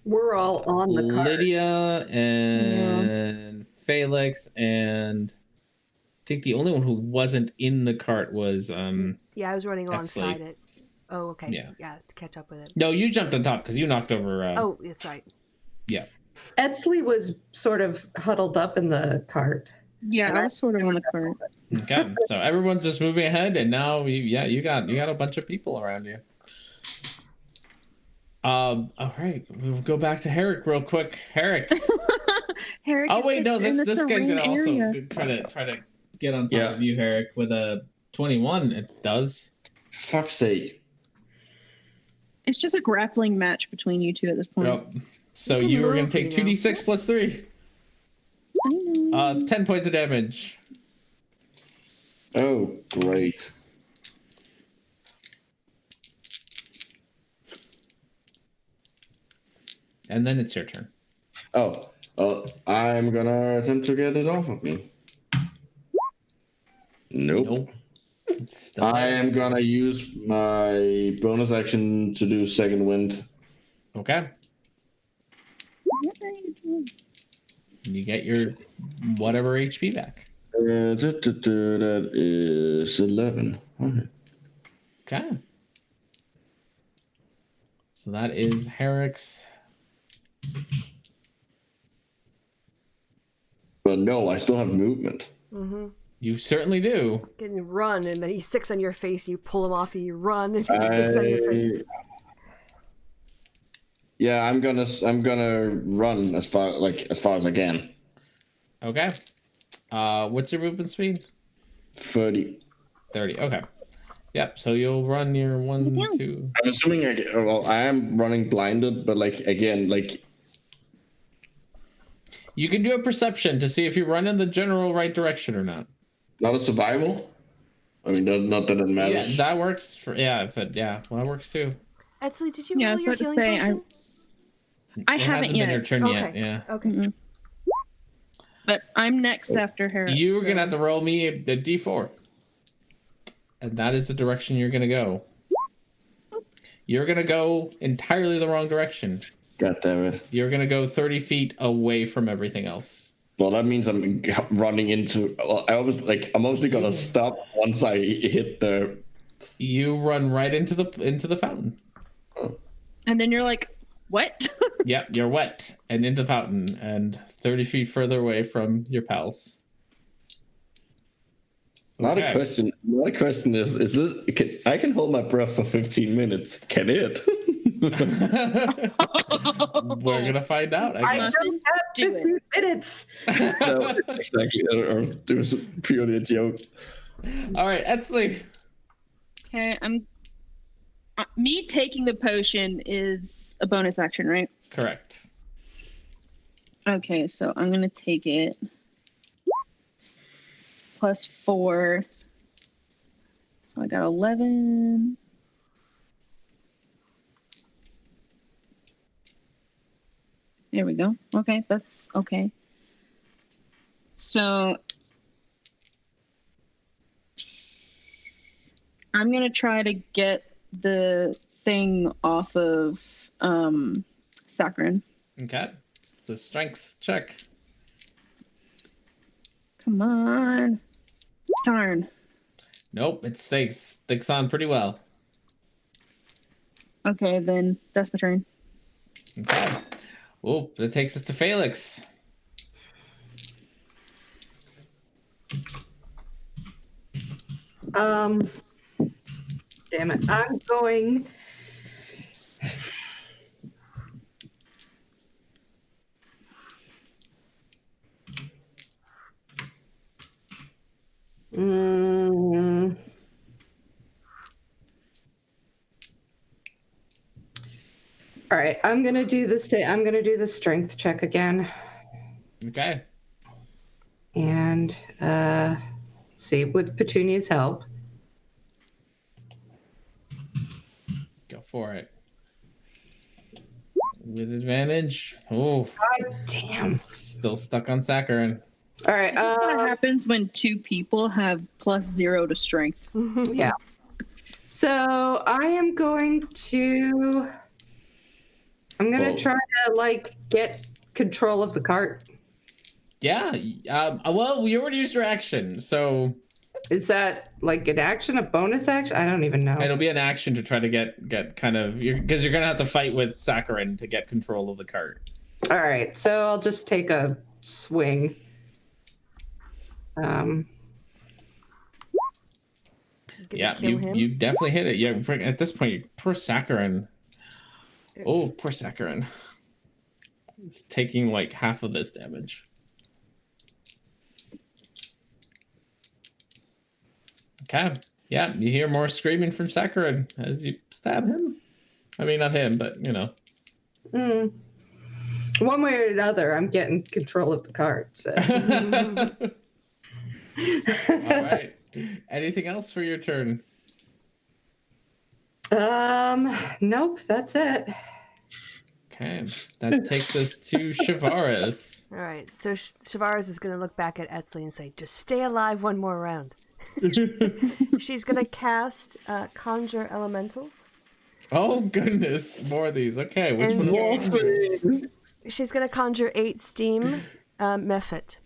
[SPEAKER 5] We're all on the cart.
[SPEAKER 1] Lydia and Felix, and I think the only one who wasn't in the cart was
[SPEAKER 2] Yeah, I was running alongside it. Oh, okay. Yeah, to catch up with it.
[SPEAKER 1] No, you jumped on top because you knocked over.
[SPEAKER 2] Oh, that's right.
[SPEAKER 1] Yeah.
[SPEAKER 5] Esley was sort of huddled up in the cart.
[SPEAKER 4] Yeah, I was sort of on the cart.
[SPEAKER 1] Okay, so everyone's just moving ahead, and now you got a bunch of people around you. All right, we'll go back to Herrick real quick. Herrick.
[SPEAKER 4] Herrick.
[SPEAKER 1] Oh wait, no, this guy's gonna
[SPEAKER 4] area.
[SPEAKER 1] also try to get on top of you, Herrick, with a 21. It does.
[SPEAKER 3] Fuck's sake.
[SPEAKER 4] It's just a grappling match between you two at this point.
[SPEAKER 1] Yep. So you were gonna take 2d6 + 3.
[SPEAKER 4] I know.
[SPEAKER 1] 10 points of damage.
[SPEAKER 3] Oh, great.
[SPEAKER 1] And then it's your turn.
[SPEAKER 3] I'm gonna attempt to get it off of me. Nope. I am gonna use my bonus action to do second wind.
[SPEAKER 1] Okay.
[SPEAKER 4] What are you doing?
[SPEAKER 1] You get your whatever HP back.
[SPEAKER 3] That is 11.
[SPEAKER 1] Okay. So that is Herrick's.
[SPEAKER 3] But no, I still have movement.
[SPEAKER 2] Mm-hmm.
[SPEAKER 1] You certainly do.
[SPEAKER 2] You can run, and then he sticks on your face, and you pull him off, and you run, and he sticks on your face.
[SPEAKER 3] Yeah, I'm gonna run as far as I can.
[SPEAKER 1] Okay. What's your movement speed?
[SPEAKER 3] 30.
[SPEAKER 1] 30. Okay. Yep. So you'll run your 1, 2.
[SPEAKER 3] I'm assuming I am running blinded, but like again, like
[SPEAKER 1] you can do a perception to see if you run in the general right direction or not.
[SPEAKER 3] Not a survival. I mean, not that it matters.
[SPEAKER 1] Yeah, that works for that works too.
[SPEAKER 2] Edsley, did you roll your healing potion?
[SPEAKER 4] I haven't yet.
[SPEAKER 1] Been your turn yet. Yeah.
[SPEAKER 2] Okay. Mm-hmm.
[SPEAKER 4] But I'm next after her.
[SPEAKER 1] You're gonna have to roll me a d4, and that is the direction you're gonna go. You're gonna go entirely the wrong direction.
[SPEAKER 3] God damn it!
[SPEAKER 1] You're gonna go 30 feet away from everything else.
[SPEAKER 3] Well, that means I'm running into. I'm obviously gonna stop once I hit the.
[SPEAKER 1] You run right into the fountain.
[SPEAKER 3] Oh.
[SPEAKER 4] And then you're like, what?
[SPEAKER 1] Yep, you're wet and into the fountain and 30 feet further away from your pals.
[SPEAKER 3] Not a question. My question is this? I can hold my breath for 15 minutes. Can it?
[SPEAKER 1] We're gonna find out.
[SPEAKER 5] I don't have 15 minutes.
[SPEAKER 3] No, exactly. It was purely a joke.
[SPEAKER 1] All right, Edsley.
[SPEAKER 4] Okay, me taking the potion is a bonus action, right?
[SPEAKER 1] Correct.
[SPEAKER 4] Okay, so I'm gonna take it. Plus 4. So I got 11. There we go. Okay, that's okay. So I'm gonna try to get the thing off of Saccharin.
[SPEAKER 1] Okay. The strength check.
[SPEAKER 4] Come on. Darn.
[SPEAKER 1] Nope, it sticks on pretty well.
[SPEAKER 4] Okay, then that's my turn.
[SPEAKER 1] Okay. Oh, that takes us to Felix.
[SPEAKER 5] Damn it. I'm going. All right, I'm gonna do this. I'm gonna do the strength check again.
[SPEAKER 1] Okay.
[SPEAKER 5] And see, with Petunia's help.
[SPEAKER 1] Go for it. With advantage. Oh.
[SPEAKER 5] God damn.
[SPEAKER 1] Still stuck on Saccharin.
[SPEAKER 5] All right.
[SPEAKER 4] This is what happens when 2 people have +0 to strength.
[SPEAKER 5] Yeah. So I am going to. I'm gonna try to get control of the cart.
[SPEAKER 1] Yeah. Well, you already used your action, so.
[SPEAKER 5] Is that an action, a bonus action? I don't even know.
[SPEAKER 1] It'll be an action to try to get kind of because you're gonna have to fight with Saccharin to get control of the cart.
[SPEAKER 5] All right, so I'll just take a swing.
[SPEAKER 1] Yeah, you definitely hit it. Yeah, at this point, poor Saccharin. Oh, poor Saccharin. It's taking half of this damage. Okay. Yeah, you hear more screaming from Saccharin as you stab him. I mean, not him, but
[SPEAKER 5] One way or another, I'm getting control of the cart. So.
[SPEAKER 1] All right. Anything else for your turn?
[SPEAKER 5] Nope, that's it.
[SPEAKER 1] Okay, that takes us to Shavaris.
[SPEAKER 2] All right, so Shavaris is going to look back at Edsley and say, just stay alive one more round. She's going to cast Conjure Elementals.
[SPEAKER 1] Oh, goodness. More of these. Okay, which one are these?
[SPEAKER 2] She's going to conjure 8 Steam Mephit.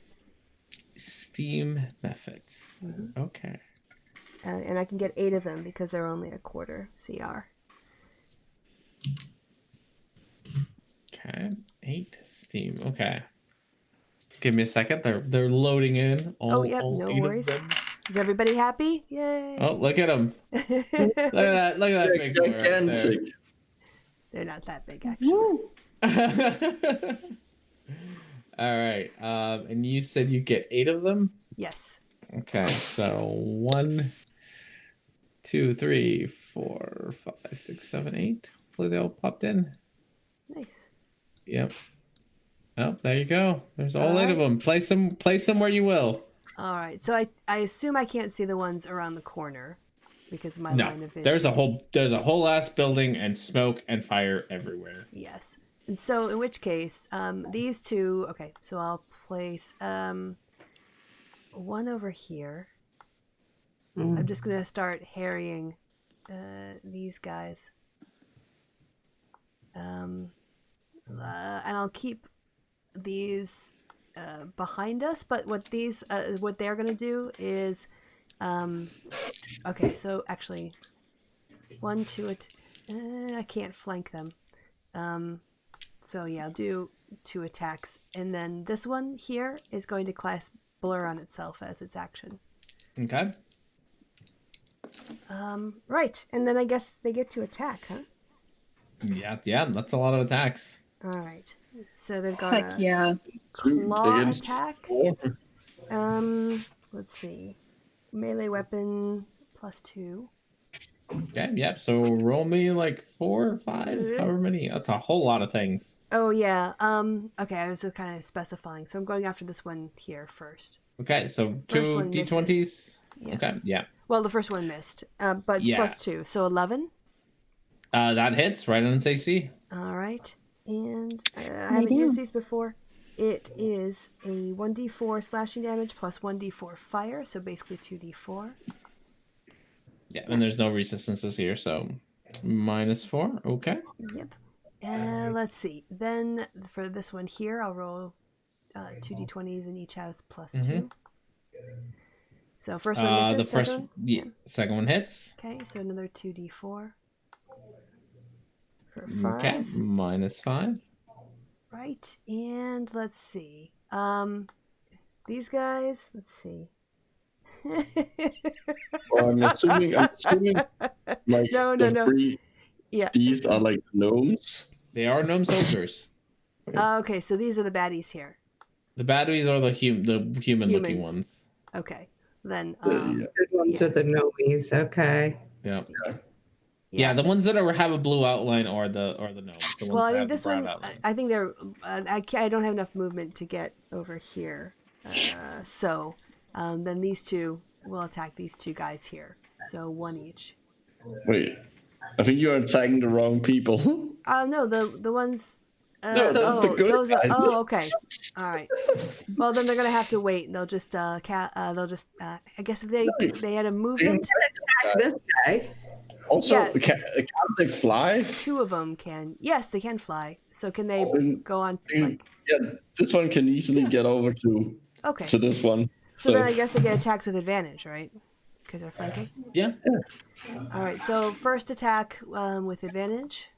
[SPEAKER 1] Steam Mephits. Mm-hmm. Okay.
[SPEAKER 2] And I can get 8 of them because they're only a quarter CR.
[SPEAKER 1] Okay, 8 Steam. Okay. Give me a second. They're loading in.
[SPEAKER 2] No worries. Is everybody happy? Yay!
[SPEAKER 1] Oh, look at them! Look at that big boy right there.
[SPEAKER 2] They're not that big, actually.
[SPEAKER 1] All right. And you said you get 8 of them?
[SPEAKER 2] Yes.
[SPEAKER 1] Okay, so 1, 2, 3, 4, 5, 6, 7, 8. Hopefully they all popped in.
[SPEAKER 2] Nice.
[SPEAKER 1] Yep. Oh, there you go. There's all 8 of them. Place them where you will.
[SPEAKER 2] All right. So I assume I can't see the ones around the corner because of my line of vision.
[SPEAKER 1] There's a whole ass building and smoke and fire everywhere.
[SPEAKER 2] Yes. And so in which case, these two, okay, so I'll place one over here. I'm just going to start harrying these guys. And I'll keep these behind us, but what they're going to do is okay, so actually 1, 2, I can't flank them. So yeah, I'll do 2 attacks, and then this one here is going to cast Blur on itself as its action.
[SPEAKER 1] Okay.
[SPEAKER 2] Right, and then I guess they get to attack, huh?
[SPEAKER 1] Yeah, that's a lot of attacks.
[SPEAKER 2] All right, so they've got a claw attack. Let's see, melee weapon +2.
[SPEAKER 1] Okay, yep. So roll me like 4 or 5, however many. That's a whole lot of things.
[SPEAKER 2] Oh yeah. Okay, I was just kind of specifying. So I'm going after this one here first.
[SPEAKER 1] Okay, so 2 d20s.
[SPEAKER 2] Yeah.
[SPEAKER 1] Okay, yeah.
[SPEAKER 2] Well, the first one missed, but it's +2, so 11.
[SPEAKER 1] That hits right on its AC.
[SPEAKER 2] All right, and I haven't used these before. It is a 1d4 slashing damage plus 1d4 fire, so basically 2d4.
[SPEAKER 1] Yeah, and there's no resistances here, so -4. Okay.
[SPEAKER 2] Yep. And let's see. Then for this one here, I'll roll 2d20s, and each has +2. So first one misses.
[SPEAKER 1] The first, second one hits.
[SPEAKER 2] Okay, so another 2d4 for 5.
[SPEAKER 1] Okay, -5.
[SPEAKER 2] Right, and let's see. These guys. Let's see.
[SPEAKER 3] Well, I'm assuming like
[SPEAKER 2] no.
[SPEAKER 3] Three, these are like gnomes.
[SPEAKER 1] They are gnome soldiers.
[SPEAKER 2] Okay, so these are the baddies here.
[SPEAKER 1] The baddies are the human-looking ones.
[SPEAKER 2] Okay, then
[SPEAKER 5] good ones are the gnomies. Okay.
[SPEAKER 1] Yeah. Yeah, the ones that have a blue outline are the gnomes. The ones
[SPEAKER 2] well, I
[SPEAKER 1] that
[SPEAKER 2] think
[SPEAKER 1] have
[SPEAKER 2] this
[SPEAKER 1] the brown
[SPEAKER 2] one.
[SPEAKER 1] outlines.
[SPEAKER 2] I think they're. I don't have enough movement to get over here. So then these two will attack these 2 guys here. So 1 each.
[SPEAKER 3] Wait, I think you're attacking the wrong people.
[SPEAKER 2] No, the ones.
[SPEAKER 3] No, those the good
[SPEAKER 2] those
[SPEAKER 3] guys.
[SPEAKER 2] are, okay. All right. Well, then they're gonna have to wait. They'll just I guess if they had a movement.
[SPEAKER 5] Attack this guy.
[SPEAKER 3] Also, can't they fly?
[SPEAKER 2] 2 of them can. Yes, they can fly. So can they go on?
[SPEAKER 3] Yeah, this one can easily get over to this one.
[SPEAKER 2] So then I guess they get attacks with advantage, right? Because they're flanking.
[SPEAKER 1] Yeah.
[SPEAKER 2] All right. So first attack with advantage.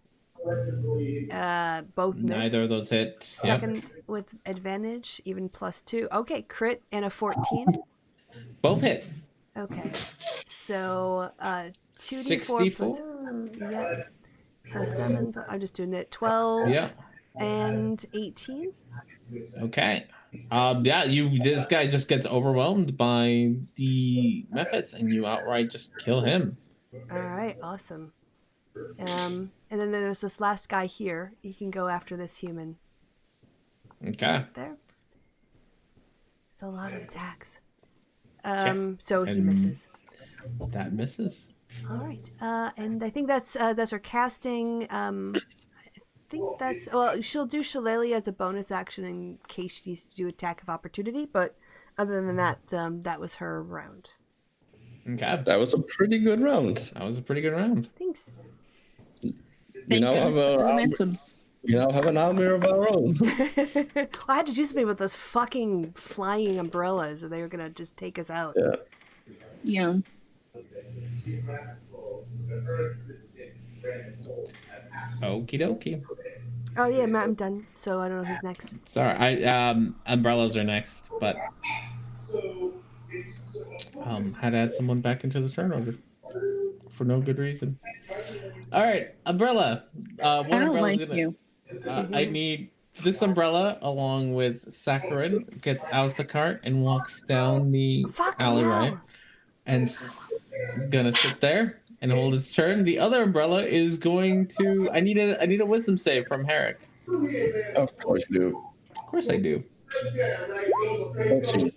[SPEAKER 2] Both miss.
[SPEAKER 1] Neither of those hit.
[SPEAKER 2] Second with advantage, even +2. Okay, crit and a 14.
[SPEAKER 1] Both hit.
[SPEAKER 2] Okay. So 2d4 plus. Yeah. So 7. I'm just doing it. 12.
[SPEAKER 1] Yeah.
[SPEAKER 2] And 18.
[SPEAKER 1] Okay. This guy just gets overwhelmed by the methods, and you outright just kill him.
[SPEAKER 2] All right. Awesome. And then there's this last guy here. You can go after this human.
[SPEAKER 1] Okay.
[SPEAKER 2] Right there. It's a lot of attacks. So he misses.
[SPEAKER 1] That misses.
[SPEAKER 2] All right. And I think that's her casting. I think that's she'll do Shillelagh as a bonus action in case she needs to do attack of opportunity. But other than that, that was her round.
[SPEAKER 1] Okay.
[SPEAKER 3] That was a pretty good round.
[SPEAKER 2] Thanks.
[SPEAKER 3] We now have an army of our own.
[SPEAKER 2] Well, I had to do something with those fucking flying umbrellas, or they were gonna just take us out.
[SPEAKER 4] Yeah.
[SPEAKER 1] Okie dokie.
[SPEAKER 2] Oh yeah, Matt, I'm done. So I don't know who's next.
[SPEAKER 1] Sorry, umbrellas are next, but had to add someone back into the turn order for no good reason. All right, umbrella.
[SPEAKER 4] I don't like you.
[SPEAKER 1] I need this umbrella along with Saccharin gets out of the cart and walks down the alleyway, and gonna sit there and hold its turn. The other umbrella is going to. I need a wisdom save from Herrick.
[SPEAKER 3] Of course you do.
[SPEAKER 1] Of course I do.
[SPEAKER 3] 14.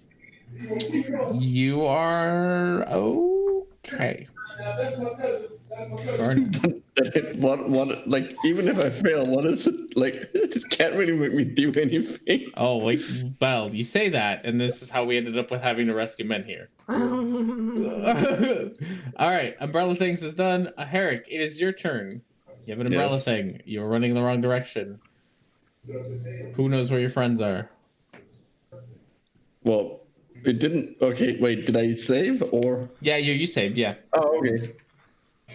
[SPEAKER 1] You are okay.
[SPEAKER 3] What like even if I fail, what is it like? This can't really make me do anything.
[SPEAKER 1] Oh wait, well, you say that, and this is how we ended up with having to rescue men here. All right, umbrella things is done. Herrick, it is your turn. You have an umbrella thing. You're running in the wrong direction. Who knows where your friends are?
[SPEAKER 3] Well, it didn't. Okay, wait. Did I save or?
[SPEAKER 1] Yeah, you saved. Yeah.
[SPEAKER 3] Oh, okay.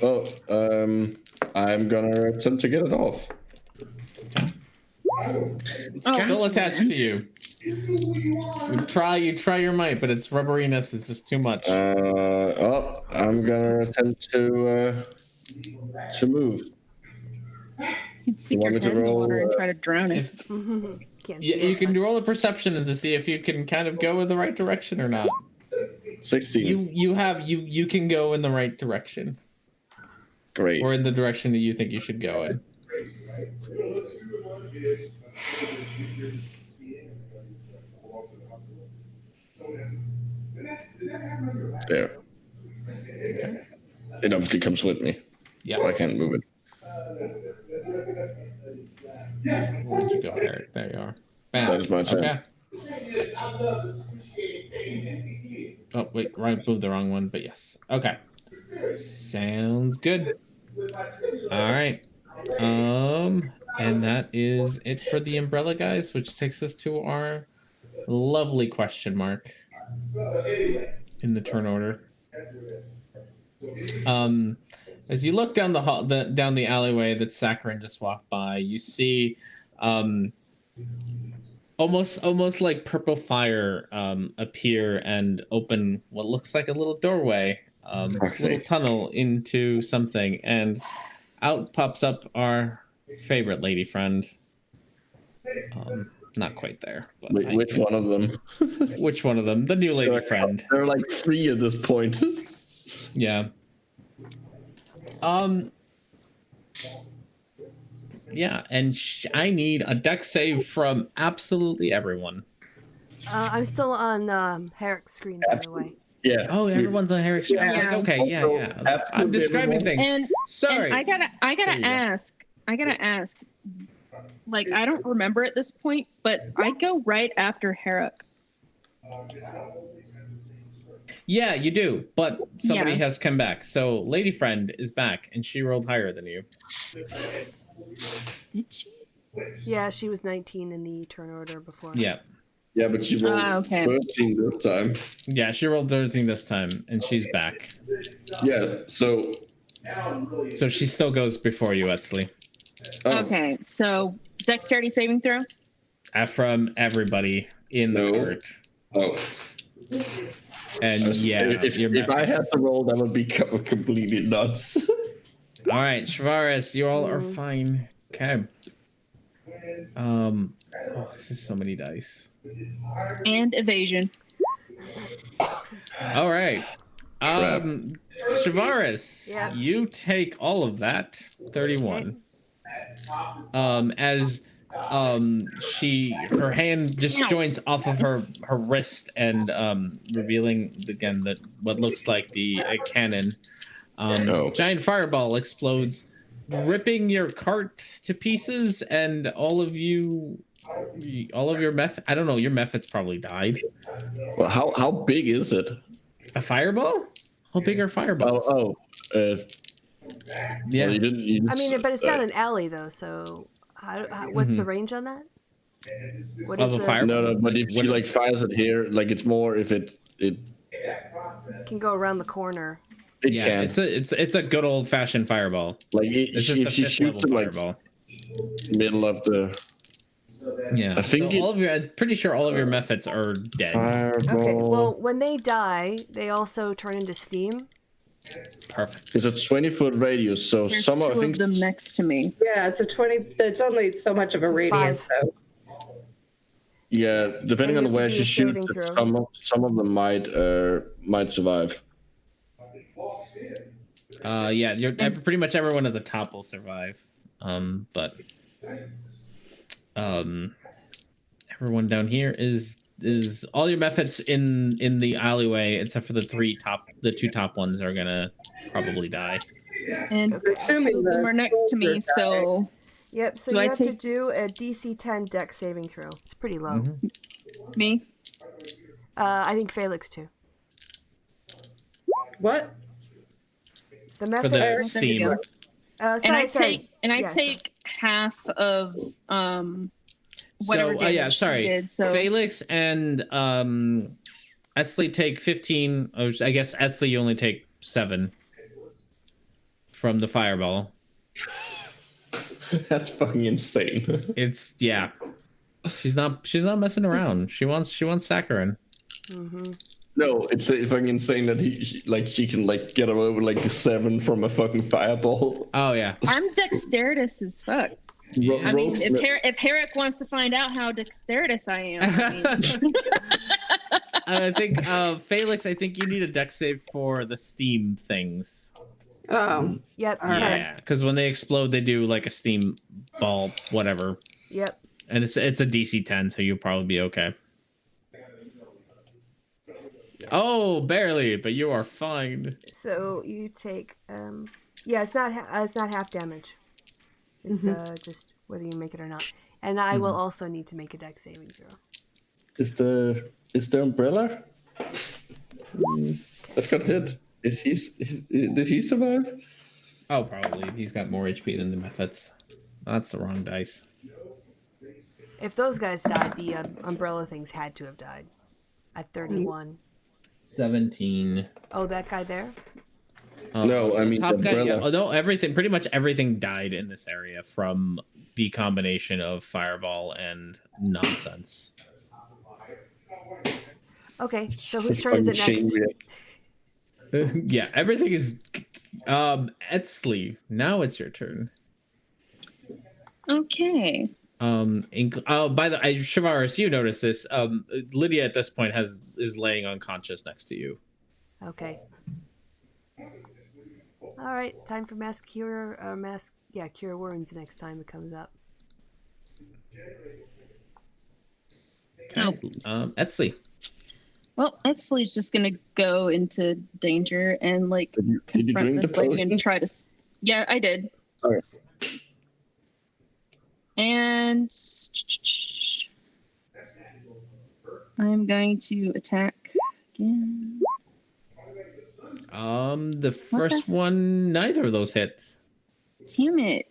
[SPEAKER 3] Well, I'm gonna attempt to get it off.
[SPEAKER 1] It's still attached to you. You try your might, but its rubberiness is just too much.
[SPEAKER 3] I'm gonna attempt to move.
[SPEAKER 4] You can stick your head in the water and try to drown it.
[SPEAKER 1] You can roll a perception to see if you can kind of go in the right direction or not.
[SPEAKER 3] 16.
[SPEAKER 1] You can go in the right direction.
[SPEAKER 3] Great.
[SPEAKER 1] Or in the direction that you think you should go in.
[SPEAKER 3] There.
[SPEAKER 1] Okay.
[SPEAKER 3] It obviously comes with me.
[SPEAKER 1] Yeah.
[SPEAKER 3] I can't move it.
[SPEAKER 1] Where did you go, Eric? There you are. Bam.
[SPEAKER 3] That is my turn.
[SPEAKER 1] Okay. Oh, wait. Moved the wrong one, but yes. Okay. Sounds good. All right. And that is it for the umbrella guys, which takes us to our lovely question mark in the turn order. As you look down down the alleyway that Saccharin just walked by, you see almost like purple fire appear and open what looks like a little doorway, little tunnel into something, and out pops up our favorite lady friend. Not quite there. But
[SPEAKER 3] which one of them?
[SPEAKER 1] Which one of them? The new lady friend.
[SPEAKER 3] There are like 3 at this point.
[SPEAKER 1] Yeah. Yeah, and I need a dex save from absolutely everyone.
[SPEAKER 2] I'm still on Herrick's screen, by the way.
[SPEAKER 3] Yeah.
[SPEAKER 1] Oh, everyone's on Herrick's screen.
[SPEAKER 4] Yeah.
[SPEAKER 1] Like, okay, yeah. I'm describing things.
[SPEAKER 4] And
[SPEAKER 1] sorry.
[SPEAKER 4] And I gotta ask. Like, I don't remember at this point, but I go right after Herrick.
[SPEAKER 1] Yeah, you do, but somebody has come back. So Lady Friend is back, and she rolled higher than you.
[SPEAKER 4] Did she?
[SPEAKER 2] Yeah, she was 19 in the turn order before.
[SPEAKER 1] Yeah.
[SPEAKER 3] Yeah, but she rolled 13 this time.
[SPEAKER 1] Yeah, she rolled 13 this time, and she's back.
[SPEAKER 3] Yeah, so
[SPEAKER 1] she still goes before you, Etsley.
[SPEAKER 3] Oh.
[SPEAKER 4] Okay, so dexterity saving throw?
[SPEAKER 1] From everybody in the court.
[SPEAKER 3] Oh.
[SPEAKER 1] And
[SPEAKER 3] if I had to roll, that would be completely nuts.
[SPEAKER 1] All right, Shavaris, you all are fine. Okay. This is so many dice.
[SPEAKER 4] And evasion.
[SPEAKER 1] All right. Shavaris, you take all of that. 31. As her hand just joints off of her wrist and revealing again that what looks like the cannon. Giant fireball explodes, ripping your cart to pieces, and all of your meth. I don't know. Your methods probably died.
[SPEAKER 3] Well, how big is it?
[SPEAKER 1] A fireball? How big are fireballs?
[SPEAKER 3] Yeah. Well, you didn't
[SPEAKER 2] I mean, but it's not an alley though. So, what's the range on that? What is the
[SPEAKER 1] fire?
[SPEAKER 3] No, but if she like fires it here, like it's more if it
[SPEAKER 2] can go around the corner.
[SPEAKER 3] It can.
[SPEAKER 1] It's a good old fashioned fireball.
[SPEAKER 3] Like if she shoots it like middle of the.
[SPEAKER 1] Yeah, I think I'm pretty sure all of your methods are dead.
[SPEAKER 3] Fireball.
[SPEAKER 2] Okay, well, when they die, they also turn into steam.
[SPEAKER 1] Perfect.
[SPEAKER 3] It's a 20-foot radius, so
[SPEAKER 4] There's
[SPEAKER 3] some
[SPEAKER 4] two
[SPEAKER 3] I think
[SPEAKER 4] of them next to me.
[SPEAKER 5] Yeah, it's a 20. It's only so much of a radius, though.
[SPEAKER 3] Yeah, depending on where she shoots, some of them might survive.
[SPEAKER 1] Yeah, pretty much everyone at the top will survive. But everyone down here is all your methods in the alleyway except for the two top ones are gonna probably die.
[SPEAKER 4] And assuming two of them are next to me, so
[SPEAKER 2] yep. So you have to do a DC 10 Dex saving throw. It's pretty low.
[SPEAKER 4] Me?
[SPEAKER 2] I think Felix too.
[SPEAKER 5] What?
[SPEAKER 2] The method
[SPEAKER 1] for the steam.
[SPEAKER 2] Sorry.
[SPEAKER 4] I take half of whatever damage she did. So
[SPEAKER 1] Felix and Etzli take 15. I guess Etzli you only take 7 from the fireball.
[SPEAKER 3] That's fucking insane.
[SPEAKER 1] It's She's not messing around. She wants saccharin.
[SPEAKER 2] Mm-hmm.
[SPEAKER 3] No, it's fucking insane that she can get away with a 7 from a fucking fireball.
[SPEAKER 1] Oh yeah.
[SPEAKER 4] I'm dexterous as fuck.
[SPEAKER 1] Yeah.
[SPEAKER 4] I mean, if Herrick wants to find out how dexterous I am,
[SPEAKER 1] I think Felix, I think you need a dex save for the steam things.
[SPEAKER 5] Oh.
[SPEAKER 2] Yep.
[SPEAKER 1] Yeah, because when they explode, they do a steam ball, whatever.
[SPEAKER 2] Yep.
[SPEAKER 1] And it's a DC 10, so you'll probably be okay. Oh, barely, but you are fine.
[SPEAKER 2] So you take it's not half damage. It's just whether you make it or not. And I will also need to make a dex saving throw.
[SPEAKER 3] Is the umbrella that got hit? Did he survive?
[SPEAKER 1] Oh, probably. He's got more HP than the methods. That's the wrong dice.
[SPEAKER 2] If those guys died, the umbrella things had to have died at 31.
[SPEAKER 1] 17.
[SPEAKER 2] Oh, that guy there?
[SPEAKER 3] No, I mean
[SPEAKER 1] top
[SPEAKER 3] the
[SPEAKER 1] guy.
[SPEAKER 3] umbrella.
[SPEAKER 1] Yeah, no, pretty much everything died in this area from the combination of fireball and nonsense.
[SPEAKER 2] Okay, so whose turn is it next?
[SPEAKER 1] Yeah, everything is. Etzli, now it's your turn.
[SPEAKER 4] Okay.
[SPEAKER 1] By the way, Shavaris, you noticed this. Lydia at this point is laying unconscious next to you.
[SPEAKER 2] Okay. All right, time for cure wounds next time it comes up.
[SPEAKER 1] Okay. Etzli.
[SPEAKER 4] Well, Etzli's just gonna go into danger and confront this lady and try to. Yeah, I did.
[SPEAKER 3] All right.
[SPEAKER 4] And I'm going to attack again.
[SPEAKER 1] The first one, neither of those hits.
[SPEAKER 4] Damn it.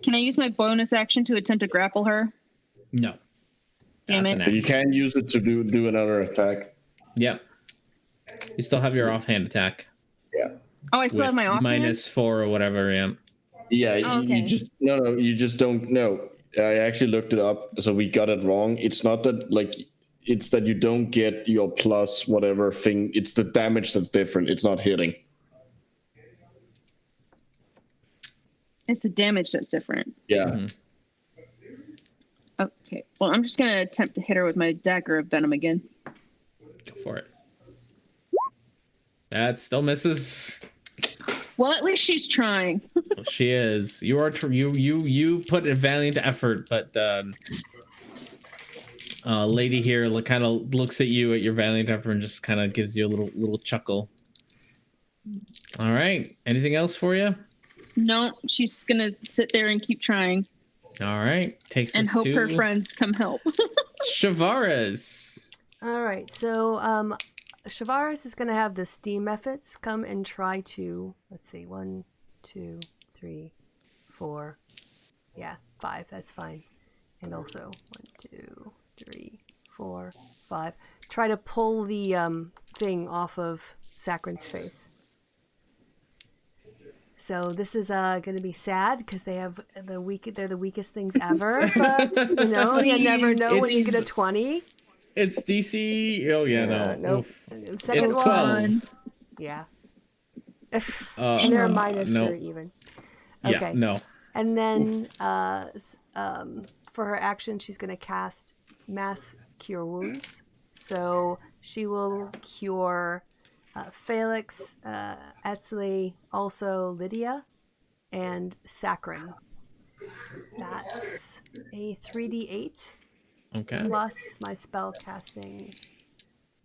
[SPEAKER 4] Can I use my bonus action to attempt to grapple her?
[SPEAKER 1] No.
[SPEAKER 4] Damn it.
[SPEAKER 3] But you can use it to do another attack.
[SPEAKER 1] Yep. You still have your offhand attack.
[SPEAKER 3] Yeah.
[SPEAKER 4] Oh, I still have my offhand?
[SPEAKER 1] -4 or whatever, yeah.
[SPEAKER 3] Yeah,
[SPEAKER 4] oh, okay.
[SPEAKER 3] you just don't know. I actually looked it up, so we got it wrong. It's not that it's that you don't get your plus whatever thing. It's the damage that's different. It's not hitting.
[SPEAKER 4] It's the damage that's different.
[SPEAKER 3] Yeah.
[SPEAKER 1] Mm-hmm.
[SPEAKER 4] Okay. Well, I'm just gonna attempt to hit her with my dagger of venom again.
[SPEAKER 1] Go for it. That still misses.
[SPEAKER 4] Well, at least she's trying.
[SPEAKER 1] Well, she is. You are you put a valiant effort, but lady here kind of looks at you at your valiant effort and just kind of gives you a little chuckle. All right. Anything else for you?
[SPEAKER 4] No, she's gonna sit there and keep trying.
[SPEAKER 1] All right. Takes
[SPEAKER 4] and
[SPEAKER 1] us
[SPEAKER 4] hope
[SPEAKER 1] to
[SPEAKER 4] her friends come help.
[SPEAKER 1] Shavaris.
[SPEAKER 2] All right. So Shavaris is going to have the steam methods come and try to, let's see, 1, 2, 3, 4. Yeah, 5. That's fine. And also 1, 2, 3, 4, 5. Try to pull the thing off of Saccharin's face. So this is going to be sad because they have they're the weakest things ever. But you never know when you get a 20.
[SPEAKER 1] It's DC. Oh yeah, no.
[SPEAKER 2] Nope. Second
[SPEAKER 1] it's
[SPEAKER 2] one.
[SPEAKER 1] 12.
[SPEAKER 2] Yeah. And they're -3 even. Okay.
[SPEAKER 1] Yeah, no.
[SPEAKER 2] And then for her action, she's going to cast Mass Cure Wounds. So she will cure Felix, Etzli, also Lydia, and Saccharin. That's a 3d8 plus my spell casting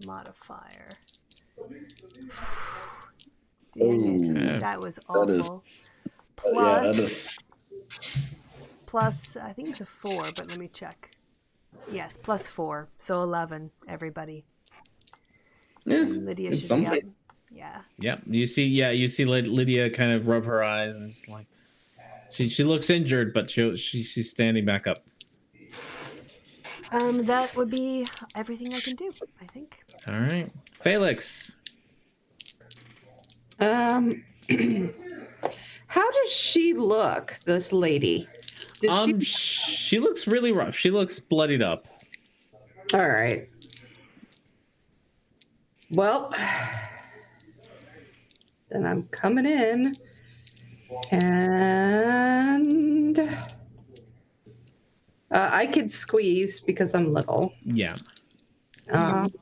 [SPEAKER 2] modifier. Dang it. That was awful. Plus, I think it's a 4, but let me check. Yes, plus 4, so 11. Everybody.
[SPEAKER 3] Yeah,
[SPEAKER 2] and Lydia should be up. Yeah.
[SPEAKER 1] Yep. You see Lydia kind of rub her eyes and just like she looks injured, but she's standing back up.
[SPEAKER 2] That would be everything I can do, I think.
[SPEAKER 1] All right, Felix.
[SPEAKER 5] How does she look, this lady?
[SPEAKER 1] She looks really rough. She looks bloodied up.
[SPEAKER 5] All right. Well, then I'm coming in, and I could squeeze because I'm little.
[SPEAKER 1] Yeah.
[SPEAKER 5] And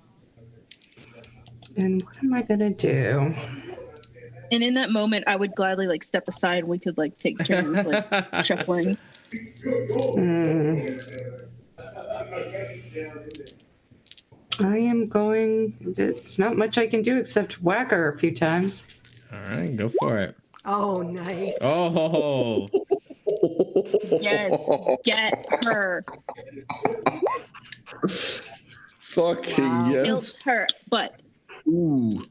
[SPEAKER 5] what am I gonna do?
[SPEAKER 7] And in that moment, I would gladly like step aside. And we could like take turns like shuffling.
[SPEAKER 5] I am going. It's not much I can do except whack her a few times.
[SPEAKER 1] All right, go for it.
[SPEAKER 2] Oh, nice.
[SPEAKER 1] Oh.
[SPEAKER 7] Yes, get her.
[SPEAKER 3] Fucking yes.
[SPEAKER 7] Built her butt.
[SPEAKER 3] Ooh,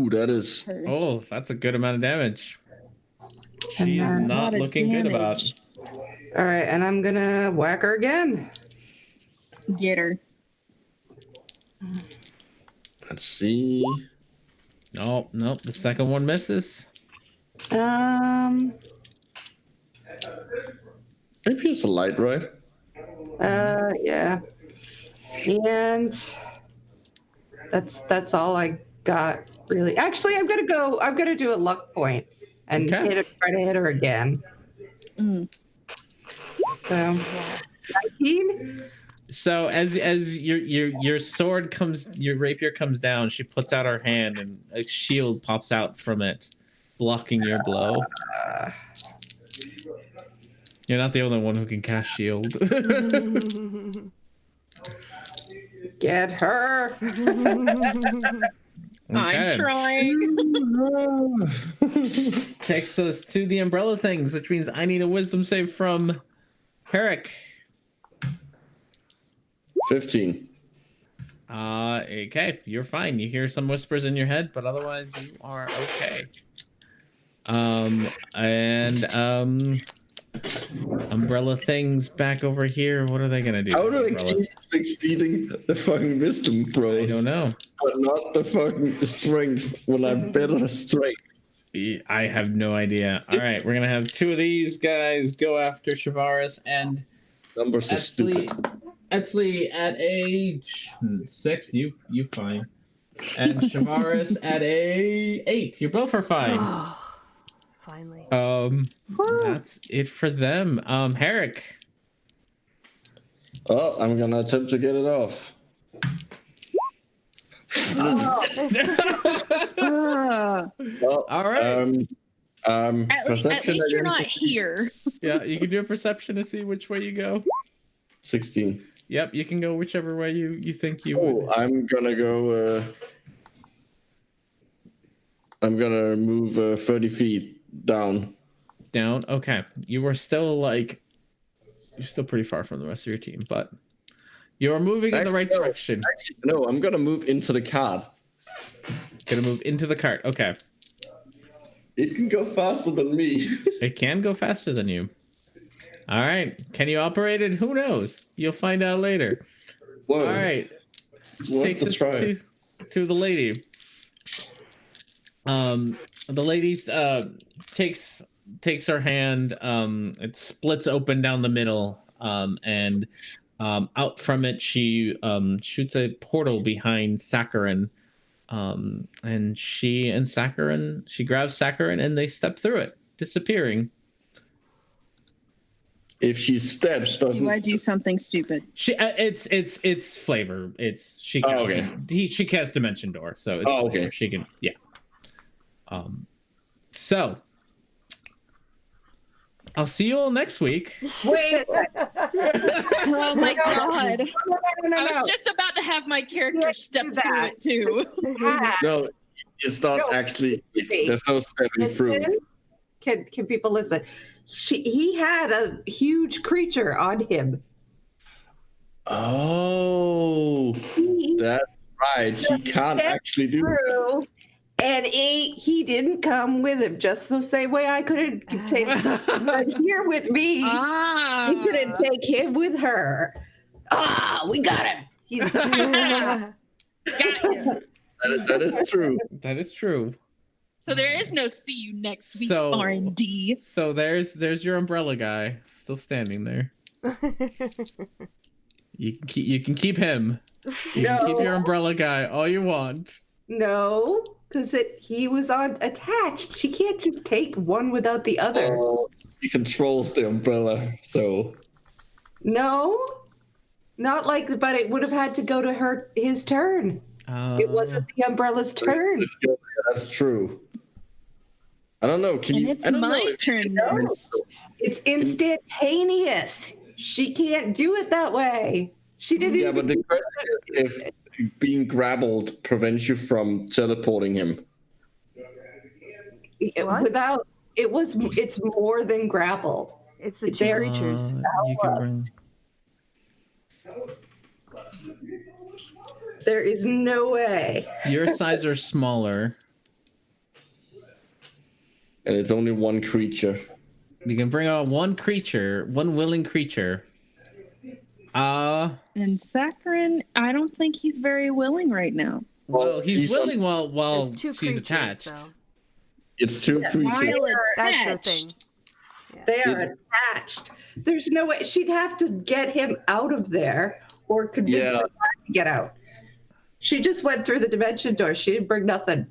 [SPEAKER 3] that is.
[SPEAKER 1] Oh, that's a good amount of damage. She is not looking good about it.
[SPEAKER 5] All right, and I'm gonna whack her again.
[SPEAKER 7] Get her.
[SPEAKER 3] Let's see.
[SPEAKER 1] Nope. The second one misses.
[SPEAKER 3] Maybe it's a light, right?
[SPEAKER 5] Yeah. And that's all I got, really. Actually, I'm gonna do a luck point and try to hit her again. So 19.
[SPEAKER 1] So as your sword comes, your rapier comes down, she puts out her hand and a shield pops out from it, blocking your blow. You're not the only one who can cast shield.
[SPEAKER 5] Get her.
[SPEAKER 7] I'm trying.
[SPEAKER 1] Takes us to the umbrella things, which means I need a wisdom save from Herrick.
[SPEAKER 3] 15.
[SPEAKER 1] Okay, you're fine. You hear some whispers in your head, but otherwise you are okay. Umbrella things back over here. What are they gonna do?
[SPEAKER 3] How do I keep succeeding the fucking wisdom throws?
[SPEAKER 1] I don't know.
[SPEAKER 3] But not the fucking strength when I'm better strength.
[SPEAKER 1] I have no idea. All right, we're gonna have two of these guys go after Shavaris and
[SPEAKER 3] numbers are stupid.
[SPEAKER 1] Etzli at age 6, you fine. And Shavaris at a 8. You both are fine.
[SPEAKER 2] Finally.
[SPEAKER 1] That's it for them. Herrick.
[SPEAKER 3] Oh, I'm gonna attempt to get it off. Well,
[SPEAKER 1] all right.
[SPEAKER 7] At least you're not here.
[SPEAKER 1] Yeah, you can do a perception to see which way you go.
[SPEAKER 3] 16.
[SPEAKER 1] Yep, you can go whichever way you think you would.
[SPEAKER 3] I'm gonna go. I'm gonna move 30 feet down.
[SPEAKER 1] Down. Okay, you were still you're still pretty far from the rest of your team, but you're moving in the right direction.
[SPEAKER 3] No, I'm gonna move into the cart.
[SPEAKER 1] Gonna move into the cart. Okay.
[SPEAKER 3] It can go faster than me.
[SPEAKER 1] It can go faster than you. All right. Can you operate it? Who knows? You'll find out later.
[SPEAKER 3] Whoa.
[SPEAKER 1] All right. Takes us to the lady. The lady takes her hand. It splits open down the middle. And out from it, she shoots a portal behind Saccharin. And she grabs Saccharin and they step through it, disappearing.
[SPEAKER 3] if she steps, doesn't.
[SPEAKER 4] Do I do something stupid?
[SPEAKER 1] She it's flavor. It's she. Casts, she casts Dimension Door, so it's
[SPEAKER 3] okay.
[SPEAKER 1] She can So I'll see you all next week.
[SPEAKER 5] Wait.
[SPEAKER 4] Oh my god!
[SPEAKER 5] No.
[SPEAKER 4] I was just about to have my character step through it too.
[SPEAKER 3] No, it's not actually. There's no stepping through.
[SPEAKER 5] Can people listen? He had a huge creature on him.
[SPEAKER 3] Oh, that's right. She can't actually do that.
[SPEAKER 5] And he didn't come with him, just the same way I couldn't take him here with me. We couldn't take him with her. We got him. He's
[SPEAKER 4] got him.
[SPEAKER 3] That is true.
[SPEAKER 1] That is true.
[SPEAKER 4] So there is no see you next week R&D.
[SPEAKER 1] So there's your umbrella guy still standing there. You can keep him. You can keep your umbrella guy all you want.
[SPEAKER 5] No, because he was attached. She can't just take one without the other.
[SPEAKER 3] He controls the umbrella, so.
[SPEAKER 5] No, not like, but it would have had to go to his turn. It wasn't the umbrella's turn.
[SPEAKER 3] Yeah, that's true. I don't know.
[SPEAKER 4] It's my turn next.
[SPEAKER 5] It's instantaneous. She can't do it that way. She didn't.
[SPEAKER 3] Yeah, but the question is if being grappled prevents you from teleporting him. It's more than grappled.
[SPEAKER 2] It's the two creatures.
[SPEAKER 1] You can bring...
[SPEAKER 5] There is no way.
[SPEAKER 1] Your size are smaller.
[SPEAKER 3] And it's only one creature.
[SPEAKER 1] You can bring out one creature, one willing creature.
[SPEAKER 4] And Saccharin, I don't think he's very willing right now.
[SPEAKER 1] Well, he's willing while she's attached.
[SPEAKER 2] Though.
[SPEAKER 3] It's two creatures.
[SPEAKER 2] That's the thing.
[SPEAKER 5] Yeah. They are attached. There's no way. She'd have to get him out of there or convince him to get out. She just went through the dimension door. She didn't bring nothing.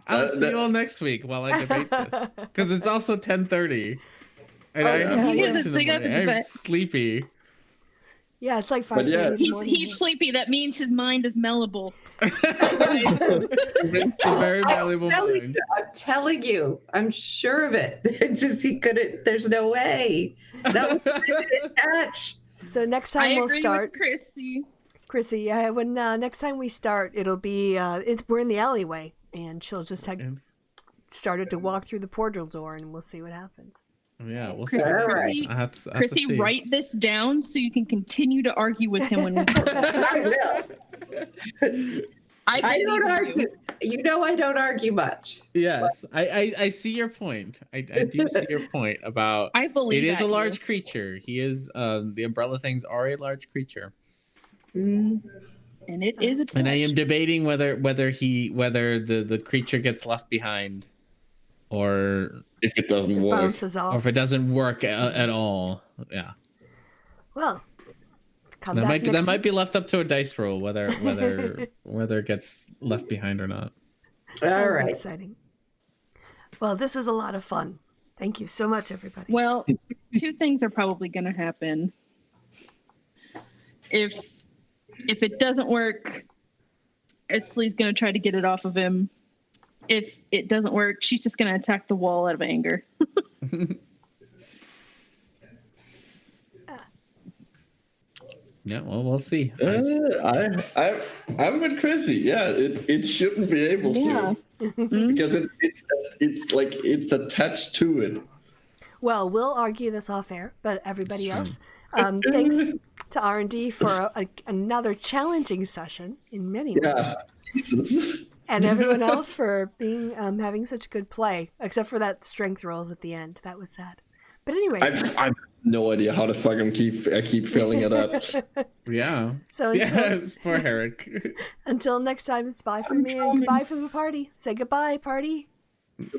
[SPEAKER 1] I'll see you all next week while I debate this, because it's also 10:30, and I'm sleepy.
[SPEAKER 2] Yeah, it's like 5:30.
[SPEAKER 4] He's sleepy. That means his mind is malleable.
[SPEAKER 1] It's a very malleable mind.
[SPEAKER 5] I'm telling you, I'm sure of it. It's just he couldn't. There's no way. That was attached.
[SPEAKER 2] So next time we'll start.
[SPEAKER 4] With
[SPEAKER 2] Chrissy, yeah. When next time we start, it'll be we're in the alleyway, and she'll just have started to walk through the portal door, and we'll see what happens.
[SPEAKER 1] Yeah, we'll see.
[SPEAKER 4] Chrissy, write this down so you can continue to argue with him when we.
[SPEAKER 5] I will. I don't argue. You know, I don't argue much.
[SPEAKER 1] Yes, I see your point. I do see your point about.
[SPEAKER 4] I believe
[SPEAKER 1] it is a large creature. He is. The umbrella things are a large creature.
[SPEAKER 5] Mm.
[SPEAKER 4] And it is attached.
[SPEAKER 1] And I am debating whether the creature gets left behind, or
[SPEAKER 3] if it doesn't work,
[SPEAKER 2] or
[SPEAKER 1] if it doesn't work at all. Yeah.
[SPEAKER 2] Well,
[SPEAKER 1] that might be left up to a dice roll whether it gets left behind or not.
[SPEAKER 5] All right.
[SPEAKER 2] Exciting. Well, this was a lot of fun. Thank you so much, everybody.
[SPEAKER 4] Well, two things are probably going to happen. If it doesn't work, Esley's going to try to get it off of him. If it doesn't work, she's just going to attack the wall out of anger.
[SPEAKER 3] Yeah, well, we'll see. I'm with Chrissy. Yeah, it shouldn't be able to because it's attached to it.
[SPEAKER 2] Well, we'll argue this off air, but everybody else, thanks to R&D for another challenging session in many ways.
[SPEAKER 3] Jesus.
[SPEAKER 2] And everyone else for being having such good play, except for that strength rolls at the end. That was sad. But anyway,
[SPEAKER 3] I've no idea how the fuck I keep filling it up.
[SPEAKER 1] Yeah.
[SPEAKER 2] So
[SPEAKER 1] yes, poor Herrick.
[SPEAKER 2] Until next time, it's bye from me and goodbye from the party. Say goodbye, party.